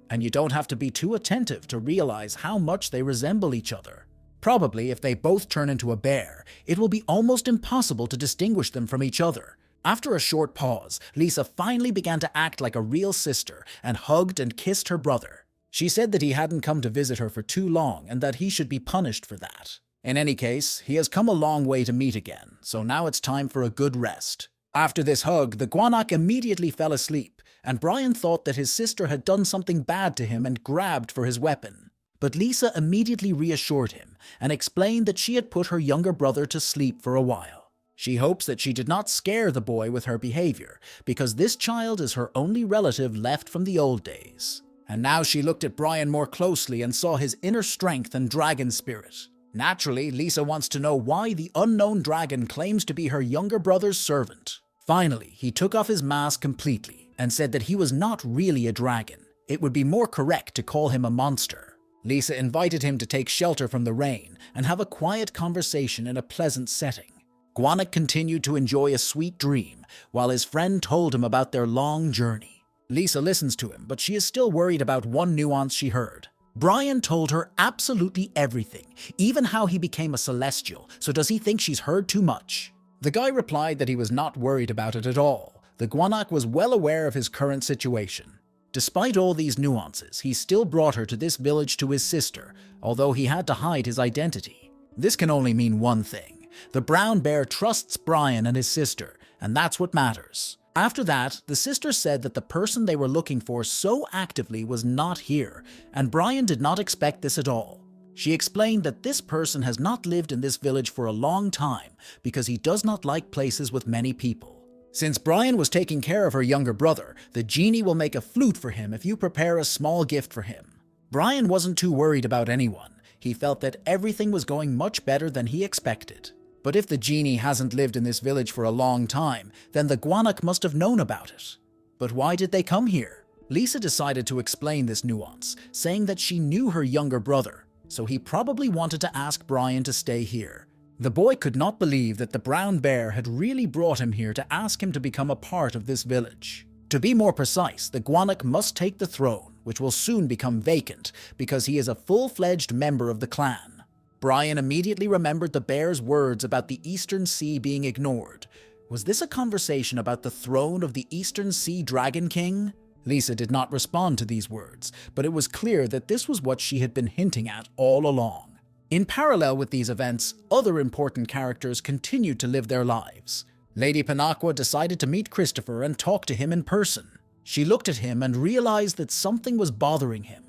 and you don't have to be too attentive to realize how much they resemble each other. Probably if they both turn into a bear, it will be almost impossible to distinguish them from each other. After a short pause, Lisa finally began to act like a real sister and hugged and kissed her brother. She said that he hadn't come to visit her for too long and that he should be punished for that. In any case, he has come a long way to meet again, so now it's time for a good rest. After this hug, the Gwanak immediately fell asleep, and Brian thought that his sister had done something bad to him and grabbed for his weapon. But Lisa immediately reassured him and explained that she had put her younger brother to sleep for a while. She hopes that she did not scare the boy with her behavior, because this child is her only relative left from the old days. And now she looked at Brian more closely and saw his inner strength and dragon spirit. Naturally, Lisa wants to know why the unknown dragon claims to be her younger brother's servant. Finally, he took off his mask completely and said that he was not really a dragon. It would be more correct to call him a monster. Lisa invited him to take shelter from the rain and have a quiet conversation in a pleasant setting. Gwanak continued to enjoy a sweet dream while his friend told him about their long journey. Lisa listens to him, but she is still worried about one nuance she heard. Brian told her absolutely everything, even how he became a celestial, so does he think she's heard too much? The guy replied that he was not worried about it at all. The Gwanak was well aware of his current situation. Despite all these nuances, he still brought her to this village to his sister, although he had to hide his identity. This can only mean one thing. The brown bear trusts Brian and his sister, and that's what matters. After that, the sister said that the person they were looking for so actively was not here, and Brian did not expect this at all. She explained that this person has not lived in this village for a long time because he does not like places with many people. Since Brian was taking care of her younger brother, the genie will make a flute for him if you prepare a small gift for him. Brian wasn't too worried about anyone. He felt that everything was going much better than he expected. But if the genie hasn't lived in this village for a long time, then the Gwanak must have known about it. But why did they come here? Lisa decided to explain this nuance, saying that she knew her younger brother, so he probably wanted to ask Brian to stay here. The boy could not believe that the brown bear had really brought him here to ask him to become a part of this village. To be more precise, the Gwanak must take the throne, which will soon become vacant because he is a full-fledged member of the clan. Brian immediately remembered the bear's words about the Eastern Sea being ignored. Was this a conversation about the throne of the Eastern Sea Dragon King? Lisa did not respond to these words, but it was clear that this was what she had been hinting at all along. In parallel with these events, other important characters continued to live their lives. Lady Panaqua decided to meet Christopher and talk to him in person. She looked at him and realized that something was bothering him.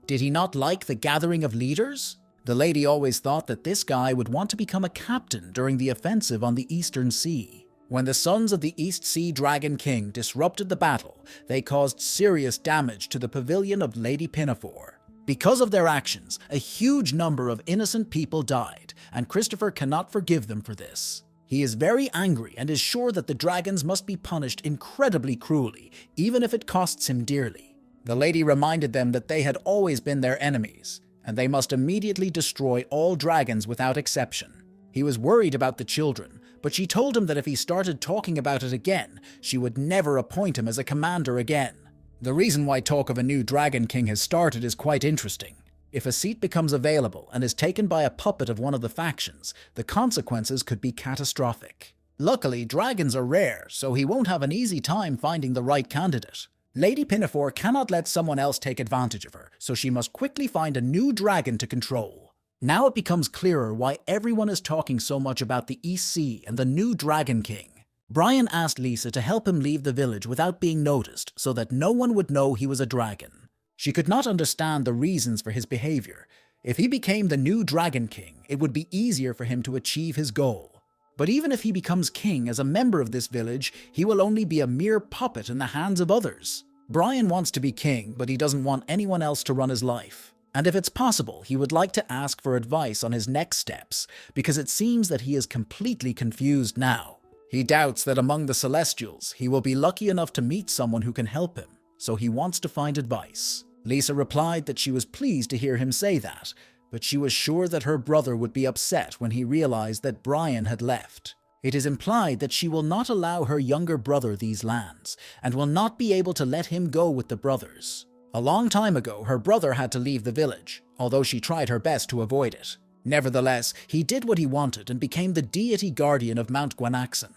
Did he not like the gathering of leaders? The lady always thought that this guy would want to become a captain during the offensive on the Eastern Sea. When the sons of the East Sea Dragon King disrupted the battle, they caused serious damage to the pavilion of Lady Pinafore. Because of their actions, a huge number of innocent people died, and Christopher cannot forgive them for this. He is very angry and is sure that the dragons must be punished incredibly cruelly, even if it costs him dearly. The lady reminded them that they had always been their enemies, and they must immediately destroy all dragons without exception. He was worried about the children, but she told him that if he started talking about it again, she would never appoint him as a commander again. The reason why talk of a new Dragon King has started is quite interesting. If a seat becomes available and is taken by a puppet of one of the factions, the consequences could be catastrophic. Luckily, dragons are rare, so he won't have an easy time finding the right candidate. Lady Pinafore cannot let someone else take advantage of her, so she must quickly find a new dragon to control. Now it becomes clearer why everyone is talking so much about the East Sea and the new Dragon King. Brian asked Lisa to help him leave the village without being noticed so that no one would know he was a dragon. She could not understand the reasons for his behavior. If he became the new Dragon King, it would be easier for him to achieve his goal. But even if he becomes king as a member of this village, he will only be a mere puppet in the hands of others. Brian wants to be king, but he doesn't want anyone else to run his life. And if it's possible, he would like to ask for advice on his next steps, because it seems that he is completely confused now. He doubts that among the Celestials, he will be lucky enough to meet someone who can help him, so he wants to find advice. Lisa replied that she was pleased to hear him say that, but she was sure that her brother would be upset when he realized that Brian had left. It is implied that she will not allow her younger brother these lands, and will not be able to let him go with the brothers. A long time ago, her brother had to leave the village, although she tried her best to avoid it. Nevertheless, he did what he wanted and became the deity guardian of Mount Guanaxon.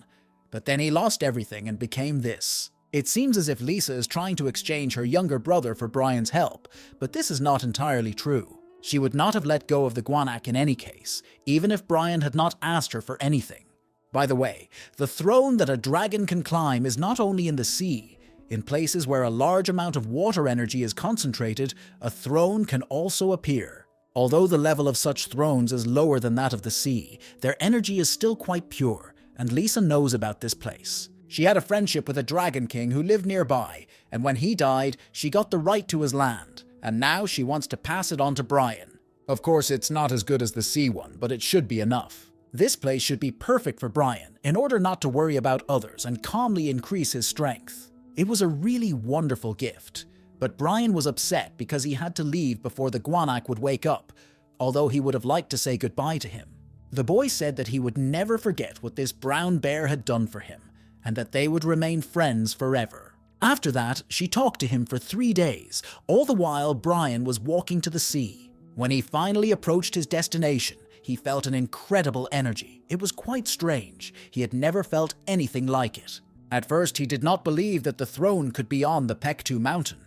But then he lost everything and became this. It seems as if Lisa is trying to exchange her younger brother for Brian's help, but this is not entirely true. She would not have let go of the Guanac in any case, even if Brian had not asked her for anything. By the way, the throne that a dragon can climb is not only in the sea. In places where a large amount of water energy is concentrated, a throne can also appear. Although the level of such thrones is lower than that of the sea, their energy is still quite pure, and Lisa knows about this place. She had a friendship with a dragon king who lived nearby, and when he died, she got the right to his land, and now she wants to pass it on to Brian. Of course, it's not as good as the sea one, but it should be enough. This place should be perfect for Brian, in order not to worry about others and calmly increase his strength. It was a really wonderful gift, but Brian was upset because he had to leave before the Guanac would wake up, although he would have liked to say goodbye to him. The boy said that he would never forget what this brown bear had done for him, and that they would remain friends forever. After that, she talked to him for 3 days, all the while Brian was walking to the sea. When he finally approached his destination, he felt an incredible energy. It was quite strange. He had never felt anything like it. At first, he did not believe that the throne could be on the Pektu mountain.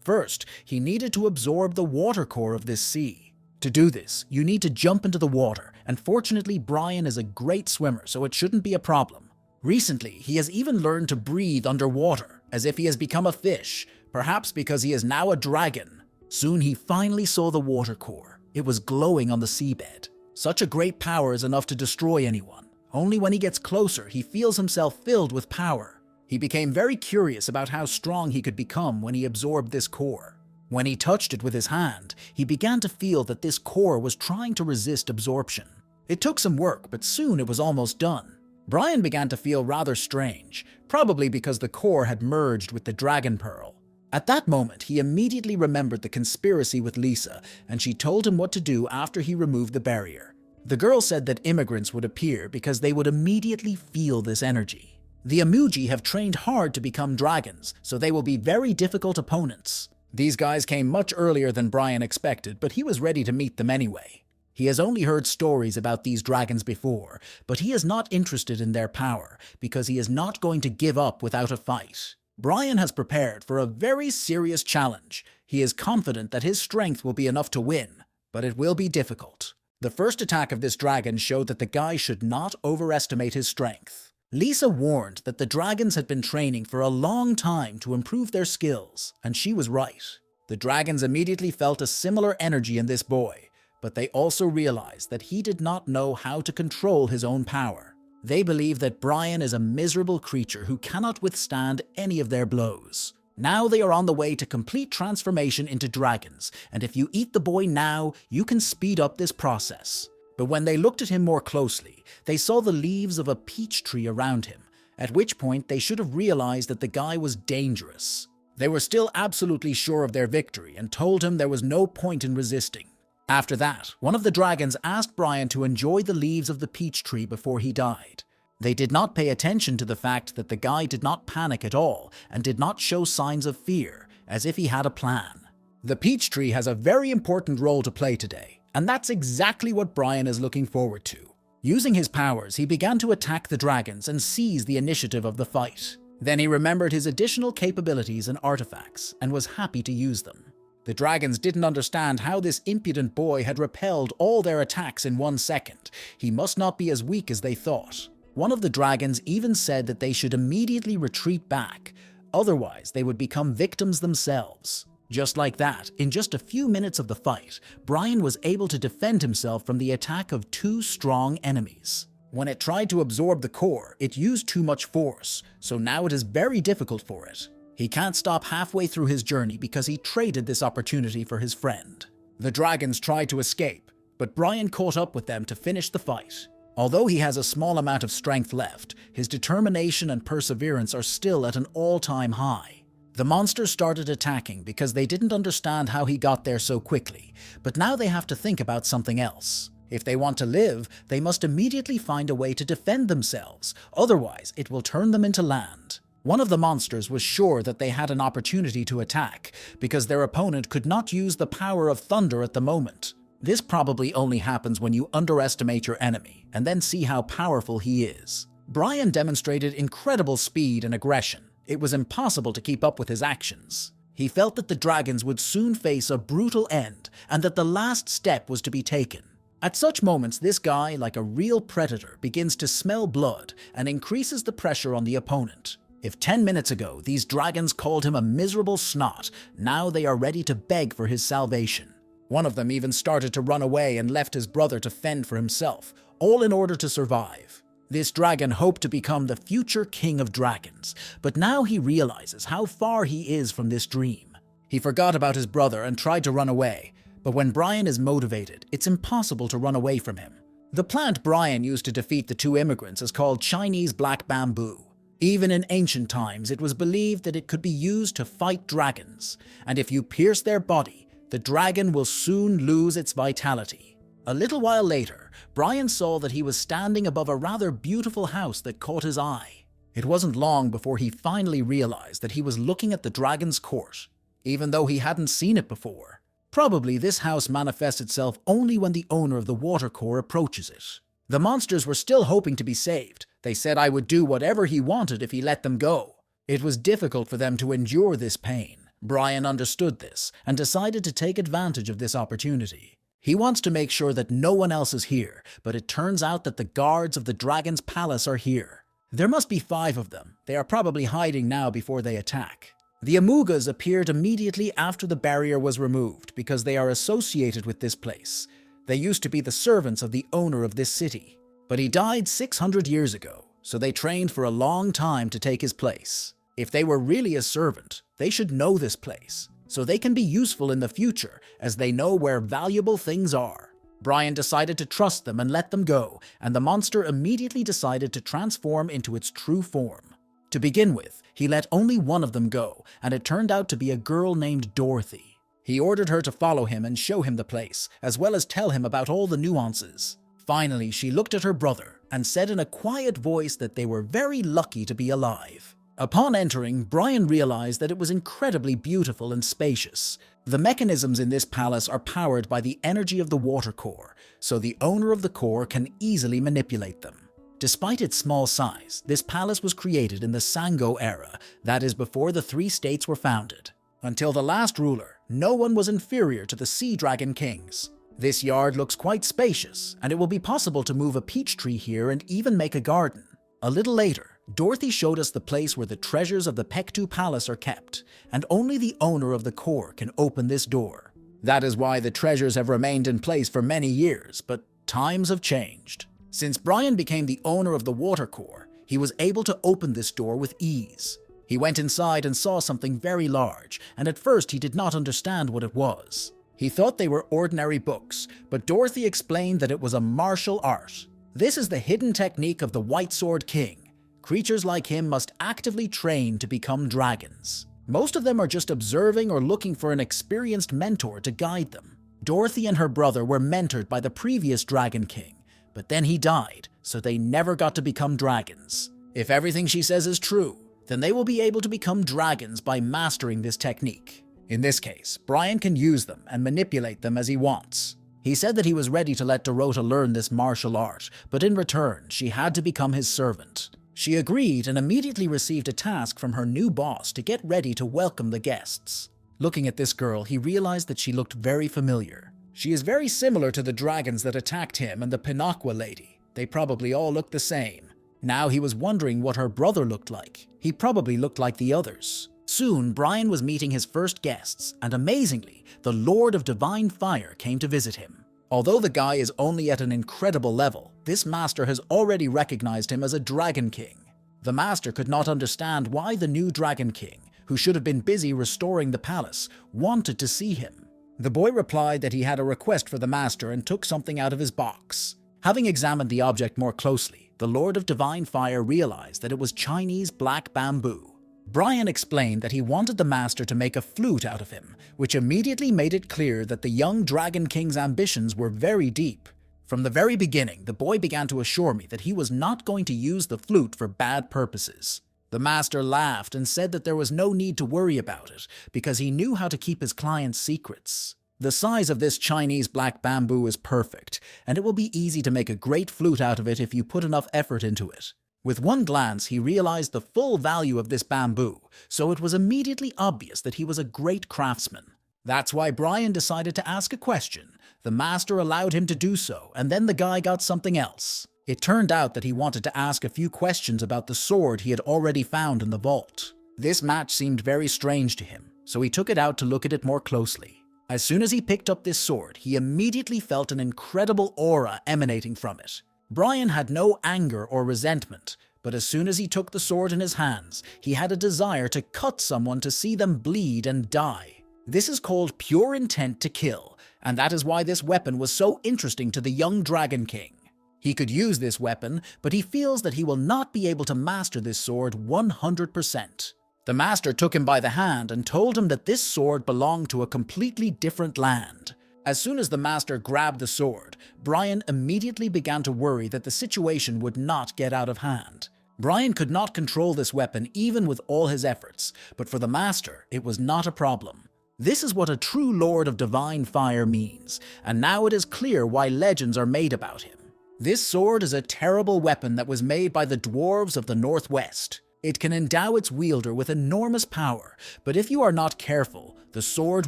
First, he needed to absorb the water core of this sea. To do this, you need to jump into the water, and fortunately Brian is a great swimmer, so it shouldn't be a problem. Recently, he has even learned to breathe underwater, as if he has become a fish, perhaps because he is now a dragon. Soon he finally saw the water core. It was glowing on the seabed. Such a great power is enough to destroy anyone. Only when he gets closer, he feels himself filled with power. He became very curious about how strong he could become when he absorbed this core. When he touched it with his hand, he began to feel that this core was trying to resist absorption. It took some work, but soon it was almost done. Brian began to feel rather strange, probably because the core had merged with the dragon pearl. At that moment, he immediately remembered the conspiracy with Lisa, and she told him what to do after he removed the barrier. The girl said that immigrants would appear because they would immediately feel this energy. The Amuji have trained hard to become dragons, so they will be very difficult opponents. These guys came much earlier than Brian expected, but he was ready to meet them anyway. He has only heard stories about these dragons before, but he is not interested in their power because he is not going to give up without a fight. Brian has prepared for a very serious challenge. He is confident that his strength will be enough to win, but it will be difficult. The first attack of this dragon showed that the guy should not overestimate his strength. Lisa warned that the dragons had been training for a long time to improve their skills, and she was right. The dragons immediately felt a similar energy in this boy, but they also realized that he did not know how to control his own power. They believe that Brian is a miserable creature who cannot withstand any of their blows. Now they are on the way to complete transformation into dragons, and if you eat the boy now, you can speed up this process. But when they looked at him more closely, they saw the leaves of a peach tree around him, at which point they should have realized that the guy was dangerous. They were still absolutely sure of their victory and told him there was no point in resisting. After that, one of the dragons asked Brian to enjoy the leaves of the peach tree before he died. They did not pay attention to the fact that the guy did not panic at all and did not show signs of fear, as if he had a plan. The peach tree has a very important role to play today, and that's exactly what Brian is looking forward to. Using his powers, he began to attack the dragons and seize the initiative of the fight. Then he remembered his additional capabilities and artifacts and was happy to use them. The dragons didn't understand how this impudent boy had repelled all their attacks in 1 second. He must not be as weak as they thought. One of the dragons even said that they should immediately retreat back, otherwise they would become victims themselves. Just like that, in just a few minutes of the fight, Brian was able to defend himself from the attack of two strong enemies. When it tried to absorb the core, it used too much force, so now it is very difficult for it. He can't stop halfway through his journey because he traded this opportunity for his friend. The dragons tried to escape, but Brian caught up with them to finish the fight. Although he has a small amount of strength left, his determination and perseverance are still at an all-time high. The monsters started attacking because they didn't understand how he got there so quickly, but now they have to think about something else. If they want to live, they must immediately find a way to defend themselves, otherwise it will turn them into land. One of the monsters was sure that they had an opportunity to attack, because their opponent could not use the power of thunder at the moment. This probably only happens when you underestimate your enemy, and then see how powerful he is. Brian demonstrated incredible speed and aggression. It was impossible to keep up with his actions. He felt that the dragons would soon face a brutal end, and that the last step was to be taken. At such moments, this guy, like a real predator, begins to smell blood and increases the pressure on the opponent. If 10 minutes ago these dragons called him a miserable snot, now they are ready to beg for his salvation. One of them even started to run away and left his brother to fend for himself, all in order to survive. This dragon hoped to become the future king of dragons, but now he realizes how far he is from this dream. He forgot about his brother and tried to run away, but when Brian is motivated, it's impossible to run away from him. The plant Brian used to defeat the two immigrants is called Chinese black bamboo. Even in ancient times, it was believed that it could be used to fight dragons, and if you pierce their body, the dragon will soon lose its vitality. A little while later, Brian saw that he was standing above a rather beautiful house that caught his eye. It wasn't long before he finally realized that he was looking at the dragon's court, even though he hadn't seen it before. Probably this house manifests itself only when the owner of the water core approaches it. The monsters were still hoping to be saved. They said I would do whatever he wanted if he let them go. It was difficult for them to endure this pain. Brian understood this and decided to take advantage of this opportunity. He wants to make sure that no one else is here, but it turns out that the guards of the dragon's palace are here. There must be 5 of them. They are probably hiding now before they attack. The Amugas appeared immediately after the barrier was removed because they are associated with this place. They used to be the servants of the owner of this city. But he died 600 years ago, so they trained for a long time to take his place. If they were really a servant, they should know this place, so they can be useful in the future as they know where valuable things are. Brian decided to trust them and let them go, and the monster immediately decided to transform into its true form. To begin with, he let only one of them go, and it turned out to be a girl named Dorothy. He ordered her to follow him and show him the place, as well as tell him about all the nuances. Finally, she looked at her brother and said in a quiet voice that they were very lucky to be alive. Upon entering, Brian realized that it was incredibly beautiful and spacious. The mechanisms in this palace are powered by the energy of the water core, so the owner of the core can easily manipulate them. Despite its small size, this palace was created in the Sango era, that is before the 3 states were founded. Until the last ruler, no one was inferior to the Sea Dragon Kings. This yard looks quite spacious, and it will be possible to move a peach tree here and even make a garden. A little later, Dorothy showed us the place where the treasures of the Pektu Palace are kept, and only the owner of the core can open this door. That is why the treasures have remained in place for many years, but times have changed. Since Brian became the owner of the water core, he was able to open this door with ease. He went inside and saw something very large, and at first he did not understand what it was. He thought they were ordinary books, but Dorothy explained that it was a martial art. This is the hidden technique of the White Sword King. Creatures like him must actively train to become dragons. Most of them are just observing or looking for an experienced mentor to guide them. Dorothy and her brother were mentored by the previous Dragon King, but then he died, so they never got to become dragons. If everything she says is true, then they will be able to become dragons by mastering this technique. In this case, Brian can use them and manipulate them as he wants. He said that he was ready to let Dorota learn this martial art, but in return, she had to become his servant. She agreed and immediately received a task from her new boss to get ready to welcome the guests. Looking at this girl, he realized that she looked very familiar. She is very similar to the dragons that attacked him and the Pinakwa lady. They probably all look the same. Now he was wondering what her brother looked like. He probably looked like the others. Soon, Brian was meeting his first guests, and amazingly, the Lord of Divine Fire came to visit him. Although the guy is only at an incredible level, this master has already recognized him as a Dragon King. The master could not understand why the new Dragon King, who should have been busy restoring the palace, wanted to see him. The boy replied that he had a request for the master and took something out of his box. Having examined the object more closely, the Lord of Divine Fire realized that it was Chinese black bamboo. Brian explained that he wanted the master to make a flute out of him, which immediately made it clear that the young Dragon King's ambitions were very deep. From the very beginning, the boy began to assure me that he was not going to use the flute for bad purposes. The master laughed and said that there was no need to worry about it, because he knew how to keep his clients' secrets. The size of this Chinese black bamboo is perfect, and it will be easy to make a great flute out of it if you put enough effort into it. With one glance, he realized the full value of this bamboo, so it was immediately obvious that he was a great craftsman. That's why Brian decided to ask a question. The master allowed him to do so, and then the guy got something else. It turned out that he wanted to ask a few questions about the sword he had already found in the vault. This match seemed very strange to him, so he took it out to look at it more closely. As soon as he picked up this sword, he immediately felt an incredible aura emanating from it. Brian had no anger or resentment, but as soon as he took the sword in his hands, he had a desire to cut someone to see them bleed and die. This is called pure intent to kill, and that is why this weapon was so interesting to the young Dragon King. He could use this weapon, but he feels that he will not be able to master this sword 100%. The master took him by the hand and told him that this sword belonged to a completely different land. As soon as the master grabbed the sword, Brian immediately began to worry that the situation would not get out of hand. Brian could not control this weapon even with all his efforts, but for the master, it was not a problem. This is what a true Lord of Divine Fire means, and now it is clear why legends are made about him. This sword is a terrible weapon that was made by the dwarves of the Northwest. It can endow its wielder with enormous power, but if you are not careful, the sword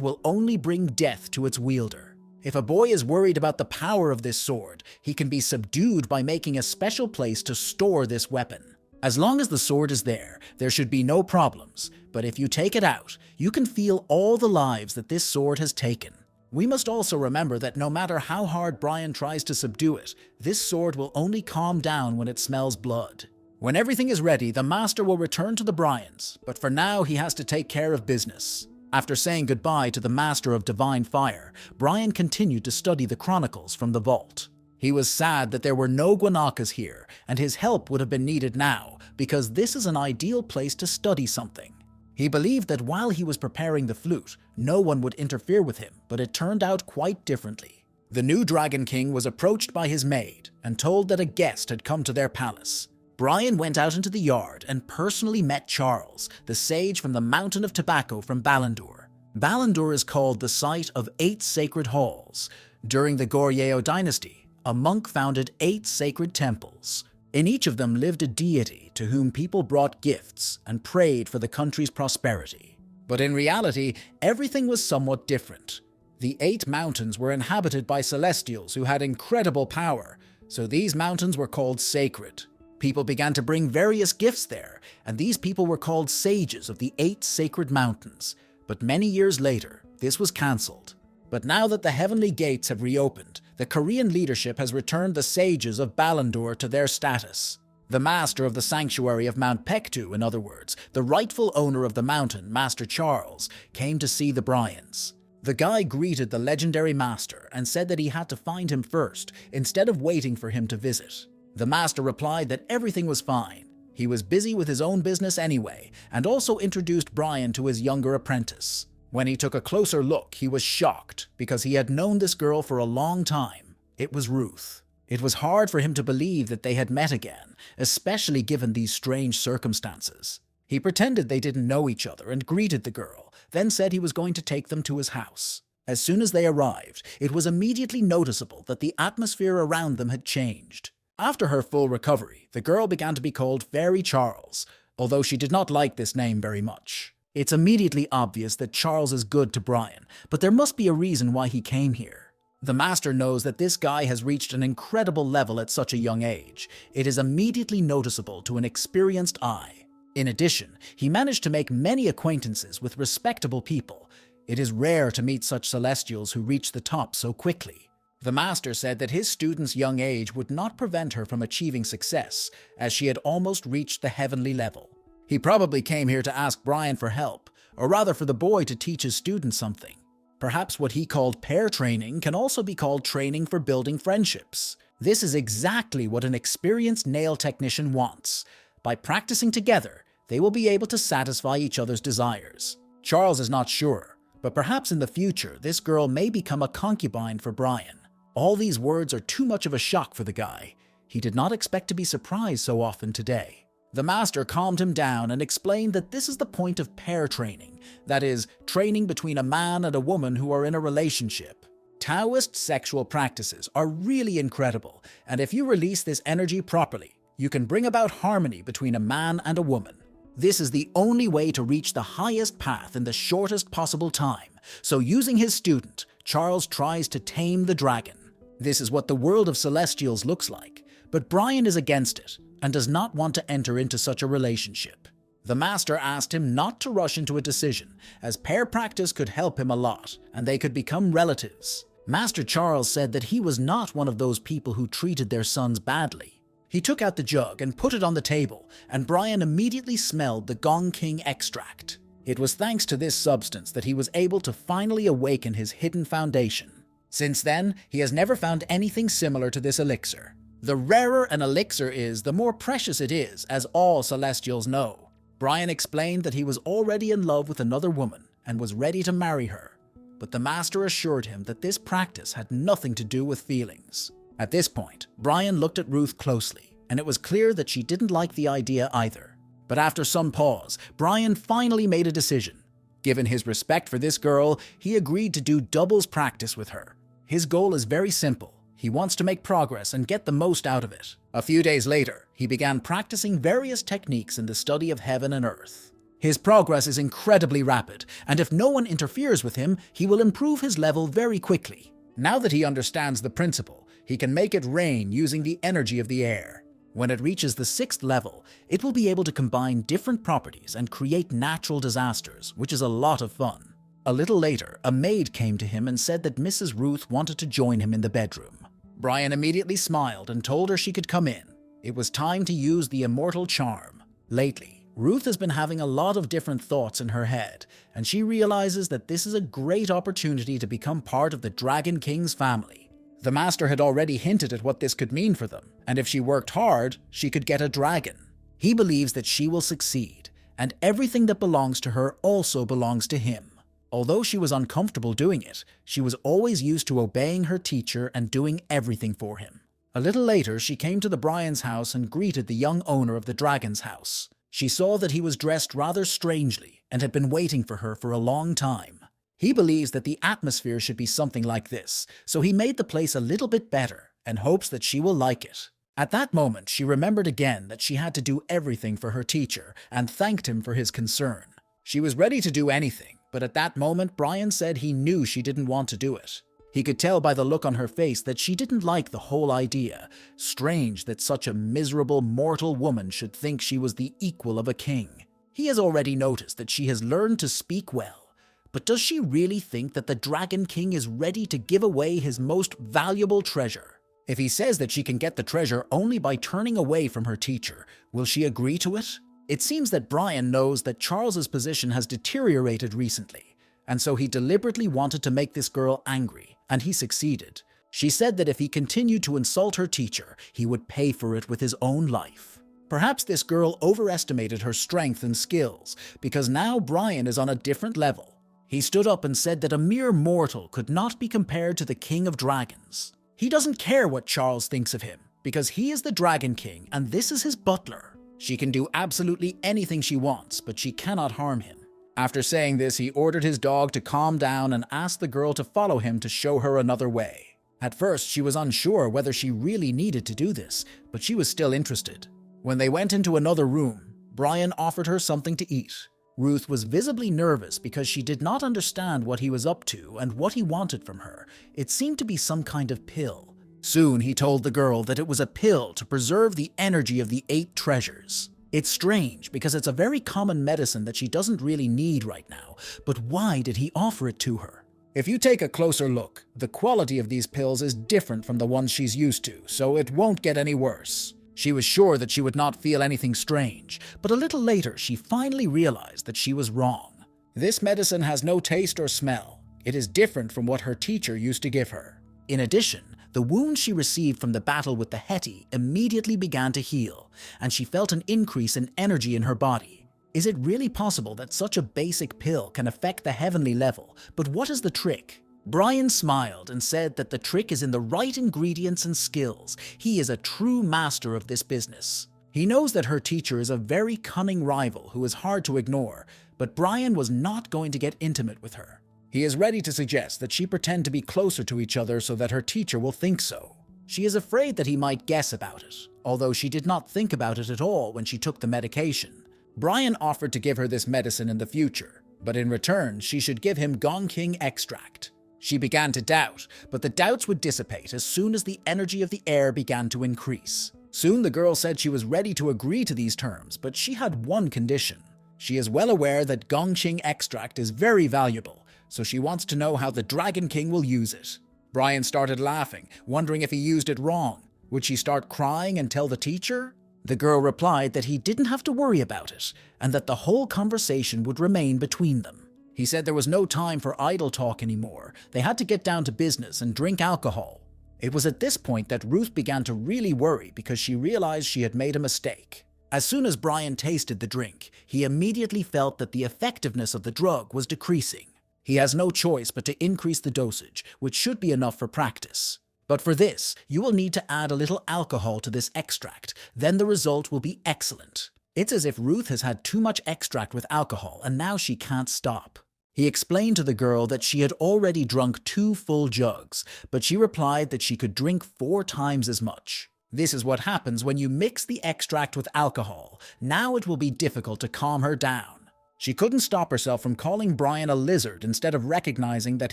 will only bring death to its wielder. If a boy is worried about the power of this sword, he can be subdued by making a special place to store this weapon. As long as the sword is there, there should be no problems, but if you take it out, you can feel all the lives that this sword has taken. We must also remember that no matter how hard Brian tries to subdue it, this sword will only calm down when it smells blood. When everything is ready, the master will return to the Bryans, but for now he has to take care of business. After saying goodbye to the master of Divine Fire, Brian continued to study the chronicles from the vault. He was sad that there were no Guanakas here, and his help would have been needed now, because this is an ideal place to study something. He believed that while he was preparing the flute, no one would interfere with him, but it turned out quite differently. The new Dragon King was approached by his maid and told that a guest had come to their palace. Brian went out into the yard and personally met Charles, the sage from the Mountain of Tobacco from Balandur. Balandur is called the site of 8 sacred halls. During the Goryeo dynasty, a monk founded 8 sacred temples. In each of them lived a deity to whom people brought gifts and prayed for the country's prosperity. But in reality, everything was somewhat different. The 8 mountains were inhabited by celestials who had incredible power, so these mountains were called sacred. People began to bring various gifts there, and these people were called sages of the 8 sacred mountains. But many years later, this was cancelled. But now that the heavenly gates have reopened, the Korean leadership has returned the sages of Balandur to their status. The master of the sanctuary of Mount Pektu, in other words, the rightful owner of the mountain, Master Charles, came to see the Bryans. The guy greeted the legendary master and said that he had to find him first, instead of waiting for him to visit. The master replied that everything was fine. He was busy with his own business anyway, and also introduced Brian to his younger apprentice. When he took a closer look, he was shocked because he had known this girl for a long time. It was Ruth. It was hard for him to believe that they had met again, especially given these strange circumstances. He pretended they didn't know each other and greeted the girl, then said he was going to take them to his house. As soon as they arrived, it was immediately noticeable that the atmosphere around them had changed. After her full recovery, the girl began to be called Fairy Charles, although she did not like this name very much. It's immediately obvious that Charles is good to Brian, but there must be a reason why he came here. The master knows that this guy has reached an incredible level at such a young age. It is immediately noticeable to an experienced eye. In addition, he managed to make many acquaintances with respectable people. It is rare to meet such celestials who reach the top so quickly. The master said that his student's young age would not prevent her from achieving success, as she had almost reached the heavenly level. He probably came here to ask Brian for help, or rather for the boy to teach his student something. Perhaps what he called pair training can also be called training for building friendships. This is exactly what an experienced nail technician wants. By practicing together, they will be able to satisfy each other's desires. Charles is not sure, but perhaps in the future this girl may become a concubine for Brian. All these words are too much of a shock for the guy. He did not expect to be surprised so often today. The master calmed him down and explained that this is the point of pair training, that is, training between a man and a woman who are in a relationship. Taoist sexual practices are really incredible, and if you release this energy properly, you can bring about harmony between a man and a woman. This is the only way to reach the highest path in the shortest possible time, so using his student, Charles tries to tame the dragon. This is what the world of celestials looks like, but Brian is against it and does not want to enter into such a relationship. The master asked him not to rush into a decision, as pair practice could help him a lot, and they could become relatives. Master Charles said that he was not one of those people who treated their sons badly. He took out the jug and put it on the table, and Brian immediately smelled the Gong King extract. It was thanks to this substance that he was able to finally awaken his hidden foundation. Since then, he has never found anything similar to this elixir. The rarer an elixir is, the more precious it is, as all celestials know. Brian explained that he was already in love with another woman and was ready to marry her, but the master assured him that this practice had nothing to do with feelings. At this point, Brian looked at Ruth closely, and it was clear that she didn't like the idea either. But after some pause, Brian finally made a decision. Given his respect for this girl, he agreed to do doubles practice with her. His goal is very simple. He wants to make progress and get the most out of it. A few days later, he began practicing various techniques in the study of heaven and earth. His progress is incredibly rapid, and if no one interferes with him, he will improve his level very quickly. Now that he understands the principle, he can make it rain using the energy of the air. When it reaches the 6th level, it will be able to combine different properties and create natural disasters, which is a lot of fun. A little later, a maid came to him and said that Mrs. Ruth wanted to join him in the bedroom. Brian immediately smiled and told her she could come in. It was time to use the immortal charm. Lately, Ruth has been having a lot of different thoughts in her head, and she realizes that this is a great opportunity to become part of the Dragon King's family. The master had already hinted at what this could mean for them, and if she worked hard, she could get a dragon. He believes that she will succeed, and everything that belongs to her also belongs to him. Although she was uncomfortable doing it, she was always used to obeying her teacher and doing everything for him. A little later, she came to the Brian's house and greeted the young owner of the dragon's house. She saw that he was dressed rather strangely and had been waiting for her for a long time. He believes that the atmosphere should be something like this, so he made the place a little bit better and hopes that she will like it. At that moment, she remembered again that she had to do everything for her teacher and thanked him for his concern. She was ready to do anything, but at that moment, Brian said he knew she didn't want to do it. He could tell by the look on her face that she didn't like the whole idea. Strange that such a miserable mortal woman should think she was the equal of a king. He has already noticed that she has learned to speak well, but does she really think that the Dragon King is ready to give away his most valuable treasure? If he says that she can get the treasure only by turning away from her teacher, will she agree to it? It seems that Brian knows that Charles's position has deteriorated recently, and so he deliberately wanted to make this girl angry, and he succeeded. She said that if he continued to insult her teacher, he would pay for it with his own life. Perhaps this girl overestimated her strength and skills, because now Brian is on a different level. He stood up and said that a mere mortal could not be compared to the King of Dragons. He doesn't care what Charles thinks of him, because he is the Dragon King and this is his butler. She can do absolutely anything she wants, but she cannot harm him. After saying this, he ordered his dog to calm down and asked the girl to follow him to show her another way. At first, she was unsure whether she really needed to do this, but she was still interested. When they went into another room, Brian offered her something to eat. Ruth was visibly nervous because she did not understand what he was up to and what he wanted from her. It seemed to be some kind of pill. Soon he told the girl that it was a pill to preserve the energy of the 8 treasures. It's strange because it's a very common medicine that she doesn't really need right now, but why did he offer it to her? If you take a closer look, the quality of these pills is different from the ones she's used to, so it won't get any worse. She was sure that she would not feel anything strange, but a little later she finally realized that she was wrong. This medicine has no taste or smell. It is different from what her teacher used to give her. In addition, the wound she received from the battle with the Heti immediately began to heal, and she felt an increase in energy in her body. Is it really possible that such a basic pill can affect the heavenly level? But what is the trick? Brian smiled and said that the trick is in the right ingredients and skills. He is a true master of this business. He knows that her teacher is a very cunning rival who is hard to ignore, but Brian was not going to get intimate with her. He is ready to suggest that she pretend to be closer to each other so that her teacher will think so. She is afraid that he might guess about it, although she did not think about it at all when she took the medication. Brian offered to give her this medicine in the future, but in return she should give him Gongqing extract. She began to doubt, but the doubts would dissipate as soon as the energy of the air began to increase. Soon the girl said she was ready to agree to these terms, but she had one condition. She is well aware that Gongqing extract is very valuable, so she wants to know how the Dragon King will use it. Brian started laughing, wondering if he used it wrong. Would she start crying and tell the teacher? The girl replied that he didn't have to worry about it, and that the whole conversation would remain between them. He said there was no time for idle talk anymore. They had to get down to business and drink alcohol. It was at this point that Ruth began to really worry because she realized she had made a mistake. As soon as Brian tasted the drink, he immediately felt that the effectiveness of the drug was decreasing. He has no choice but to increase the dosage, which should be enough for practice. But for this, you will need to add a little alcohol to this extract, then the result will be excellent. It's as if Ruth has had too much extract with alcohol and now she can't stop. He explained to the girl that she had already drunk 2 full jugs, but she replied that she could drink 4 times as much. This is what happens when you mix the extract with alcohol. Now it will be difficult to calm her down. She couldn't stop herself from calling Brian a lizard instead of recognizing that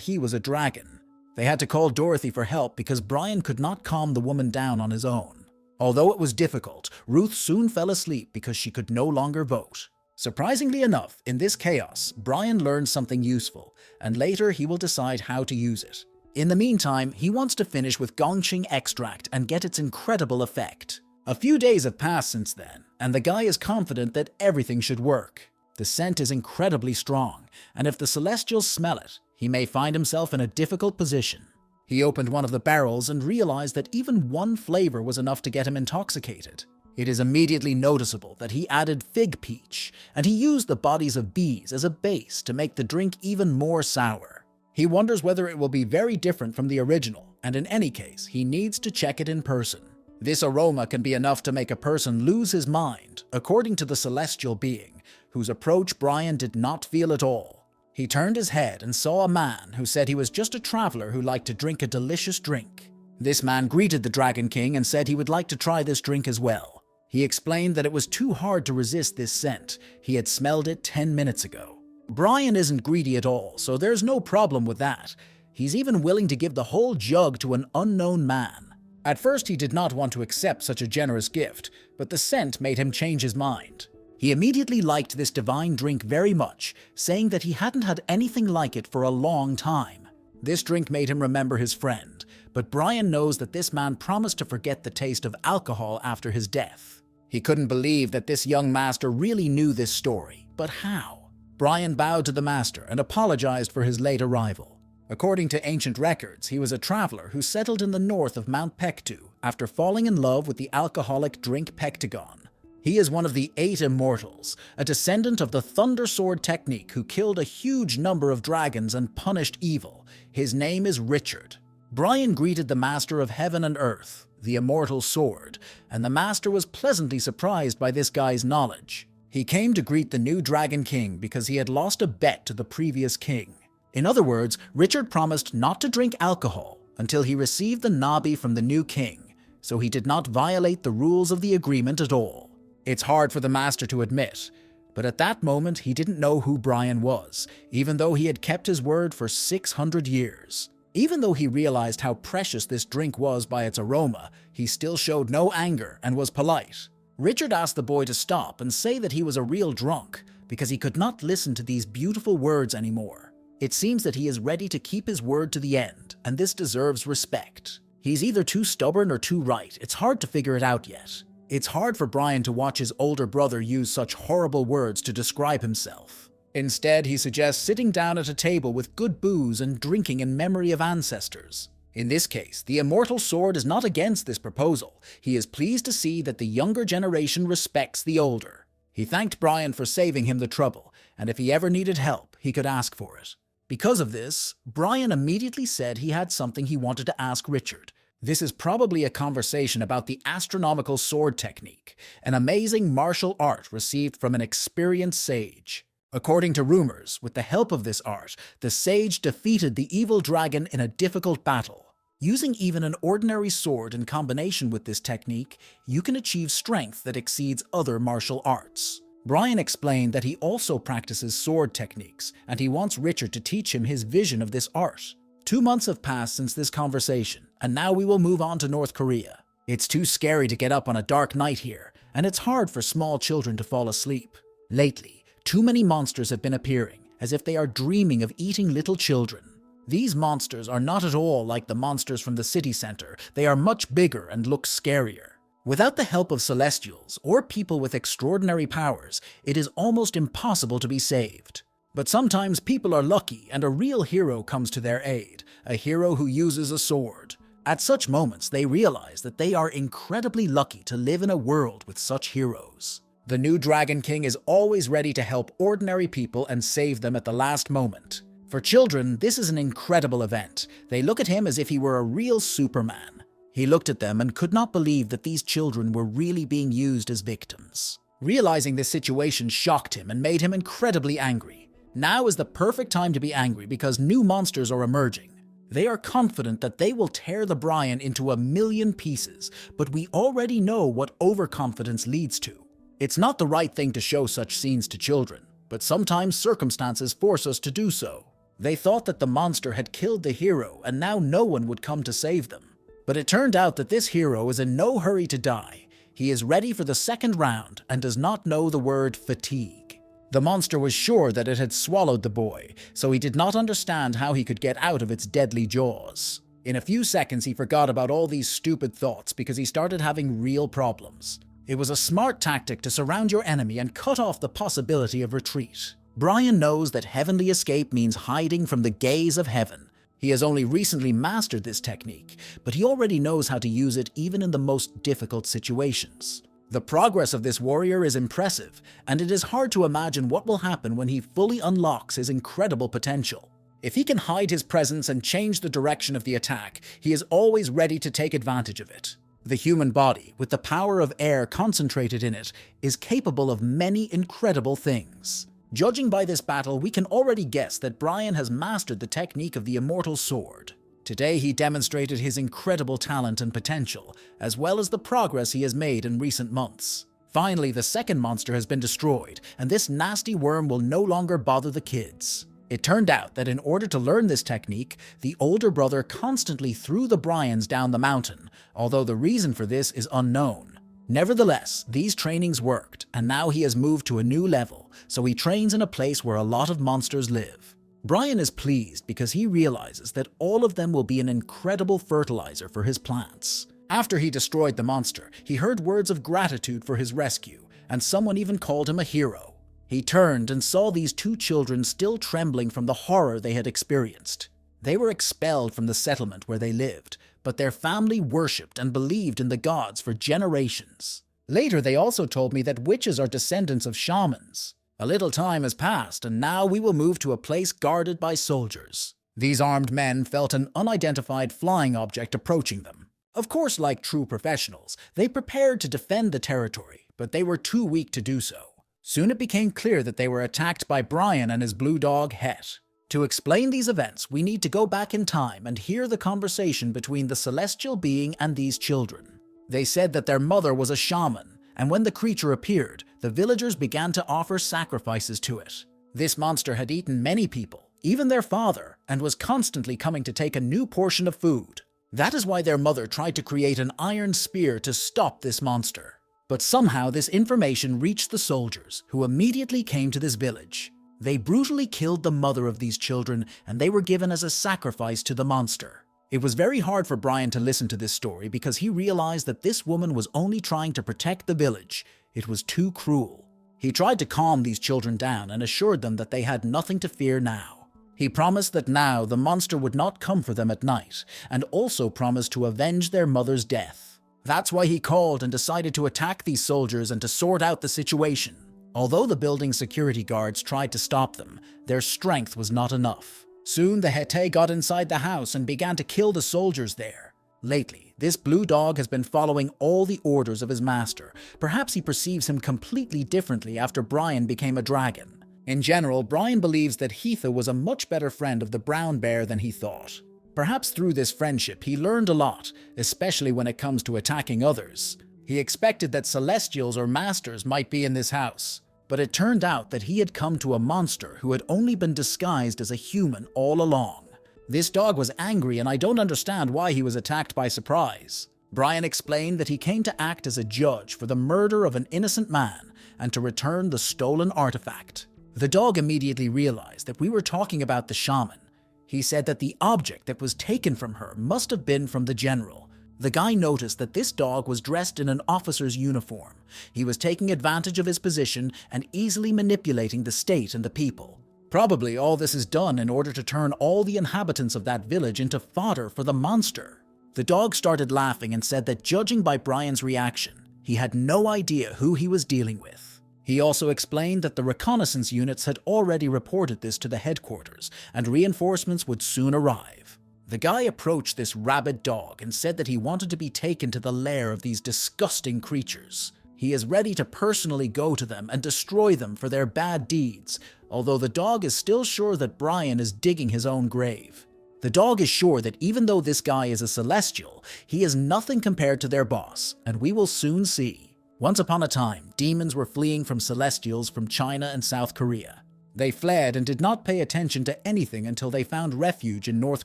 he was a dragon. They had to call Dorothy for help because Brian could not calm the woman down on his own. Although it was difficult, Ruth soon fell asleep because she could no longer vote. Surprisingly enough, in this chaos, Brian learned something useful, and later he will decide how to use it. In the meantime, he wants to finish with Gongqing extract and get its incredible effect. A few days have passed since then, and the guy is confident that everything should work. The scent is incredibly strong, and if the Celestials smell it, he may find himself in a difficult position. He opened one of the barrels and realized that even one flavor was enough to get him intoxicated. It is immediately noticeable that he added fig peach, and he used the bodies of bees as a base to make the drink even more sour. He wonders whether it will be very different from the original, and in any case, he needs to check it in person. This aroma can be enough to make a person lose his mind, according to the celestial being, whose approach Brian did not feel at all. He turned his head and saw a man who said he was just a traveler who liked to drink a delicious drink. This man greeted the Dragon King and said he would like to try this drink as well. He explained that it was too hard to resist this scent. He had smelled it 10 minutes ago. Brian isn't greedy at all, so there's no problem with that. He's even willing to give the whole jug to an unknown man. At first he did not want to accept such a generous gift, but the scent made him change his mind. He immediately liked this divine drink very much, saying that he hadn't had anything like it for a long time. This drink made him remember his friend, but Brian knows that this man promised to forget the taste of alcohol after his death. He couldn't believe that this young master really knew this story, but how? Brian bowed to the master and apologized for his late arrival. According to ancient records, he was a traveler who settled in the north of Mount Pektu after falling in love with the alcoholic drink Pektagon. He is one of the 8 immortals, a descendant of the Thunder Sword technique who killed a huge number of dragons and punished evil. His name is Richard. Brian greeted the master of heaven and earth, the immortal sword, and the master was pleasantly surprised by this guy's knowledge. He came to greet the new Dragon King because he had lost a bet to the previous king. In other words, Richard promised not to drink alcohol until he received the Nabi from the new king, so he did not violate the rules of the agreement at all. It's hard for the master to admit, But at that moment, he didn't know who Brian was, even though he had kept his word for 600 years. Even though he realized how precious this drink was by its aroma, he still showed no anger and was polite. Richard asked the boy to stop and say that he was a real drunk, because he could not listen to these beautiful words anymore. It seems that he is ready to keep his word to the end, and this deserves respect. He's either too stubborn or too right. It's hard to figure it out yet. It's hard for Brian to watch his older brother use such horrible words to describe himself. Instead, he suggests sitting down at a table with good booze and drinking in memory of ancestors. In this case, the immortal sword is not against this proposal. He is pleased to see that the younger generation respects the older. He thanked Brian for saving him the trouble, and if he ever needed help, he could ask for it. Because of this, Brian immediately said he had something he wanted to ask Richard. This is probably a conversation about the astronomical sword technique, an amazing martial art received from an experienced sage. According to rumors, with the help of this art, the sage defeated the evil dragon in a difficult battle. Using even an ordinary sword in combination with this technique, you can achieve strength that exceeds other martial arts. Brian explained that he also practices sword techniques, and he wants Richard to teach him his vision of this art. 2 months have passed since this conversation, and now we will move on to North Korea. It's too scary to get up on a dark night here, and it's hard for small children to fall asleep. Lately, too many monsters have been appearing, as if they are dreaming of eating little children. These monsters are not at all like the monsters from the city center. They are much bigger and look scarier. Without the help of celestials or people with extraordinary powers, it is almost impossible to be saved. But sometimes people are lucky and a real hero comes to their aid, a hero who uses a sword. At such moments, they realize that they are incredibly lucky to live in a world with such heroes. The new Dragon King is always ready to help ordinary people and save them at the last moment. For children, this is an incredible event. They look at him as if he were a real Superman. He looked at them and could not believe that these children were really being used as victims. Realizing this situation shocked him and made him incredibly angry. Now is the perfect time to be angry because new monsters are emerging. They are confident that they will tear the Brian into 1,000,000 pieces, but we already know what overconfidence leads to. It's not the right thing to show such scenes to children, but sometimes circumstances force us to do so. They thought that the monster had killed the hero and now no one would come to save them. But it turned out that this hero is in no hurry to die. He is ready for the second round and does not know the word fatigue. The monster was sure that it had swallowed the boy, so he did not understand how he could get out of its deadly jaws. In a few seconds, he forgot about all these stupid thoughts because he started having real problems. It was a smart tactic to surround your enemy and cut off the possibility of retreat. Brian knows that heavenly escape means hiding from the gaze of heaven. He has only recently mastered this technique, but he already knows how to use it even in the most difficult situations. The progress of this warrior is impressive, and it is hard to imagine what will happen when he fully unlocks his incredible potential. If he can hide his presence and change the direction of the attack, he is always ready to take advantage of it. The human body, with the power of air concentrated in it, is capable of many incredible things. Judging by this battle, we can already guess that Brian has mastered the technique of the immortal sword. Today he demonstrated his incredible talent and potential, as well as the progress he has made in recent months. Finally, the second monster has been destroyed, and this nasty worm will no longer bother the kids. It turned out that in order to learn this technique, the older brother constantly threw the Brians down the mountain, although the reason for this is unknown. Nevertheless, these trainings worked, and now he has moved to a new level, so he trains in a place where a lot of monsters live. Brian is pleased because he realizes that all of them will be an incredible fertilizer for his plants. After he destroyed the monster, he heard words of gratitude for his rescue, and someone even called him a hero. He turned and saw these 2 children still trembling from the horror they had experienced. They were expelled from the settlement where they lived, but their family worshipped and believed in the gods for generations. Later, they also told me that witches are descendants of shamans. A little time has passed, and now we will move to a place guarded by soldiers. These armed men felt an unidentified flying object approaching them. Of course, like true professionals, they prepared to defend the territory, but they were too weak to do so. Soon it became clear that they were attacked by Brian and his blue dog, Het. To explain these events, we need to go back in time and hear the conversation between the celestial being and these children. They said that their mother was a shaman, and when the creature appeared, the villagers began to offer sacrifices to it. This monster had eaten many people, even their father, and was constantly coming to take a new portion of food. That is why their mother tried to create an iron spear to stop this monster. But somehow this information reached the soldiers, who immediately came to this village. They brutally killed the mother of these children, and they were given as a sacrifice to the monster. It was very hard for Brian to listen to this story because he realized that this woman was only trying to protect the village. It was too cruel. He tried to calm these children down and assured them that they had nothing to fear now. He promised that now the monster would not come for them at night, and also promised to avenge their mother's death. That's why he called and decided to attack these soldiers and to sort out the situation. Although the building's security guards tried to stop them, their strength was not enough. Soon the Hete got inside the house and began to kill the soldiers there. Lately, this blue dog has been following all the orders of his master. Perhaps he perceives him completely differently after Brian became a dragon. In general, Brian believes that Heatha was a much better friend of the brown bear than he thought. Perhaps through this friendship he learned a lot, especially when it comes to attacking others. He expected that celestials or masters might be in this house, but it turned out that he had come to a monster who had only been disguised as a human all along. This dog was angry, and I don't understand why he was attacked by surprise. Brian explained that he came to act as a judge for the murder of an innocent man and to return the stolen artifact. The dog immediately realized that we were talking about the shaman. He said that the object that was taken from her must have been from the general. The guy noticed that this dog was dressed in an officer's uniform. He was taking advantage of his position and easily manipulating the state and the people. Probably all this is done in order to turn all the inhabitants of that village into fodder for the monster. The dog started laughing and said that judging by Brian's reaction, he had no idea who he was dealing with. He also explained that the reconnaissance units had already reported this to the headquarters and reinforcements would soon arrive. The guy approached this rabid dog and said that he wanted to be taken to the lair of these disgusting creatures. He is ready to personally go to them and destroy them for their bad deeds, although the dog is still sure that Brian is digging his own grave. The dog is sure that even though this guy is a celestial, he is nothing compared to their boss, and we will soon see. Once upon a time, demons were fleeing from celestials from China and South Korea. They fled and did not pay attention to anything until they found refuge in North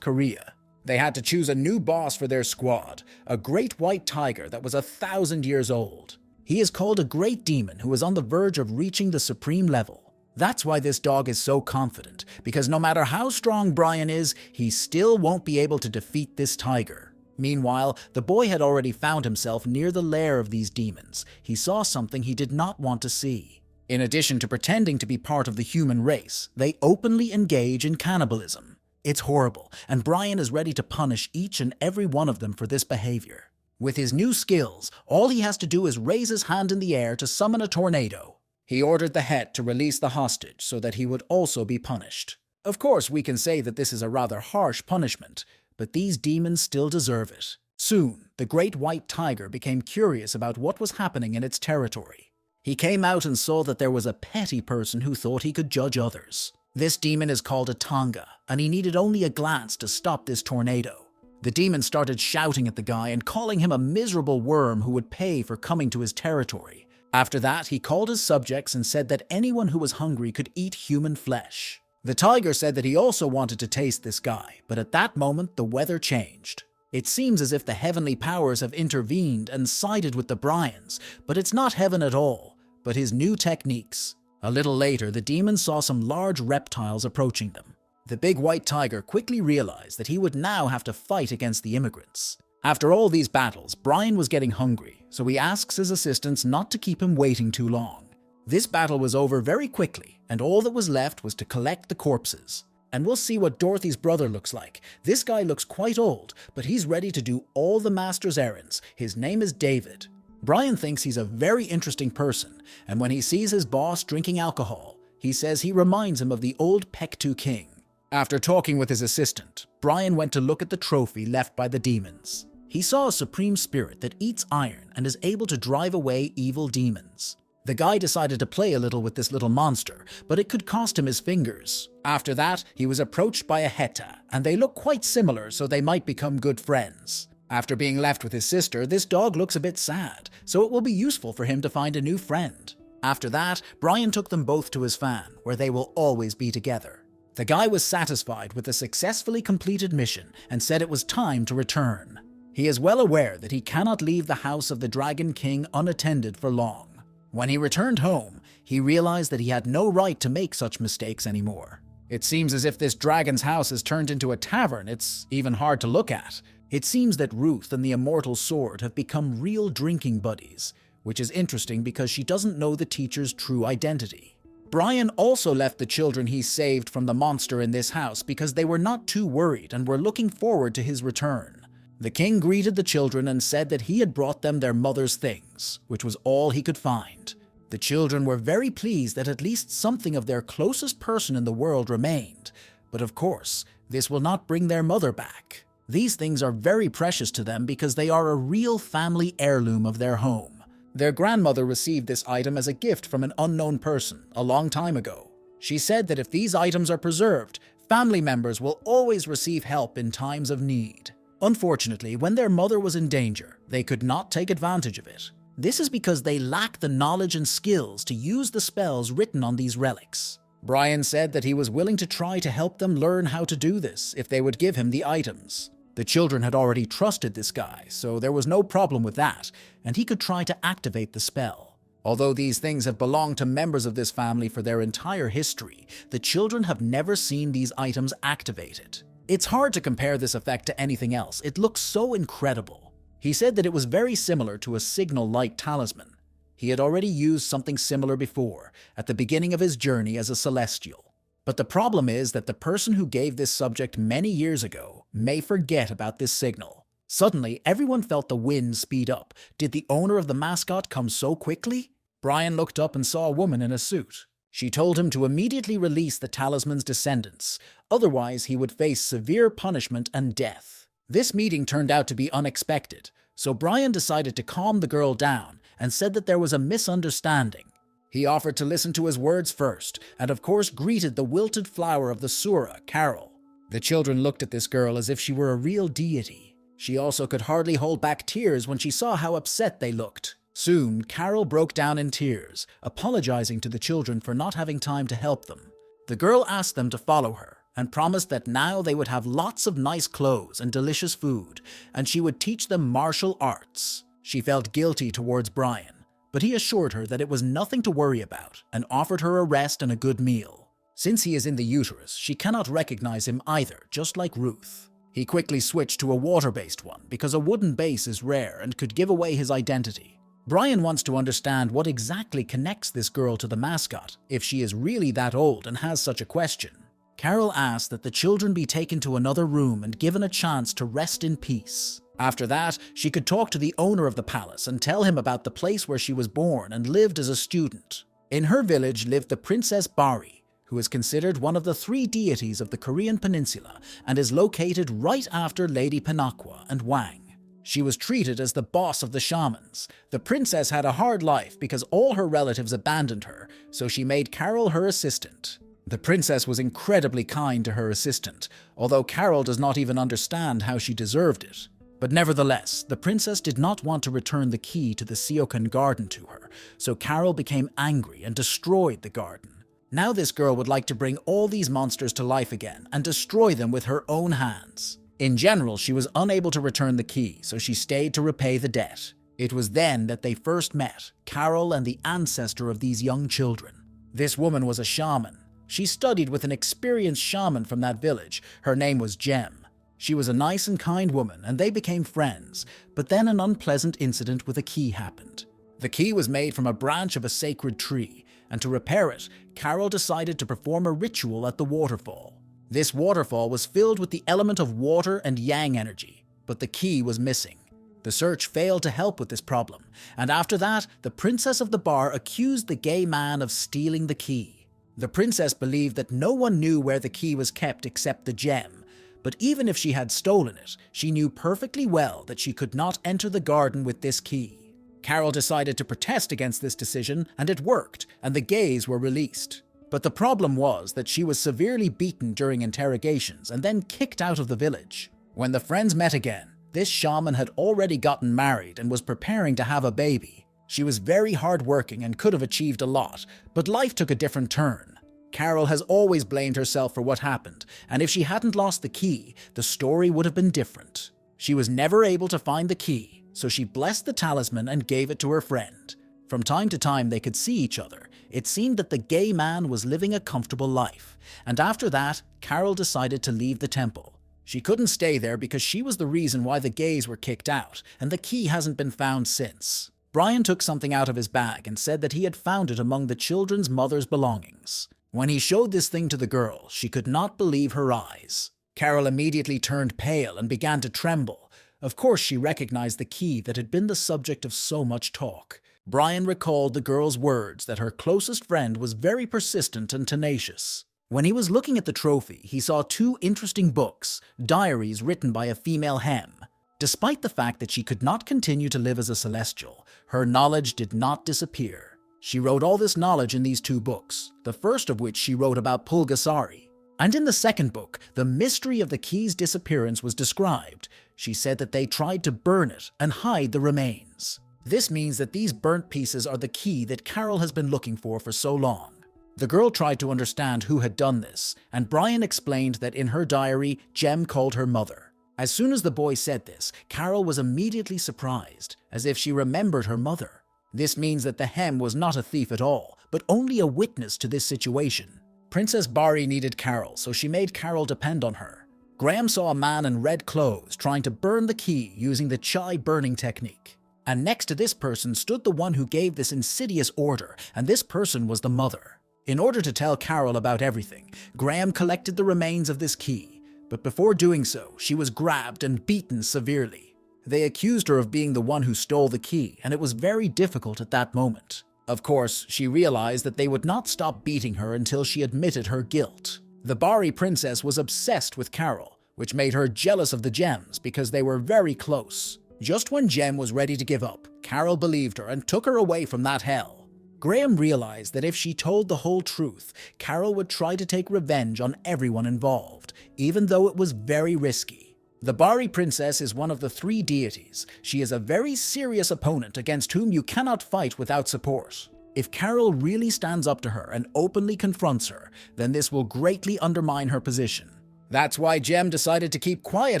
Korea. They had to choose a new boss for their squad, a great white tiger that was 1,000 years old. He is called a great demon who is on the verge of reaching the supreme level. That's why this dog is so confident, because no matter how strong Brian is, he still won't be able to defeat this tiger. Meanwhile, the boy had already found himself near the lair of these demons. He saw something he did not want to see. In addition to pretending to be part of the human race, they openly engage in cannibalism. It's horrible, and Brian is ready to punish each and every one of them for this behavior. With his new skills, all he has to do is raise his hand in the air to summon a tornado. He ordered the Het to release the hostage so that he would also be punished. Of course, we can say that this is a rather harsh punishment, but these demons still deserve it. Soon, the great white tiger became curious about what was happening in its territory. He came out and saw that there was a petty person who thought he could judge others. This demon is called a Tonga, and he needed only a glance to stop this tornado. The demon started shouting at the guy and calling him a miserable worm who would pay for coming to his territory. After that, he called his subjects and said that anyone who was hungry could eat human flesh. The tiger said that he also wanted to taste this guy, but at that moment the weather changed. It seems as if the heavenly powers have intervened and sided with the Bryans, but it's not heaven at all, but his new techniques. A little later, the demons saw some large reptiles approaching them. The big white tiger quickly realized that he would now have to fight against the immigrants. After all these battles, Brian was getting hungry, so he asks his assistants not to keep him waiting too long. This battle was over very quickly, and all that was left was to collect the corpses. And we'll see what Dorothy's brother looks like. This guy looks quite old, but he's ready to do all the master's errands. His name is David. Brian thinks he's a very interesting person, and when he sees his boss drinking alcohol, he says he reminds him of the old Pektu king. After talking with his assistant, Brian went to look at the trophy left by the demons. He saw a supreme spirit that eats iron and is able to drive away evil demons. The guy decided to play a little with this little monster, but it could cost him his fingers. After that, he was approached by a Heta, and they look quite similar, so they might become good friends. After being left with his sister, this dog looks a bit sad, so it will be useful for him to find a new friend. After that, Brian took them both to his fan, where they will always be together. The guy was satisfied with the successfully completed mission and said it was time to return. He is well aware that he cannot leave the house of the Dragon King unattended for long. When he returned home, he realized that he had no right to make such mistakes anymore. It seems as if this dragon's house has turned into a tavern. It's even hard to look at. It seems that Ruth and the Immortal Sword have become real drinking buddies, which is interesting because she doesn't know the teacher's true identity. Brian also left the children he saved from the monster in this house because they were not too worried and were looking forward to his return. The king greeted the children and said that he had brought them their mother's things, which was all he could find. The children were very pleased that at least something of their closest person in the world remained, but of course, this will not bring their mother back. These things are very precious to them because they are a real family heirloom of their home. Their grandmother received this item as a gift from an unknown person a long time ago. She said that if these items are preserved, family members will always receive help in times of need. Unfortunately, when their mother was in danger, they could not take advantage of it. This is because they lack the knowledge and skills to use the spells written on these relics. Brian said that he was willing to try to help them learn how to do this if they would give him the items. The children had already trusted this guy, so there was no problem with that, and he could try to activate the spell. Although these things have belonged to members of this family for their entire history, the children have never seen these items activated. It's hard to compare this effect to anything else. It looks so incredible. He said that it was very similar to a signal light talisman. He had already used something similar before, at the beginning of his journey as a celestial. But the problem is that the person who gave this subject many years ago may forget about this signal. Suddenly, everyone felt the wind speed up. Did the owner of the mascot come so quickly? Brian looked up and saw a woman in a suit. She told him to immediately release the talisman's descendants, otherwise he would face severe punishment and death. This meeting turned out to be unexpected, so Brian decided to calm the girl down and said that there was a misunderstanding. He offered to listen to his words first, and of course greeted the wilted flower of the Sura, Carol. The children looked at this girl as if she were a real deity. She also could hardly hold back tears when she saw how upset they looked. Soon, Carol broke down in tears, apologizing to the children for not having time to help them. The girl asked them to follow her, and promised that now they would have lots of nice clothes and delicious food, and she would teach them martial arts. She felt guilty towards Brian, but he assured her that it was nothing to worry about and offered her a rest and a good meal. Since he is in the uterus, she cannot recognize him either, just like Ruth. He quickly switched to a water-based one because a wooden base is rare and could give away his identity. Brian wants to understand what exactly connects this girl to the mascot, if she is really that old and has such a question. Carol asked that the children be taken to another room and given a chance to rest in peace. After that, she could talk to the owner of the palace and tell him about the place where she was born and lived as a student. In her village lived the Princess Bari, who is considered one of the 3 deities of the Korean peninsula and is located right after Lady MANHUA and Wang. She was treated as the boss of the shamans. The princess had a hard life because all her relatives abandoned her, so she made Carol her assistant. The princess was incredibly kind to her assistant, although Carol does not even understand how she deserved it. But nevertheless, the princess did not want to return the key to the Seokan garden to her, so Carol became angry and destroyed the garden. Now this girl would like to bring all these monsters to life again and destroy them with her own hands. In general, she was unable to return the key, so she stayed to repay the debt. It was then that they first met, Carol and the ancestor of these young children. This woman was a shaman. She studied with an experienced shaman from that village. Her name was Gem. She was a nice and kind woman, and they became friends, but then an unpleasant incident with a key happened. The key was made from a branch of a sacred tree, and to repair it, Carol decided to perform a ritual at the waterfall. This waterfall was filled with the element of water and yang energy, but the key was missing. The search failed to help with this problem, and after that, the princess of the bar accused the gay man of stealing the key. The princess believed that no one knew where the key was kept except the gem, but even if she had stolen it, she knew perfectly well that she could not enter the garden with this key. Carol decided to protest against this decision, and it worked, and the gays were released. But the problem was that she was severely beaten during interrogations and then kicked out of the village. When the friends met again, this shaman had already gotten married and was preparing to have a baby. She was very hardworking and could have achieved a lot, but life took a different turn. Carol has always blamed herself for what happened, and if she hadn't lost the key, the story would have been different. She was never able to find the key, so she blessed the talisman and gave it to her friend. From time to time they could see each other. It seemed that the gay man was living a comfortable life, and after that, Carol decided to leave the temple. She couldn't stay there because she was the reason why the gays were kicked out, and the key hasn't been found since. Brian took something out of his bag and said that he had found it among the children's mother's belongings. When he showed this thing to the girl, she could not believe her eyes. Carol immediately turned pale and began to tremble. Of course, she recognized the key that had been the subject of so much talk. Brian recalled the girl's words that her closest friend was very persistent and tenacious. When he was looking at the trophy, he saw two interesting books, diaries written by a female hem. Despite the fact that she could not continue to live as a celestial, her knowledge did not disappear. She wrote all this knowledge in these two books, the first of which she wrote about Pulgasari. And in the second book, the mystery of the key's disappearance was described. She said that they tried to burn it and hide the remains. This means that these burnt pieces are the key that Carol has been looking for so long. The girl tried to understand who had done this, and Brian explained that in her diary, Jem called her mother. As soon as the boy said this, Carol was immediately surprised, as if she remembered her mother. This means that the hem was not a thief at all, but only a witness to this situation. Princess Bari needed Carol, so she made Carol depend on her. Graham saw a man in red clothes trying to burn the key using the chai burning technique. And next to this person stood the one who gave this insidious order, and this person was the mother. In order to tell Carol about everything, Graham collected the remains of this key. But before doing so, she was grabbed and beaten severely. They accused her of being the one who stole the key, and it was very difficult at that moment. Of course, she realized that they would not stop beating her until she admitted her guilt. The Bari princess was obsessed with Carol, which made her jealous of the gems because they were very close. Just when Jem was ready to give up, Carol believed her and took her away from that hell. Graham realized that if she told the whole truth, Carol would try to take revenge on everyone involved, even though it was very risky. The Bari princess is one of the three deities. She is a very serious opponent against whom you cannot fight without support. If Carol really stands up to her and openly confronts her, then this will greatly undermine her position. That's why Jem decided to keep quiet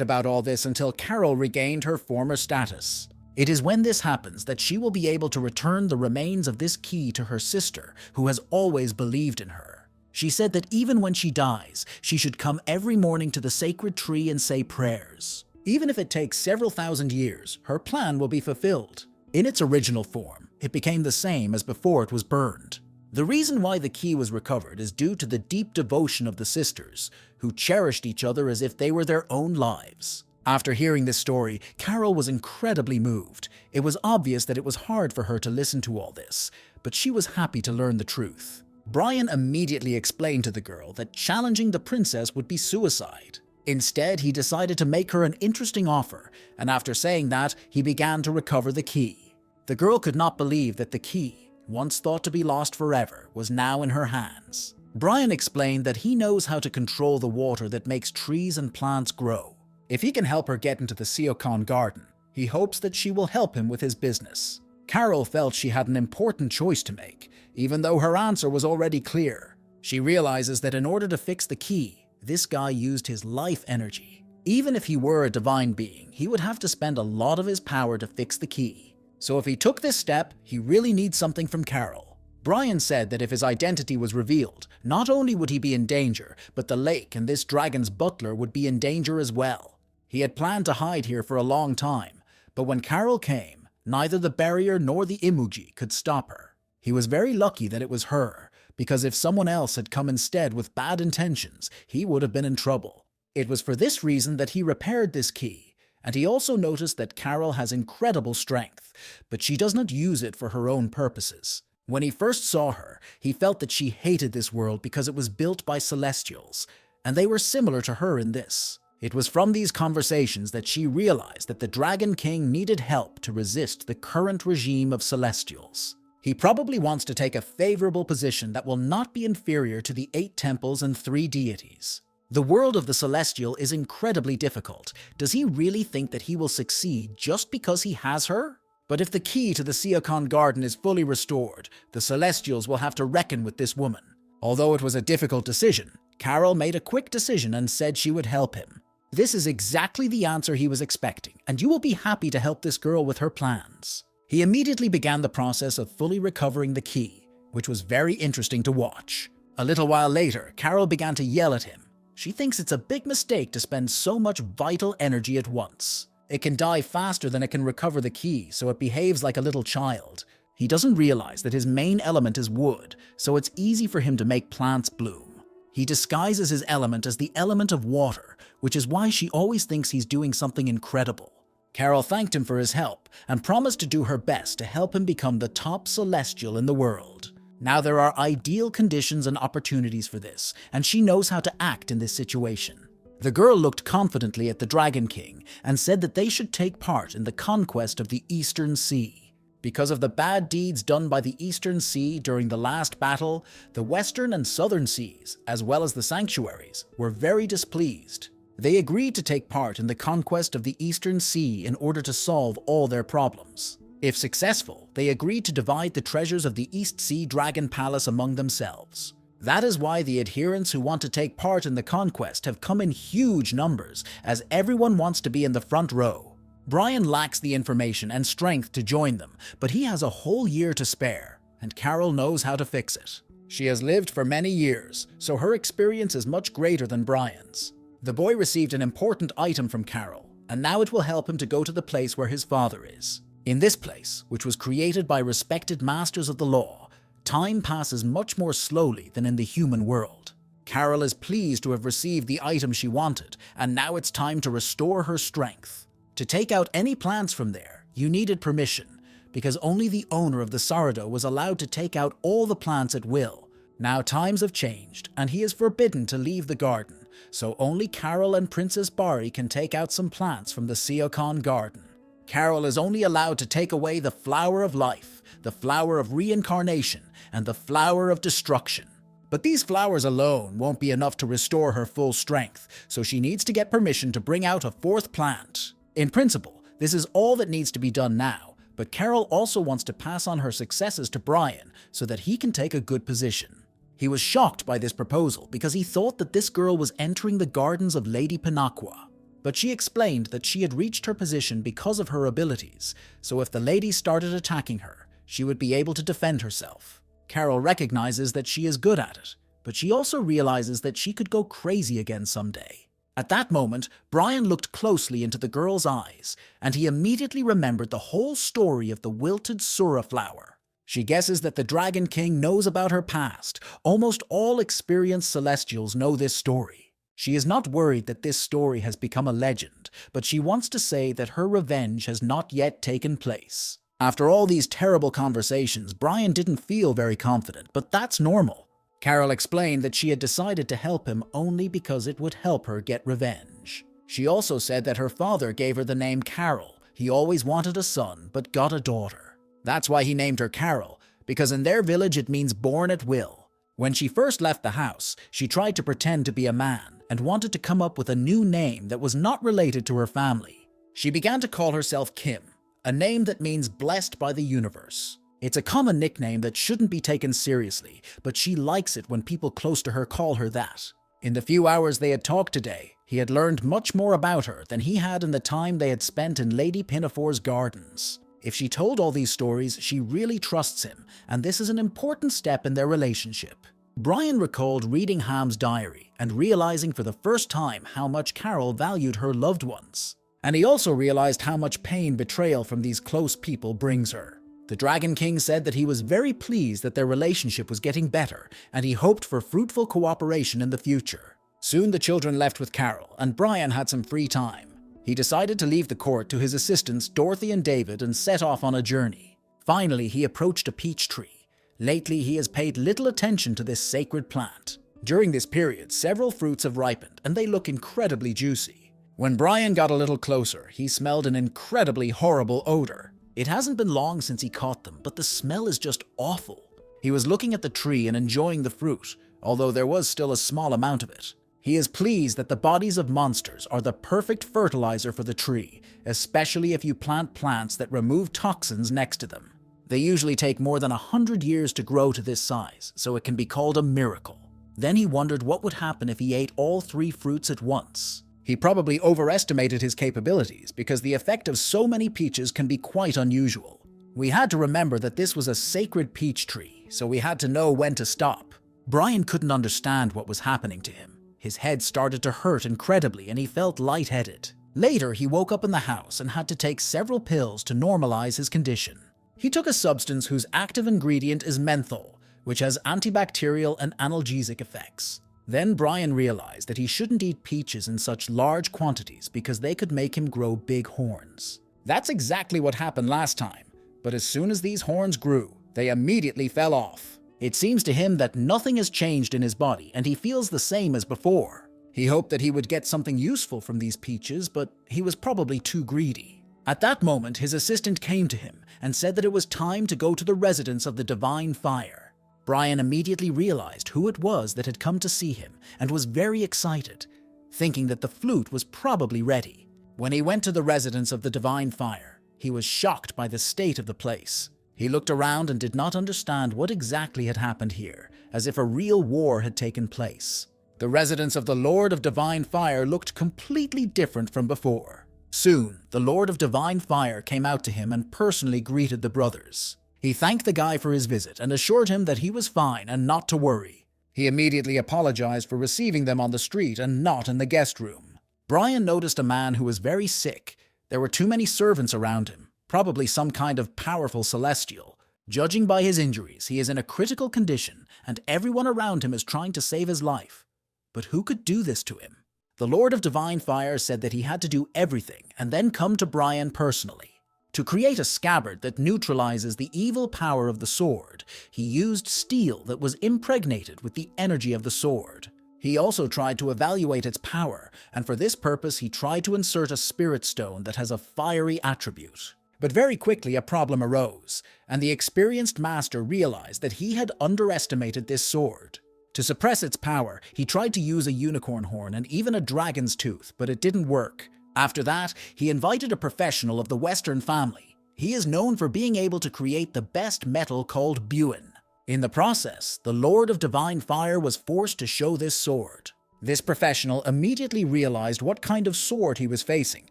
about all this until Carol regained her former status. It is when this happens that she will be able to return the remains of this key to her sister, who has always believed in her. She said that even when she dies, she should come every morning to the sacred tree and say prayers. Even if it takes several thousand years, her plan will be fulfilled. In its original form, it became the same as before it was burned. The reason why the key was recovered is due to the deep devotion of the sisters, who cherished each other as if they were their own lives. After hearing this story, Carol was incredibly moved. It was obvious that it was hard for her to listen to all this, but she was happy to learn the truth. Brian immediately explained to the girl that challenging the princess would be suicide. Instead, he decided to make her an interesting offer, and after saying that, he began to recover the key. The girl could not believe that the key, once thought to be lost forever, was now in her hands. Brian explained that he knows how to control the water that makes trees and plants grow. If he can help her get into the Seokon garden, he hopes that she will help him with his business. Carol felt she had an important choice to make, even though her answer was already clear. She realizes that in order to fix the key, this guy used his life energy. Even if he were a divine being, he would have to spend a lot of his power to fix the key. So if he took this step, he really needs something from Carol. Brian said that if his identity was revealed, not only would he be in danger, but the lake and this dragon's butler would be in danger as well. He had planned to hide here for a long time, but when Carol came, neither the barrier nor the Imuji could stop her. He was very lucky that it was her, because if someone else had come instead with bad intentions, he would have been in trouble. It was for this reason that he repaired this key, and he also noticed that Carol has incredible strength, but she does not use it for her own purposes. When he first saw her, he felt that she hated this world because it was built by celestials, and they were similar to her in this. It was from these conversations that she realized that the Dragon King needed help to resist the current regime of celestials. He probably wants to take a favorable position that will not be inferior to the 8 temples and 3 deities. The world of the celestial is incredibly difficult. Does he really think that he will succeed just because he has her? But if the key to the Siokon garden is fully restored, the Celestials will have to reckon with this woman. Although it was a difficult decision, Carol made a quick decision and said she would help him. This is exactly the answer he was expecting, and you will be happy to help this girl with her plans. He immediately began the process of fully recovering the key, which was very interesting to watch. A little while later, Carol began to yell at him. She thinks it's a big mistake to spend so much vital energy at once. It can die faster than it can recover the key, so it behaves like a little child. He doesn't realize that his main element is wood, so it's easy for him to make plants bloom. He disguises his element as the element of water, which is why she always thinks he's doing something incredible. Carol thanked him for his help and promised to do her best to help him become the top celestial in the world. Now there are ideal conditions and opportunities for this, and she knows how to act in this situation. The girl looked confidently at the Dragon King and said that they should take part in the conquest of the Eastern Sea. Because of the bad deeds done by the Eastern Sea during the last battle, the Western and Southern Seas, as well as the sanctuaries, were very displeased. They agreed to take part in the conquest of the Eastern Sea in order to solve all their problems. If successful, they agreed to divide the treasures of the East Sea Dragon Palace among themselves. That is why the adherents who want to take part in the conquest have come in huge numbers, as everyone wants to be in the front row. Brian lacks the information and strength to join them, but he has a whole year to spare, and Carol knows how to fix it. She has lived for many years, so her experience is much greater than Brian's. The boy received an important item from Carol, and now it will help him to go to the place where his father is. In this place, which was created by respected masters of the law, time passes much more slowly than in the human world. Carol is pleased to have received the item she wanted, and now it's time to restore her strength. To take out any plants from there, you needed permission, because only the owner of the Sarado was allowed to take out all the plants at will. Now times have changed, and he is forbidden to leave the garden, so only Carol and Princess Bari can take out some plants from the Siokon garden. Carol is only allowed to take away the flower of life, the flower of reincarnation, and the flower of destruction. But these flowers alone won't be enough to restore her full strength, so she needs to get permission to bring out a fourth plant. In principle, this is all that needs to be done now, but Carol also wants to pass on her successes to Brian so that he can take a good position. He was shocked by this proposal because he thought that this girl was entering the gardens of Lady Pinaqua. But she explained that she had reached her position because of her abilities, so if the lady started attacking her, she would be able to defend herself. Carol recognizes that she is good at it, but she also realizes that she could go crazy again someday. At that moment, Brian looked closely into the girl's eyes, and he immediately remembered the whole story of the wilted Sura flower. She guesses that the Dragon King knows about her past. Almost all experienced Celestials know this story. She is not worried that this story has become a legend, but she wants to say that her revenge has not yet taken place. After all these terrible conversations, Brian didn't feel very confident, but that's normal. Carol explained that she had decided to help him only because it would help her get revenge. She also said that her father gave her the name Carol. He always wanted a son, but got a daughter. That's why he named her Carol, because in their village it means born at will. When she first left the house, she tried to pretend to be a man and wanted to come up with a new name that was not related to her family. She began to call herself Kim, a name that means blessed by the universe. It's a common nickname that shouldn't be taken seriously, but she likes it when people close to her call her that. In the few hours they had talked today, he had learned much more about her than he had in the time they had spent in Lady Pinafore's gardens. If she told all these stories, she really trusts him, and this is an important step in their relationship. Brian recalled reading Ham's diary and realizing for the first time how much Carol valued her loved ones. And he also realized how much pain betrayal from these close people brings her. The Dragon King said that he was very pleased that their relationship was getting better, and he hoped for fruitful cooperation in the future. Soon the children left with Carol, and Brian had some free time. He decided to leave the court to his assistants Dorothy and David and set off on a journey. Finally, he approached a peach tree. Lately, he has paid little attention to this sacred plant. During this period, several fruits have ripened, and they look incredibly juicy. When Brian got a little closer, he smelled an incredibly horrible odor. It hasn't been long since he caught them, but the smell is just awful. He was looking at the tree and enjoying the fruit, although there was still a small amount of it. He is pleased that the bodies of monsters are the perfect fertilizer for the tree, especially if you plant plants that remove toxins next to them. They usually take more than 100 years to grow to this size, so it can be called a miracle. Then he wondered what would happen if he ate all 3 fruits at once. He probably overestimated his capabilities because the effect of so many peaches can be quite unusual. We had to remember that this was a sacred peach tree, so we had to know when to stop. Brian couldn't understand what was happening to him. His head started to hurt incredibly and he felt lightheaded. Later, he woke up in the house and had to take several pills to normalize his condition. He took a substance whose active ingredient is menthol, which has antibacterial and analgesic effects. Then Brian realized that he shouldn't eat peaches in such large quantities because they could make him grow big horns. That's exactly what happened last time, but as soon as these horns grew, they immediately fell off. It seems to him that nothing has changed in his body and he feels the same as before. He hoped that he would get something useful from these peaches, but he was probably too greedy. At that moment, his assistant came to him and said that it was time to go to the residence of the Divine Fire. Brian immediately realized who it was that had come to see him and was very excited, thinking that the flute was probably ready. When he went to the residence of the Divine Fire, he was shocked by the state of the place. He looked around and did not understand what exactly had happened here, as if a real war had taken place. The residence of the Lord of Divine Fire looked completely different from before. Soon, the Lord of Divine Fire came out to him and personally greeted the brothers. He thanked the guy for his visit and assured him that he was fine and not to worry. He immediately apologized for receiving them on the street and not in the guest room. Brian noticed a man who was very sick. There were too many servants around him, probably some kind of powerful celestial. Judging by his injuries, he is in a critical condition and everyone around him is trying to save his life. But who could do this to him? The Lord of Divine Fire said that he had to do everything and then come to Brian personally. To create a scabbard that neutralizes the evil power of the sword, he used steel that was impregnated with the energy of the sword. He also tried to evaluate its power, and for this purpose he tried to insert a spirit stone that has a fiery attribute. But very quickly a problem arose, and the experienced master realized that he had underestimated this sword. To suppress its power, he tried to use a unicorn horn and even a dragon's tooth, but it didn't work. After that, he invited a professional of the Western family. He is known for being able to create the best metal called buin. In the process, the Lord of Divine Fire was forced to show this sword. This professional immediately realized what kind of sword he was facing,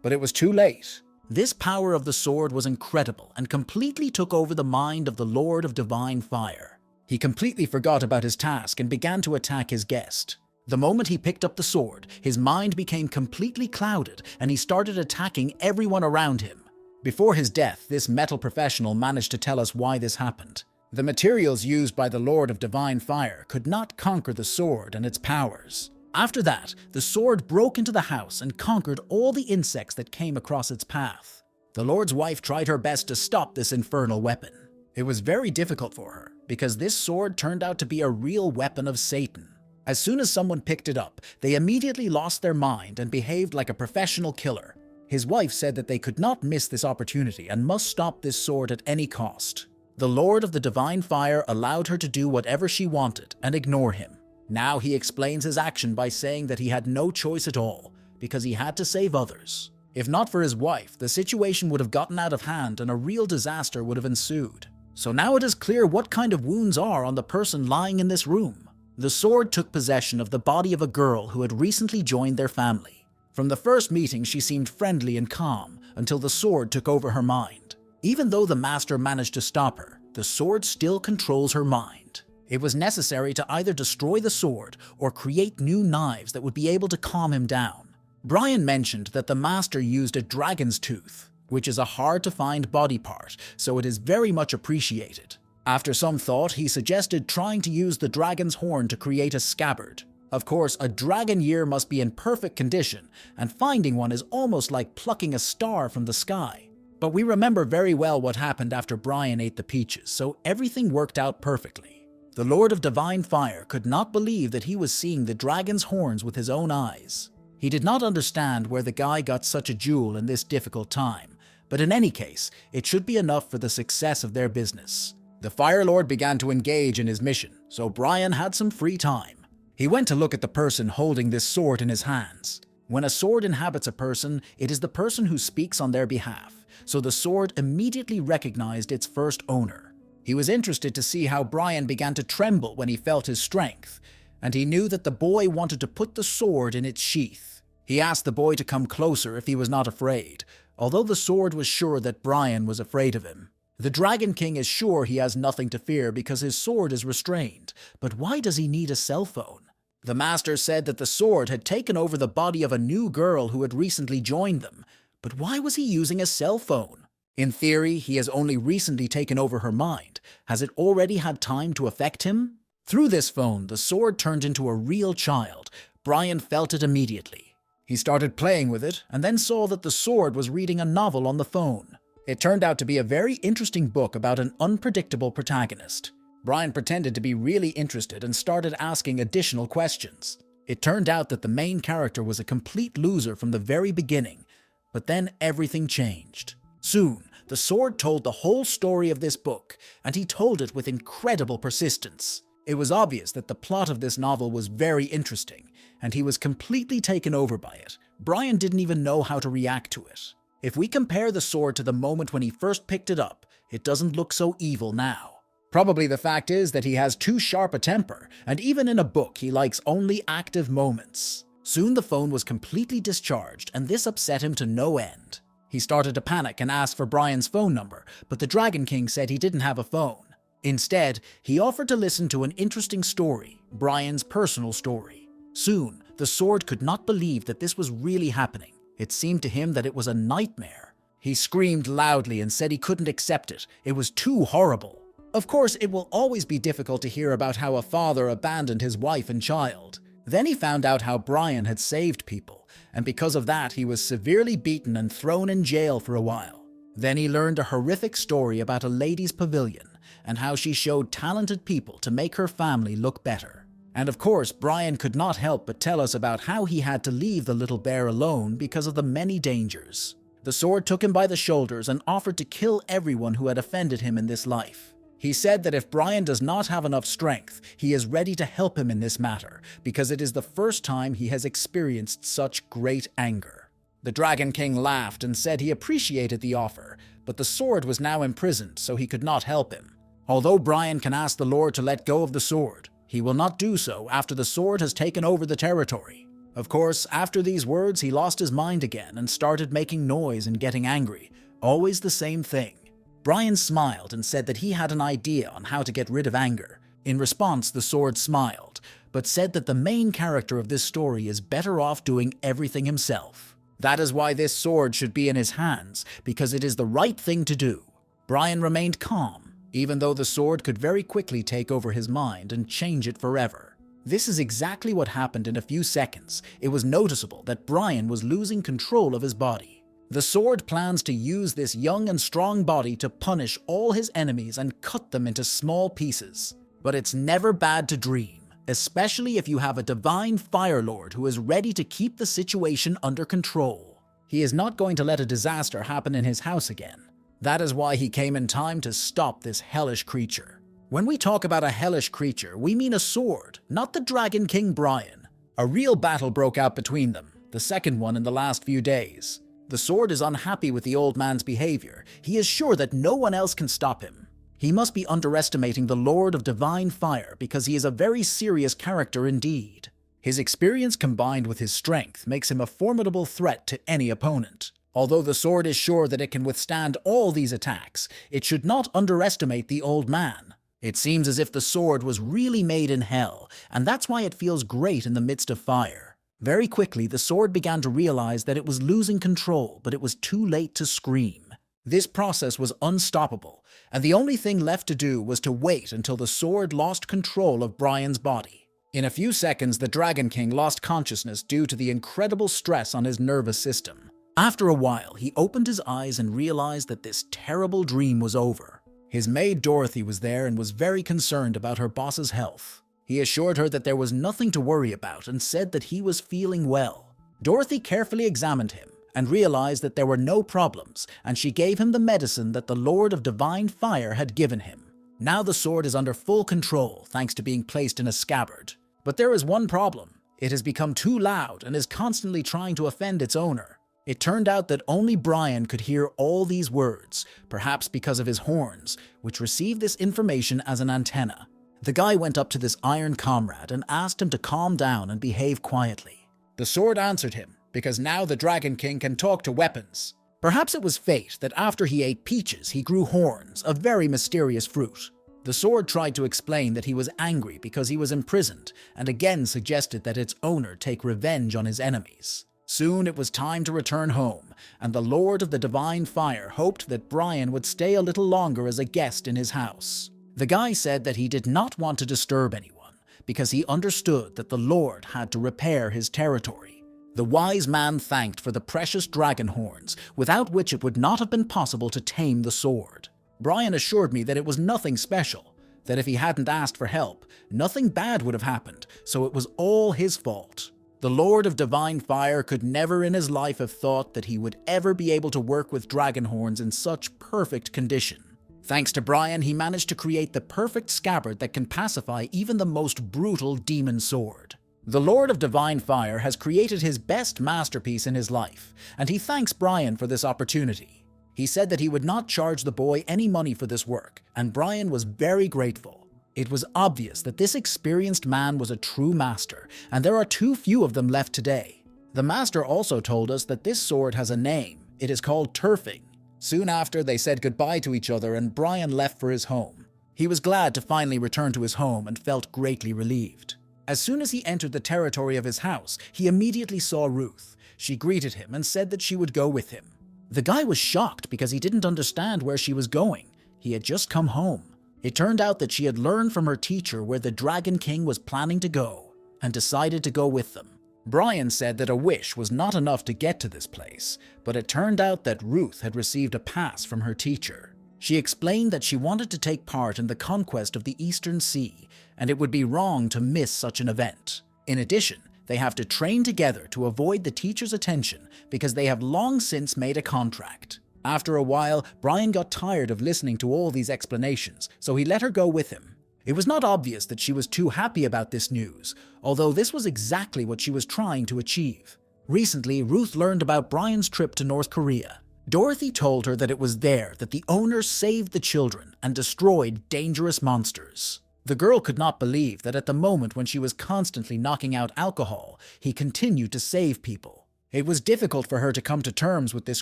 but it was too late. This power of the sword was incredible and completely took over the mind of the Lord of Divine Fire. He completely forgot about his task and began to attack his guest. The moment he picked up the sword, his mind became completely clouded and he started attacking everyone around him. Before his death, this metal professional managed to tell us why this happened. The materials used by the Lord of Divine Fire could not conquer the sword and its powers. After that, the sword broke into the house and conquered all the insects that came across its path. The Lord's wife tried her best to stop this infernal weapon. It was very difficult for her because this sword turned out to be a real weapon of Satan. As soon as someone picked it up, they immediately lost their mind and behaved like a professional killer. His wife said that they could not miss this opportunity and must stop this sword at any cost. The Lord of the Divine Fire allowed her to do whatever she wanted and ignore him. Now he explains his action by saying that he had no choice at all because he had to save others. If not for his wife, the situation would have gotten out of hand and a real disaster would have ensued. So now it is clear what kind of wounds are on the person lying in this room. The sword took possession of the body of a girl who had recently joined their family. From the first meeting, she seemed friendly and calm until the sword took over her mind. Even though the master managed to stop her, the sword still controls her mind. It was necessary to either destroy the sword or create new knives that would be able to calm him down. Brian mentioned that the master used a dragon's tooth, which is a hard-to-find body part, so it is very much appreciated. After some thought, he suggested trying to use the dragon's horn to create a scabbard. Of course, a dragon ear must be in perfect condition, and finding one is almost like plucking a star from the sky. But we remember very well what happened after Brian ate the peaches, so everything worked out perfectly. The Lord of Divine Fire could not believe that he was seeing the dragon's horns with his own eyes. He did not understand where the guy got such a jewel in this difficult time, but in any case, it should be enough for the success of their business. The Fire Lord began to engage in his mission, so Brian had some free time. He went to look at the person holding this sword in his hands. When a sword inhabits a person, it is the person who speaks on their behalf, so the sword immediately recognized its first owner. He was interested to see how Brian began to tremble when he felt his strength, and he knew that the boy wanted to put the sword in its sheath. He asked the boy to come closer if he was not afraid, although the sword was sure that Brian was afraid of him. The Dragon King is sure he has nothing to fear because his sword is restrained, but why does he need a cell phone? The master said that the sword had taken over the body of a new girl who had recently joined them, but why was he using a cell phone? In theory, he has only recently taken over her mind. Has it already had time to affect him? Through this phone, the sword turned into a real child. Brian felt it immediately. He started playing with it and then saw that the sword was reading a novel on the phone. It turned out to be a very interesting book about an unpredictable protagonist. Brian pretended to be really interested and started asking additional questions. It turned out that the main character was a complete loser from the very beginning, but then everything changed. Soon, the sword told the whole story of this book, and he told it with incredible persistence. It was obvious that the plot of this novel was very interesting, and he was completely taken over by it. Brian didn't even know how to react to it. If we compare the sword to the moment when he first picked it up, it doesn't look so evil now. Probably the fact is that he has too sharp a temper, and even in a book he likes only active moments. Soon the phone was completely discharged, and this upset him to no end. He started to panic and asked for Brian's phone number, but the Dragon King said he didn't have a phone. Instead, he offered to listen to an interesting story, Brian's personal story. Soon, the sword could not believe that this was really happening. It seemed to him that it was a nightmare. He screamed loudly and said he couldn't accept it. It was too horrible. Of course, it will always be difficult to hear about how a father abandoned his wife and child. Then he found out how Brian had saved people, and because of that he was severely beaten and thrown in jail for a while. Then he learned a horrific story about a ladies' pavilion, and how she showed talented people to make her family look better. And of course, Brian could not help but tell us about how he had to leave the little bear alone because of the many dangers. The sword took him by the shoulders and offered to kill everyone who had offended him in this life. He said that if Brian does not have enough strength, he is ready to help him in this matter, because it is the first time he has experienced such great anger. The Dragon King laughed and said he appreciated the offer, but the sword was now imprisoned, so he could not help him. Although Brian can ask the Lord to let go of the sword, he will not do so after the sword has taken over the territory. Of course, after these words, he lost his mind again and started making noise and getting angry, always the same thing. Brian smiled and said that he had an idea on how to get rid of anger. In response, the sword smiled, but said that the main character of this story is better off doing everything himself. That is why this sword should be in his hands, because it is the right thing to do. Brian remained calm, even though the sword could very quickly take over his mind and change it forever. This is exactly what happened in a few seconds. It was noticeable that Brian was losing control of his body. The sword plans to use this young and strong body to punish all his enemies and cut them into small pieces. But it's never bad to dream, especially if you have a divine Fire Lord who is ready to keep the situation under control. He is not going to let a disaster happen in his house again. That is why he came in time to stop this hellish creature. When we talk about a hellish creature, we mean a sword, not the Dragon King Brian. A real battle broke out between them, the second one in the last few days. The sword is unhappy with the old man's behavior. He is sure that no one else can stop him. He must be underestimating the Lord of Divine Fire because he is a very serious character indeed. His experience combined with his strength makes him a formidable threat to any opponent. Although the sword is sure that it can withstand all these attacks, it should not underestimate the old man. It seems as if the sword was really made in hell, and that's why it feels great in the midst of fire. Very quickly, the sword began to realize that it was losing control, but it was too late to scream. This process was unstoppable, and the only thing left to do was to wait until the sword lost control of Brian's body. In a few seconds, the Dragon King lost consciousness due to the incredible stress on his nervous system. After a while, he opened his eyes and realized that this terrible dream was over. His maid Dorothy was there and was very concerned about her boss's health. He assured her that there was nothing to worry about and said that he was feeling well. Dorothy carefully examined him and realized that there were no problems, and she gave him the medicine that the Lord of Divine Fire had given him. Now the sword is under full control thanks to being placed in a scabbard. But there is one problem. It has become too loud and is constantly trying to offend its owner. It turned out that only Brian could hear all these words, perhaps because of his horns, which received this information as an antenna. The guy went up to this iron comrade and asked him to calm down and behave quietly. The sword answered him, because now the Dragon King can talk to weapons. Perhaps it was fate that after he ate peaches, he grew horns, a very mysterious fruit. The sword tried to explain that he was angry because he was imprisoned, and again suggested that its owner take revenge on his enemies. Soon it was time to return home, and the Lord of the Divine Fire hoped that Brian would stay a little longer as a guest in his house. The guy said that he did not want to disturb anyone, because he understood that the Lord had to repair his territory. The wise man thanked for the precious dragon horns, without which it would not have been possible to tame the sword. Brian assured me that it was nothing special, that if he hadn't asked for help, nothing bad would have happened, so it was all his fault. The Lord of Divine Fire could never in his life have thought that he would ever be able to work with dragon horns in such perfect condition. Thanks to Brian, he managed to create the perfect scabbard that can pacify even the most brutal demon sword. The Lord of Divine Fire has created his best masterpiece in his life, and he thanks Brian for this opportunity. He said that he would not charge the boy any money for this work, and Brian was very grateful. It was obvious that this experienced man was a true master, and there are too few of them left today. The master also told us that this sword has a name. It is called turfing. Soon after, they said goodbye to each other and Brian left for his home. He was glad to finally return to his home and felt greatly relieved. As soon as he entered the territory of his house, he immediately saw Ruth. She greeted him and said that she would go with him. The guy was shocked because he didn't understand where she was going. He had just come home. It turned out that she had learned from her teacher where the Dragon King was planning to go, and decided to go with them. Brian said that a wish was not enough to get to this place, but it turned out that Ruth had received a pass from her teacher. She explained that she wanted to take part in the conquest of the Eastern Sea, and it would be wrong to miss such an event. In addition, they have to train together to avoid the teacher's attention because they have long since made a contract. After a while, Brian got tired of listening to all these explanations, so he let her go with him. It was not obvious that she was too happy about this news, although this was exactly what she was trying to achieve. Recently, Ruth learned about Brian's trip to North Korea. Dorothy told her that it was there that the owner saved the children and destroyed dangerous monsters. The girl could not believe that at the moment when she was constantly knocking out alcohol, he continued to save people. It was difficult for her to come to terms with this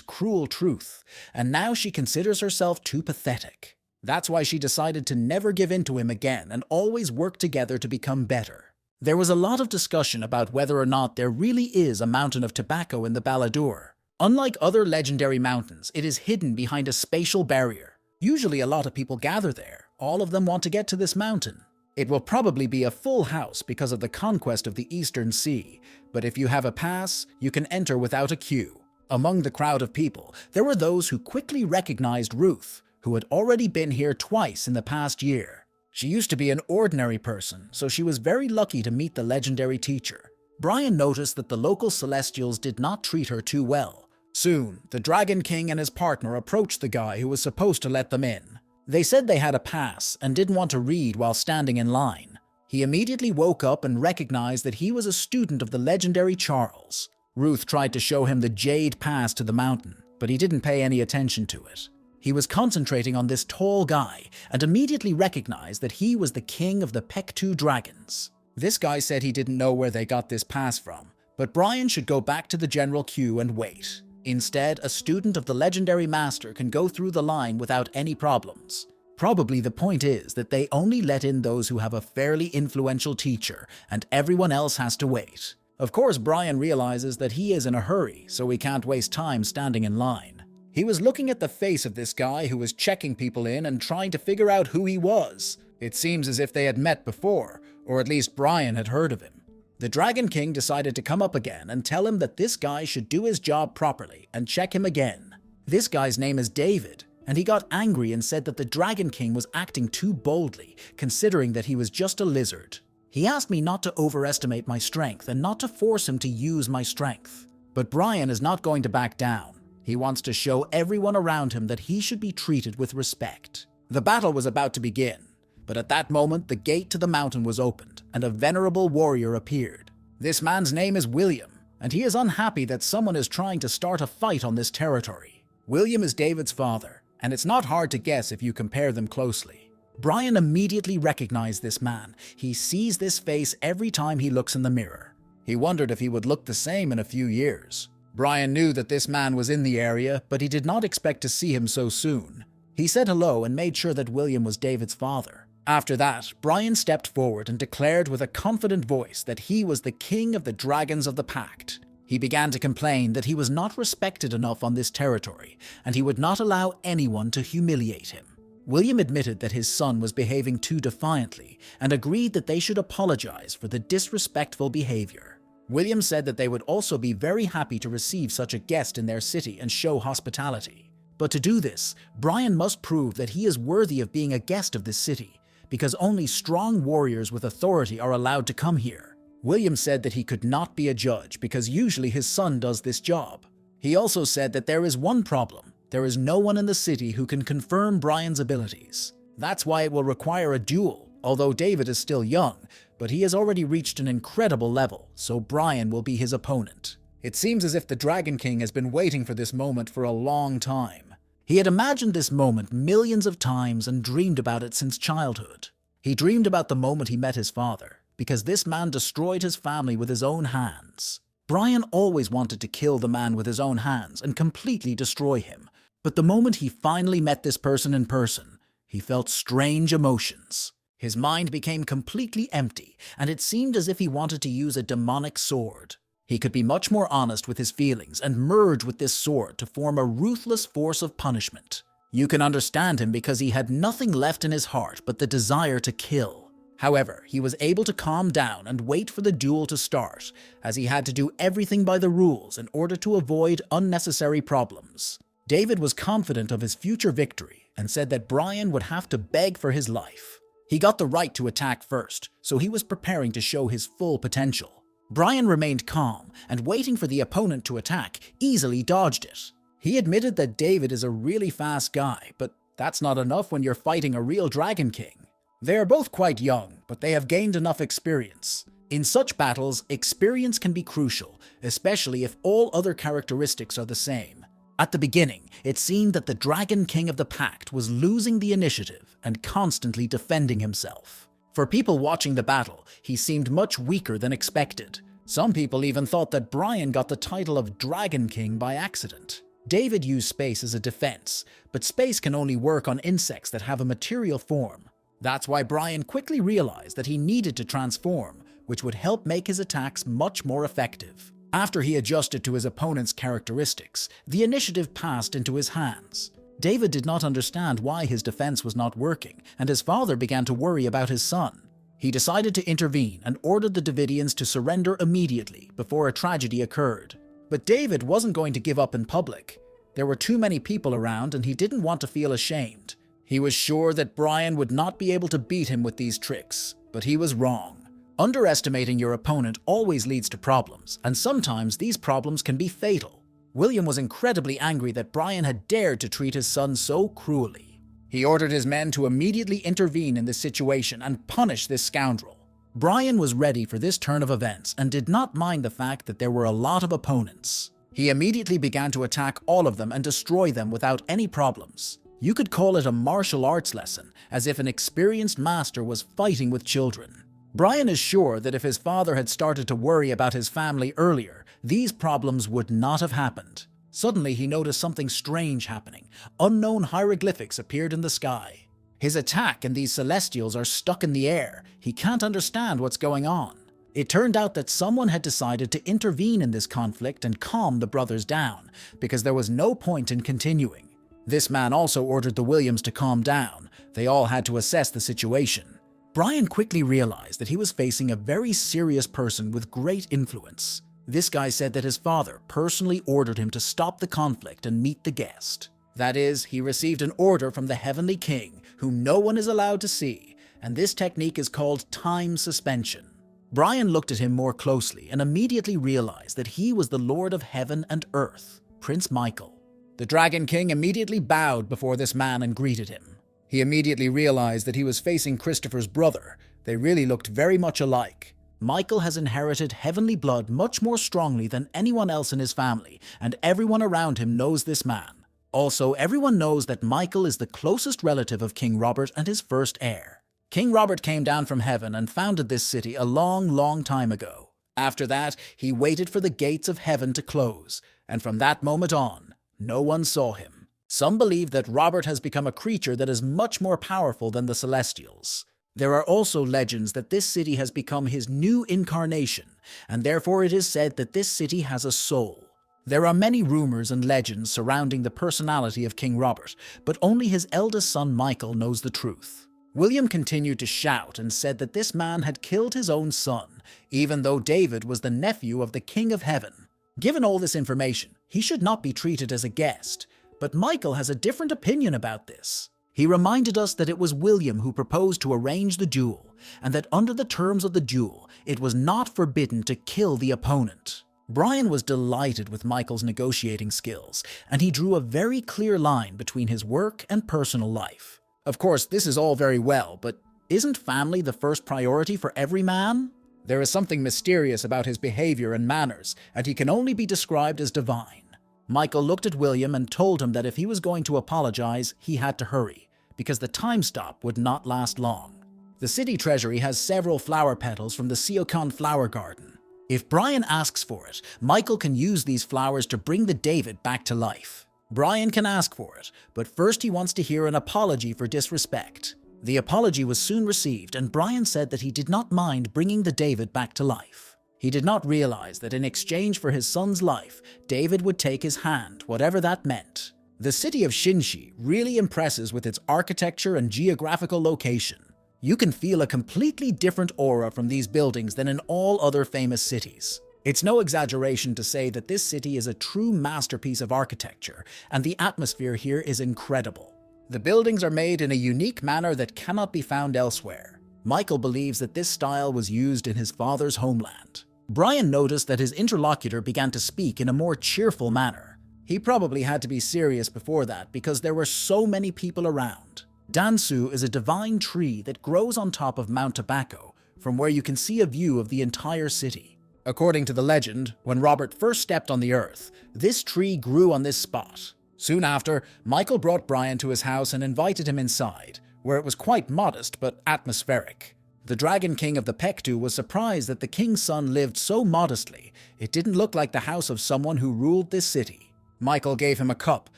cruel truth, and now she considers herself too pathetic. That's why she decided to never give in to him again and always work together to become better. There was a lot of discussion about whether or not there really is a mountain of tobacco in the Baladur. Unlike other legendary mountains, it is hidden behind a spatial barrier. Usually a lot of people gather there. All of them want to get to this mountain. It will probably be a full house because of the conquest of the Eastern Sea, but if you have a pass, you can enter without a queue. Among the crowd of people, there were those who quickly recognized Ruth, who had already been here twice in the past year. She used to be an ordinary person, so she was very lucky to meet the legendary teacher. Brian noticed that the local Celestials did not treat her too well. Soon, the Dragon King and his partner approached the guy who was supposed to let them in. They said they had a pass and didn't want to read while standing in line. He immediately woke up and recognized that he was a student of the legendary Charles. Ruth tried to show him the jade pass to the mountain, but he didn't pay any attention to it. He was concentrating on this tall guy and immediately recognized that he was the king of the Pektu dragons. This guy said he didn't know where they got this pass from, but Brian should go back to the general queue and wait. Instead, a student of the legendary master can go through the line without any problems. Probably the point is that they only let in those who have a fairly influential teacher, and everyone else has to wait. Of course, Brian realizes that he is in a hurry, so he can't waste time standing in line. He was looking at the face of this guy who was checking people in and trying to figure out who he was. It seems as if they had met before, or at least Brian had heard of him. The Dragon King decided to come up again and tell him that this guy should do his job properly and check him again. This guy's name is David, and he got angry and said that the Dragon King was acting too boldly, considering that he was just a lizard. He asked me not to overestimate my strength and not to force him to use my strength. But Brian is not going to back down. He wants to show everyone around him that he should be treated with respect. The battle was about to begin, But at that moment, the gate to the mountain was opened, and a venerable warrior appeared. This man's name is William, and he is unhappy that someone is trying to start a fight on this territory. William is David's father, and it's not hard to guess if you compare them closely. Brian immediately recognized this man. He sees this face every time he looks in the mirror. He wondered if he would look the same in a few years. Brian knew that this man was in the area, but he did not expect to see him so soon. He said hello and made sure that William was David's father. After that, Brian stepped forward and declared with a confident voice that he was the king of the dragons of the Pact. He began to complain that he was not respected enough on this territory, and he would not allow anyone to humiliate him. William admitted that his son was behaving too defiantly and agreed that they should apologize for the disrespectful behavior. William said that they would also be very happy to receive such a guest in their city and show hospitality. But to do this, Brian must prove that he is worthy of being a guest of this city, because only strong warriors with authority are allowed to come here. William said that he could not be a judge because usually his son does this job. He also said that there is one problem. There is no one in the city who can confirm Brian's abilities. That's why it will require a duel, although David is still young, but he has already reached an incredible level, so Brian will be his opponent. It seems as if the Dragon King has been waiting for this moment for a long time. He had imagined this moment millions of times and dreamed about it since childhood. He dreamed about the moment he met his father, because this man destroyed his family with his own hands. Brian always wanted to kill the man with his own hands and completely destroy him, but the moment he finally met this person in person, he felt strange emotions. His mind became completely empty, and it seemed as if he wanted to use a demonic sword. He could be much more honest with his feelings and merge with this sword to form a ruthless force of punishment. You can understand him because he had nothing left in his heart but the desire to kill. However, he was able to calm down and wait for the duel to start, as he had to do everything by the rules in order to avoid unnecessary problems. David was confident of his future victory and said that Brian would have to beg for his life. He got the right to attack first, so he was preparing to show his full potential. Brian remained calm and, waiting for the opponent to attack, easily dodged it. He admitted that David is a really fast guy, but that's not enough when you're fighting a real Dragon King. They are both quite young, but they have gained enough experience. In such battles, experience can be crucial, especially if all other characteristics are the same. At the beginning, it seemed that the Dragon King of the Pact was losing the initiative and constantly defending himself. For people watching the battle, he seemed much weaker than expected. Some people even thought that Brian got the title of Dragon King by accident. David used space as a defense, but space can only work on insects that have a material form. That's why Brian quickly realized that he needed to transform, which would help make his attacks much more effective. After he adjusted to his opponent's characteristics, the initiative passed into his hands. David did not understand why his defense was not working, and his father began to worry about his son. He decided to intervene and ordered the Davidians to surrender immediately before a tragedy occurred. But David wasn't going to give up in public. There were too many people around and he didn't want to feel ashamed. He was sure that Brian would not be able to beat him with these tricks, but he was wrong. Underestimating your opponent always leads to problems, and sometimes these problems can be fatal. William was incredibly angry that Brian had dared to treat his son so cruelly. He ordered his men to immediately intervene in this situation and punish this scoundrel. Brian was ready for this turn of events and did not mind the fact that there were a lot of opponents. He immediately began to attack all of them and destroy them without any problems. You could call it a martial arts lesson, as if an experienced master was fighting with children. Brian is sure that if his father had started to worry about his family earlier, these problems would not have happened. Suddenly, he noticed something strange happening. Unknown hieroglyphics appeared in the sky. His attack and these celestials are stuck in the air. He can't understand what's going on. It turned out that someone had decided to intervene in this conflict and calm the brothers down, because there was no point in continuing. This man also ordered the Williams to calm down. They all had to assess the situation. Brian quickly realized that he was facing a very serious person with great influence. This guy said that his father personally ordered him to stop the conflict and meet the guest. That is, he received an order from the Heavenly King, whom no one is allowed to see, and this technique is called time suspension. Brian looked at him more closely and immediately realized that he was the Lord of Heaven and Earth, Prince Michael. The Dragon King immediately bowed before this man and greeted him. He immediately realized that he was facing Christopher's brother. They really looked very much alike. Michael has inherited heavenly blood much more strongly than anyone else in his family, and everyone around him knows this man. Also, everyone knows that Michael is the closest relative of King Robert and his first heir. King Robert came down from heaven and founded this city a long time ago. After that, he waited for the gates of heaven to close, and from that moment on, no one saw him. Some believe that Robert has become a creature that is much more powerful than the Celestials. There are also legends that this city has become his new incarnation, and therefore it is said that this city has a soul. There are many rumors and legends surrounding the personality of King Robert, but only his eldest son Michael knows the truth. William continued to shout and said that this man had killed his own son, even though David was the nephew of the King of Heaven. Given all this information, he should not be treated as a guest, but Michael has a different opinion about this. He reminded us that it was William who proposed to arrange the duel, and that under the terms of the duel, it was not forbidden to kill the opponent. Brian was delighted with Michael's negotiating skills, and he drew a very clear line between his work and personal life. Of course, this is all very well, but isn't family the first priority for every man? There is something mysterious about his behavior and manners, and he can only be described as divine. Michael looked at William and told him that if he was going to apologize, he had to hurry, because the time stop would not last long. The city treasury has several flower petals from the Seokon flower garden. If Brian asks for it, Michael can use these flowers to bring the David back to life. Brian can ask for it, but first he wants to hear an apology for disrespect. The apology was soon received, and Brian said that he did not mind bringing the David back to life. He did not realize that in exchange for his son's life, David would take his hand, whatever that meant. The city of Shinshi really impresses with its architecture and geographical location. You can feel a completely different aura from these buildings than in all other famous cities. It's no exaggeration to say that this city is a true masterpiece of architecture, and the atmosphere here is incredible. The buildings are made in a unique manner that cannot be found elsewhere. Michael believes that this style was used in his father's homeland. Brian noticed that his interlocutor began to speak in a more cheerful manner. He probably had to be serious before that because there were so many people around. Dansu is a divine tree that grows on top of Mount Tobacco, from where you can see a view of the entire city. According to the legend, when Robert first stepped on the earth, this tree grew on this spot. Soon after, Michael brought Brian to his house and invited him inside, where it was quite modest but atmospheric. The Dragon King of the Pektu was surprised that the king's son lived so modestly. It didn't look like the house of someone who ruled this city. Michael gave him a cup,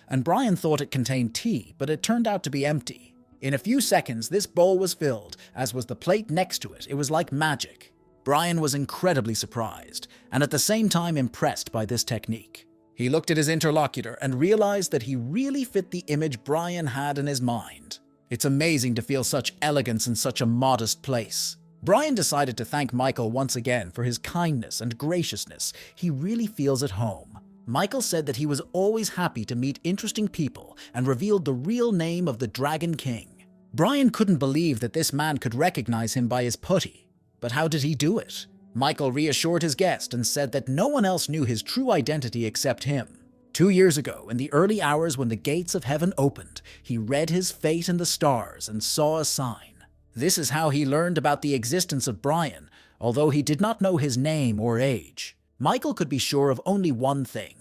and Brian thought it contained tea, but it turned out to be empty. In a few seconds, this bowl was filled, as was the plate next to it. It was like magic. Brian was incredibly surprised, and at the same time impressed by this technique. He looked at his interlocutor and realized that he really fit the image Brian had in his mind. It's amazing to feel such elegance in such a modest place. Brian decided to thank Michael once again for his kindness and graciousness. He really feels at home. Michael said that he was always happy to meet interesting people and revealed the real name of the Dragon King. Brian couldn't believe that this man could recognize him by his putty. But how did he do it? Michael reassured his guest and said that no one else knew his true identity except him. 2 years ago, in the early hours when the gates of heaven opened, he read his fate in the stars and saw a sign. This is how he learned about the existence of Brian, although he did not know his name or age. Michael could be sure of only one thing.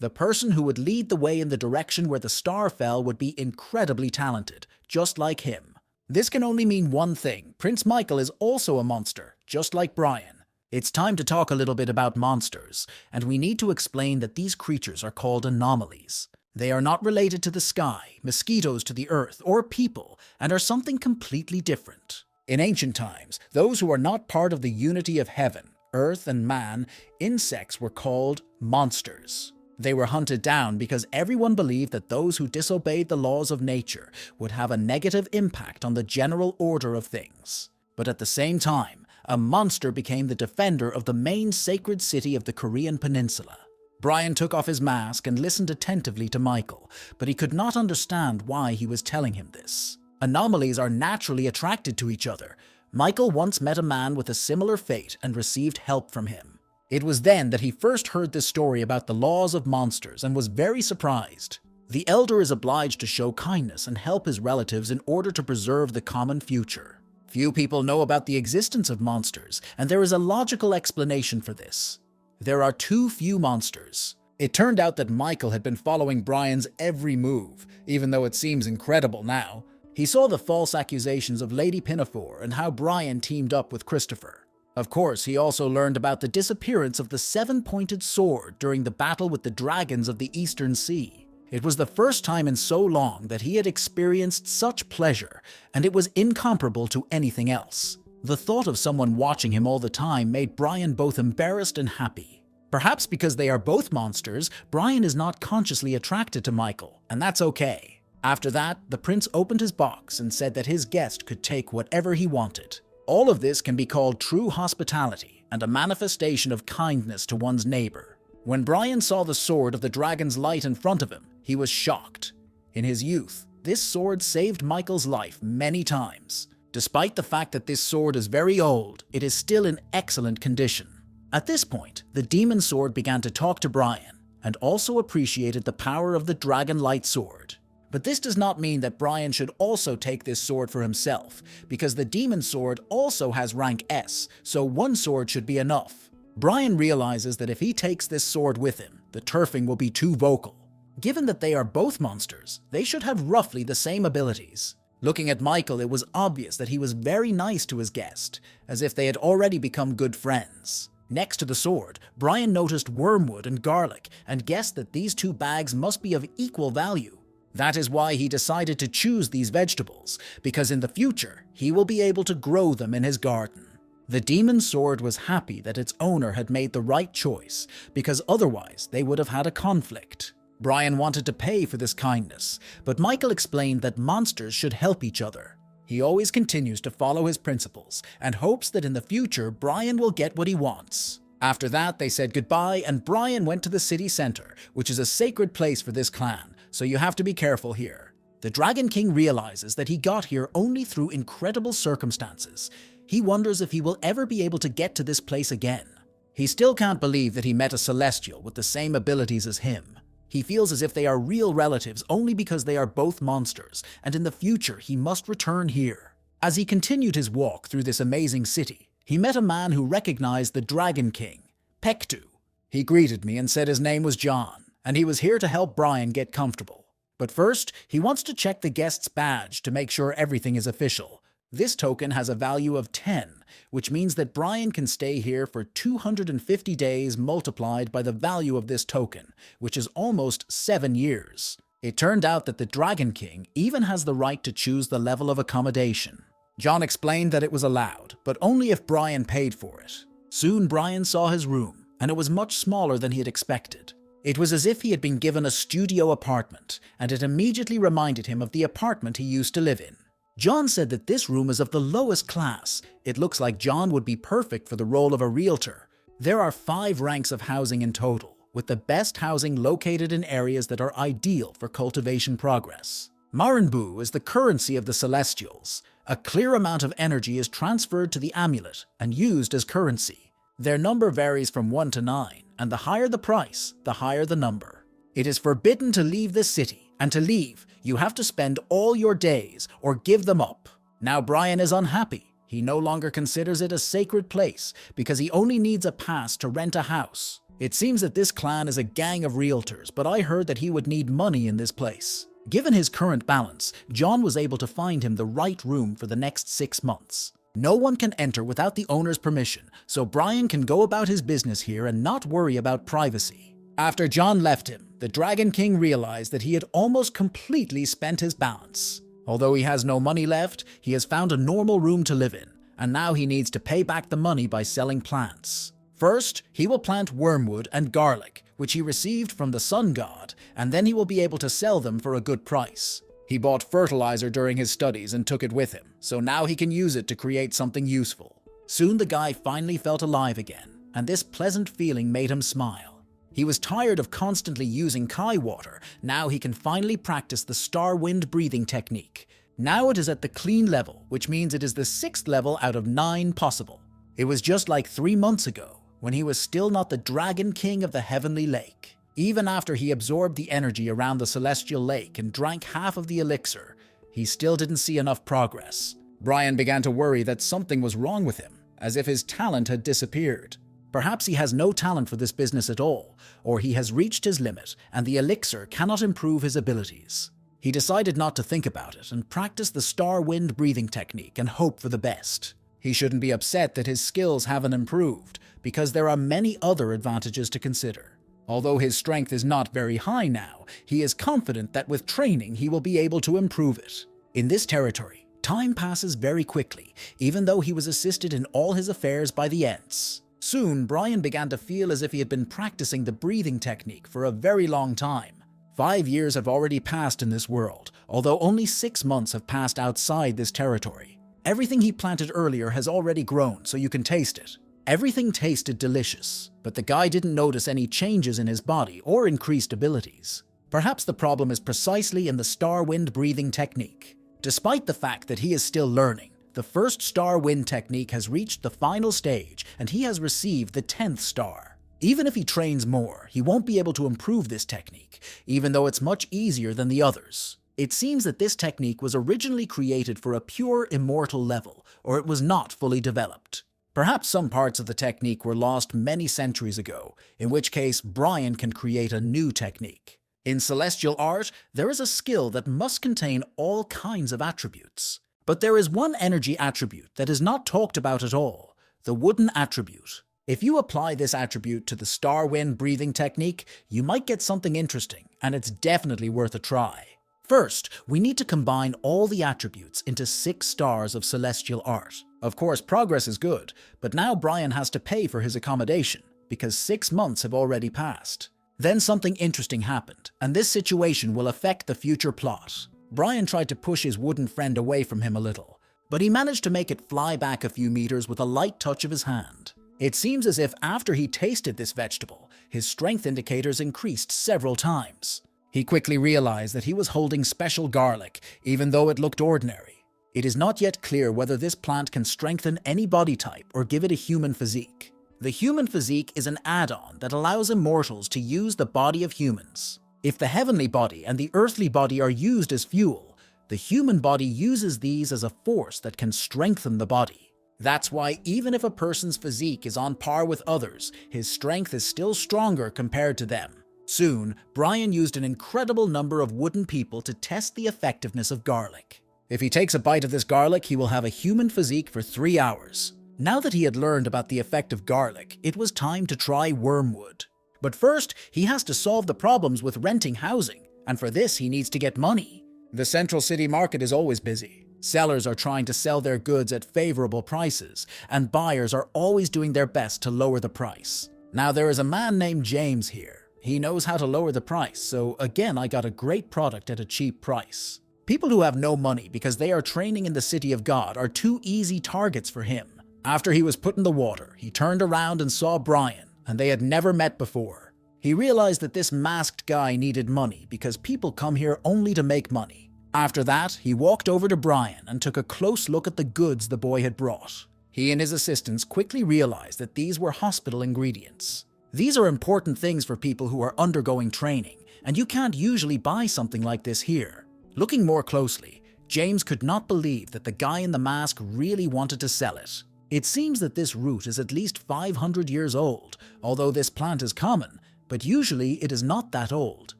The person who would lead the way in the direction where the star fell would be incredibly talented, just like him. This can only mean one thing. Prince Michael is also a monster, just like Brian. It's time to talk a little bit about monsters, and we need to explain that these creatures are called anomalies. They are not related to the sky, mosquitoes to the earth, or people, and are something completely different. In ancient times, those who are not part of the unity of heaven, earth, and man, insects were called monsters. They were hunted down because everyone believed that those who disobeyed the laws of nature would have a negative impact on the general order of things. But at the same time, a monster became the defender of the main sacred city of the Korean peninsula. Brian took off his mask and listened attentively to Michael, but he could not understand why he was telling him this. Anomalies are naturally attracted to each other. Michael once met a man with a similar fate and received help from him. It was then that he first heard this story about the laws of monsters and was very surprised. The elder is obliged to show kindness and help his relatives in order to preserve the common future. Few people know about the existence of monsters, and there is a logical explanation for this. There are too few monsters. It turned out that Michael had been following Brian's every move, even though it seems incredible now. He saw the false accusations of Lady Pinafore and how Brian teamed up with Christopher. Of course, he also learned about the disappearance of the seven-pointed sword during the battle with the dragons of the Eastern Sea. It was the first time in so long that he had experienced such pleasure, and it was incomparable to anything else. The thought of someone watching him all the time made Brian both embarrassed and happy. Perhaps because they are both monsters, Brian is not consciously attracted to Michael, and that's okay. After that, the prince opened his box and said that his guest could take whatever he wanted. All of this can be called true hospitality and a manifestation of kindness to one's neighbor. When Brian saw the sword of the dragon's light in front of him, he was shocked. In his youth, this sword saved Michael's life many times. Despite the fact that this sword is very old, it is still in excellent condition. At this point, the demon sword began to talk to Brian and also appreciated the power of the dragon light sword. But this does not mean that Brian should also take this sword for himself, because the demon sword also has rank S, so one sword should be enough. Brian realizes that if he takes this sword with him, the turfing will be too vocal. Given that they are both monsters, they should have roughly the same abilities. Looking at Michael, it was obvious that he was very nice to his guest, as if they had already become good friends. Next to the sword, Brian noticed wormwood and garlic and guessed that these two bags must be of equal value. That is why he decided to choose these vegetables, because in the future, he will be able to grow them in his garden. The demon sword was happy that its owner had made the right choice, because otherwise they would have had a conflict. Brian wanted to pay for this kindness, but Michael explained that monsters should help each other. He always continues to follow his principles and hopes that in the future Brian will get what he wants. After that, they said goodbye and Brian went to the city center, which is a sacred place for this clan, so you have to be careful here. The Dragon King realizes that he got here only through incredible circumstances. He wonders if he will ever be able to get to this place again. He still can't believe that he met a celestial with the same abilities as him. He feels as if they are real relatives only because they are both monsters, and in the future he must return here. As he continued his walk through this amazing city, he met a man who recognized the Dragon King, Pektu. He greeted me and said his name was John, and he was here to help Brian get comfortable. But first, he wants to check the guest's badge to make sure everything is official. This token has a value of 10, which means that Brian can stay here for 250 days multiplied by the value of this token, which is almost 7 years. It turned out that the Dragon King even has the right to choose the level of accommodation. John explained that it was allowed, but only if Brian paid for it. Soon Brian saw his room, and it was much smaller than he had expected. It was as if he had been given a studio apartment, and it immediately reminded him of the apartment he used to live in. John said that this room is of the lowest class. It looks like John would be perfect for the role of a realtor. There are 5 ranks of housing in total, with the best housing located in areas that are ideal for cultivation progress. Marinbu is the currency of the Celestials. A clear amount of energy is transferred to the amulet and used as currency. Their number varies from 1 to 9, and the higher the price, the higher the number. It is forbidden to leave this city, and to leave, you have to spend all your days or give them up. Now Brian is unhappy. He no longer considers it a sacred place because he only needs a pass to rent a house. It seems that this clan is a gang of realtors, but I heard that he would need money in this place. Given his current balance, John was able to find him the right room for the next 6 months. No one can enter without the owner's permission, so Brian can go about his business here and not worry about privacy. After John left him, the Dragon King realized that he had almost completely spent his balance. Although he has no money left, he has found a normal room to live in, and now he needs to pay back the money by selling plants. First, he will plant wormwood and garlic, which he received from the sun god, and then he will be able to sell them for a good price. He bought fertilizer during his studies and took it with him, so now he can use it to create something useful. Soon the guy finally felt alive again, and this pleasant feeling made him smile. He was tired of constantly using Kai water. Now he can finally practice the star wind breathing technique. Now it is at the clean level, which means it is the 6th level out of 9 possible. It was just like 3 months ago, when he was still not the Dragon King of the Heavenly Lake. Even after he absorbed the energy around the celestial lake and drank half of the elixir, he still didn't see enough progress. Brian began to worry that something was wrong with him, as if his talent had disappeared. Perhaps he has no talent for this business at all, or he has reached his limit and the elixir cannot improve his abilities. He decided not to think about it and practice the star wind breathing technique and hope for the best. He shouldn't be upset that his skills haven't improved, because there are many other advantages to consider. Although his strength is not very high now, he is confident that with training he will be able to improve it. In this territory, time passes very quickly, even though he was assisted in all his affairs by the Ents. Soon, Brian began to feel as if he had been practicing the breathing technique for a very long time. 5 years have already passed in this world, although only 6 months have passed outside this territory. Everything he planted earlier has already grown, so you can taste it. Everything tasted delicious, but the guy didn't notice any changes in his body or increased abilities. Perhaps the problem is precisely in the star wind breathing technique. Despite the fact that he is still learning, the first star wind technique has reached the final stage and he has received the 10th star. Even if he trains more, he won't be able to improve this technique, even though it's much easier than the others. It seems that this technique was originally created for a pure immortal level, or it was not fully developed. Perhaps some parts of the technique were lost many centuries ago, in which case Brian can create a new technique. In celestial art, there is a skill that must contain all kinds of attributes. But there is one energy attribute that is not talked about at all, the wooden attribute. If you apply this attribute to the star wind breathing technique, you might get something interesting, and it's definitely worth a try. First, we need to combine all the attributes into 6 stars of celestial art. Of course, progress is good, but now Brian has to pay for his accommodation, because 6 months have already passed. Then something interesting happened, and this situation will affect the future plot. Brian tried to push his wooden friend away from him a little, but he managed to make it fly back a few meters with a light touch of his hand. It seems as if after he tasted this vegetable, his strength indicators increased several times. He quickly realized that he was holding special garlic, even though it looked ordinary. It is not yet clear whether this plant can strengthen any body type or give it a human physique. The human physique is an add-on that allows immortals to use the body of humans. If the heavenly body and the earthly body are used as fuel, the human body uses these as a force that can strengthen the body. That's why even if a person's physique is on par with others, his strength is still stronger compared to them. Soon, Brian used an incredible number of wooden people to test the effectiveness of garlic. If he takes a bite of this garlic, he will have a human physique for 3 hours. Now that he had learned about the effect of garlic, it was time to try wormwood. But first, he has to solve the problems with renting housing, and for this he needs to get money. The central city market is always busy. Sellers are trying to sell their goods at favorable prices, and buyers are always doing their best to lower the price. Now there is a man named James here. He knows how to lower the price, so again I got a great product at a cheap price. People who have no money because they are training in the city of God are 2 easy targets for him. After he was put in the water, he turned around and saw Brian, and they had never met before. He realized that this masked guy needed money because people come here only to make money. After that, he walked over to Brian and took a close look at the goods the boy had brought. He and his assistants quickly realized that these were hospital ingredients. These are important things for people who are undergoing training, and you can't usually buy something like this here. Looking more closely, James could not believe that the guy in the mask really wanted to sell it. It seems that this root is at least 500 years old, although this plant is common, but usually it is not that old.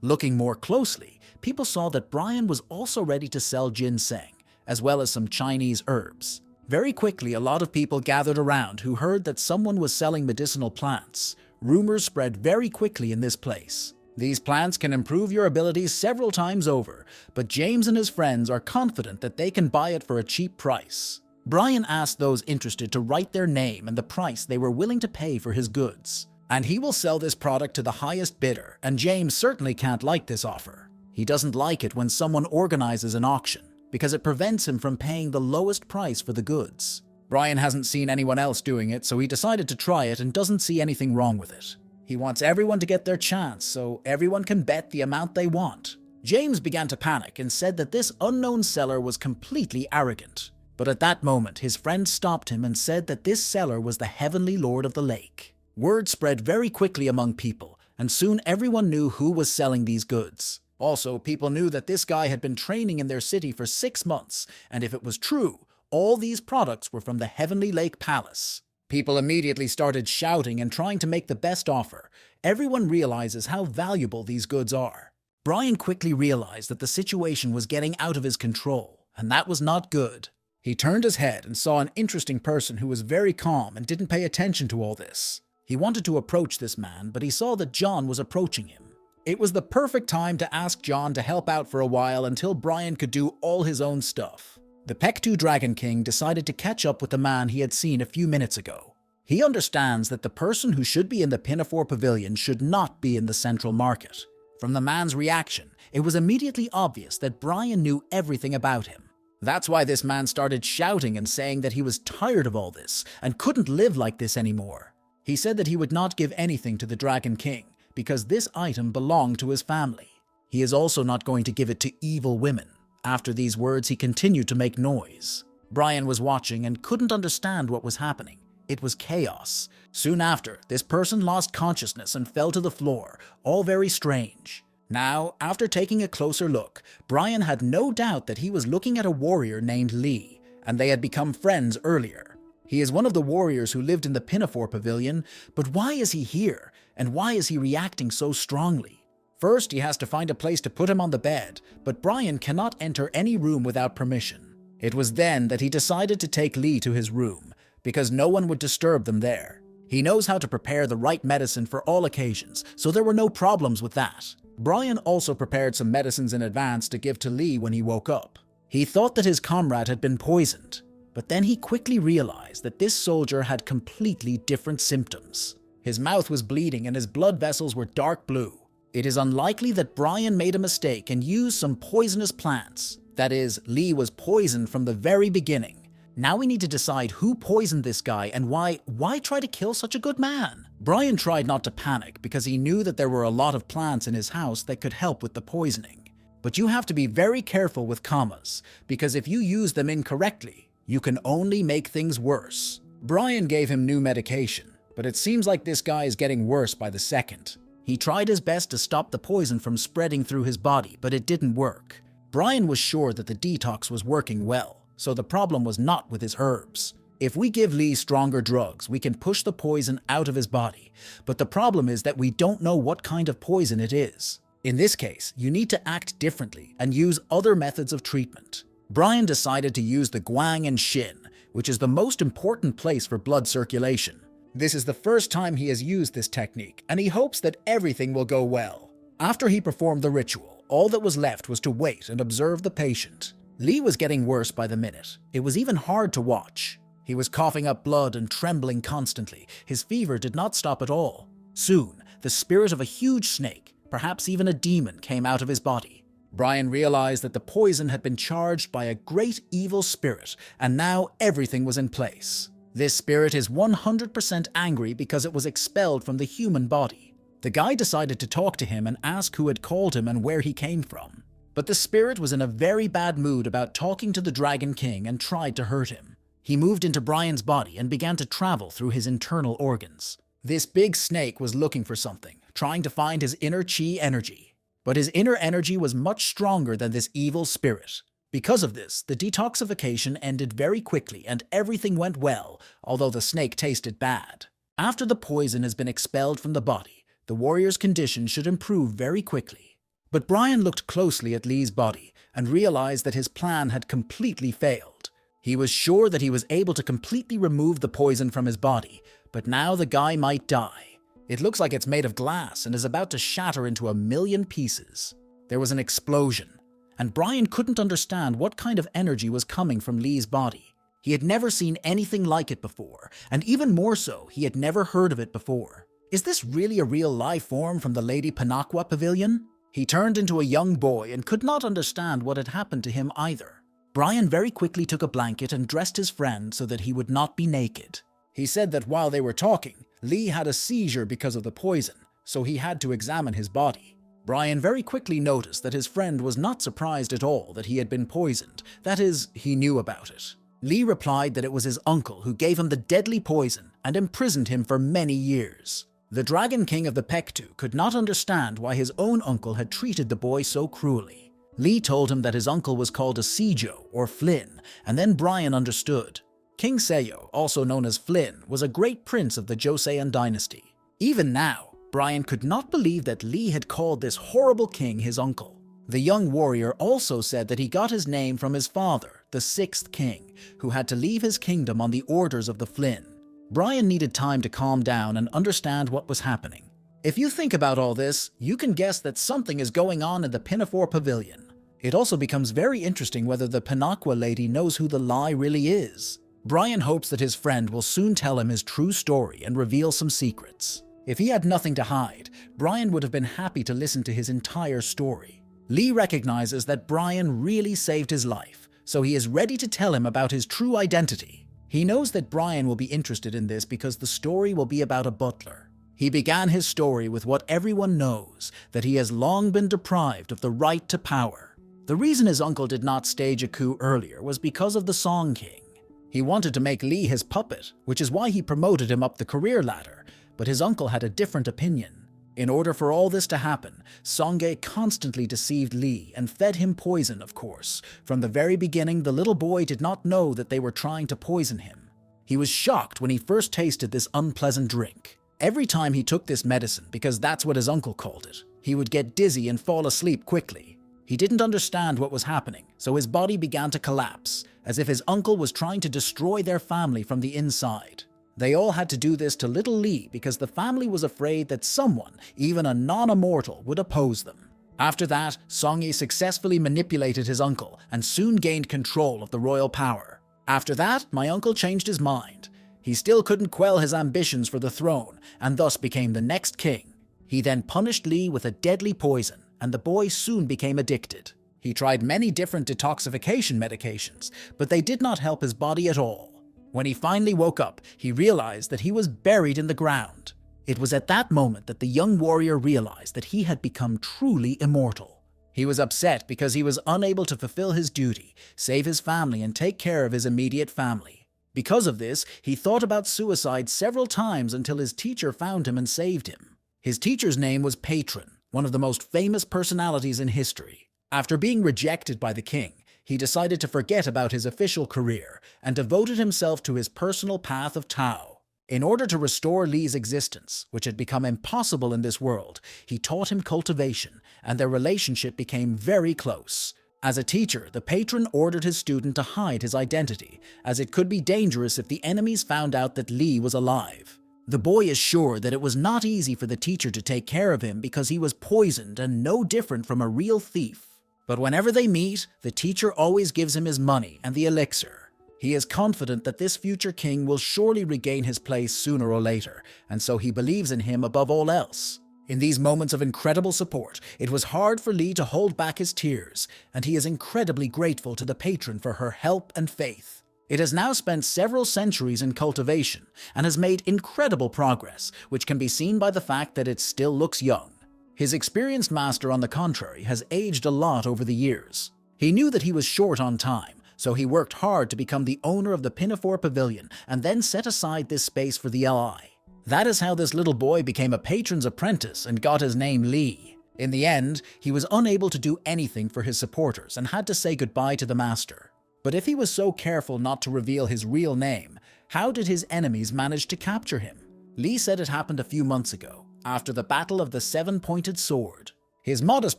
Looking more closely, people saw that Brian was also ready to sell ginseng, as well as some Chinese herbs. Very quickly, a lot of people gathered around who heard that someone was selling medicinal plants. Rumors spread very quickly in this place. These plants can improve your abilities several times over, but James and his friends are confident that they can buy it for a cheap price. Brian asked those interested to write their name and the price they were willing to pay for his goods. And he will sell this product to the highest bidder, and James certainly can't like this offer. He doesn't like it when someone organizes an auction, because it prevents him from paying the lowest price for the goods. Brian hasn't seen anyone else doing it, so he decided to try it and doesn't see anything wrong with it. He wants everyone to get their chance, so everyone can bet the amount they want. James began to panic and said that this unknown seller was completely arrogant. But at that moment, his friend stopped him and said that this seller was the Heavenly Lord of the Lake. Word spread very quickly among people, and soon everyone knew who was selling these goods. Also, people knew that this guy had been training in their city for 6 months, and if it was true, all these products were from the Heavenly Lake Palace. People immediately started shouting and trying to make the best offer. Everyone realizes how valuable these goods are. Brian quickly realized that the situation was getting out of his control, and that was not good. He turned his head and saw an interesting person who was very calm and didn't pay attention to all this. He wanted to approach this man, but he saw that John was approaching him. It was the perfect time to ask John to help out for a while until Brian could do all his own stuff. The Pektu Dragon King decided to catch up with the man he had seen a few minutes ago. He understands that the person who should be in the Pinafore Pavilion should not be in the Central Market. From the man's reaction, it was immediately obvious that Brian knew everything about him. That's why this man started shouting and saying that he was tired of all this and couldn't live like this anymore. He said that he would not give anything to the Dragon King because this item belonged to his family. He is also not going to give it to evil women. After these words, he continued to make noise. Brian was watching and couldn't understand what was happening. It was chaos. Soon after, this person lost consciousness and fell to the floor, all very strange. Now, after taking a closer look, Brian had no doubt that he was looking at a warrior named Lee, and they had become friends earlier. He is one of the warriors who lived in the Pinafore Pavilion, but why is he here, and why is he reacting so strongly? First, he has to find a place to put him on the bed, but Brian cannot enter any room without permission. It was then that he decided to take Lee to his room, because no one would disturb them there. He knows how to prepare the right medicine for all occasions, so there were no problems with that. Brian also prepared some medicines in advance to give to Lee when he woke up. He thought that his comrade had been poisoned, but then he quickly realized that this soldier had completely different symptoms. His mouth was bleeding and his blood vessels were dark blue. It is unlikely that Brian made a mistake and used some poisonous plants. That is, Lee was poisoned from the very beginning. Now we need to decide who poisoned this guy and why try to kill such a good man? Brian tried not to panic because he knew that there were a lot of plants in his house that could help with the poisoning. But you have to be very careful with commas, because if you use them incorrectly, you can only make things worse. Brian gave him new medication, but it seems like this guy is getting worse by the second. He tried his best to stop the poison from spreading through his body, but it didn't work. Brian was sure that the detox was working well, so the problem was not with his herbs. If we give Lee stronger drugs, we can push the poison out of his body, but the problem is that we don't know what kind of poison it is. In this case, you need to act differently and use other methods of treatment. Brian decided to use the guang and shin, which is the most important place for blood circulation. This is the first time he has used this technique, and he hopes that everything will go well. After he performed the ritual, all that was left was to wait and observe the patient. Lee was getting worse by the minute. It was even hard to watch. He was coughing up blood and trembling constantly. His fever did not stop at all. Soon, the spirit of a huge snake, perhaps even a demon, came out of his body. Brian realized that the poison had been charged by a great evil spirit, and now everything was in place. This spirit is 100% angry because it was expelled from the human body. The guy decided to talk to him and ask who had called him and where he came from. But the spirit was in a very bad mood about talking to the Dragon King and tried to hurt him. He moved into Brian's body and began to travel through his internal organs. This big snake was looking for something, trying to find his inner chi energy. But his inner energy was much stronger than this evil spirit. Because of this, the detoxification ended very quickly and everything went well, although the snake tasted bad. After the poison has been expelled from the body, the warrior's condition should improve very quickly. But Brian looked closely at Lee's body and realized that his plan had completely failed. He was sure that he was able to completely remove the poison from his body, but now the guy might die. It looks like it's made of glass and is about to shatter into 1,000,000 pieces. There was an explosion, and Brian couldn't understand what kind of energy was coming from Lee's body. He had never seen anything like it before, and even more so, he had never heard of it before. Is this really a real life form from the Lady Panaqua Pavilion? He turned into a young boy and could not understand what had happened to him either. Brian very quickly took a blanket and dressed his friend so that he would not be naked. He said that while they were talking, Lee had a seizure because of the poison, so he had to examine his body. Brian very quickly noticed that his friend was not surprised at all that he had been poisoned. That is, he knew about it. Lee replied that it was his uncle who gave him the deadly poison and imprisoned him for many years. The Dragon King of the Pektu could not understand why his own uncle had treated the boy so cruelly. Lee told him that his uncle was called a Seijo, or Flynn, and then Brian understood. King Seiyo, also known as Flynn, was a great prince of the Joseon dynasty. Even now, Brian could not believe that Lee had called this horrible king his uncle. The young warrior also said that he got his name from his father, the sixth king, who had to leave his kingdom on the orders of the Flynn. Brian needed time to calm down and understand what was happening. If you think about all this, you can guess that something is going on in the Pinafore Pavilion. It also becomes very interesting whether the MANHUA lady knows who the lie really is. Brian hopes that his friend will soon tell him his true story and reveal some secrets. If he had nothing to hide, Brian would have been happy to listen to his entire story. Lee recognizes that Brian really saved his life, so he is ready to tell him about his true identity. He knows that Brian will be interested in this because the story will be about a butler. He began his story with what everyone knows, that he has long been deprived of the right to power. The reason his uncle did not stage a coup earlier was because of the Song King. He wanted to make Lee his puppet, which is why he promoted him up the career ladder, but his uncle had a different opinion. In order for all this to happen, Songe constantly deceived Lee and fed him poison, of course. From the very beginning, the little boy did not know that they were trying to poison him. He was shocked when he first tasted this unpleasant drink. Every time he took this medicine, because that's what his uncle called it, he would get dizzy and fall asleep quickly. He didn't understand what was happening, so his body began to collapse, as if his uncle was trying to destroy their family from the inside. They all had to do this to little Lee because the family was afraid that someone, even a non-immortal, would oppose them. After that, Songye successfully manipulated his uncle and soon gained control of the royal power. After that, my uncle changed his mind. He still couldn't quell his ambitions for the throne and thus became the next king. He then punished Lee with a deadly poison, and the boy soon became addicted. He tried many different detoxification medications, but they did not help his body at all. When he finally woke up, he realized that he was buried in the ground. It was at that moment that the young warrior realized that he had become truly immortal. He was upset because he was unable to fulfill his duty, save his family, and take care of his immediate family. Because of this, he thought about suicide several times until his teacher found him and saved him. His teacher's name was Patron, one of the most famous personalities in history. After being rejected by the king, he decided to forget about his official career and devoted himself to his personal path of Tao. In order to restore Lee's existence, which had become impossible in this world, he taught him cultivation, and their relationship became very close. As a teacher, the patron ordered his student to hide his identity, as it could be dangerous if the enemies found out that Lee was alive. The boy is sure that it was not easy for the teacher to take care of him because he was poisoned and no different from a real thief. But whenever they meet, the teacher always gives him his money and the elixir. He is confident that this future king will surely regain his place sooner or later, and so he believes in him above all else. In these moments of incredible support, it was hard for Lee to hold back his tears, and he is incredibly grateful to the patron for her help and faith. It has now spent several centuries in cultivation and has made incredible progress, which can be seen by the fact that it still looks young. His experienced master, on the contrary, has aged a lot over the years. He knew that he was short on time, so he worked hard to become the owner of the Pinafore Pavilion and then set aside this space for the LI. That is how this little boy became a patron's apprentice and got his name Lee. In the end, he was unable to do anything for his supporters and had to say goodbye to the master. But if he was so careful not to reveal his real name, how did his enemies manage to capture him? Lee said it happened a few months ago, after the Battle of the Seven-Pointed Sword. His modest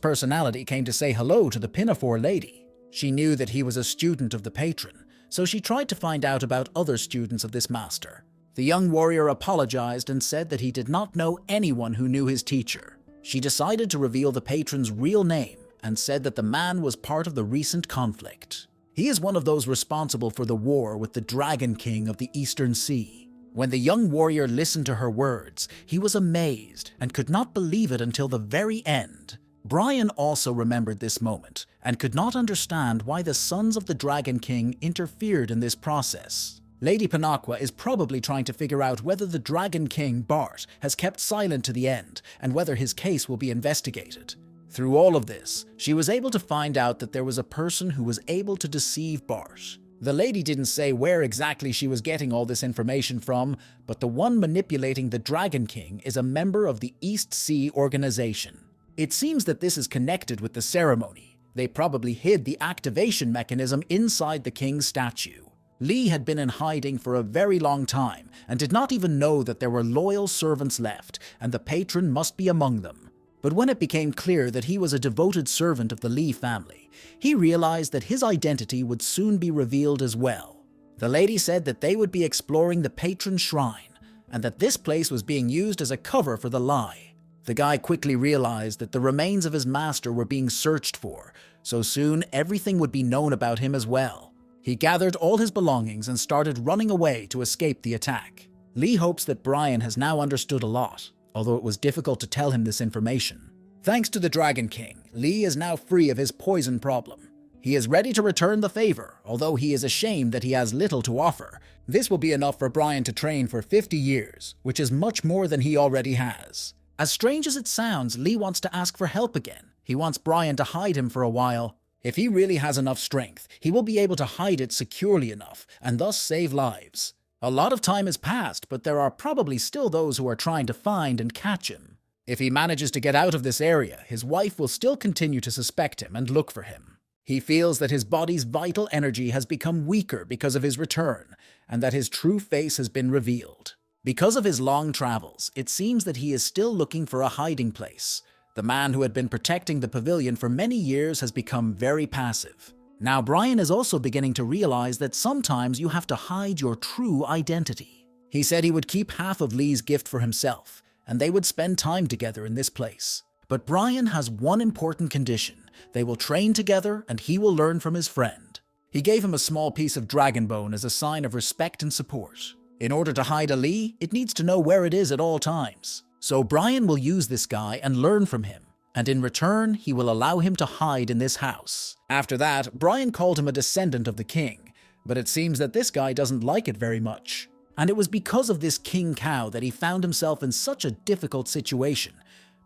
personality came to say hello to the Pinafore lady. She knew that he was a student of the patron, so she tried to find out about other students of this master. The young warrior apologized and said that he did not know anyone who knew his teacher. She decided to reveal the patron's real name and said that the man was part of the recent conflict. He is one of those responsible for the war with the Dragon King of the Eastern Sea. When the young warrior listened to her words, he was amazed and could not believe it until the very end. Brian also remembered this moment and could not understand why the sons of the Dragon King interfered in this process. Lady Pinafore is probably trying to figure out whether the Dragon King, Bart, has kept silent to the end and whether his case will be investigated. Through all of this, she was able to find out that there was a person who was able to deceive Bart. The lady didn't say where exactly she was getting all this information from, but the one manipulating the Dragon King is a member of the East Sea Organization. It seems that this is connected with the ceremony. They probably hid the activation mechanism inside the king's statue. Lee had been in hiding for a very long time and did not even know that there were loyal servants left, and the patron must be among them. But when it became clear that he was a devoted servant of the Lee family, he realized that his identity would soon be revealed as well. The lady said that they would be exploring the patron's shrine, and that this place was being used as a cover for the lie. The guy quickly realized that the remains of his master were being searched for, so soon everything would be known about him as well. He gathered all his belongings and started running away to escape the attack. Lee hopes that Brian has now understood a lot, although it was difficult to tell him this information. Thanks to the Dragon King, Lee is now free of his poison problem. He is ready to return the favor, although he is ashamed that he has little to offer. This will be enough for Brian to train for 50 years, which is much more than he already has. As strange as it sounds, Lee wants to ask for help again. He wants Brian to hide him for a while. If he really has enough strength, he will be able to hide it securely enough, and thus save lives. A lot of time has passed, but there are probably still those who are trying to find and catch him. If he manages to get out of this area, his wife will still continue to suspect him and look for him. He feels that his body's vital energy has become weaker because of his return, and that his true face has been revealed. Because of his long travels, it seems that he is still looking for a hiding place. The man who had been protecting the pavilion for many years has become very passive. Now Brian is also beginning to realize that sometimes you have to hide your true identity. He said he would keep half of Lee's gift for himself, and they would spend time together in this place. But Brian has one important condition. They will train together and he will learn from his friend. He gave him a small piece of dragon bone as a sign of respect and support. In order to hide a Lee, it needs to know where it is at all times. So Brian will use this guy and learn from him, and in return, he will allow him to hide in this house. After that, Brian called him a descendant of the king, but it seems that this guy doesn't like it very much. And it was because of this king cow that he found himself in such a difficult situation.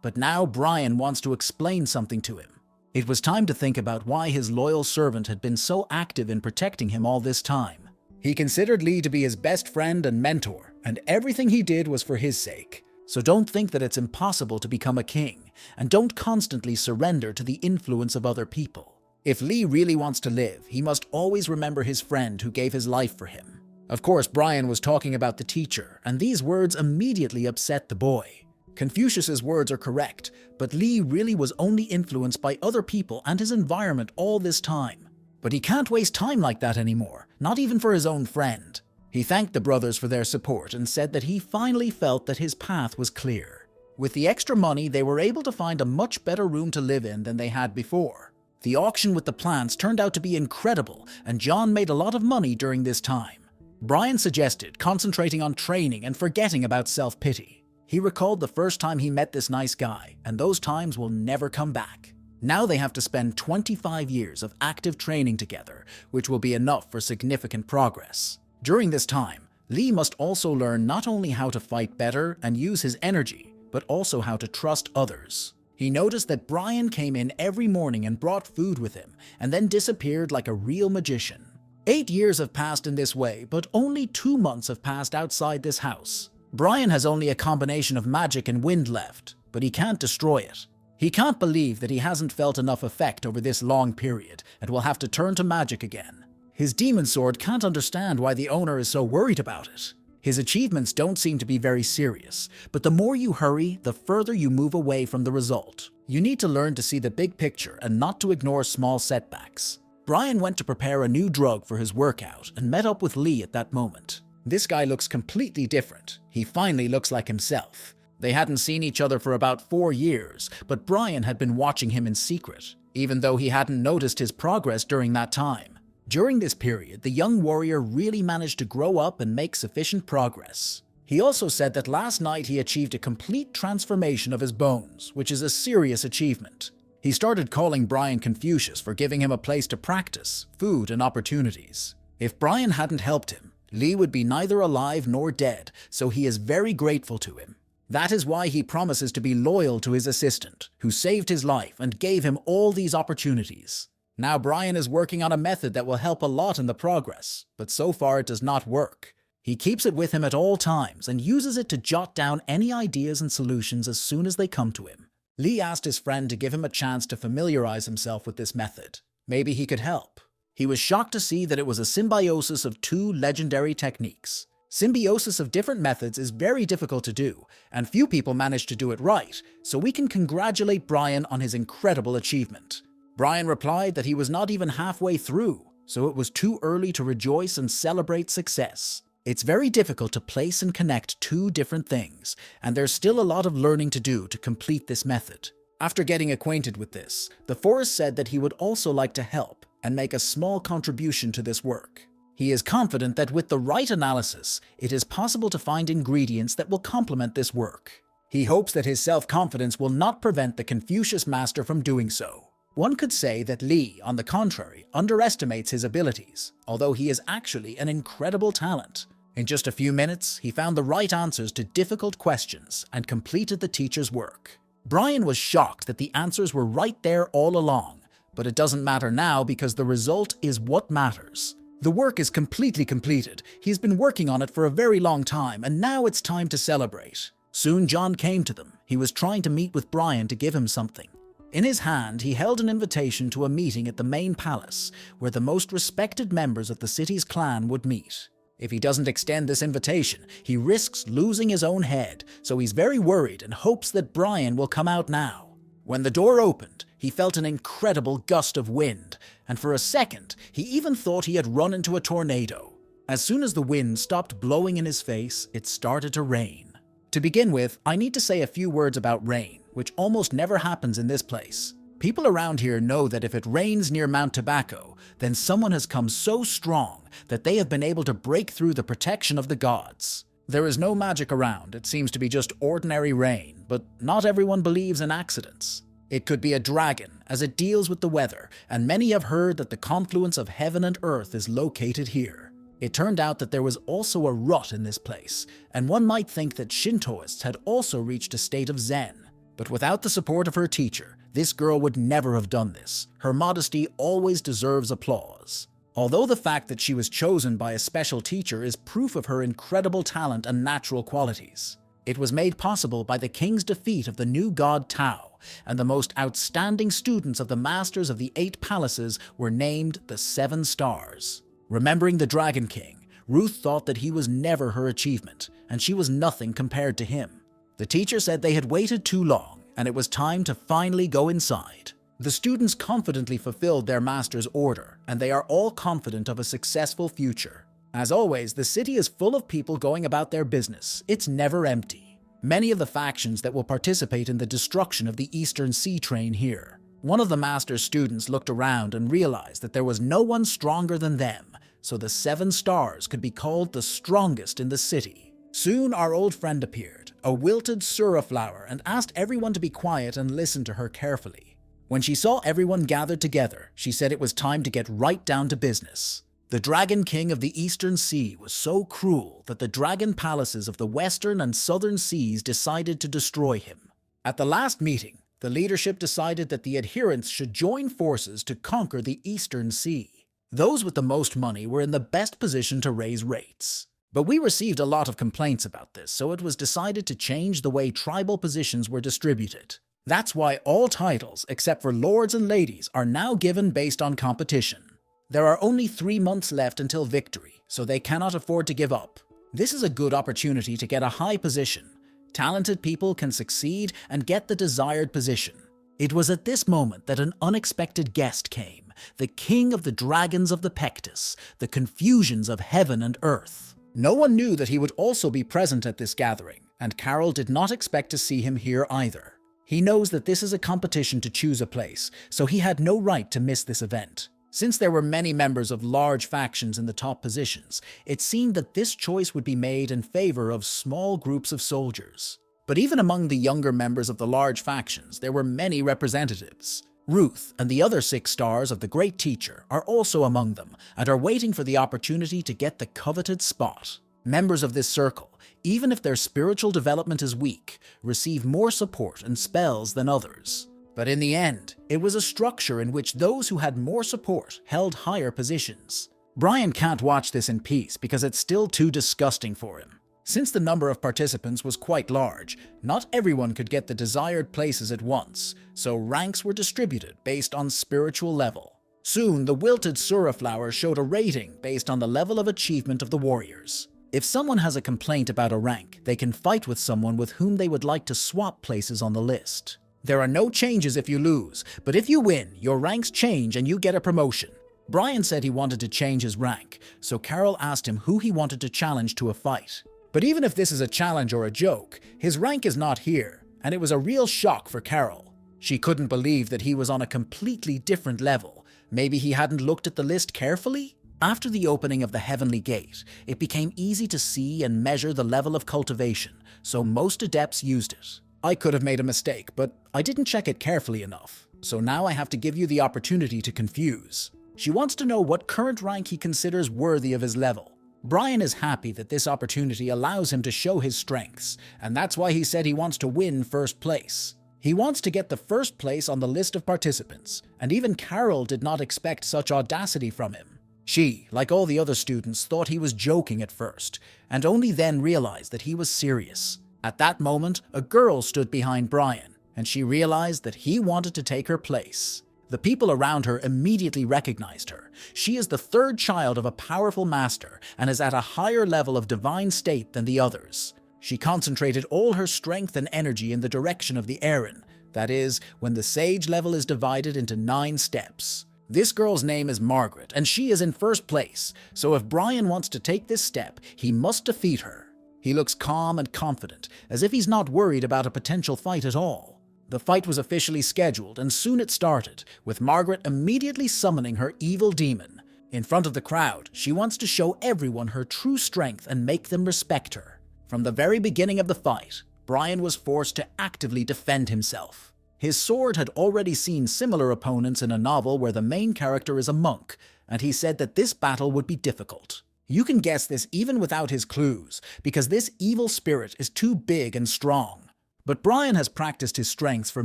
But now Brian wants to explain something to him. It was time to think about why his loyal servant had been so active in protecting him all this time. He considered Lee to be his best friend and mentor, and everything he did was for his sake. So don't think that it's impossible to become a king, and don't constantly surrender to the influence of other people. If Lee really wants to live, he must always remember his friend who gave his life for him. Of course, Brian was talking about the teacher, and these words immediately upset the boy. Confucius's words are correct, but Lee really was only influenced by other people and his environment all this time. But he can't waste time like that anymore, not even for his own friend. He thanked the brothers for their support and said that he finally felt that his path was clear. With the extra money, they were able to find a much better room to live in than they had before. The auction with the plants turned out to be incredible, and John made a lot of money during this time. Brian suggested concentrating on training and forgetting about self-pity. He recalled the first time he met this nice guy, and those times will never come back. Now they have to spend 25 years of active training together, which will be enough for significant progress. During this time, Lee must also learn not only how to fight better and use his energy, but also how to trust others. He noticed that Brian came in every morning and brought food with him, and then disappeared like a real magician. 8 years have passed in this way, but only 2 months have passed outside this house. Brian has only a combination of magic and wind left, but he can't destroy it. He can't believe that he hasn't felt enough effect over this long period, and will have to turn to magic again. His demon sword can't understand why the owner is so worried about it. His achievements don't seem to be very serious, but the more you hurry, the further you move away from the result. You need to learn to see the big picture and not to ignore small setbacks. Brian went to prepare a new drug for his workout and met up with Lee at that moment. This guy looks completely different. He finally looks like himself. They hadn't seen each other for about 4 years, but Brian had been watching him in secret, even though he hadn't noticed his progress during that time. During this period, the young warrior really managed to grow up and make sufficient progress. He also said that last night he achieved a complete transformation of his bones, which is a serious achievement. He started calling Brian Confucius for giving him a place to practice, food, and opportunities. If Brian hadn't helped him, Lee would be neither alive nor dead, so he is very grateful to him. That is why he promises to be loyal to his assistant, who saved his life and gave him all these opportunities. Now Brian is working on a method that will help a lot in the progress, but so far it does not work. He keeps it with him at all times and uses it to jot down any ideas and solutions as soon as they come to him. Lee asked his friend to give him a chance to familiarize himself with this method. Maybe he could help. He was shocked to see that it was a symbiosis of two legendary techniques. Symbiosis of different methods is very difficult to do, and few people manage to do it right, so we can congratulate Brian on his incredible achievement. Brian replied that he was not even halfway through, so it was too early to rejoice and celebrate success. It's very difficult to place and connect two different things, and there's still a lot of learning to do to complete this method. After getting acquainted with this, the Forest said that he would also like to help and make a small contribution to this work. He is confident that with the right analysis, it is possible to find ingredients that will complement this work. He hopes that his self-confidence will not prevent the Confucius master from doing so. One could say that Lee, on the contrary, underestimates his abilities, although he is actually an incredible talent. In just a few minutes, he found the right answers to difficult questions and completed the teacher's work. Brian was shocked that the answers were right there all along, but it doesn't matter now because the result is what matters. The work is completely completed. He's been working on it for a very long time, and now it's time to celebrate. Soon John came to them. He was trying to meet with Brian to give him something. In his hand, he held an invitation to a meeting at the main palace, where the most respected members of the city's clan would meet. If he doesn't extend this invitation, he risks losing his own head, so he's very worried and hopes that Brian will come out now. When the door opened, he felt an incredible gust of wind, and for a second, he even thought he had run into a tornado. As soon as the wind stopped blowing in his face, it started to rain. To begin with, I need to say a few words about rain, which almost never happens in this place. People around here know that if it rains near Mount Tobacco, then someone has come so strong that they have been able to break through the protection of the gods. There is no magic around, it seems to be just ordinary rain, but not everyone believes in accidents. It could be a dragon, as it deals with the weather, and many have heard that the confluence of heaven and earth is located here. It turned out that there was also a rut in this place, and one might think that Shintoists had also reached a state of Zen. But without the support of her teacher, this girl would never have done this. Her modesty always deserves applause. Although the fact that she was chosen by a special teacher is proof of her incredible talent and natural qualities. It was made possible by the king's defeat of the new god Tao, and the most outstanding students of the masters of the 8 palaces were named the 7 stars. Remembering the Dragon King, Ruth thought that he was never her achievement, and she was nothing compared to him. The teacher said they had waited too long, and it was time to finally go inside. The students confidently fulfilled their master's order, and they are all confident of a successful future. As always, the city is full of people going about their business. It's never empty. Many of the factions that will participate in the destruction of the Eastern Sea train here. One of the master's students looked around and realized that there was no one stronger than them, so the 7 stars could be called the strongest in the city. Soon our old friend appeared, a wilted sura flower, and asked everyone to be quiet and listen to her carefully. When she saw everyone gathered together, she said it was time to get right down to business. The Dragon King of the Eastern Sea was so cruel that the dragon palaces of the Western and Southern Seas decided to destroy him. At the last meeting, the leadership decided that the adherents should join forces to conquer the Eastern Sea. Those with the most money were in the best position to raise rates. But we received a lot of complaints about this, so it was decided to change the way tribal positions were distributed. That's why all titles, except for lords and ladies, are now given based on competition. There are only 3 months left until victory, so they cannot afford to give up. This is a good opportunity to get a high position. Talented people can succeed and get the desired position. It was at this moment that an unexpected guest came, the king of the dragons of the Pectus, the confusions of heaven and earth. No one knew that he would also be present at this gathering, and Carol did not expect to see him here either. He knows that this is a competition to choose a place, so he had no right to miss this event. Since there were many members of large factions in the top positions, it seemed that this choice would be made in favor of small groups of soldiers. But even among the younger members of the large factions, there were many representatives. Ruth and the other 6 stars of the Great Teacher are also among them and are waiting for the opportunity to get the coveted spot. Members of this circle, even if their spiritual development is weak, receive more support and spells than others. But in the end, it was a structure in which those who had more support held higher positions. Brian can't watch this in peace because it's still too disgusting for him. Since the number of participants was quite large, not everyone could get the desired places at once, so ranks were distributed based on spiritual level. Soon, the wilted Sura flower showed a rating based on the level of achievement of the warriors. If someone has a complaint about a rank, they can fight with someone with whom they would like to swap places on the list. There are no changes if you lose, but if you win, your ranks change and you get a promotion. Brian said he wanted to change his rank, so Carol asked him who he wanted to challenge to a fight. But even if this is a challenge or a joke, his rank is not here, and it was a real shock for Carol. She couldn't believe that he was on a completely different level. Maybe he hadn't looked at the list carefully? After the opening of the Heavenly Gate, it became easy to see and measure the level of cultivation, so most adepts used it. I could have made a mistake, but I didn't check it carefully enough, so now I have to give you the opportunity to confuse. She wants to know what current rank he considers worthy of his level. Brian is happy that this opportunity allows him to show his strengths, and that's why he said he wants to win first place. He wants to get the first place on the list of participants, and even Carol did not expect such audacity from him. She, like all the other students, thought he was joking at first, and only then realized that he was serious. At that moment, a girl stood behind Brian, and she realized that he wanted to take her place. The people around her immediately recognized her. She is the third child of a powerful master and is at a higher level of divine state than the others. She concentrated all her strength and energy in the direction of the Eren, that is, when the sage level is divided into 9 steps. This girl's name is Margaret, and she is in first place, so if Brian wants to take this step, he must defeat her. He looks calm and confident, as if he's not worried about a potential fight at all. The fight was officially scheduled, and soon it started, with Margaret immediately summoning her evil demon. In front of the crowd, she wants to show everyone her true strength and make them respect her. From the very beginning of the fight, Brian was forced to actively defend himself. His sword had already seen similar opponents in a novel where the main character is a monk, and he said that this battle would be difficult. You can guess this even without his clues, because this evil spirit is too big and strong. But Brian has practiced his strengths for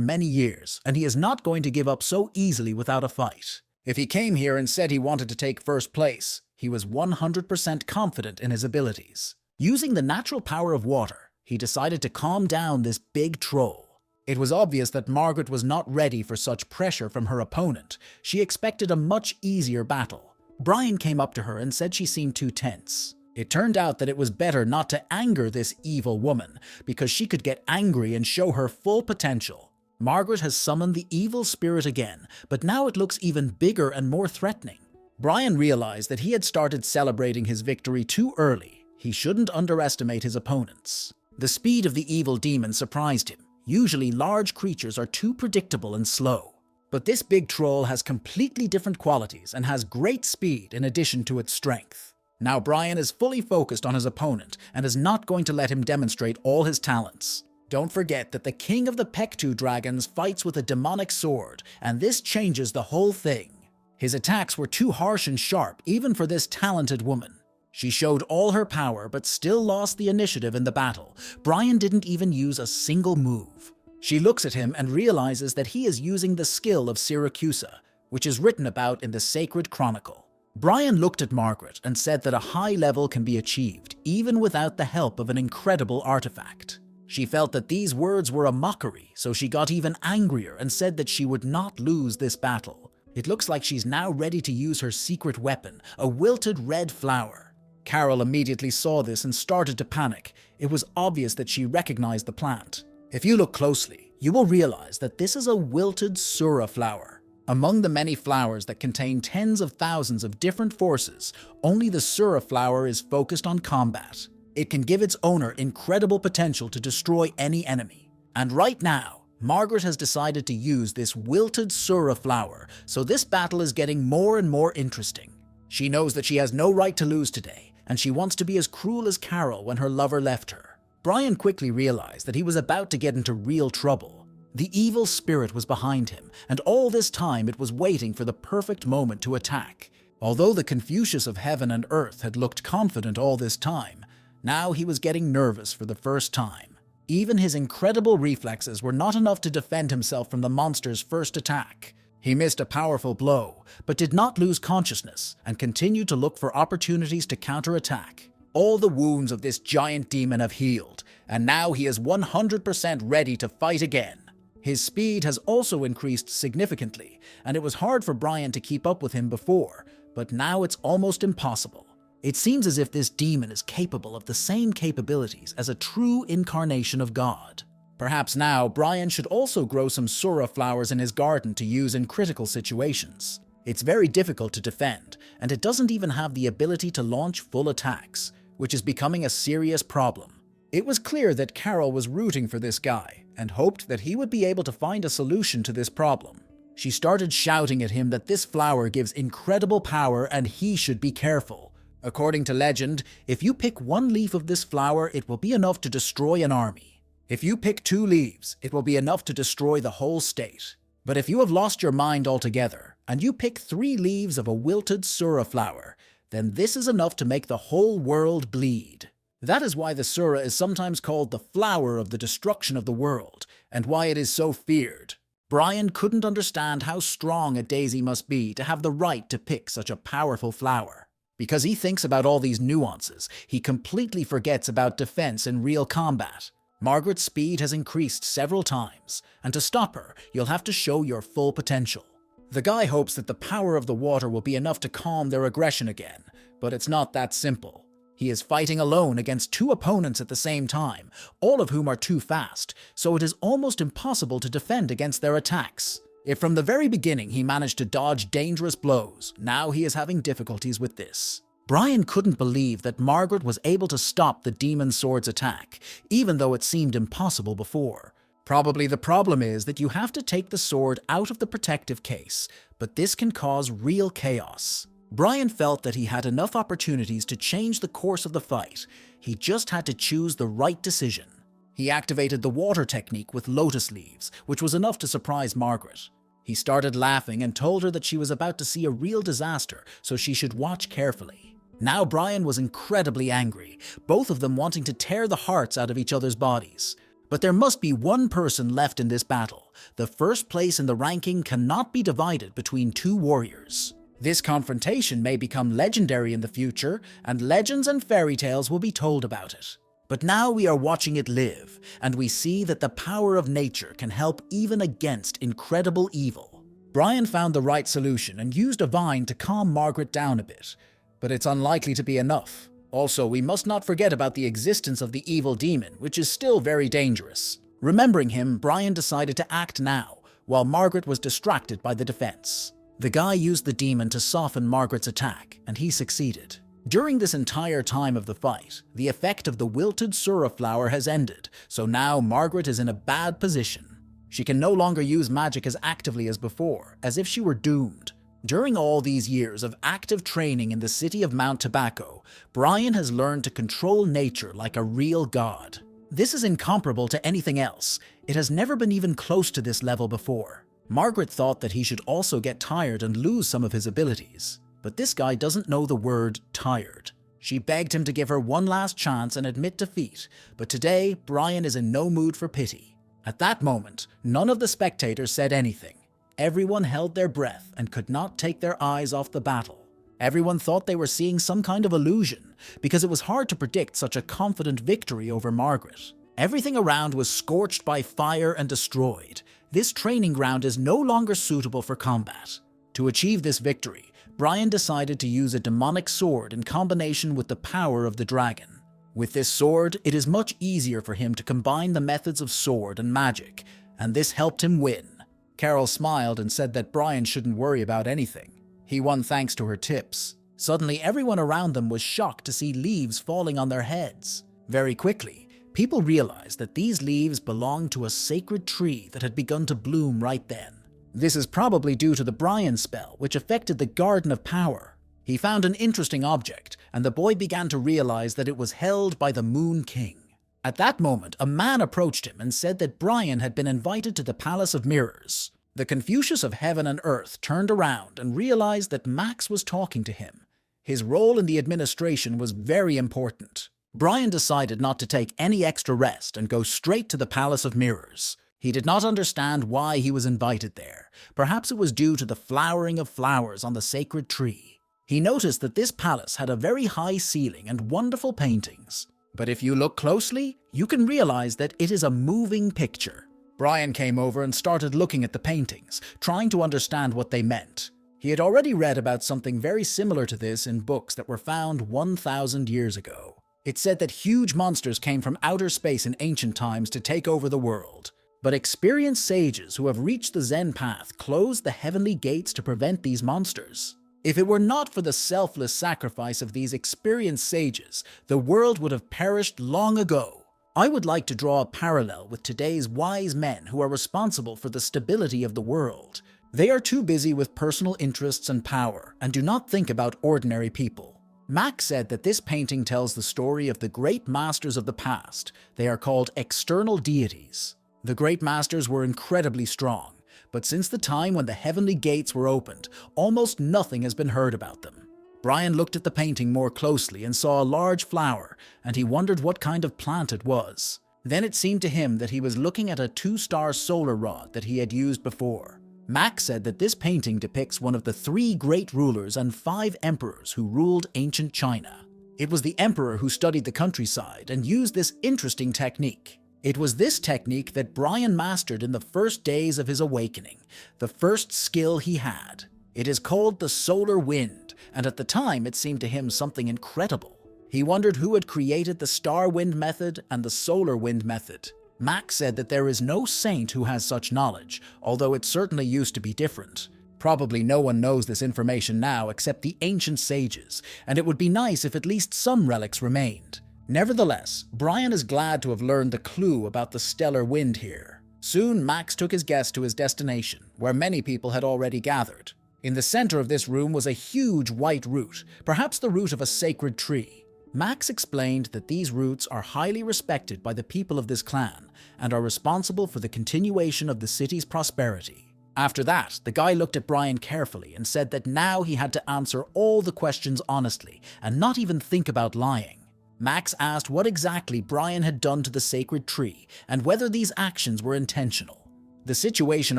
many years, and he is not going to give up so easily without a fight. If he came here and said he wanted to take first place, he was 100% confident in his abilities. Using the natural power of water, he decided to calm down this big troll. It was obvious that Margaret was not ready for such pressure from her opponent. She expected a much easier battle. Brian came up to her and said she seemed too tense. It turned out that it was better not to anger this evil woman, because she could get angry and show her full potential. Margaret has summoned the evil spirit again, but now it looks even bigger and more threatening. Brian realized that he had started celebrating his victory too early. He shouldn't underestimate his opponents. The speed of the evil demon surprised him. Usually large creatures are too predictable and slow. But this big troll has completely different qualities and has great speed in addition to its strength. Now Brian is fully focused on his opponent and is not going to let him demonstrate all his talents. Don't forget that the king of the Pektu dragons fights with a demonic sword, and this changes the whole thing. His attacks were too harsh and sharp even for this talented woman. She showed all her power but still lost the initiative in the battle. Brian didn't even use a single move. She looks at him and realizes that he is using the skill of Syracusa, which is written about in the Sacred Chronicle. Brian looked at Margaret and said that a high level can be achieved even without the help of an incredible artifact. She felt that these words were a mockery, so she got even angrier and said that she would not lose this battle. It looks like she's now ready to use her secret weapon, a wilted red flower. Carol immediately saw this and started to panic. It was obvious that she recognized the plant. If you look closely, you will realize that this is a wilted Sura flower. Among the many flowers that contain tens of thousands of different forces, only the Sura flower is focused on combat. It can give its owner incredible potential to destroy any enemy. And right now, Margaret has decided to use this wilted Sura flower, so this battle is getting more and more interesting. She knows that she has no right to lose today, and she wants to be as cruel as Carol when her lover left her. Brian quickly realized that he was about to get into real trouble. The evil spirit was behind him, and all this time it was waiting for the perfect moment to attack. Although the Confucius of heaven and earth had looked confident all this time, now he was getting nervous for the first time. Even his incredible reflexes were not enough to defend himself from the monster's first attack. He missed a powerful blow, but did not lose consciousness and continued to look for opportunities to counterattack. All the wounds of this giant demon have healed, and now he is 100% ready to fight again. His speed has also increased significantly, and it was hard for Brian to keep up with him before, but now it's almost impossible. It seems as if this demon is capable of the same capabilities as a true incarnation of God. Perhaps now, Brian should also grow some Sura flowers in his garden to use in critical situations. It's very difficult to defend, and it doesn't even have the ability to launch full attacks, which is becoming a serious problem. It was clear that Carol was rooting for this guy, and hoped that he would be able to find a solution to this problem. She started shouting at him that this flower gives incredible power and he should be careful. According to legend, if you pick one leaf of this flower, it will be enough to destroy an army. If you pick 2 leaves, it will be enough to destroy the whole state. But if you have lost your mind altogether, and you pick 3 leaves of a wilted Sura flower, then this is enough to make the whole world bleed. That is why the Sura is sometimes called the flower of the destruction of the world, and why it is so feared. Brian couldn't understand how strong a daisy must be to have the right to pick such a powerful flower. Because he thinks about all these nuances, he completely forgets about defense in real combat. Margaret's speed has increased several times, and to stop her, you'll have to show your full potential. The guy hopes that the power of the water will be enough to calm their aggression again, but it's not that simple. He is fighting alone against 2 opponents at the same time, all of whom are too fast, so it is almost impossible to defend against their attacks. If from the very beginning he managed to dodge dangerous blows, now he is having difficulties with this. Brian couldn't believe that Margaret was able to stop the demon sword's attack, even though it seemed impossible before. Probably the problem is that you have to take the sword out of the protective case, but this can cause real chaos. Brian felt that he had enough opportunities to change the course of the fight. He just had to choose the right decision. He activated the water technique with lotus leaves, which was enough to surprise Margaret. He started laughing and told her that she was about to see a real disaster, so she should watch carefully. Now Brian was incredibly angry, both of them wanting to tear the hearts out of each other's bodies. But there must be one person left in this battle. The first place in the ranking cannot be divided between 2 warriors. This confrontation may become legendary in the future, and legends and fairy tales will be told about it. But now we are watching it live, and we see that the power of nature can help even against incredible evil. Brian found the right solution and used a vine to calm Margaret down a bit. But it's unlikely to be enough. Also, we must not forget about the existence of the evil demon, which is still very dangerous. Remembering him, Brian decided to act now, while Margaret was distracted by the defense. The guy used the demon to soften Margaret's attack, and he succeeded. During this entire time of the fight, the effect of the wilted Sura flower has ended, so now Margaret is in a bad position. She can no longer use magic as actively as before, as if she were doomed. During all these years of active training in the city of Mount Tobacco, Brian has learned to control nature like a real god. This is incomparable to anything else. It has never been even close to this level before. Margaret thought that he should also get tired and lose some of his abilities. But this guy doesn't know the word tired. She begged him to give her one last chance and admit defeat, but today Brian is in no mood for pity. At that moment, none of the spectators said anything. Everyone held their breath and could not take their eyes off the battle. Everyone thought they were seeing some kind of illusion, because it was hard to predict such a confident victory over Margaret. Everything around was scorched by fire and destroyed. This training ground is no longer suitable for combat. To achieve this victory, Brian decided to use a demonic sword in combination with the power of the dragon. With this sword, it is much easier for him to combine the methods of sword and magic, and this helped him win. Carol smiled and said that Brian shouldn't worry about anything. He won thanks to her tips. Suddenly, everyone around them was shocked to see leaves falling on their heads. Very quickly, people realized that these leaves belonged to a sacred tree that had begun to bloom right then. This is probably due to the Brian spell, which affected the Garden of Power. He found an interesting object, and the boy began to realize that it was held by the Moon King. At that moment, a man approached him and said that Brian had been invited to the Palace of Mirrors. The Confucius of Heaven and Earth turned around and realized that Max was talking to him. His role in the administration was very important. Brian decided not to take any extra rest and go straight to the Palace of Mirrors. He did not understand why he was invited there. Perhaps it was due to the flowering of flowers on the sacred tree. He noticed that this palace had a very high ceiling and wonderful paintings. But if you look closely, you can realize that it is a moving picture. Brian came over and started looking at the paintings, trying to understand what they meant. He had already read about something very similar to this in books that were found 1,000 years ago. It said that huge monsters came from outer space in ancient times to take over the world. But experienced sages who have reached the Zen path closed the heavenly gates to prevent these monsters. If it were not for the selfless sacrifice of these experienced sages, the world would have perished long ago. I would like to draw a parallel with today's wise men who are responsible for the stability of the world. They are too busy with personal interests and power and do not think about ordinary people. Max said that this painting tells the story of the great masters of the past. They are called external deities. The great masters were incredibly strong, but since the time when the heavenly gates were opened, almost nothing has been heard about them. Brian looked at the painting more closely and saw a large flower, and he wondered what kind of plant it was. Then it seemed to him that he was looking at a 2-star solar rod that he had used before. Max said that this painting depicts one of the 3 great rulers and 5 emperors who ruled ancient China. It was the emperor who studied the countryside and used this interesting technique. It was this technique that Brian mastered in the first days of his awakening, the first skill he had. It is called the solar wind, and at the time it seemed to him something incredible. He wondered who had created the star wind method and the solar wind method. Max said that there is no saint who has such knowledge, although it certainly used to be different. Probably no one knows this information now except the ancient sages, and it would be nice if at least some relics remained. Nevertheless, Brian is glad to have learned the clue about the stellar wind here. Soon, Max took his guest to his destination, where many people had already gathered. In the center of this room was a huge white root, perhaps the root of a sacred tree. Max explained that these roots are highly respected by the people of this clan and are responsible for the continuation of the city's prosperity. After that, the guy looked at Brian carefully and said that now he had to answer all the questions honestly and not even think about lying. Max asked what exactly Brian had done to the sacred tree and whether these actions were intentional. The situation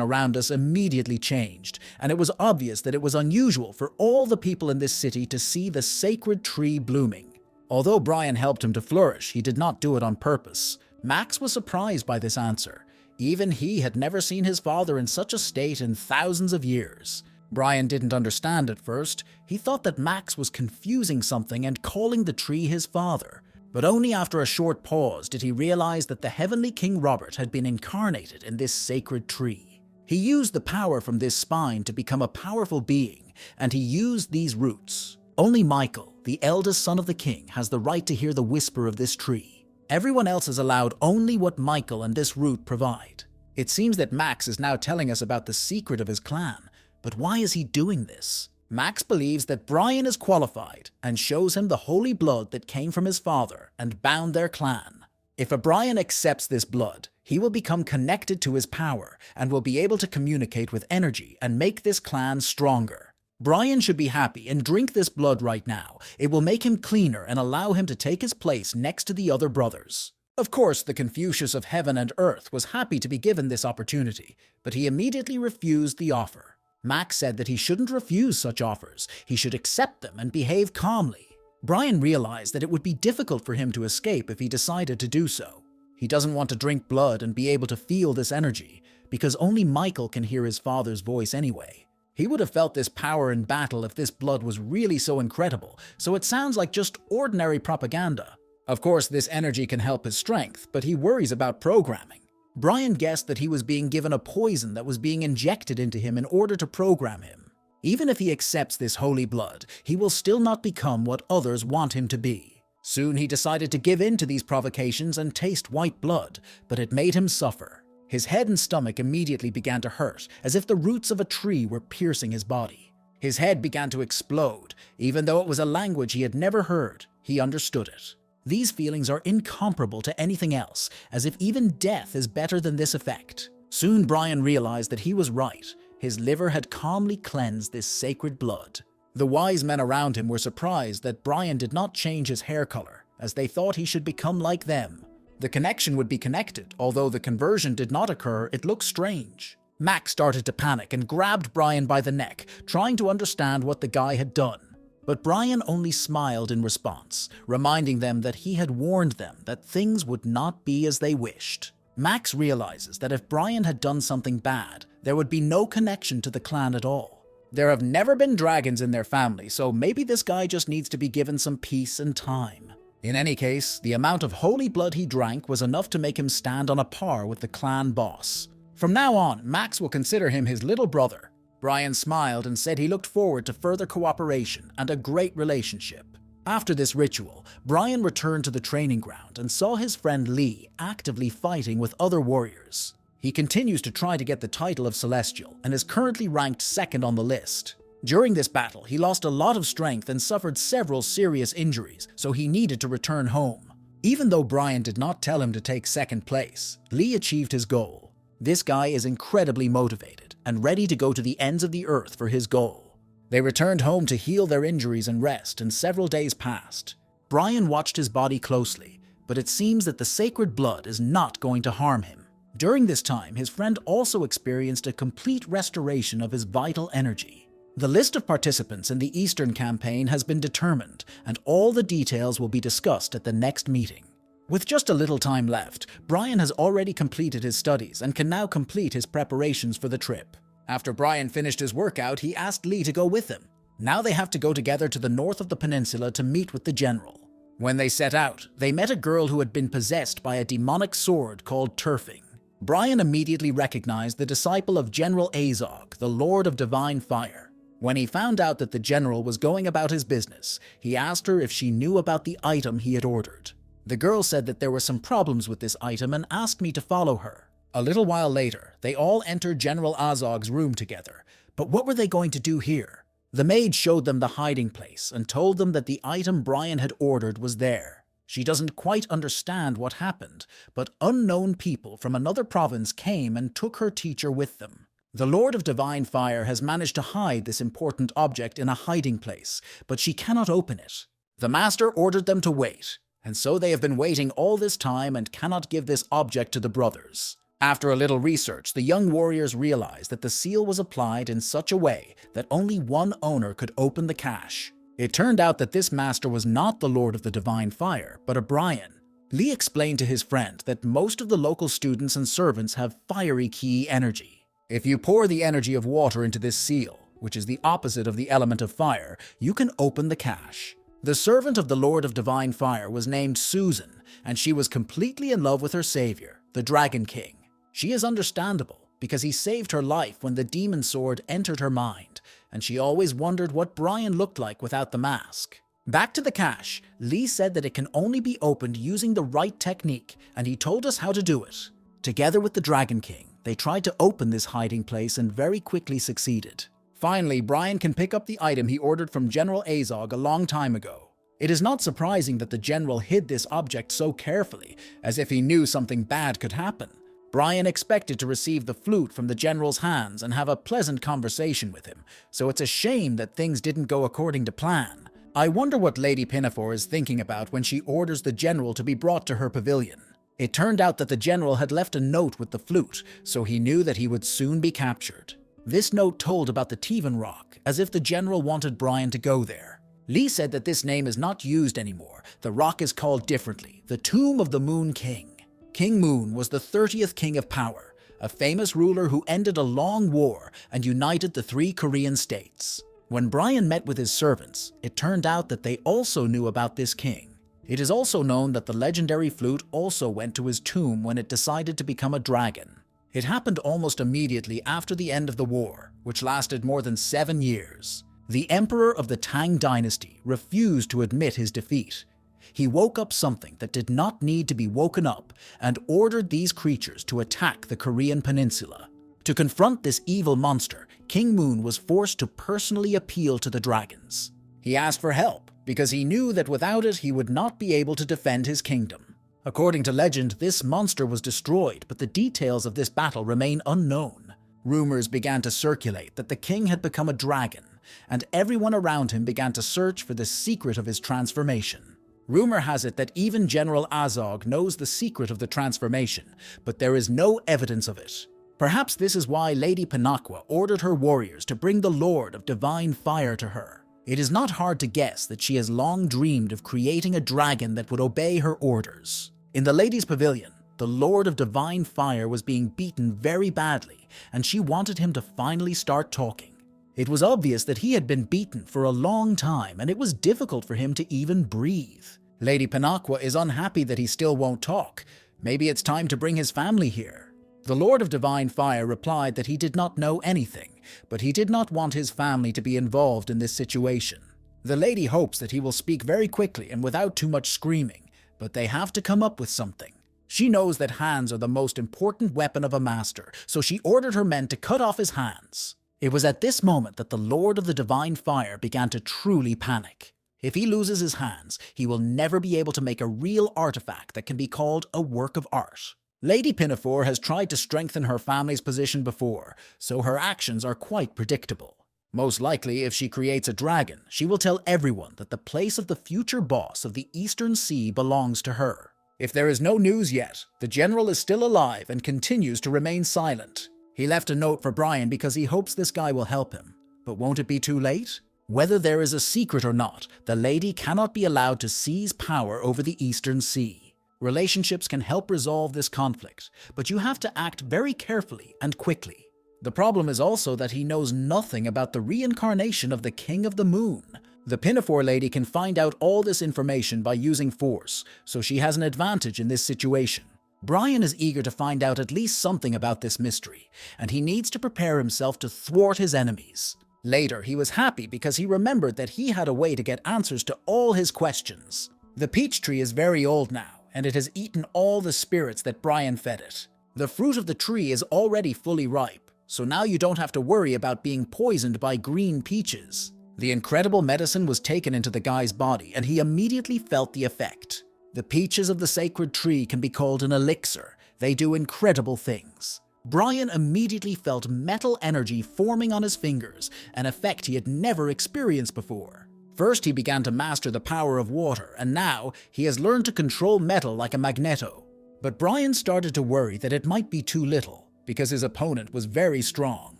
around us immediately changed, and it was obvious that it was unusual for all the people in this city to see the sacred tree blooming. Although Brian helped him to flourish, he did not do it on purpose. Max was surprised by this answer. Even he had never seen his father in such a state in thousands of years. Brian didn't understand at first. He thought that Max was confusing something and calling the tree his father. But only after a short pause did he realize that the heavenly King Robert had been incarnated in this sacred tree. He used the power from this spine to become a powerful being, and he used these roots. Only Michael, the eldest son of the king, has the right to hear the whisper of this tree. Everyone else is allowed only what Michael and this root provide. It seems that Max is now telling us about the secret of his clan. But why is he doing this? Max believes that Brian is qualified and shows him the holy blood that came from his father and bound their clan. If Brian accepts this blood, he will become connected to his power and will be able to communicate with energy and make this clan stronger. Brian should be happy and drink this blood right now. It will make him cleaner and allow him to take his place next to the other brothers. Of course, the Confucius of heaven and earth was happy to be given this opportunity, but he immediately refused the offer. Max said that he shouldn't refuse such offers. He should accept them and behave calmly. Brian realized that it would be difficult for him to escape if he decided to do so. He doesn't want to drink blood and be able to feel this energy, because only Michael can hear his father's voice anyway. He would have felt this power in battle if this blood was really so incredible, so it sounds like just ordinary propaganda. Of course, this energy can help his strength, but he worries about programming. Brian guessed that he was being given a poison that was being injected into him in order to program him. Even if he accepts this holy blood, he will still not become what others want him to be. Soon he decided to give in to these provocations and taste white blood, but it made him suffer. His head and stomach immediately began to hurt, as if the roots of a tree were piercing his body. His head began to explode. Even though it was a language he had never heard, he understood it. These feelings are incomparable to anything else, as if even death is better than this effect. Soon Brian realized that he was right. His liver had calmly cleansed this sacred blood. The wise men around him were surprised that Brian did not change his hair color, as they thought he should become like them. The connection would be connected, although the conversion did not occur. It looked strange. Max started to panic and grabbed Brian by the neck, trying to understand what the guy had done. But Brian only smiled in response, reminding them that he had warned them that things would not be as they wished. Max realizes that if Brian had done something bad, there would be no connection to the clan at all. There have never been dragons in their family, so maybe this guy just needs to be given some peace and time. In any case, the amount of holy blood he drank was enough to make him stand on a par with the clan boss. From now on, Max will consider him his little brother. Brian smiled and said he looked forward to further cooperation and a great relationship. After this ritual, Brian returned to the training ground and saw his friend Lee actively fighting with other warriors. He continues to try to get the title of Celestial and is currently ranked second on the list. During this battle, he lost a lot of strength and suffered several serious injuries, so he needed to return home. Even though Brian did not tell him to take second place, Lee achieved his goal. This guy is incredibly motivated and ready to go to the ends of the earth for his goal. They returned home to heal their injuries and rest, and several days passed. Brian watched his body closely, but it seems that the sacred blood is not going to harm him. During this time, his friend also experienced a complete restoration of his vital energy. The list of participants in the Eastern campaign has been determined, and all the details will be discussed at the next meeting. With just a little time left, Brian has already completed his studies and can now complete his preparations for the trip. After Brian finished his workout, he asked Lee to go with him. Now they have to go together to the north of the peninsula to meet with the general. When they set out, they met a girl who had been possessed by a demonic sword called Turfing. Brian immediately recognized the disciple of General Azog, the Lord of Divine Fire. When he found out that the general was going about his business, he asked her if she knew about the item he had ordered. The girl said that there were some problems with this item and asked me to follow her. A little while later, they all entered General Azog's room together. But what were they going to do here? The maid showed them the hiding place and told them that the item Brian had ordered was there. She doesn't quite understand what happened, but unknown people from another province came and took her teacher with them. The Lord of Divine Fire has managed to hide this important object in a hiding place, but she cannot open it. The master ordered them to wait, and so they have been waiting all this time and cannot give this object to the brothers. After a little research, the young warriors realized that the seal was applied in such a way that only one owner could open the cache. It turned out that this master was not the Lord of the Divine Fire, but a Brian. Lee explained to his friend that most of the local students and servants have fiery ki energy. If you pour the energy of water into this seal, which is the opposite of the element of fire, you can open the cache. The servant of the Lord of Divine Fire was named Susan, and she was completely in love with her savior, the Dragon King. She is understandable, because he saved her life when the demon sword entered her mind, and she always wondered what Brian looked like without the mask. Back to the cache, Lee said that it can only be opened using the right technique, and he told us how to do it. Together with the Dragon King, they tried to open this hiding place and very quickly succeeded. Finally, Brian can pick up the item he ordered from General Azog a long time ago. It is not surprising that the general hid this object so carefully, as if he knew something bad could happen. Brian expected to receive the flute from the general's hands and have a pleasant conversation with him, so it's a shame that things didn't go according to plan. I wonder what Lady Pinafore is thinking about when she orders the general to be brought to her pavilion. It turned out that the general had left a note with the flute, so he knew that he would soon be captured. This note told about the Tevan Rock, as if the general wanted Brian to go there. Lee said that this name is not used anymore. The rock is called differently, the Tomb of the Moon King. King Moon was the 30th king of power, a famous ruler who ended a long war and united the 3 Korean states. When Brian met with his servants, it turned out that they also knew about this king. It is also known that the legendary flute also went to his tomb when it decided to become a dragon. It happened almost immediately after the end of the war, which lasted more than 7 years. The emperor of the Tang dynasty refused to admit his defeat. He woke up something that did not need to be woken up and ordered these creatures to attack the Korean peninsula. To confront this evil monster, King Moon was forced to personally appeal to the dragons. He asked for help because he knew that without it he would not be able to defend his kingdom. According to legend, this monster was destroyed, but the details of this battle remain unknown. Rumors began to circulate that the king had become a dragon, and everyone around him began to search for the secret of his transformation. Rumor has it that even General Azog knows the secret of the transformation, but there is no evidence of it. Perhaps this is why Lady MANHUA ordered her warriors to bring the Lord of Divine Fire to her. It is not hard to guess that she has long dreamed of creating a dragon that would obey her orders. In the Ladies' Pavilion, the Lord of Divine Fire was being beaten very badly, and she wanted him to finally start talking. It was obvious that he had been beaten for a long time, and it was difficult for him to even breathe. Lady MANHUA is unhappy that he still won't talk. Maybe it's time to bring his family here. The Lord of Divine Fire replied that he did not know anything, but he did not want his family to be involved in this situation. The lady hopes that he will speak very quickly and without too much screaming, but they have to come up with something. She knows that hands are the most important weapon of a master, so she ordered her men to cut off his hands. It was at this moment that the Lord of the Divine Fire began to truly panic. If he loses his hands, he will never be able to make a real artifact that can be called a work of art. Lady Pinafore has tried to strengthen her family's position before, so her actions are quite predictable. Most likely, if she creates a dragon, she will tell everyone that the place of the future boss of the Eastern Sea belongs to her. If there is no news yet, the general is still alive and continues to remain silent. He left a note for Brian because he hopes this guy will help him. But won't it be too late? Whether there is a secret or not, the lady cannot be allowed to seize power over the Eastern Sea. Relationships can help resolve this conflict, but you have to act very carefully and quickly. The problem is also that he knows nothing about the reincarnation of the King of the Moon. The Pinafore lady can find out all this information by using force, so she has an advantage in this situation. Brian is eager to find out at least something about this mystery, and he needs to prepare himself to thwart his enemies. Later, he was happy because he remembered that he had a way to get answers to all his questions. The peach tree is very old now, and it has eaten all the spirits that Brian fed it. The fruit of the tree is already fully ripe, so now you don't have to worry about being poisoned by green peaches. The incredible medicine was taken into the guy's body, and he immediately felt the effect. The peaches of the sacred tree can be called an elixir. They do incredible things. Brian immediately felt metal energy forming on his fingers, an effect he had never experienced before. First, he began to master the power of water, and now he has learned to control metal like a magneto. But Brian started to worry that it might be too little, because his opponent was very strong.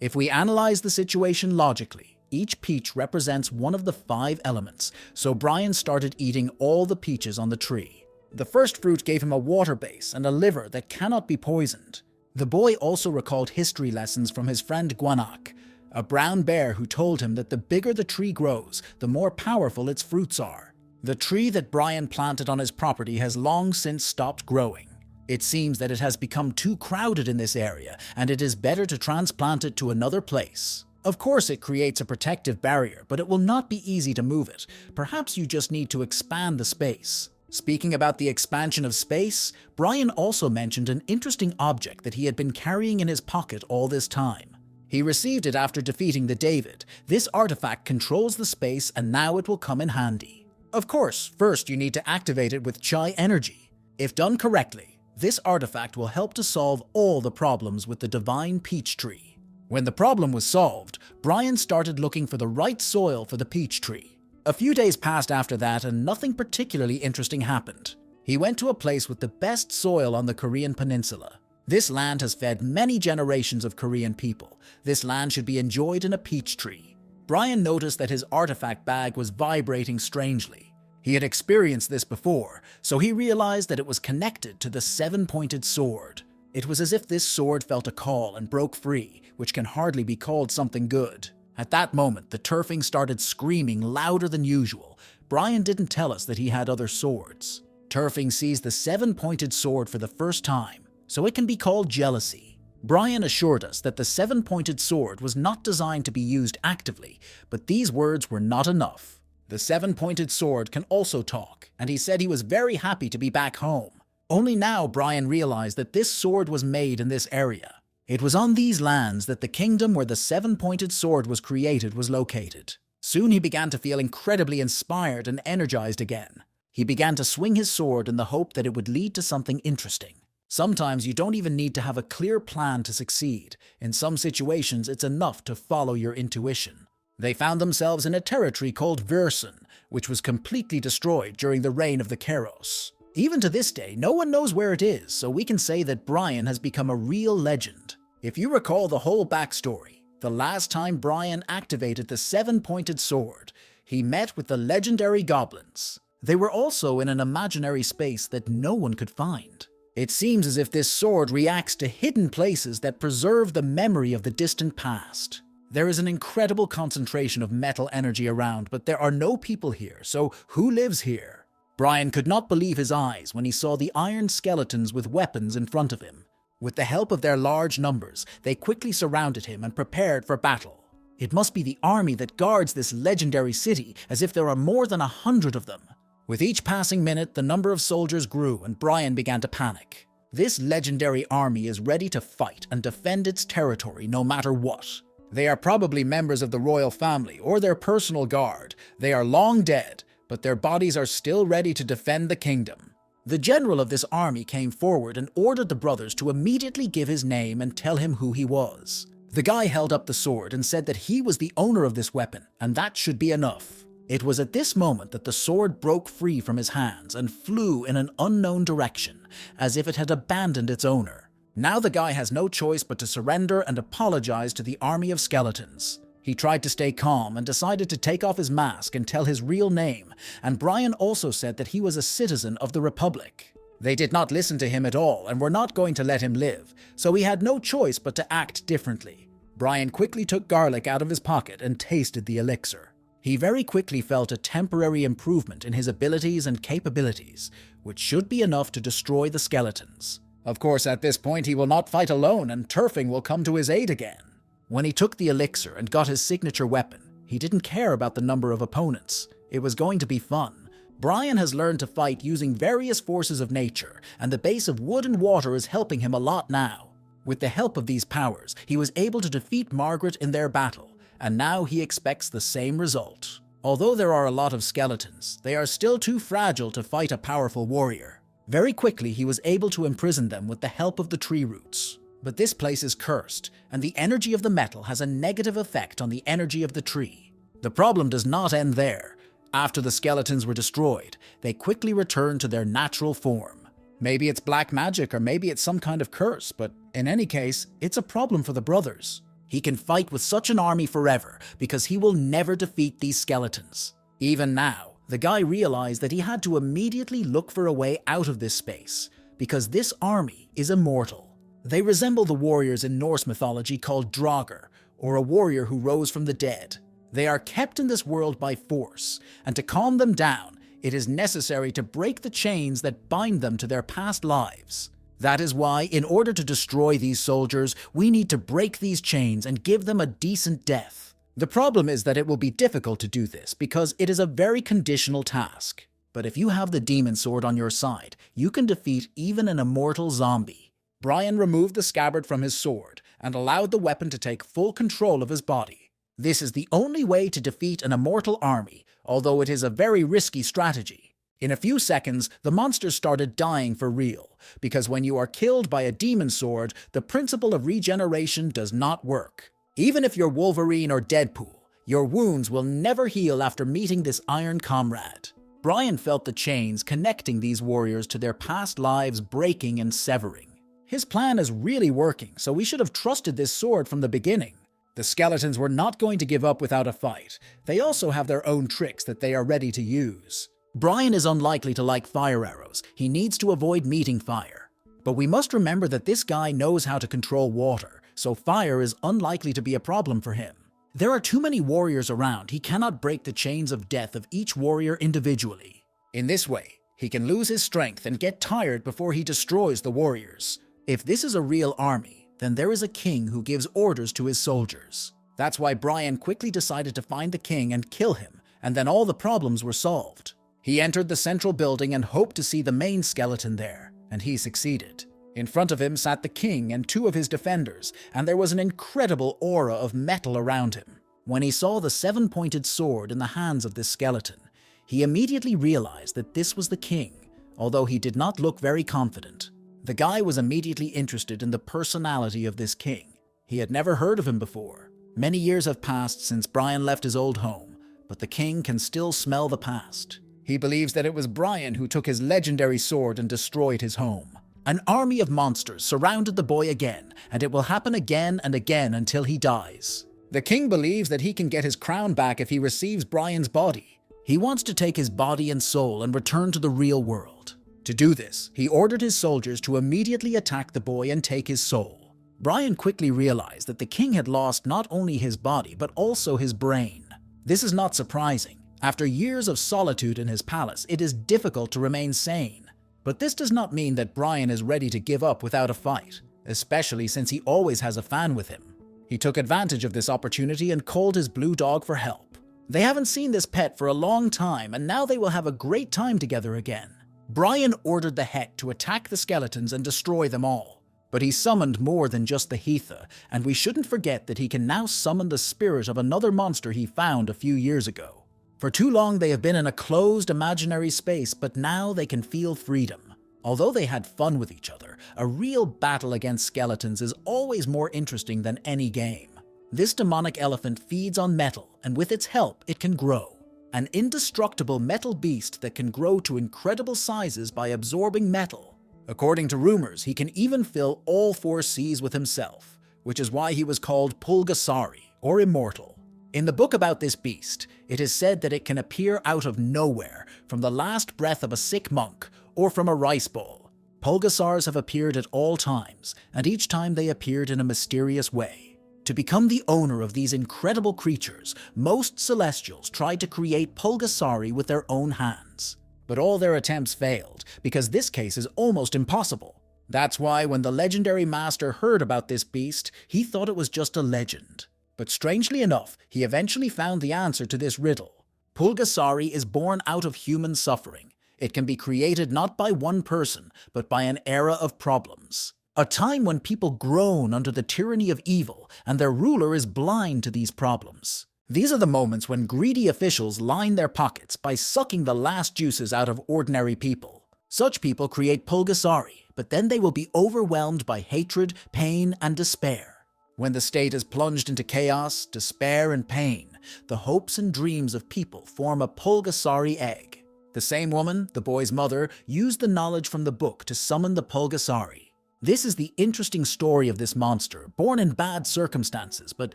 If we analyze the situation logically, each peach represents one of the 5 elements, so Brian started eating all the peaches on the tree. The first fruit gave him a water base and a liver that cannot be poisoned. The boy also recalled history lessons from his friend Guanak, a brown bear who told him that the bigger the tree grows, the more powerful its fruits are. The tree that Brian planted on his property has long since stopped growing. It seems that it has become too crowded in this area, and it is better to transplant it to another place. Of course, it creates a protective barrier, but it will not be easy to move it. Perhaps you just need to expand the space. Speaking about the expansion of space, Brian also mentioned an interesting object that he had been carrying in his pocket all this time. He received it after defeating the David. This artifact controls the space, and now it will come in handy. Of course, first you need to activate it with Chai energy. If done correctly, this artifact will help to solve all the problems with the Divine Peach Tree. When the problem was solved, Brian started looking for the right soil for the peach tree. A few days passed after that, and nothing particularly interesting happened. He went to a place with the best soil on the Korean peninsula. This land has fed many generations of Korean people. This land should be enjoyed in a peach tree. Brian noticed that his artifact bag was vibrating strangely. He had experienced this before, so he realized that it was connected to the 7-pointed sword. It was as if this sword felt a call and broke free, which can hardly be called something good. At that moment, the turfing started screaming louder than usual. Brian didn't tell us that he had other swords. Turfing sees the 7-pointed sword for the first time, so it can be called jealousy. Brian assured us that the 7-pointed sword was not designed to be used actively, but these words were not enough. The 7-pointed sword can also talk, and he said he was very happy to be back home. Only now Brian realized that this sword was made in this area. It was on these lands that the kingdom where the 7-pointed sword was created was located. Soon he began to feel incredibly inspired and energized again. He began to swing his sword in the hope that it would lead to something interesting. Sometimes you don't even need to have a clear plan to succeed. In some situations, it's enough to follow your intuition. They found themselves in a territory called Versen, which was completely destroyed during the reign of the Keros. Even to this day, no one knows where it is, so we can say that Brian has become a real legend. If you recall the whole backstory, the last time Brian activated the seven-pointed sword, he met with the legendary goblins. They were also in an imaginary space that no one could find. It seems as if this sword reacts to hidden places that preserve the memory of the distant past. There is an incredible concentration of metal energy around, but there are no people here, so who lives here? Brian could not believe his eyes when he saw the iron skeletons with weapons in front of him. With the help of their large numbers, they quickly surrounded him and prepared for battle. It must be the army that guards this legendary city, as if there are more than 100 of them. With each passing minute, the number of soldiers grew and Brian began to panic. This legendary army is ready to fight and defend its territory no matter what. They are probably members of the royal family or their personal guard. They are long dead, but their bodies are still ready to defend the kingdom. The general of this army came forward and ordered the brothers to immediately give his name and tell him who he was. The guy held up the sword and said that he was the owner of this weapon, and that should be enough. It was at this moment that the sword broke free from his hands and flew in an unknown direction, as if it had abandoned its owner. Now the guy has no choice but to surrender and apologize to the army of skeletons. He tried to stay calm and decided to take off his mask and tell his real name, and Brian also said that he was a citizen of the Republic. They did not listen to him at all and were not going to let him live, so he had no choice but to act differently. Brian quickly took garlic out of his pocket and tasted the elixir. He very quickly felt a temporary improvement in his abilities and capabilities, which should be enough to destroy the skeletons. Of course, at this point he will not fight alone and Turfing will come to his aid again. When he took the elixir and got his signature weapon, he didn't care about the number of opponents. It was going to be fun. Brian has learned to fight using various forces of nature, and the base of wood and water is helping him a lot now. With the help of these powers, he was able to defeat Margaret in their battle, and now he expects the same result. Although there are a lot of skeletons, they are still too fragile to fight a powerful warrior. Very quickly he was able to imprison them with the help of the tree roots. But this place is cursed, and the energy of the metal has a negative effect on the energy of the tree. The problem does not end there. After the skeletons were destroyed, they quickly returned to their natural form. Maybe it's black magic or maybe it's some kind of curse, but in any case, it's a problem for the brothers. He can fight with such an army forever because he will never defeat these skeletons. Even now, the guy realized that he had to immediately look for a way out of this space because this army is immortal. They resemble the warriors in Norse mythology called Draugr, or a warrior who rose from the dead. They are kept in this world by force, and to calm them down, it is necessary to break the chains that bind them to their past lives. That is why, in order to destroy these soldiers, we need to break these chains and give them a decent death. The problem is that it will be difficult to do this because it is a very conditional task. But if you have the demon sword on your side, you can defeat even an immortal zombie. Brian removed the scabbard from his sword and allowed the weapon to take full control of his body. This is the only way to defeat an immortal army, although it is a very risky strategy. In a few seconds, the monsters started dying for real, because when you are killed by a demon sword, the principle of regeneration does not work. Even if you're Wolverine or Deadpool, your wounds will never heal after meeting this iron comrade. Brian felt the chains connecting these warriors to their past lives breaking and severing. His plan is really working, so we should have trusted this sword from the beginning. The skeletons were not going to give up without a fight. They also have their own tricks that they are ready to use. Brian is unlikely to like fire arrows. He needs to avoid meeting fire. But we must remember that this guy knows how to control water, so fire is unlikely to be a problem for him. There are too many warriors around. He cannot break the chains of death of each warrior individually. In this way, he can lose his strength and get tired before he destroys the warriors. If this is a real army, then there is a king who gives orders to his soldiers. That's why Brian quickly decided to find the king and kill him, and then all the problems were solved. He entered the central building and hoped to see the main skeleton there, and he succeeded. In front of him sat the king and two of his defenders, and there was an incredible aura of metal around him. When he saw the seven-pointed sword in the hands of this skeleton, he immediately realized that this was the king, although he did not look very confident. The guy was immediately interested in the personality of this king. He had never heard of him before. Many years have passed since Brian left his old home, but the king can still smell the past. He believes that it was Brian who took his legendary sword and destroyed his home. An army of monsters surrounded the boy again, and it will happen again and again until he dies. The king believes that he can get his crown back if he receives Brian's body. He wants to take his body and soul and return to the real world. To do this, he ordered his soldiers to immediately attack the boy and take his soul. Brian quickly realized that the king had lost not only his body but also his brain. This is not surprising. After years of solitude in his palace, it is difficult to remain sane. But this does not mean that Brian is ready to give up without a fight, especially since he always has a fan with him. He took advantage of this opportunity and called his blue dog for help. They haven't seen this pet for a long time, and now they will have a great time together again. Brian ordered the Het to attack the skeletons and destroy them all. But he summoned more than just the Heatha, and we shouldn't forget that he can now summon the spirit of another monster he found a few years ago. For too long they have been in a closed imaginary space, but now they can feel freedom. Although they had fun with each other, a real battle against skeletons is always more interesting than any game. This demonic elephant feeds on metal, and with its help it can grow. An indestructible metal beast that can grow to incredible sizes by absorbing metal. According to rumors, he can even fill all 4 seas with himself, which is why he was called Pulgasari, or immortal. In the book about this beast, it is said that it can appear out of nowhere, from the last breath of a sick monk, or from a rice bowl. Pulgasars have appeared at all times, and each time they appeared in a mysterious way. To become the owner of these incredible creatures, most Celestials tried to create Pulgasari with their own hands. But all their attempts failed, because this case is almost impossible. That's why when the legendary master heard about this beast, he thought it was just a legend. But strangely enough, he eventually found the answer to this riddle. Pulgasari is born out of human suffering. It can be created not by one person, but by an era of problems. A time when people groan under the tyranny of evil, and their ruler is blind to these problems. These are the moments when greedy officials line their pockets by sucking the last juices out of ordinary people. Such people create Pulgasari, but then they will be overwhelmed by hatred, pain, and despair. When the state is plunged into chaos, despair, and pain, the hopes and dreams of people form a Pulgasari egg. The same woman, the boy's mother, used the knowledge from the book to summon the Pulgasari. This is the interesting story of this monster, born in bad circumstances, but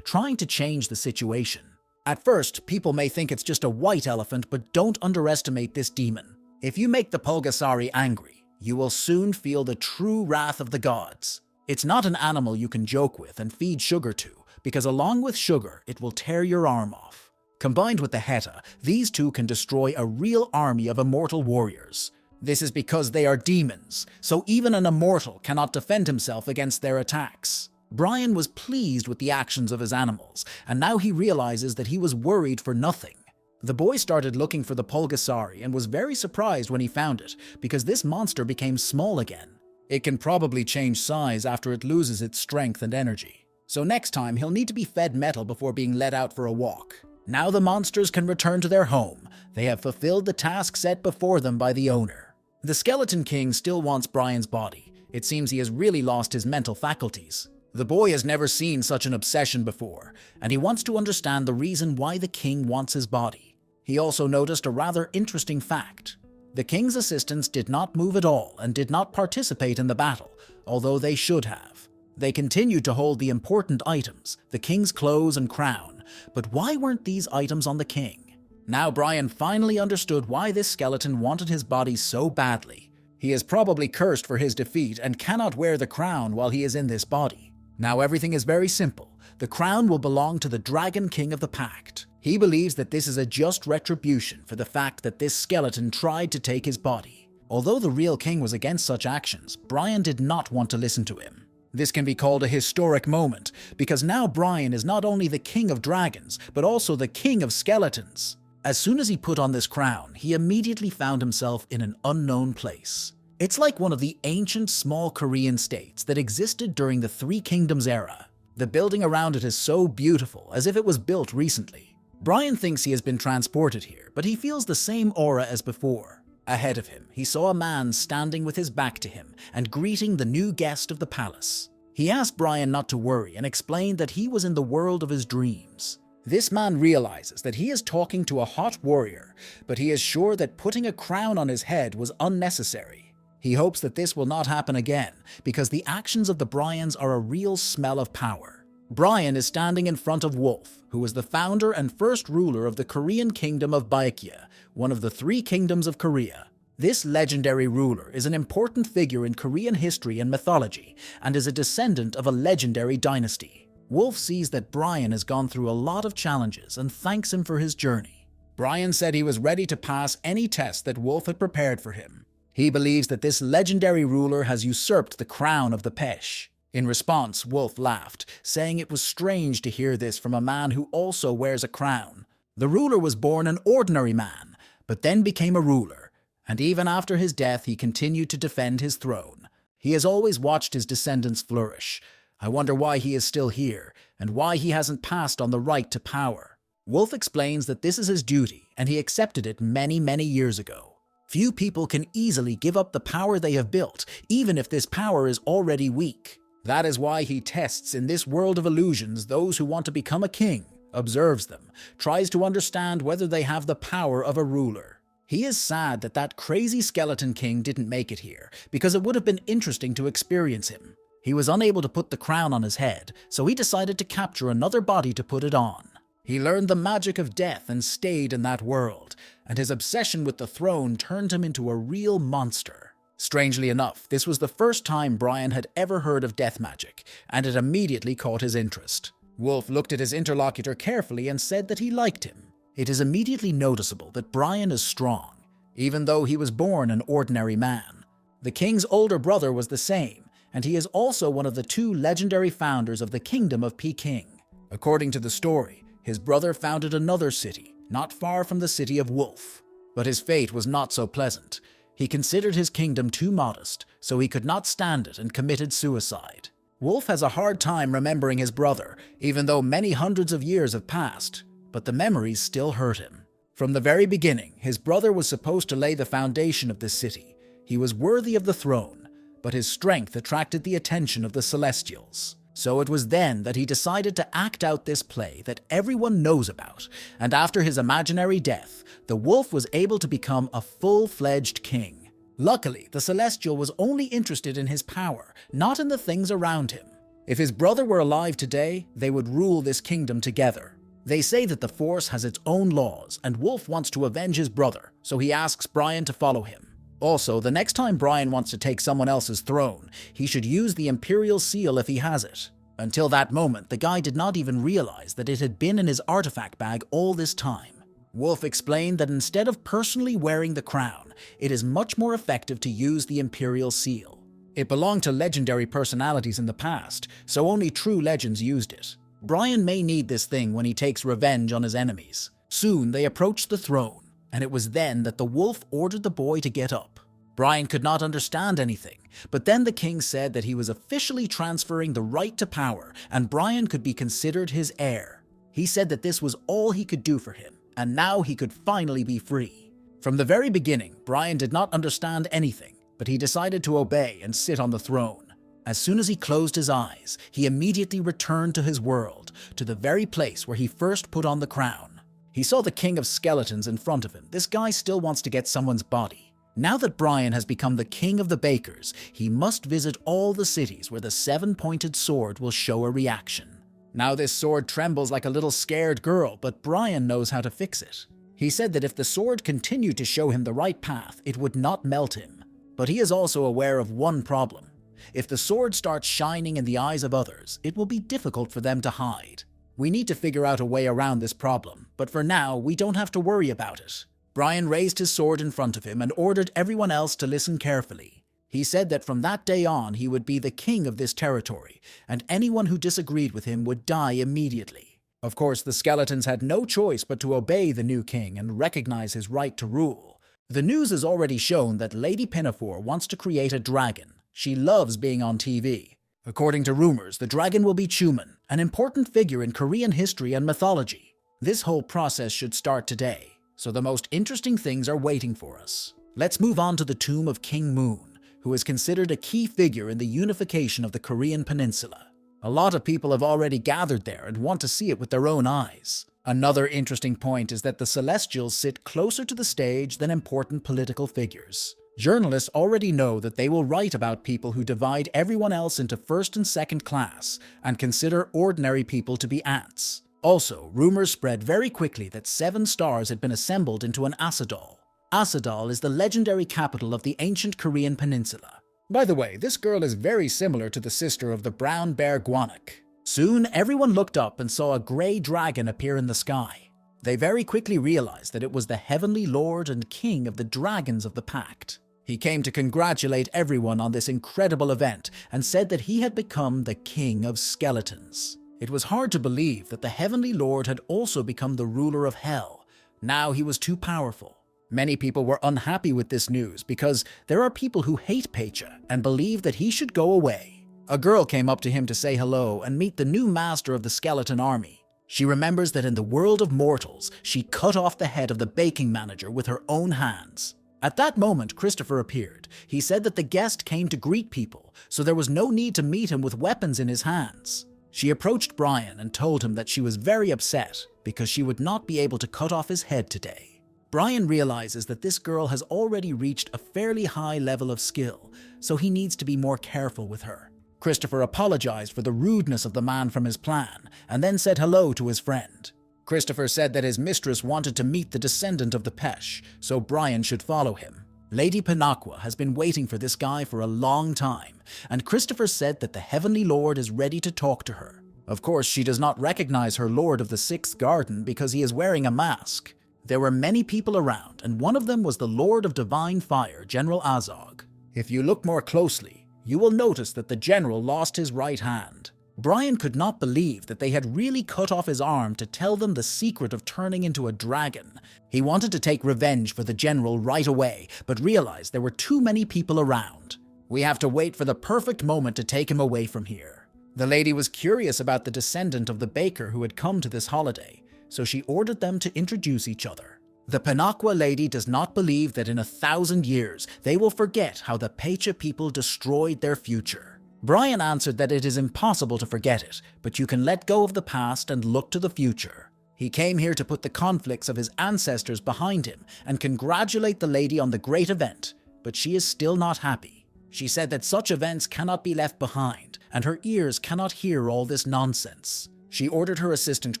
trying to change the situation. At first, people may think it's just a white elephant, but don't underestimate this demon. If you make the Pulgasari angry, you will soon feel the true wrath of the gods. It's not an animal you can joke with and feed sugar to, because along with sugar, it will tear your arm off. Combined with the Heta, these two can destroy a real army of immortal warriors. This is because they are demons, so even an immortal cannot defend himself against their attacks. Brian was pleased with the actions of his animals, and now he realizes that he was worried for nothing. The boy started looking for the Pulgasari and was very surprised when he found it, because this monster became small again. It can probably change size after it loses its strength and energy. So next time he'll need to be fed metal before being let out for a walk. Now the monsters can return to their home. They have fulfilled the task set before them by the owner. The Skeleton King still wants Brian's body. It seems he has really lost his mental faculties. The boy has never seen such an obsession before, and he wants to understand the reason why the king wants his body. He also noticed a rather interesting fact. The king's assistants did not move at all and did not participate in the battle, although they should have. They continued to hold the important items, the king's clothes and crown, but why weren't these items on the king? Now Brian finally understood why this skeleton wanted his body so badly. He is probably cursed for his defeat and cannot wear the crown while he is in this body. Now everything is very simple. The crown will belong to the Dragon King of the Pact. He believes that this is a just retribution for the fact that this skeleton tried to take his body. Although the real king was against such actions, Brian did not want to listen to him. This can be called a historic moment, because now Brian is not only the king of dragons, but also the king of skeletons. As soon as he put on this crown, he immediately found himself in an unknown place. It's like one of the ancient small Korean states that existed during the Three Kingdoms era. The building around it is so beautiful, as if it was built recently. Brian thinks he has been transported here, but he feels the same aura as before. Ahead of him, he saw a man standing with his back to him and greeting the new guest of the palace. He asked Brian not to worry and explained that he was in the world of his dreams. This man realizes that he is talking to a hot warrior, but he is sure that putting a crown on his head was unnecessary. He hopes that this will not happen again, because the actions of the Bryans are a real smell of power. Bryan is standing in front of Wolf, who is the founder and first ruler of the Korean kingdom of Baekje, one of the 3 kingdoms of Korea. This legendary ruler is an important figure in Korean history and mythology, and is a descendant of a legendary dynasty. Wolf sees that Bryan has gone through a lot of challenges and thanks him for his journey. Bryan said he was ready to pass any test that Wolf had prepared for him. He believes that this legendary ruler has usurped the crown of the Pesh. In response, Wolf laughed, saying it was strange to hear this from a man who also wears a crown. The ruler was born an ordinary man, but then became a ruler, and even after his death he continued to defend his throne. He has always watched his descendants flourish. I wonder why he is still here, and why he hasn't passed on the right to power. Wolf explains that this is his duty, and he accepted it many, many years ago. Few people can easily give up the power they have built, even if this power is already weak. That is why he tests in this world of illusions those who want to become a king, observes them, tries to understand whether they have the power of a ruler. He is sad that that crazy skeleton king didn't make it here, because it would have been interesting to experience him. He was unable to put the crown on his head, so he decided to capture another body to put it on. He learned the magic of death and stayed in that world, and his obsession with the throne turned him into a real monster. Strangely enough, this was the first time Bryan had ever heard of death magic, and it immediately caught his interest. Wolf looked at his interlocutor carefully and said that he liked him. It is immediately noticeable that Bryan is strong, even though he was born an ordinary man. The king's older brother was the same, and he is also one of the 2 legendary founders of the Kingdom of Peking. According to the story, his brother founded another city, not far from the city of Wolf. But his fate was not so pleasant. He considered his kingdom too modest, so he could not stand it and committed suicide. Wolf has a hard time remembering his brother, even though many hundreds of years have passed, but the memories still hurt him. From the very beginning, his brother was supposed to lay the foundation of this city. He was worthy of the throne, but his strength attracted the attention of the Celestials. So it was then that he decided to act out this play that everyone knows about, and after his imaginary death, the wolf was able to become a full-fledged king. Luckily, the Celestial was only interested in his power, not in the things around him. If his brother were alive today, they would rule this kingdom together. They say that the Force has its own laws, and Wolf wants to avenge his brother, so he asks Bryan to follow him. Also, the next time Bryan wants to take someone else's throne, he should use the Imperial Seal if he has it. Until that moment, the guy did not even realize that it had been in his artifact bag all this time. Wolf explained that instead of personally wearing the crown, it is much more effective to use the Imperial Seal. It belonged to legendary personalities in the past, so only true legends used it. Bryan may need this thing when he takes revenge on his enemies. Soon they approached the throne, and it was then that the wolf ordered the boy to get up. Bryan could not understand anything, but then the king said that he was officially transferring the right to power, and Bryan could be considered his heir. He said that this was all he could do for him, and now he could finally be free. From the very beginning, Bryan did not understand anything, but he decided to obey and sit on the throne. As soon as he closed his eyes, he immediately returned to his world, to the very place where he first put on the crown. He saw the king of skeletons in front of him. This guy still wants to get someone's body. Now that Bryan has become the king of the bakers, he must visit all the cities where the 7-pointed sword will show a reaction. Now this sword trembles like a little scared girl, but Bryan knows how to fix it. He said that if the sword continued to show him the right path, it would not melt him. But he is also aware of one problem. If the sword starts shining in the eyes of others, it will be difficult for them to hide. We need to figure out a way around this problem, but for now, we don't have to worry about it. Bryan raised his sword in front of him and ordered everyone else to listen carefully. He said that from that day on, he would be the king of this territory, and anyone who disagreed with him would die immediately. Of course, the skeletons had no choice but to obey the new king and recognize his right to rule. The news has already shown that Lady Pinafore wants to create a dragon. She loves being on TV. According to rumors, the dragon will be Chuman, an important figure in Korean history and mythology. This whole process should start today, so the most interesting things are waiting for us. Let's move on to the tomb of King Moon, who is considered a key figure in the unification of the Korean peninsula. A lot of people have already gathered there and want to see it with their own eyes. Another interesting point is that the Celestials sit closer to the stage than important political figures. Journalists already know that they will write about people who divide everyone else into first and second class and consider ordinary people to be ants. Also, rumors spread very quickly that 7 stars had been assembled into an Asadal. Asadal is the legendary capital of the ancient Korean peninsula. By the way, this girl is very similar to the sister of the brown bear Gwanak. Soon, everyone looked up and saw a grey dragon appear in the sky. They very quickly realized that it was the heavenly lord and king of the dragons of the pact. He came to congratulate everyone on this incredible event and said that he had become the king of skeletons. It was hard to believe that the heavenly lord had also become the ruler of hell. Now he was too powerful. Many people were unhappy with this news because there are people who hate Pecha and believe that he should go away. A girl came up to him to say hello and meet the new master of the skeleton army. She remembers that in the world of mortals, she cut off the head of the baking manager with her own hands. At that moment, Christopher appeared. He said that the guest came to greet people, so there was no need to meet him with weapons in his hands. She approached Brian and told him that she was very upset because she would not be able to cut off his head today. Brian realizes that this girl has already reached a fairly high level of skill, so he needs to be more careful with her. Christopher apologized for the rudeness of the man from his plan, and then said hello to his friend. Christopher said that his mistress wanted to meet the descendant of the Pesh, so Brian should follow him. Lady MANHUA has been waiting for this guy for a long time, and Christopher said that the Heavenly Lord is ready to talk to her. Of course, she does not recognize her Lord of the Sixth Garden because he is wearing a mask. There were many people around, and one of them was the Lord of Divine Fire, General Azog. If you look more closely, you will notice that the general lost his right hand. Brian could not believe that they had really cut off his arm to tell them the secret of turning into a dragon. He wanted to take revenge for the general right away, but realized there were too many people around. We have to wait for the perfect moment to take him away from here. The lady was curious about the descendant of the baker who had come to this holiday, so she ordered them to introduce each other. The MANHUA lady does not believe that in 1,000 years they will forget how the Pecha people destroyed their future. Brian answered that it is impossible to forget it, but you can let go of the past and look to the future. He came here to put the conflicts of his ancestors behind him and congratulate the lady on the great event, but she is still not happy. She said that such events cannot be left behind, and her ears cannot hear all this nonsense. She ordered her assistant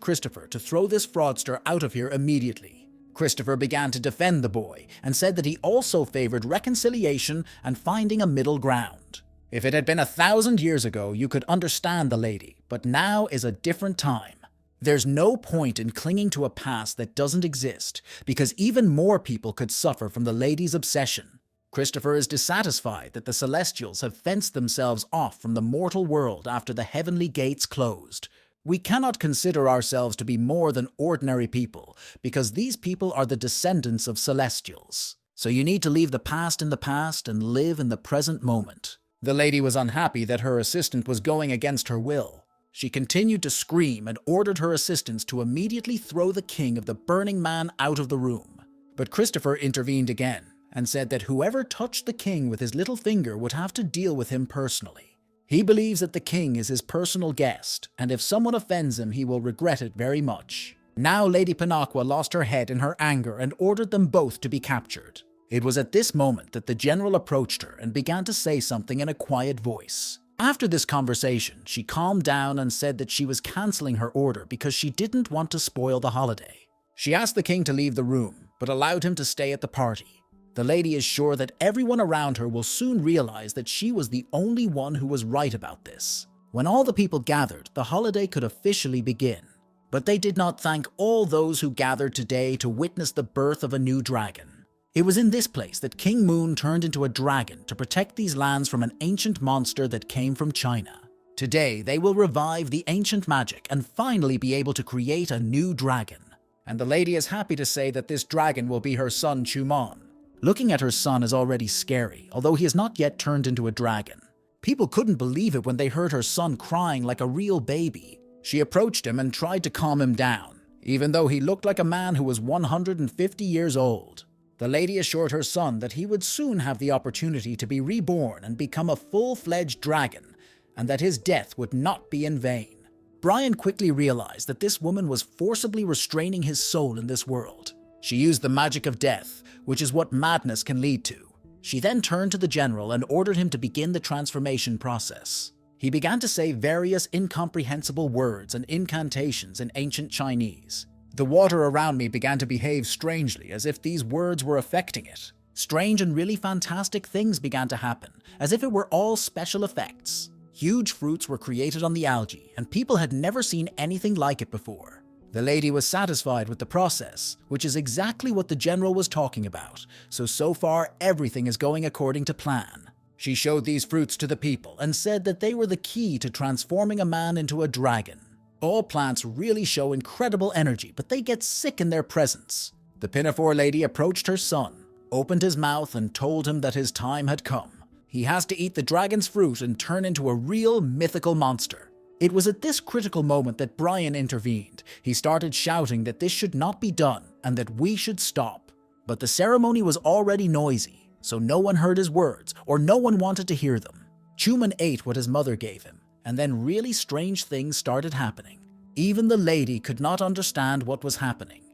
Christopher to throw this fraudster out of here immediately. Christopher began to defend the boy and said that he also favored reconciliation and finding a middle ground. If it had been 1,000 years ago, you could understand the lady, but now is a different time. There's no point in clinging to a past that doesn't exist, because even more people could suffer from the lady's obsession. Christopher is dissatisfied that the Celestials have fenced themselves off from the mortal world after the heavenly gates closed. We cannot consider ourselves to be more than ordinary people, because these people are the descendants of Celestials. So you need to leave the past in the past and live in the present moment. The lady was unhappy that her assistant was going against her will. She continued to scream and ordered her assistants to immediately throw the king of the Burning Man out of the room. But Christopher intervened again and said that whoever touched the king with his little finger would have to deal with him personally. He believes that the king is his personal guest, and if someone offends him, he will regret it very much. Now Lady MANHUA lost her head in her anger and ordered them both to be captured. It was at this moment that the general approached her and began to say something in a quiet voice. After this conversation, she calmed down and said that she was cancelling her order because she didn't want to spoil the holiday. She asked the king to leave the room, but allowed him to stay at the party. The lady is sure that everyone around her will soon realize that she was the only one who was right about this. When all the people gathered, the holiday could officially begin. But they did not thank all those who gathered today to witness the birth of a new dragon. It was in this place that King Moon turned into a dragon to protect these lands from an ancient monster that came from China. Today, they will revive the ancient magic and finally be able to create a new dragon. And the lady is happy to say that this dragon will be her son Chumon. Looking at her son is already scary, although he has not yet turned into a dragon. People couldn't believe it when they heard her son crying like a real baby. She approached him and tried to calm him down, even though he looked like a man who was 150 years old. The lady assured her son that he would soon have the opportunity to be reborn and become a full-fledged dragon, and that his death would not be in vain. Brian quickly realized that this woman was forcibly restraining his soul in this world. She used the magic of death, which is what madness can lead to. She then turned to the general and ordered him to begin the transformation process. He began to say various incomprehensible words and incantations in ancient Chinese. The water around me began to behave strangely, as if these words were affecting it. Strange and really fantastic things began to happen, as if it were all special effects. Huge fruits were created on the algae, and people had never seen anything like it before. The lady was satisfied with the process, which is exactly what the general was talking about, so far everything is going according to plan. She showed these fruits to the people and said that they were the key to transforming a man into a dragon. All plants really show incredible energy, but they get sick in their presence. The pinafore lady approached her son, opened his mouth and told him that his time had come. He has to eat the dragon's fruit and turn into a real mythical monster. It was at this critical moment that Brian intervened. He started shouting that this should not be done and that we should stop. But the ceremony was already noisy, so no one heard his words or no one wanted to hear them. Chuman ate what his mother gave him, and then really strange things started happening. Even the lady could not understand what was happening.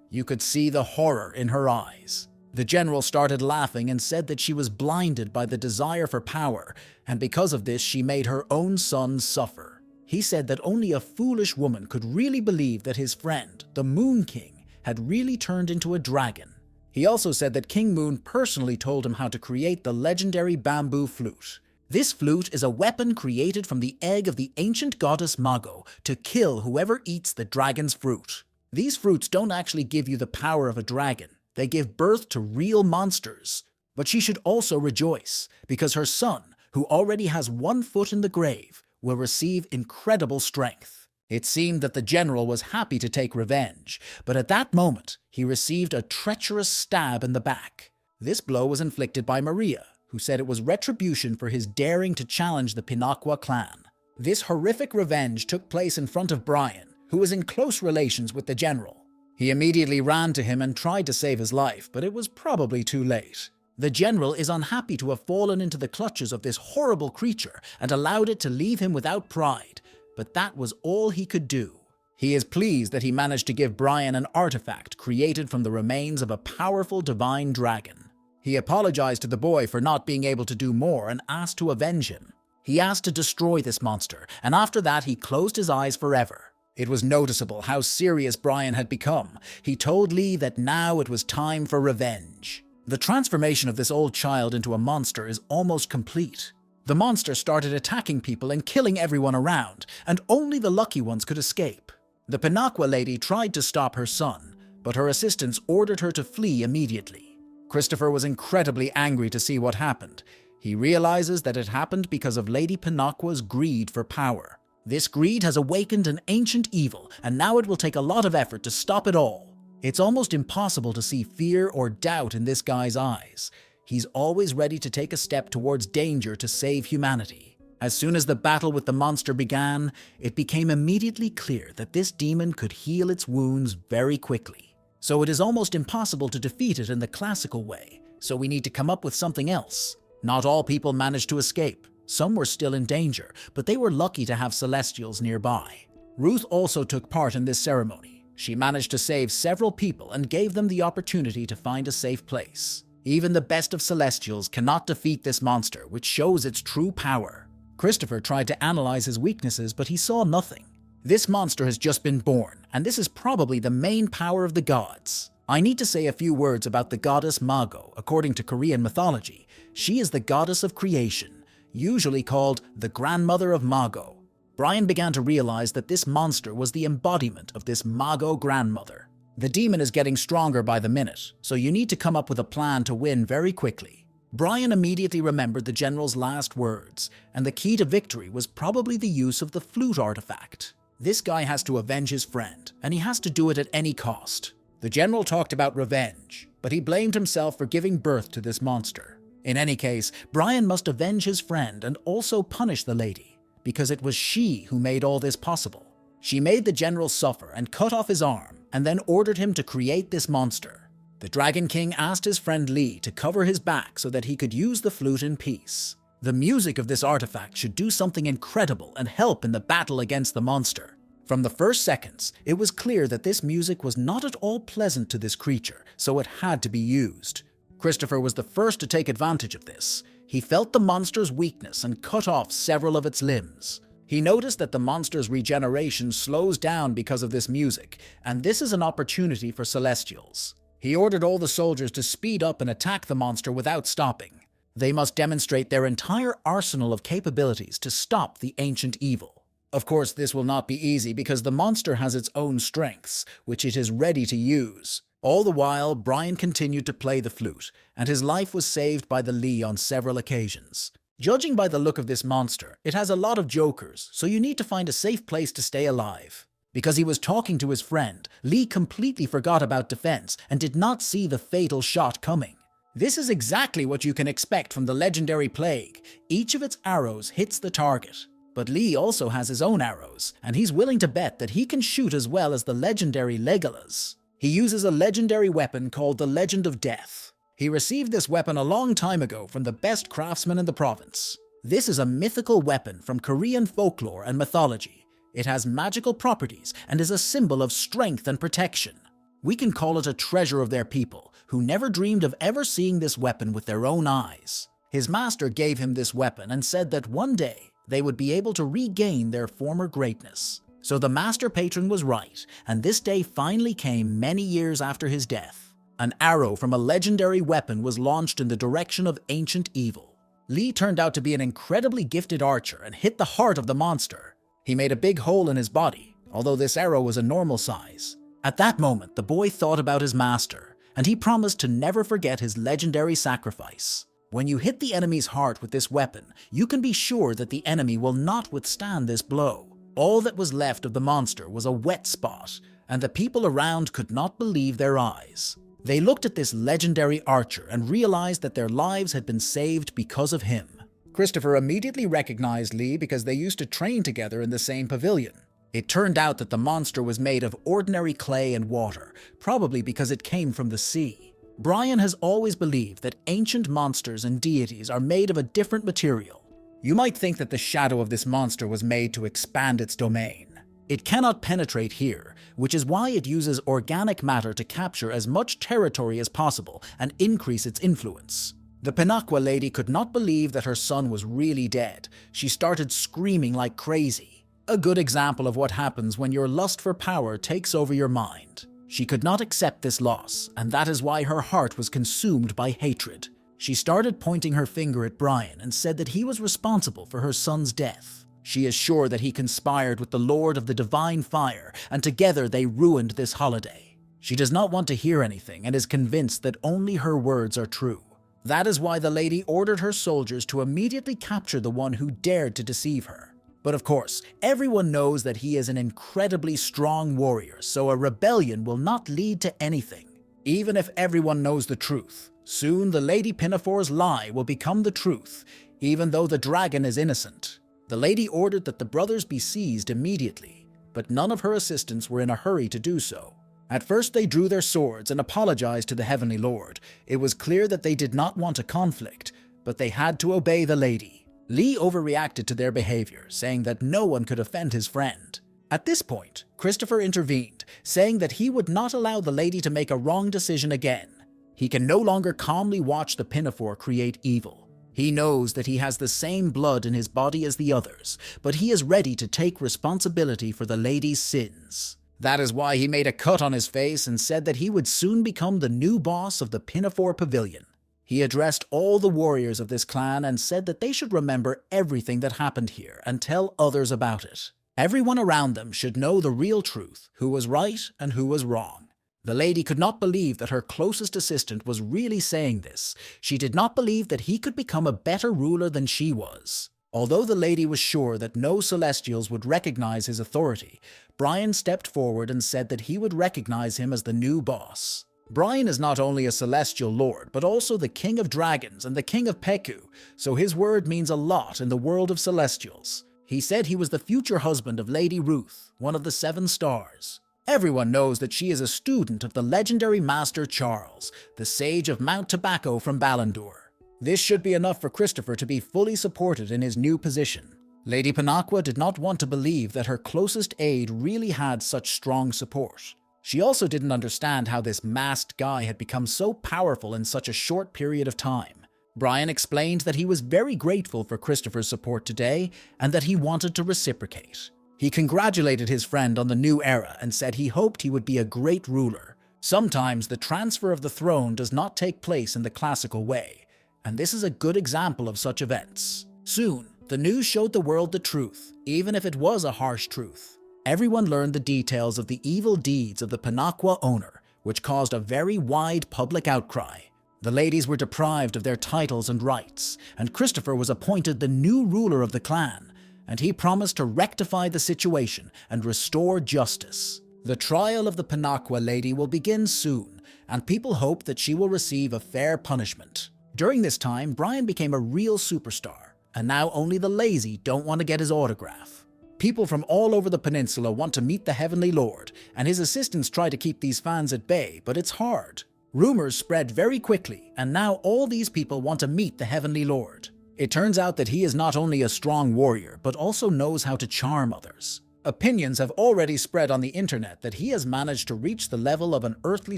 You could see the horror in her eyes. The general started laughing and said that she was blinded by the desire for power, and because of this she made her own son suffer. He said that only a foolish woman could really believe that his friend, the Moon King, had really turned into a dragon. He also said that King Moon personally told him how to create the legendary bamboo flute. This flute is a weapon created from the egg of the ancient goddess Mago to kill whoever eats the dragon's fruit. These fruits don't actually give you the power of a dragon. They give birth to real monsters. But she should also rejoice, because her son, who already has 1 foot in the grave, will receive incredible strength. It seemed that the general was happy to take revenge, but at that moment, he received a treacherous stab in the back. This blow was inflicted by Maria, who said it was retribution for his daring to challenge the Pinakwa clan. This horrific revenge took place in front of Brian, who was in close relations with the general. He immediately ran to him and tried to save his life, but it was probably too late. The general is unhappy to have fallen into the clutches of this horrible creature and allowed it to leave him without pride, but that was all he could do. He is pleased that he managed to give Brian an artifact created from the remains of a powerful divine dragon. He apologized to the boy for not being able to do more and asked to avenge him. He asked to destroy this monster, and after that he closed his eyes forever. It was noticeable how serious Brian had become. He told Lee that now it was time for revenge. The transformation of this old child into a monster is almost complete. The monster started attacking people and killing everyone around, and only the lucky ones could escape. The Pinakwa lady tried to stop her son, but her assistants ordered her to flee immediately. Christopher was incredibly angry to see what happened. He realizes that it happened because of Lady Pinakwa's greed for power. This greed has awakened an ancient evil, and now it will take a lot of effort to stop it all. It's almost impossible to see fear or doubt in this guy's eyes. He's always ready to take a step towards danger to save humanity. As soon as the battle with the monster began, it became immediately clear that this demon could heal its wounds very quickly. So it is almost impossible to defeat it in the classical way, so we need to come up with something else. Not all people managed to escape. Some were still in danger, but they were lucky to have Celestials nearby. Ruth also took part in this ceremony. She managed to save several people and gave them the opportunity to find a safe place. Even the best of Celestials cannot defeat this monster, which shows its true power. Christopher tried to analyze his weaknesses, but he saw nothing. This monster has just been born, and this is probably the main power of the gods. I need to say a few words about the goddess Mago. According to Korean mythology, she is the goddess of creation, usually called the grandmother of Mago. Brian began to realize that this monster was the embodiment of this Mago grandmother. The demon is getting stronger by the minute, so you need to come up with a plan to win very quickly. Brian immediately remembered the general's last words, and the key to victory was probably the use of the flute artifact. This guy has to avenge his friend, and he has to do it at any cost. The general talked about revenge, but he blamed himself for giving birth to this monster. In any case, Brian must avenge his friend and also punish the lady, because it was she who made all this possible. She made the general suffer and cut off his arm, and then ordered him to create this monster. The Dragon King asked his friend Lee to cover his back so that he could use the flute in peace. The music of this artifact should do something incredible and help in the battle against the monster. From the first seconds, it was clear that this music was not at all pleasant to this creature, so it had to be used. Christopher was the first to take advantage of this. He felt the monster's weakness and cut off several of its limbs. He noticed that the monster's regeneration slows down because of this music, and this is an opportunity for Celestials. He ordered all the soldiers to speed up and attack the monster without stopping. They must demonstrate their entire arsenal of capabilities to stop the ancient evil. Of course, this will not be easy because the monster has its own strengths, which it is ready to use. All the while, Brian continued to play the flute, and his life was saved by the Lee on several occasions. Judging by the look of this monster, it has a lot of jokers, so you need to find a safe place to stay alive. Because he was talking to his friend, Lee completely forgot about defense and did not see the fatal shot coming. This is exactly what you can expect from the legendary plague. Each of its arrows hits the target. But Lee also has his own arrows, and he's willing to bet that he can shoot as well as the legendary Legolas. He uses a legendary weapon called the Legend of Death. He received this weapon a long time ago from the best craftsman in the province. This is a mythical weapon from Korean folklore and mythology. It has magical properties and is a symbol of strength and protection. We can call it a treasure of their people, who never dreamed of ever seeing this weapon with their own eyes. His master gave him this weapon and said that one day they would be able to regain their former greatness. So the master patron was right, and this day finally came many years after his death. An arrow from a legendary weapon was launched in the direction of ancient evil. Lee turned out to be an incredibly gifted archer and hit the heart of the monster. He made a big hole in his body, although this arrow was a normal size. At that moment, the boy thought about his master, and he promised to never forget his legendary sacrifice. When you hit the enemy's heart with this weapon, you can be sure that the enemy will not withstand this blow. All that was left of the monster was a wet spot, and the people around could not believe their eyes. They looked at this legendary archer and realized that their lives had been saved because of him. Christopher immediately recognized Lee because they used to train together in the same pavilion. It turned out that the monster was made of ordinary clay and water, probably because it came from the sea. Brian has always believed that ancient monsters and deities are made of a different material. You might think that the shadow of this monster was made to expand its domain. It cannot penetrate here, which is why it uses organic matter to capture as much territory as possible and increase its influence. The MANHUA lady could not believe that her son was really dead. She started screaming like crazy. A good example of what happens when your lust for power takes over your mind. She could not accept this loss, and that is why her heart was consumed by hatred. She started pointing her finger at Brian and said that he was responsible for her son's death. She is sure that he conspired with the Lord of the Divine Fire, and together they ruined this holiday. She does not want to hear anything and is convinced that only her words are true. That is why the lady ordered her soldiers to immediately capture the one who dared to deceive her. But of course, everyone knows that he is an incredibly strong warrior, so a rebellion will not lead to anything. Even if everyone knows the truth, soon the Lady Pinafore's lie will become the truth, even though the dragon is innocent. The lady ordered that the brothers be seized immediately, but none of her assistants were in a hurry to do so. At first they drew their swords and apologized to the Heavenly Lord. It was clear that they did not want a conflict, but they had to obey the lady. Lee overreacted to their behavior, saying that no one could offend his friend. At this point, Christopher intervened, saying that he would not allow the lady to make a wrong decision again. He can no longer calmly watch the Pinafore create evil. He knows that he has the same blood in his body as the others, but he is ready to take responsibility for the lady's sins. That is why he made a cut on his face and said that he would soon become the new boss of the Pinafore Pavilion. He addressed all the warriors of this clan and said that they should remember everything that happened here and tell others about it. Everyone around them should know the real truth, who was right and who was wrong. The lady could not believe that her closest assistant was really saying this. She did not believe that he could become a better ruler than she was. Although the lady was sure that no Celestials would recognize his authority, Brian stepped forward and said that he would recognize him as the new boss. Brian is not only a Celestial Lord, but also the King of Dragons and the King of Peku, so his word means a lot in the world of Celestials. He said he was the future husband of Lady Ruth, one of the 7 stars. Everyone knows that she is a student of the legendary Master Charles, the Sage of Mount Tobacco from Ballandur. This should be enough for Christopher to be fully supported in his new position. Lady MANHUA did not want to believe that her closest aide really had such strong support. She also didn't understand how this masked guy had become so powerful in such a short period of time. Brian explained that he was very grateful for Christopher's support today and that he wanted to reciprocate. He congratulated his friend on the new era and said he hoped he would be a great ruler. Sometimes the transfer of the throne does not take place in the classical way, and this is a good example of such events. Soon, the news showed the world the truth, even if it was a harsh truth. Everyone learned the details of the evil deeds of the MANHUA owner, which caused a very wide public outcry. The ladies were deprived of their titles and rights, and Christopher was appointed the new ruler of the clan, and he promised to rectify the situation and restore justice. The trial of the MANHUA lady will begin soon, and people hope that she will receive a fair punishment. During this time, Brian became a real superstar, and now only the lazy don't want to get his autograph. People from all over the peninsula want to meet the Heavenly Lord, and his assistants try to keep these fans at bay, but it's hard. Rumors spread very quickly, and now all these people want to meet the Heavenly Lord. It turns out that he is not only a strong warrior, but also knows how to charm others. Opinions have already spread on the internet that he has managed to reach the level of an earthly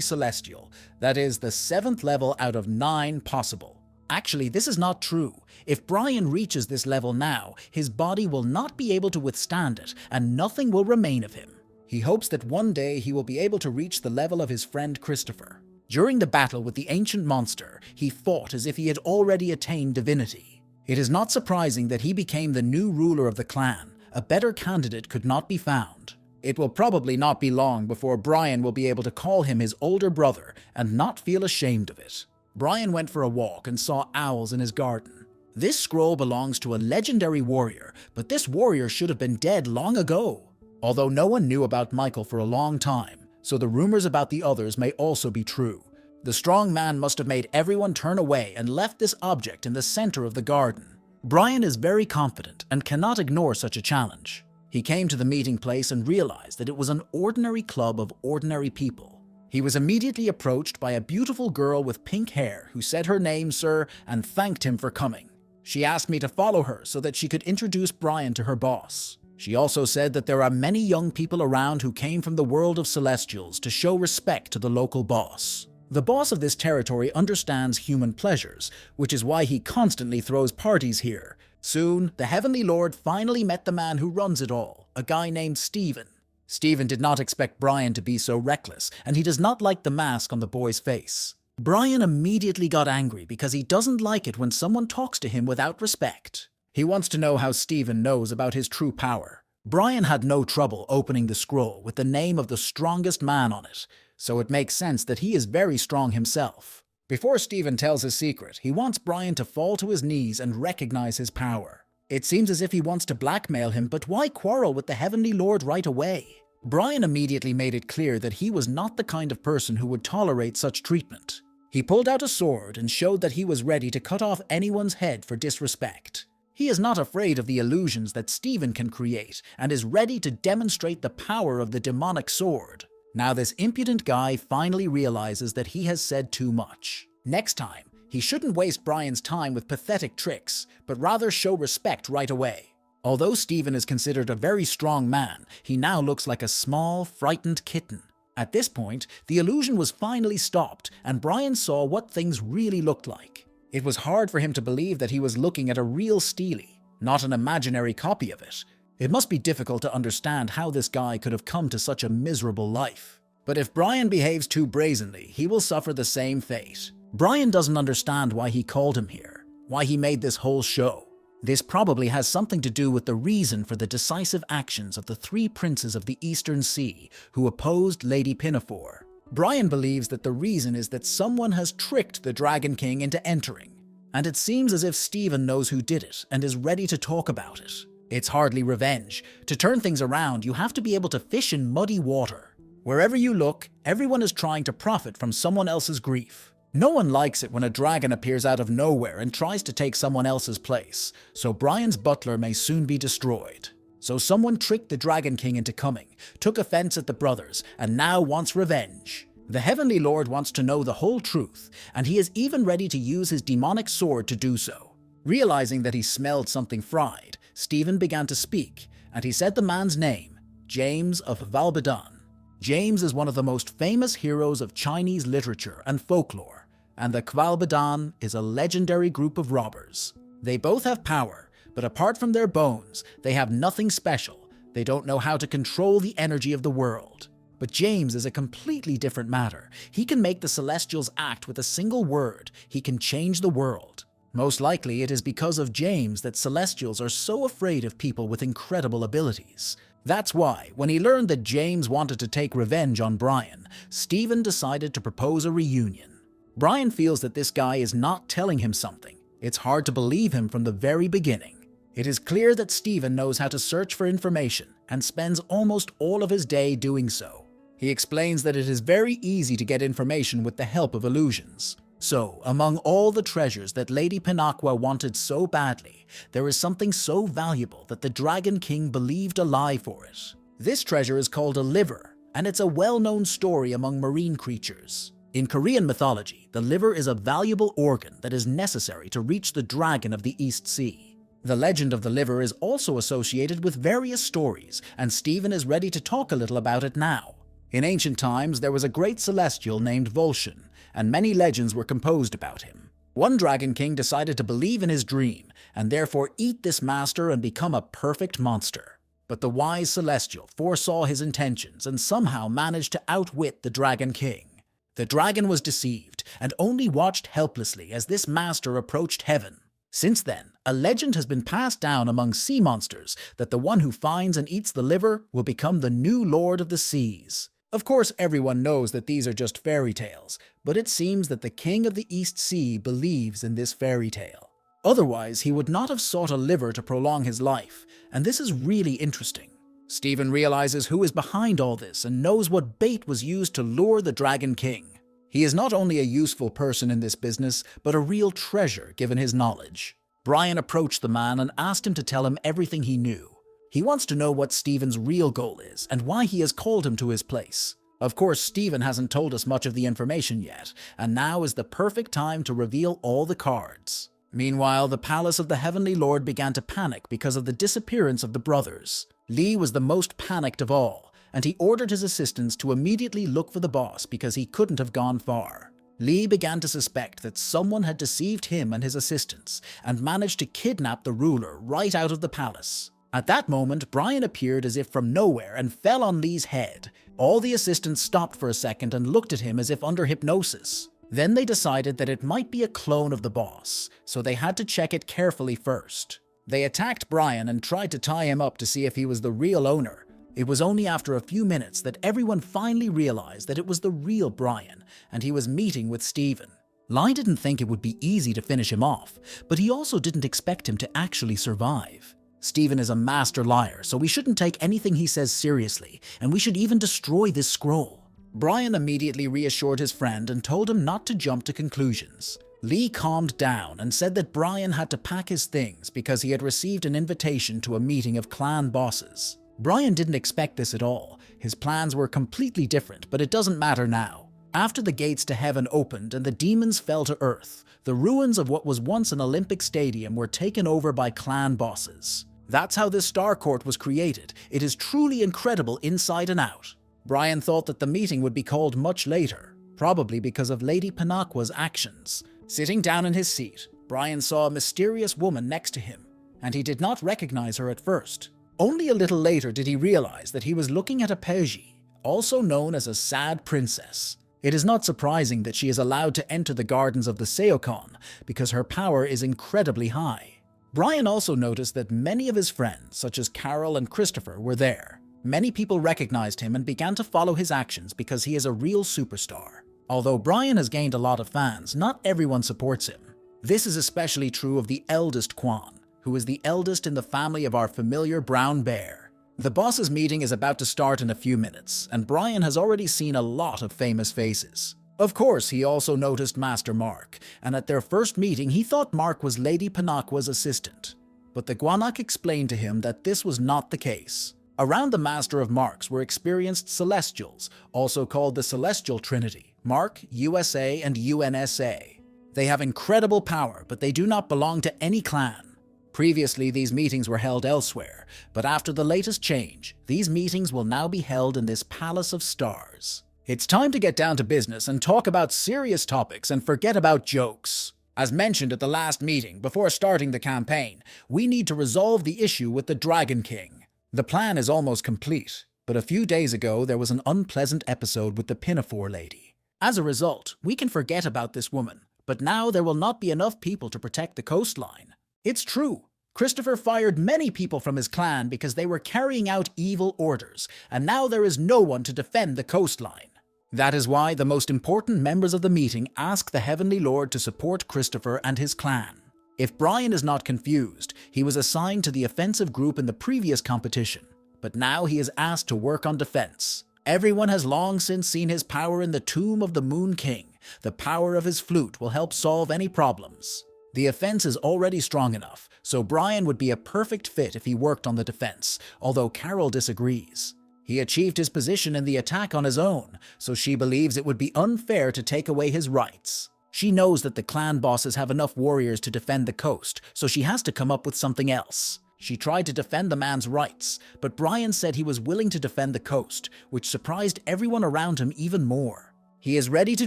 celestial, that is, the 7th level out of 9 possible. Actually, this is not true. If Brian reaches this level now, his body will not be able to withstand it, and nothing will remain of him. He hopes that one day he will be able to reach the level of his friend Christopher. During the battle with the ancient monster, he fought as if he had already attained divinity. It is not surprising that he became the new ruler of the clan. A better candidate could not be found. It will probably not be long before Brian will be able to call him his older brother and not feel ashamed of it. Brian went for a walk and saw owls in his garden. This scroll belongs to a legendary warrior, but this warrior should have been dead long ago. Although no one knew about Michael for a long time, so the rumors about the others may also be true. The strong man must have made everyone turn away and left this object in the center of the garden. Brian is very confident and cannot ignore such a challenge. He came to the meeting place and realized that it was an ordinary club of ordinary people. He was immediately approached by a beautiful girl with pink hair who said her name, sir, and thanked him for coming. She asked me to follow her so that she could introduce Brian to her boss. She also said that there are many young people around who came from the world of Celestials to show respect to the local boss. The boss of this territory understands human pleasures, which is why he constantly throws parties here. Soon, the Heavenly Lord finally met the man who runs it all, a guy named Steven. Steven did not expect Brian to be so reckless, and he does not like the mask on the boy's face. Brian immediately got angry because he doesn't like it when someone talks to him without respect. He wants to know how Steven knows about his true power. Brian had no trouble opening the scroll with the name of the strongest man on it, so it makes sense that he is very strong himself. Before Steven tells his secret, he wants Brian to fall to his knees and recognize his power. It seems as if he wants to blackmail him, but why quarrel with the Heavenly Lord right away? Brian immediately made it clear that he was not the kind of person who would tolerate such treatment. He pulled out a sword and showed that he was ready to cut off anyone's head for disrespect. He is not afraid of the illusions that Steven can create and is ready to demonstrate the power of the demonic sword. Now this impudent guy finally realizes that he has said too much. Next time, he shouldn't waste Brian's time with pathetic tricks, but rather show respect right away. Although Steven is considered a very strong man, he now looks like a small, frightened kitten. At this point, the illusion was finally stopped, and Brian saw what things really looked like. It was hard for him to believe that he was looking at a real Steely, not an imaginary copy of it. It must be difficult to understand how this guy could have come to such a miserable life. But if Brian behaves too brazenly, he will suffer the same fate. Brian doesn't understand why he called him here, why he made this whole show. This probably has something to do with the reason for the decisive actions of the 3 princes of the Eastern Sea who opposed Lady Pinafore. Brian believes that the reason is that someone has tricked the Dragon King into entering, and it seems as if Steven knows who did it and is ready to talk about it. It's hardly revenge. To turn things around, you have to be able to fish in muddy water. Wherever you look, everyone is trying to profit from someone else's grief. No one likes it when a dragon appears out of nowhere and tries to take someone else's place, so Brian's butler may soon be destroyed. So someone tricked the Dragon King into coming, took offense at the brothers, and now wants revenge. The Heavenly Lord wants to know the whole truth, and he is even ready to use his demonic sword to do so. Realizing that he smelled something fried, Stephen began to speak, and he said the man's name, James of Valbadan. James is one of the most famous heroes of Chinese literature and folklore, and the Kvalbadan is a legendary group of robbers. They both have power, but apart from their bones, they have nothing special. They don't know how to control the energy of the world. But James is a completely different matter. He can make the Celestials act with a single word. He can change the world. Most likely, it is because of James that Celestials are so afraid of people with incredible abilities. That's why, when he learned that James wanted to take revenge on Brian, Stephen decided to propose a reunion. Brian feels that this guy is not telling him something. It's hard to believe him from the very beginning. It is clear that Stephen knows how to search for information and spends almost all of his day doing so. He explains that it is very easy to get information with the help of illusions. So, among all the treasures that Lady MANHUA wanted so badly, there is something so valuable that the Dragon King believed a lie for it. This treasure is called a liver, and it's a well-known story among marine creatures. In Korean mythology, the liver is a valuable organ that is necessary to reach the dragon of the East Sea. The legend of the liver is also associated with various stories, and Stephen is ready to talk a little about it now. In ancient times, there was a great celestial named Vulcan, and many legends were composed about him. One Dragon King decided to believe in his dream, and therefore eat this master and become a perfect monster. But the wise Celestial foresaw his intentions and somehow managed to outwit the Dragon King. The dragon was deceived, and only watched helplessly as this master approached heaven. Since then, a legend has been passed down among sea monsters that the one who finds and eats the liver will become the new Lord of the Seas. Of course, everyone knows that these are just fairy tales, but it seems that the King of the East Sea believes in this fairy tale. Otherwise, he would not have sought a liver to prolong his life, and this is really interesting. Stephen realizes who is behind all this and knows what bait was used to lure the Dragon King. He is not only a useful person in this business, but a real treasure given his knowledge. Brian approached the man and asked him to tell him everything he knew. He wants to know what Stephen's real goal is and why he has called him to his place. Of course, Stephen hasn't told us much of the information yet, and now is the perfect time to reveal all the cards. Meanwhile, the palace of the Heavenly Lord began to panic because of the disappearance of the brothers. Lee was the most panicked of all, and he ordered his assistants to immediately look for the boss because he couldn't have gone far. Lee began to suspect that someone had deceived him and his assistants and managed to kidnap the ruler right out of the palace. At that moment, Brian appeared as if from nowhere and fell on Lee's head. All the assistants stopped for a second and looked at him as if under hypnosis. Then they decided that it might be a clone of the boss, so they had to check it carefully first. They attacked Brian and tried to tie him up to see if he was the real owner. It was only after a few minutes that everyone finally realized that it was the real Brian, and he was meeting with Stephen. Lee didn't think it would be easy to finish him off, but he also didn't expect him to actually survive. Stephen is a master liar, so we shouldn't take anything he says seriously, and we should even destroy this scroll. Brian immediately reassured his friend and told him not to jump to conclusions. Lee calmed down and said that Brian had to pack his things because he had received an invitation to a meeting of clan bosses. Brian didn't expect this at all. His plans were completely different, but it doesn't matter now. After the gates to heaven opened and the demons fell to earth, the ruins of what was once an Olympic stadium were taken over by clan bosses. That's how this Star Court was created. It is truly incredible inside and out. Brian thought that the meeting would be called much later, probably because of Lady MANHUA's actions. Sitting down in his seat, Brian saw a mysterious woman next to him, and he did not recognize her at first. Only a little later did he realize that he was looking at a Peji, also known as a sad princess. It is not surprising that she is allowed to enter the gardens of the Seokon, because her power is incredibly high. Brian also noticed that many of his friends, such as Carol and Christopher, were there. Many people recognized him and began to follow his actions because he is a real superstar. Although Brian has gained a lot of fans, not everyone supports him. This is especially true of the eldest Quan, who is the eldest in the family of our familiar brown bear. The boss's meeting is about to start in a few minutes, and Brian has already seen a lot of famous faces. Of course, he also noticed Master Mark, and at their first meeting he thought Mark was Lady MANHUA's assistant. But the Guanak explained to him that this was not the case. Around the Master of Marks were experienced Celestials, also called the Celestial Trinity, Mark, USA, and UNSA. They have incredible power, but they do not belong to any clan. Previously, these meetings were held elsewhere, but after the latest change, these meetings will now be held in this Palace of Stars. It's time to get down to business and talk about serious topics and forget about jokes. As mentioned at the last meeting, before starting the campaign, we need to resolve the issue with the Dragon King. The plan is almost complete, but a few days ago there was an unpleasant episode with the Pinafore lady. As a result, we can forget about this woman, but now there will not be enough people to protect the coastline. It's true. Christopher fired many people from his clan because they were carrying out evil orders, and now there is no one to defend the coastline. That is why the most important members of the meeting ask the Heavenly Lord to support Christopher and his clan. If Brian is not confused, he was assigned to the offensive group in the previous competition, but now he is asked to work on defense. Everyone has long since seen his power in the tomb of the Moon King. The power of his flute will help solve any problems. The offense is already strong enough, so Brian would be a perfect fit if he worked on the defense, although Carol disagrees. He achieved his position in the attack on his own, so she believes it would be unfair to take away his rights. She knows that the clan bosses have enough warriors to defend the coast, so she has to come up with something else. She tried to defend the man's rights, but Brian said he was willing to defend the coast, which surprised everyone around him even more. He is ready to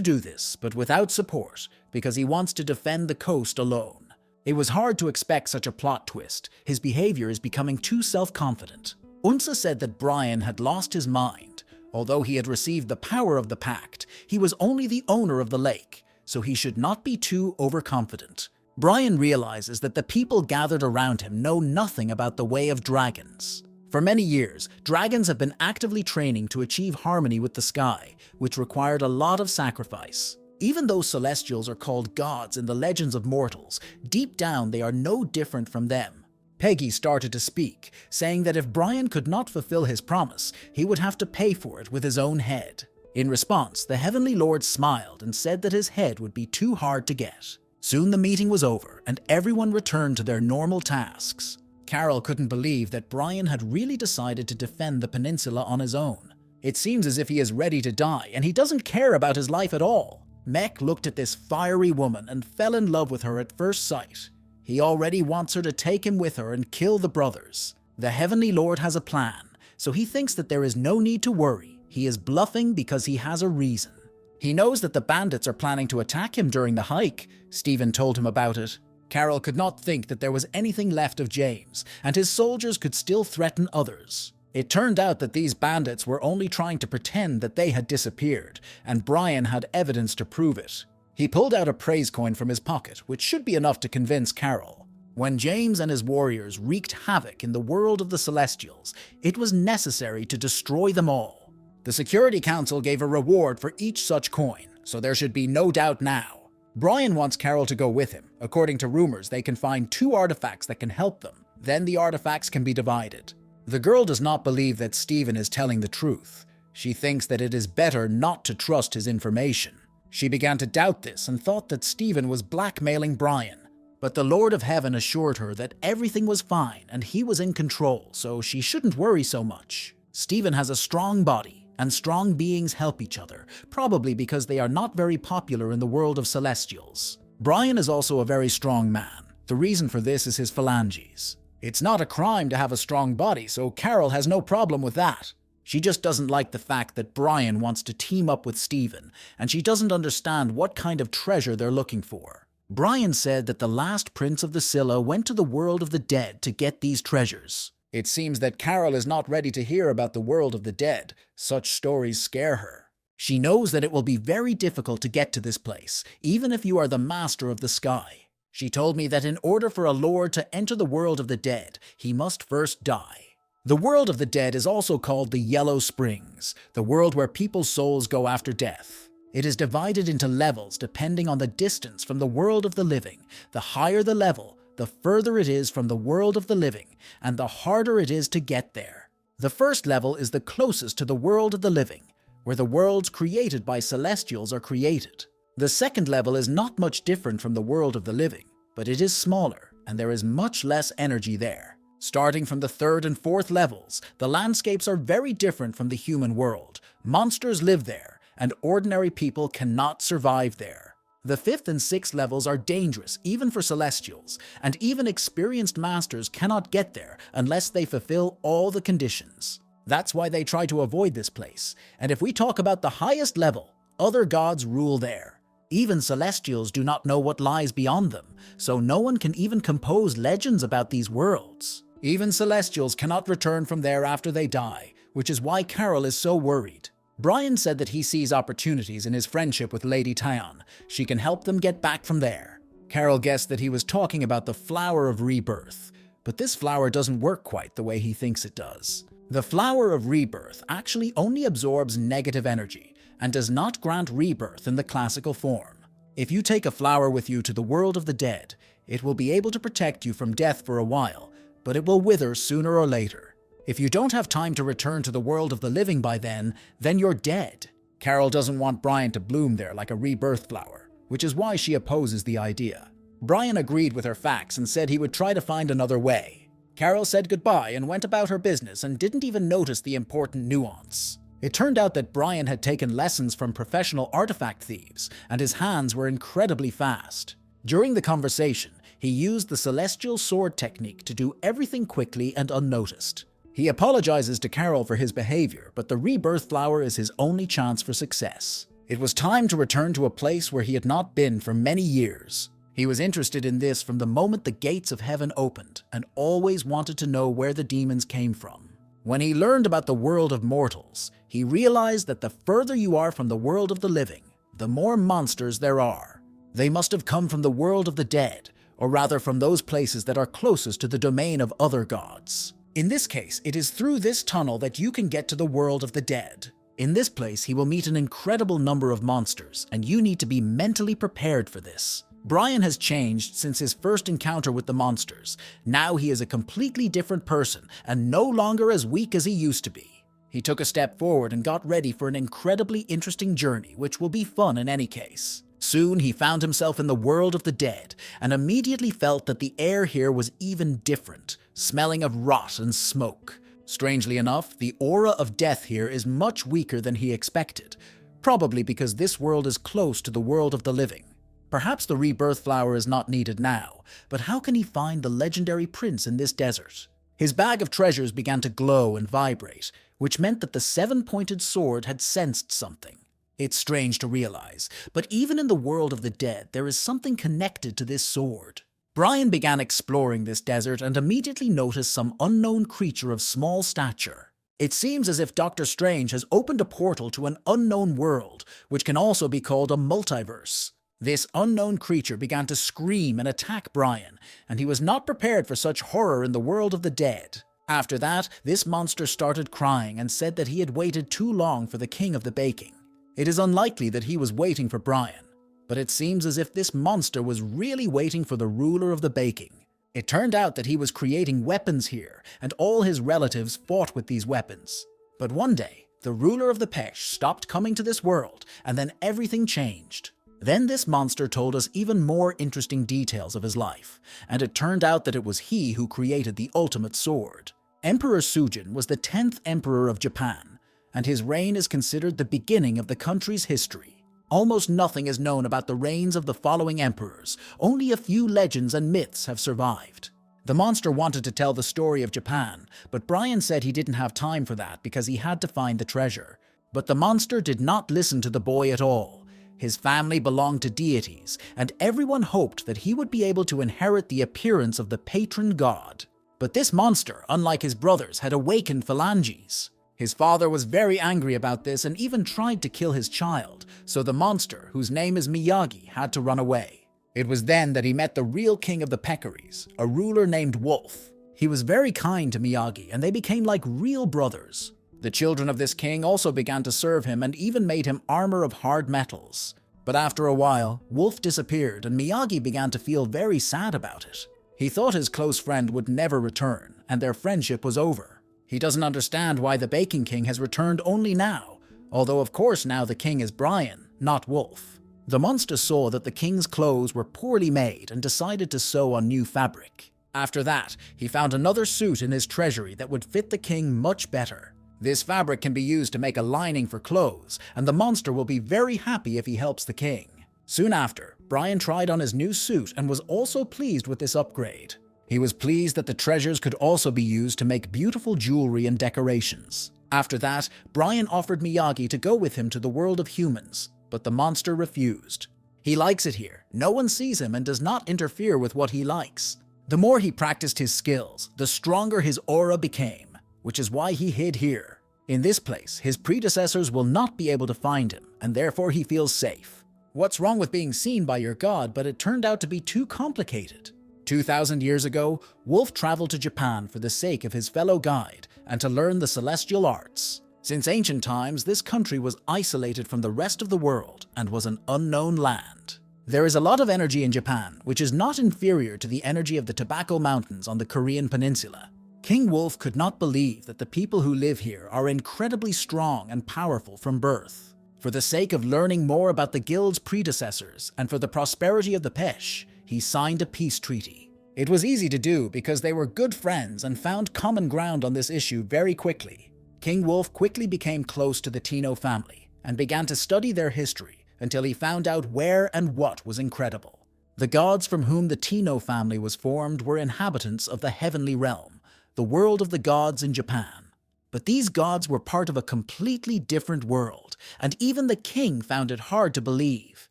do this, but without support, because he wants to defend the coast alone. It was hard to expect such a plot twist. His behavior is becoming too self-confident. Unsa said that Brian had lost his mind. Although he had received the power of the pact, he was only the owner of the lake, so he should not be too overconfident. Brian realizes that the people gathered around him know nothing about the way of dragons. For many years, dragons have been actively training to achieve harmony with the sky, which required a lot of sacrifice. Even though celestials are called gods in the legends of mortals, deep down they are no different from them. Peggy started to speak, saying that if Brian could not fulfill his promise, he would have to pay for it with his own head. In response, the Heavenly Lord smiled and said that his head would be too hard to get. Soon the meeting was over, and everyone returned to their normal tasks. Carol couldn't believe that Brian had really decided to defend the peninsula on his own. It seems as if he is ready to die, and he doesn't care about his life at all. Mech looked at this fiery woman and fell in love with her at first sight. He already wants her to take him with her and kill the brothers. The Heavenly Lord has a plan, so he thinks that there is no need to worry. He is bluffing because he has a reason. He knows that the bandits are planning to attack him during the hike. Stephen told him about it. Carol could not think that there was anything left of James, and his soldiers could still threaten others. It turned out that these bandits were only trying to pretend that they had disappeared, and Brian had evidence to prove it. He pulled out a praise coin from his pocket, which should be enough to convince Carol. When James and his warriors wreaked havoc in the world of the Celestials, it was necessary to destroy them all. The Security Council gave a reward for each such coin, so there should be no doubt now. Brian wants Carol to go with him. According to rumors, they can find 2 artifacts that can help them. Then the artifacts can be divided. The girl does not believe that Stephen is telling the truth. She thinks that it is better not to trust his information. She began to doubt this and thought that Stephen was blackmailing Brian. But the Lord of Heaven assured her that everything was fine and he was in control, so she shouldn't worry so much. Stephen has a strong body, and strong beings help each other, probably because they are not very popular in the world of Celestials. Brian is also a very strong man. The reason for this is his phalanges. It's not a crime to have a strong body, so Carol has no problem with that. She just doesn't like the fact that Brian wants to team up with Stephen, and she doesn't understand what kind of treasure they're looking for. Brian said that the last prince of the Scylla went to the world of the dead to get these treasures. It seems that Carol is not ready to hear about the world of the dead. Such stories scare her. She knows that it will be very difficult to get to this place, even if you are the master of the sky. She told me that in order for a lord to enter the world of the dead, he must first die. The world of the dead is also called the Yellow Springs, the world where people's souls go after death. It is divided into levels depending on the distance from the world of the living. The higher the level, the further it is from the world of the living, and the harder it is to get there. The first level is the closest to the world of the living, where the worlds created by celestials are created. The second level is not much different from the world of the living, but it is smaller, and there is much less energy there. Starting from the third and fourth levels, the landscapes are very different from the human world. Monsters live there, and ordinary people cannot survive there. The 5th and 6th levels are dangerous even for Celestials, and even experienced masters cannot get there unless they fulfill all the conditions. That's why they try to avoid this place, and if we talk about the highest level, other gods rule there. Even Celestials do not know what lies beyond them, so no one can even compose legends about these worlds. Even Celestials cannot return from there after they die, which is why Carol is so worried. Brian said that he sees opportunities in his friendship with Lady Taeyeon. She can help them get back from there. Carol guessed that he was talking about the Flower of Rebirth, but this flower doesn't work quite the way he thinks it does. The Flower of Rebirth actually only absorbs negative energy and does not grant rebirth in the classical form. If you take a flower with you to the world of the dead, it will be able to protect you from death for a while, but it will wither sooner or later. If you don't have time to return to the world of the living by then you're dead. Carol doesn't want Brian to bloom there like a rebirth flower, which is why she opposes the idea. Brian agreed with her facts and said he would try to find another way. Carol said goodbye and went about her business and didn't even notice the important nuance. It turned out that Brian had taken lessons from professional artifact thieves, and his hands were incredibly fast. During the conversation, he used the celestial sword technique to do everything quickly and unnoticed. He apologizes to Carol for his behavior, but the rebirth flower is his only chance for success. It was time to return to a place where he had not been for many years. He was interested in this from the moment the gates of heaven opened, and always wanted to know where the demons came from. When he learned about the world of mortals, he realized that the further you are from the world of the living, the more monsters there are. They must have come from the world of the dead, or rather from those places that are closest to the domain of other gods. In this case, it is through this tunnel that you can get to the world of the dead. In this place, he will meet an incredible number of monsters, and you need to be mentally prepared for this. Brian has changed since his first encounter with the monsters. Now he is a completely different person, and no longer as weak as he used to be. He took a step forward and got ready for an incredibly interesting journey, which will be fun in any case. Soon he found himself in the world of the dead, and immediately felt that the air here was even different, smelling of rot and smoke. Strangely enough, the aura of death here is much weaker than he expected, probably because this world is close to the world of the living. Perhaps the rebirth flower is not needed now, but how can he find the legendary prince in this desert? His bag of treasures began to glow and vibrate, which meant that the 7-pointed sword had sensed something. It's strange to realize, but even in the world of the dead, there is something connected to this sword. Brian began exploring this desert and immediately noticed some unknown creature of small stature. It seems as if Dr. Strange has opened a portal to an unknown world, which can also be called a multiverse. This unknown creature began to scream and attack Brian, and he was not prepared for such horror in the world of the dead. After that, this monster started crying and said that he had waited too long for the king of the baking. It is unlikely that he was waiting for Brian, but it seems as if this monster was really waiting for the ruler of the baking. It turned out that he was creating weapons here, and all his relatives fought with these weapons. But one day, the ruler of the Pesh stopped coming to this world, and then everything changed. Then this monster told us even more interesting details of his life, and it turned out that it was he who created the ultimate sword. Emperor Sujin was the 10th emperor of Japan, and his reign is considered the beginning of the country's history. Almost nothing is known about the reigns of the following emperors. Only a few legends and myths have survived. The monster wanted to tell the story of Japan, but Brian said he didn't have time for that because he had to find the treasure. But the monster did not listen to the boy at all. His family belonged to deities, and everyone hoped that he would be able to inherit the appearance of the patron god. But this monster, unlike his brothers, had awakened phalanges. His father was very angry about this and even tried to kill his child, so the monster, whose name is Miyagi, had to run away. It was then that he met the real king of the Peccaries, a ruler named Wolf. He was very kind to Miyagi, and they became like real brothers. The children of this king also began to serve him and even made him armor of hard metals. But after a while, Wolf disappeared and Miyagi began to feel very sad about it. He thought his close friend would never return, and their friendship was over. He doesn't understand why the Baking King has returned only now, although of course now the king is Brian, not Wolf. The monster saw that the king's clothes were poorly made and decided to sew on new fabric. After that, he found another suit in his treasury that would fit the king much better. This fabric can be used to make a lining for clothes, and the monster will be very happy if he helps the king. Soon after, Brian tried on his new suit and was also pleased with this upgrade. He was pleased that the treasures could also be used to make beautiful jewelry and decorations. After that, Brian offered Miyagi to go with him to the world of humans, but the monster refused. He likes it here, no one sees him and does not interfere with what he likes. The more he practiced his skills, the stronger his aura became, which is why he hid here. In this place, his predecessors will not be able to find him, and therefore he feels safe. What's wrong with being seen by your god, but it turned out to be too complicated? 2,000 years ago, Wolf traveled to Japan for the sake of his fellow guide and to learn the celestial arts. Since ancient times, this country was isolated from the rest of the world and was an unknown land. There is a lot of energy in Japan, which is not inferior to the energy of the Tobacco Mountains on the Korean peninsula. King Wolf could not believe that the people who live here are incredibly strong and powerful from birth. For the sake of learning more about the guild's predecessors and for the prosperity of the Pesh, he signed a peace treaty. It was easy to do because they were good friends and found common ground on this issue very quickly. King Wolf quickly became close to the Tino family and began to study their history until he found out where and what was incredible. The gods from whom the Tino family was formed were inhabitants of the heavenly realm, the world of the gods in Japan. But these gods were part of a completely different world, and even the king found it hard to believe.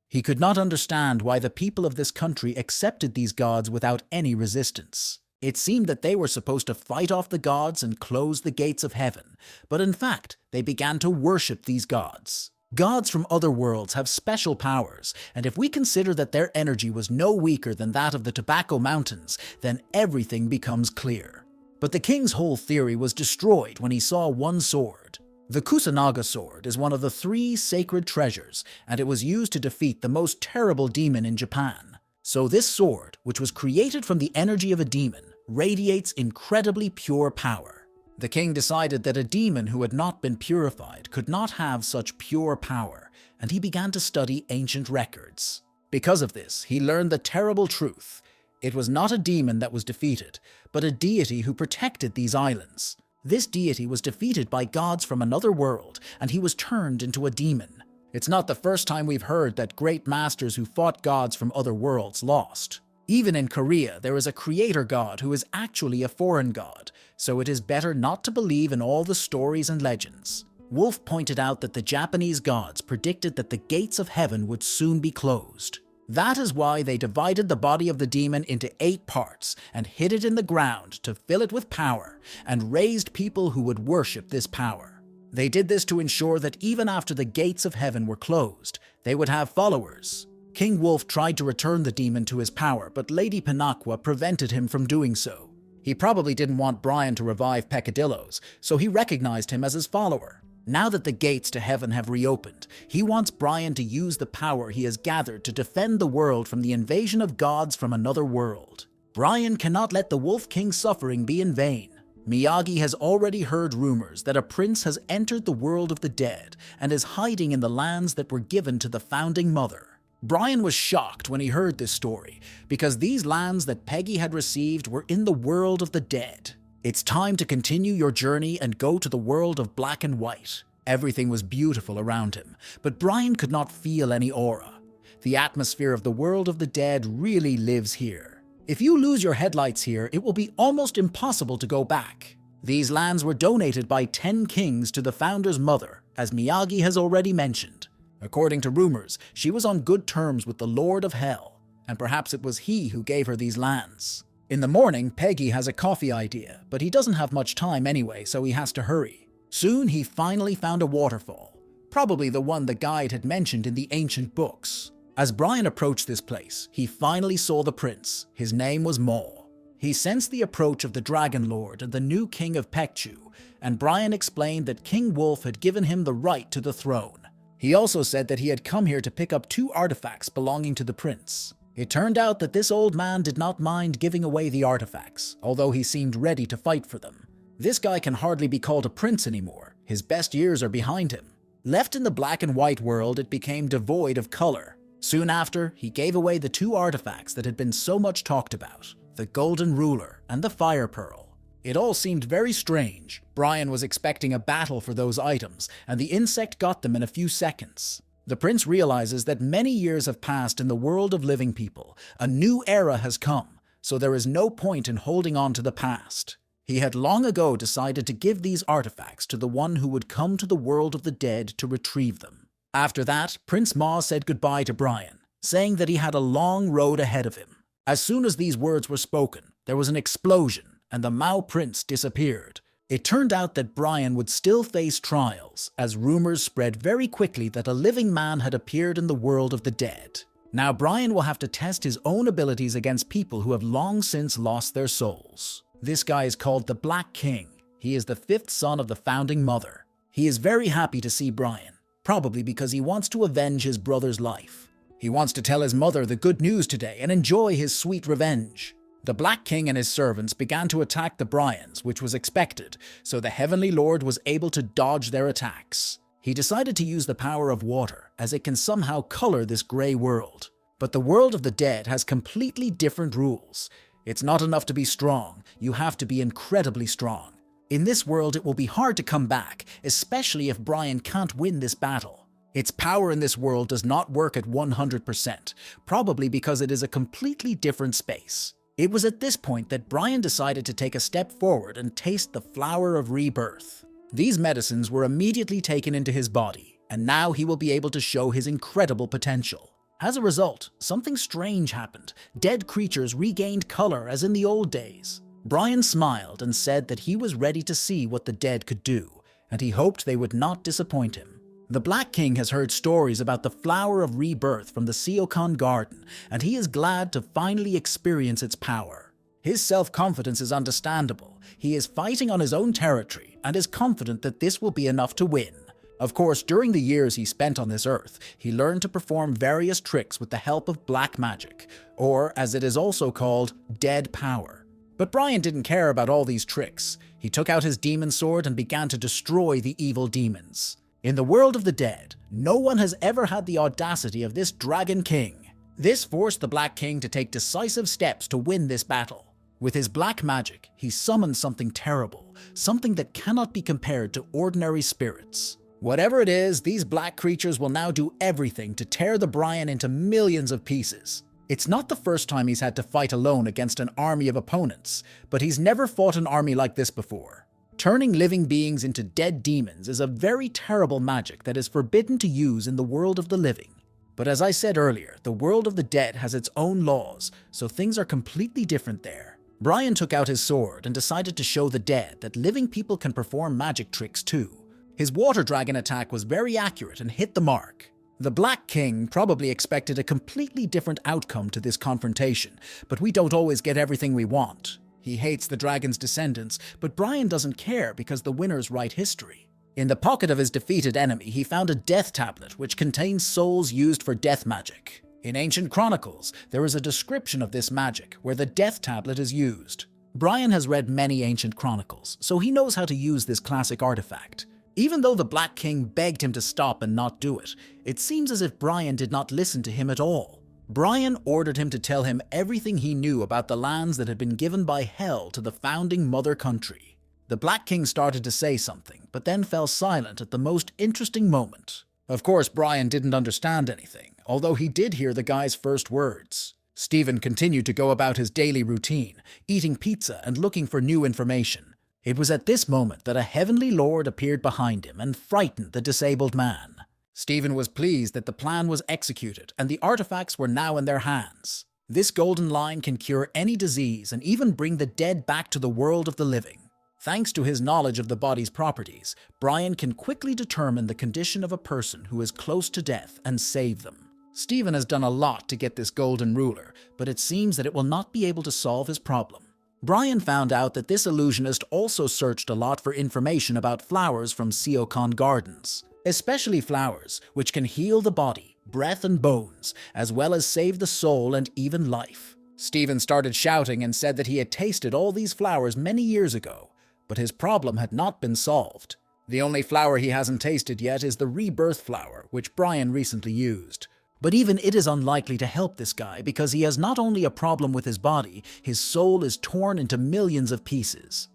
He could not understand why the people of this country accepted these gods without any resistance. It seemed that they were supposed to fight off the gods and close the gates of heaven, but in fact, they began to worship these gods. Gods from other worlds have special powers, and if we consider that their energy was no weaker than that of the Tobacco Mountains, then everything becomes clear. But the king's whole theory was destroyed when he saw one sword. The Kusunaga sword is one of the 3 sacred treasures, and it was used to defeat the most terrible demon in Japan. So this sword, which was created from the energy of a demon, radiates incredibly pure power. The king decided that a demon who had not been purified could not have such pure power, and he began to study ancient records. Because of this, he learned the terrible truth. It was not a demon that was defeated, but a deity who protected these islands. This deity was defeated by gods from another world, and he was turned into a demon. It's not the first time we've heard that great masters who fought gods from other worlds lost. Even in Korea, there is a creator god who is actually a foreign god, so it is better not to believe in all the stories and legends. Wolf pointed out that the Japanese gods predicted that the gates of heaven would soon be closed. That is why they divided the body of the demon into 8 parts and hid it in the ground to fill it with power, and raised people who would worship this power. They did this to ensure that even after the gates of heaven were closed, they would have followers. King Wolf tried to return the demon to his power, but Lady Pinakwa prevented him from doing so. He probably didn't want Brian to revive Peccadillos, so he recognized him as his follower. Now that the gates to heaven have reopened, he wants Brian to use the power he has gathered to defend the world from the invasion of gods from another world. Brian cannot let the Wolf King's suffering be in vain. Miyagi has already heard rumors that a prince has entered the world of the dead and is hiding in the lands that were given to the founding mother. Brian was shocked when he heard this story, because these lands that Peggy had received were in the world of the dead. It's time to continue your journey and go to the world of black and white. Everything was beautiful around him, but Brian could not feel any aura. The atmosphere of the world of the dead really lives here. If you lose your headlights here, it will be almost impossible to go back. These lands were donated by 10 kings to the founder's mother, as Miyagi has already mentioned. According to rumors, she was on good terms with the Lord of Hell, and perhaps it was he who gave her these lands. In the morning, Peggy has a coffee idea, but he doesn't have much time anyway, so he has to hurry. Soon he finally found a waterfall, probably the one the guide had mentioned in the ancient books. As Brian approached this place, he finally saw the prince. His name was Maul. He sensed the approach of the Dragon Lord and the new king of Pekchu, and Brian explained that King Wolf had given him the right to the throne. He also said that he had come here to pick up 2 artifacts belonging to the prince. It turned out that this old man did not mind giving away the artifacts, although he seemed ready to fight for them. This guy can hardly be called a prince anymore. His best years are behind him. Left in the black and white world, it became devoid of color. Soon after, he gave away the 2 artifacts that had been so much talked about, the Golden Ruler and the Fire Pearl. It all seemed very strange. Brian was expecting a battle for those items, and the insect got them in a few seconds. The prince realizes that many years have passed in the world of living people. A new era has come, so there is no point in holding on to the past. He had long ago decided to give these artifacts to the one who would come to the world of the dead to retrieve them. After that, Prince Ma said goodbye to Brian, saying that he had a long road ahead of him. As soon as these words were spoken, there was an explosion, and the Mao prince disappeared. It turned out that Brian would still face trials, as rumors spread very quickly that a living man had appeared in the world of the dead. Now Brian will have to test his own abilities against people who have long since lost their souls. This guy is called the Black King. He is the 5th son of the founding mother. He is very happy to see Brian, probably because he wants to avenge his brother's life. He wants to tell his mother the good news today and enjoy his sweet revenge. The Black King and his servants began to attack the Bryans, which was expected, so the Heavenly Lord was able to dodge their attacks. He decided to use the power of water, as it can somehow color this gray world. But the world of the dead has completely different rules. It's not enough to be strong, you have to be incredibly strong. In this world, it will be hard to come back, especially if Brian can't win this battle. Its power in this world does not work at 100%, probably because it is a completely different space. It was at this point that Brian decided to take a step forward and taste the flower of rebirth. These medicines were immediately taken into his body, and now he will be able to show his incredible potential. As a result, something strange happened. Dead creatures regained color as in the old days. Brian smiled and said that he was ready to see what the dead could do, and he hoped they would not disappoint him. The Black King has heard stories about the flower of rebirth from the Seokan garden, and he is glad to finally experience its power. His self-confidence is understandable. He is fighting on his own territory and is confident that this will be enough to win. Of course, during the years he spent on this earth, he learned to perform various tricks with the help of black magic, or as it is also called, dead power. But Brian didn't care about all these tricks. He took out his demon sword and began to destroy the evil demons. In the world of the dead, no one has ever had the audacity of this Dragon King. This forced the Black King to take decisive steps to win this battle. With his black magic, he summoned something terrible, something that cannot be compared to ordinary spirits. Whatever it is, these black creatures will now do everything to tear the Brian into millions of pieces. It's not the first time he's had to fight alone against an army of opponents, but he's never fought an army like this before. Turning living beings into dead demons is a very terrible magic that is forbidden to use in the world of the living. But as I said earlier, the world of the dead has its own laws, so things are completely different there. Brian took out his sword and decided to show the dead that living people can perform magic tricks too. His water dragon attack was very accurate and hit the mark. The Black King probably expected a completely different outcome to this confrontation, but we don't always get everything we want. He hates the dragon's descendants, but Brian doesn't care because the winners write history. In the pocket of his defeated enemy, he found a death tablet which contains souls used for death magic. In ancient chronicles, there is a description of this magic where the death tablet is used. Brian has read many ancient chronicles, so he knows how to use this classic artifact. Even though the Black King begged him to stop and not do it, it seems as if Brian did not listen to him at all. Brian ordered him to tell him everything he knew about the lands that had been given by Hell to the founding mother country. The Black King started to say something, but then fell silent at the most interesting moment. Of course, Brian didn't understand anything, although he did hear the guy's first words. Stephen continued to go about his daily routine, eating pizza and looking for new information. It was at this moment that a heavenly lord appeared behind him and frightened the disabled man. Stephen was pleased that the plan was executed and the artifacts were now in their hands. This golden line can cure any disease and even bring the dead back to the world of the living. Thanks to his knowledge of the body's properties, Brian can quickly determine the condition of a person who is close to death and save them. Stephen has done a lot to get this golden ruler, but it seems that it will not be able to solve his problem. Brian found out that this illusionist also searched a lot for information about flowers from Seokan gardens, especially flowers which can heal the body, breath and bones, as well as save the soul and even life. Stephen started shouting and said that he had tasted all these flowers many years ago, but his problem had not been solved. The only flower he hasn't tasted yet is the rebirth flower, which Brian recently used. But even it is unlikely to help this guy because he has not only a problem with his body, his soul is torn into millions of pieces.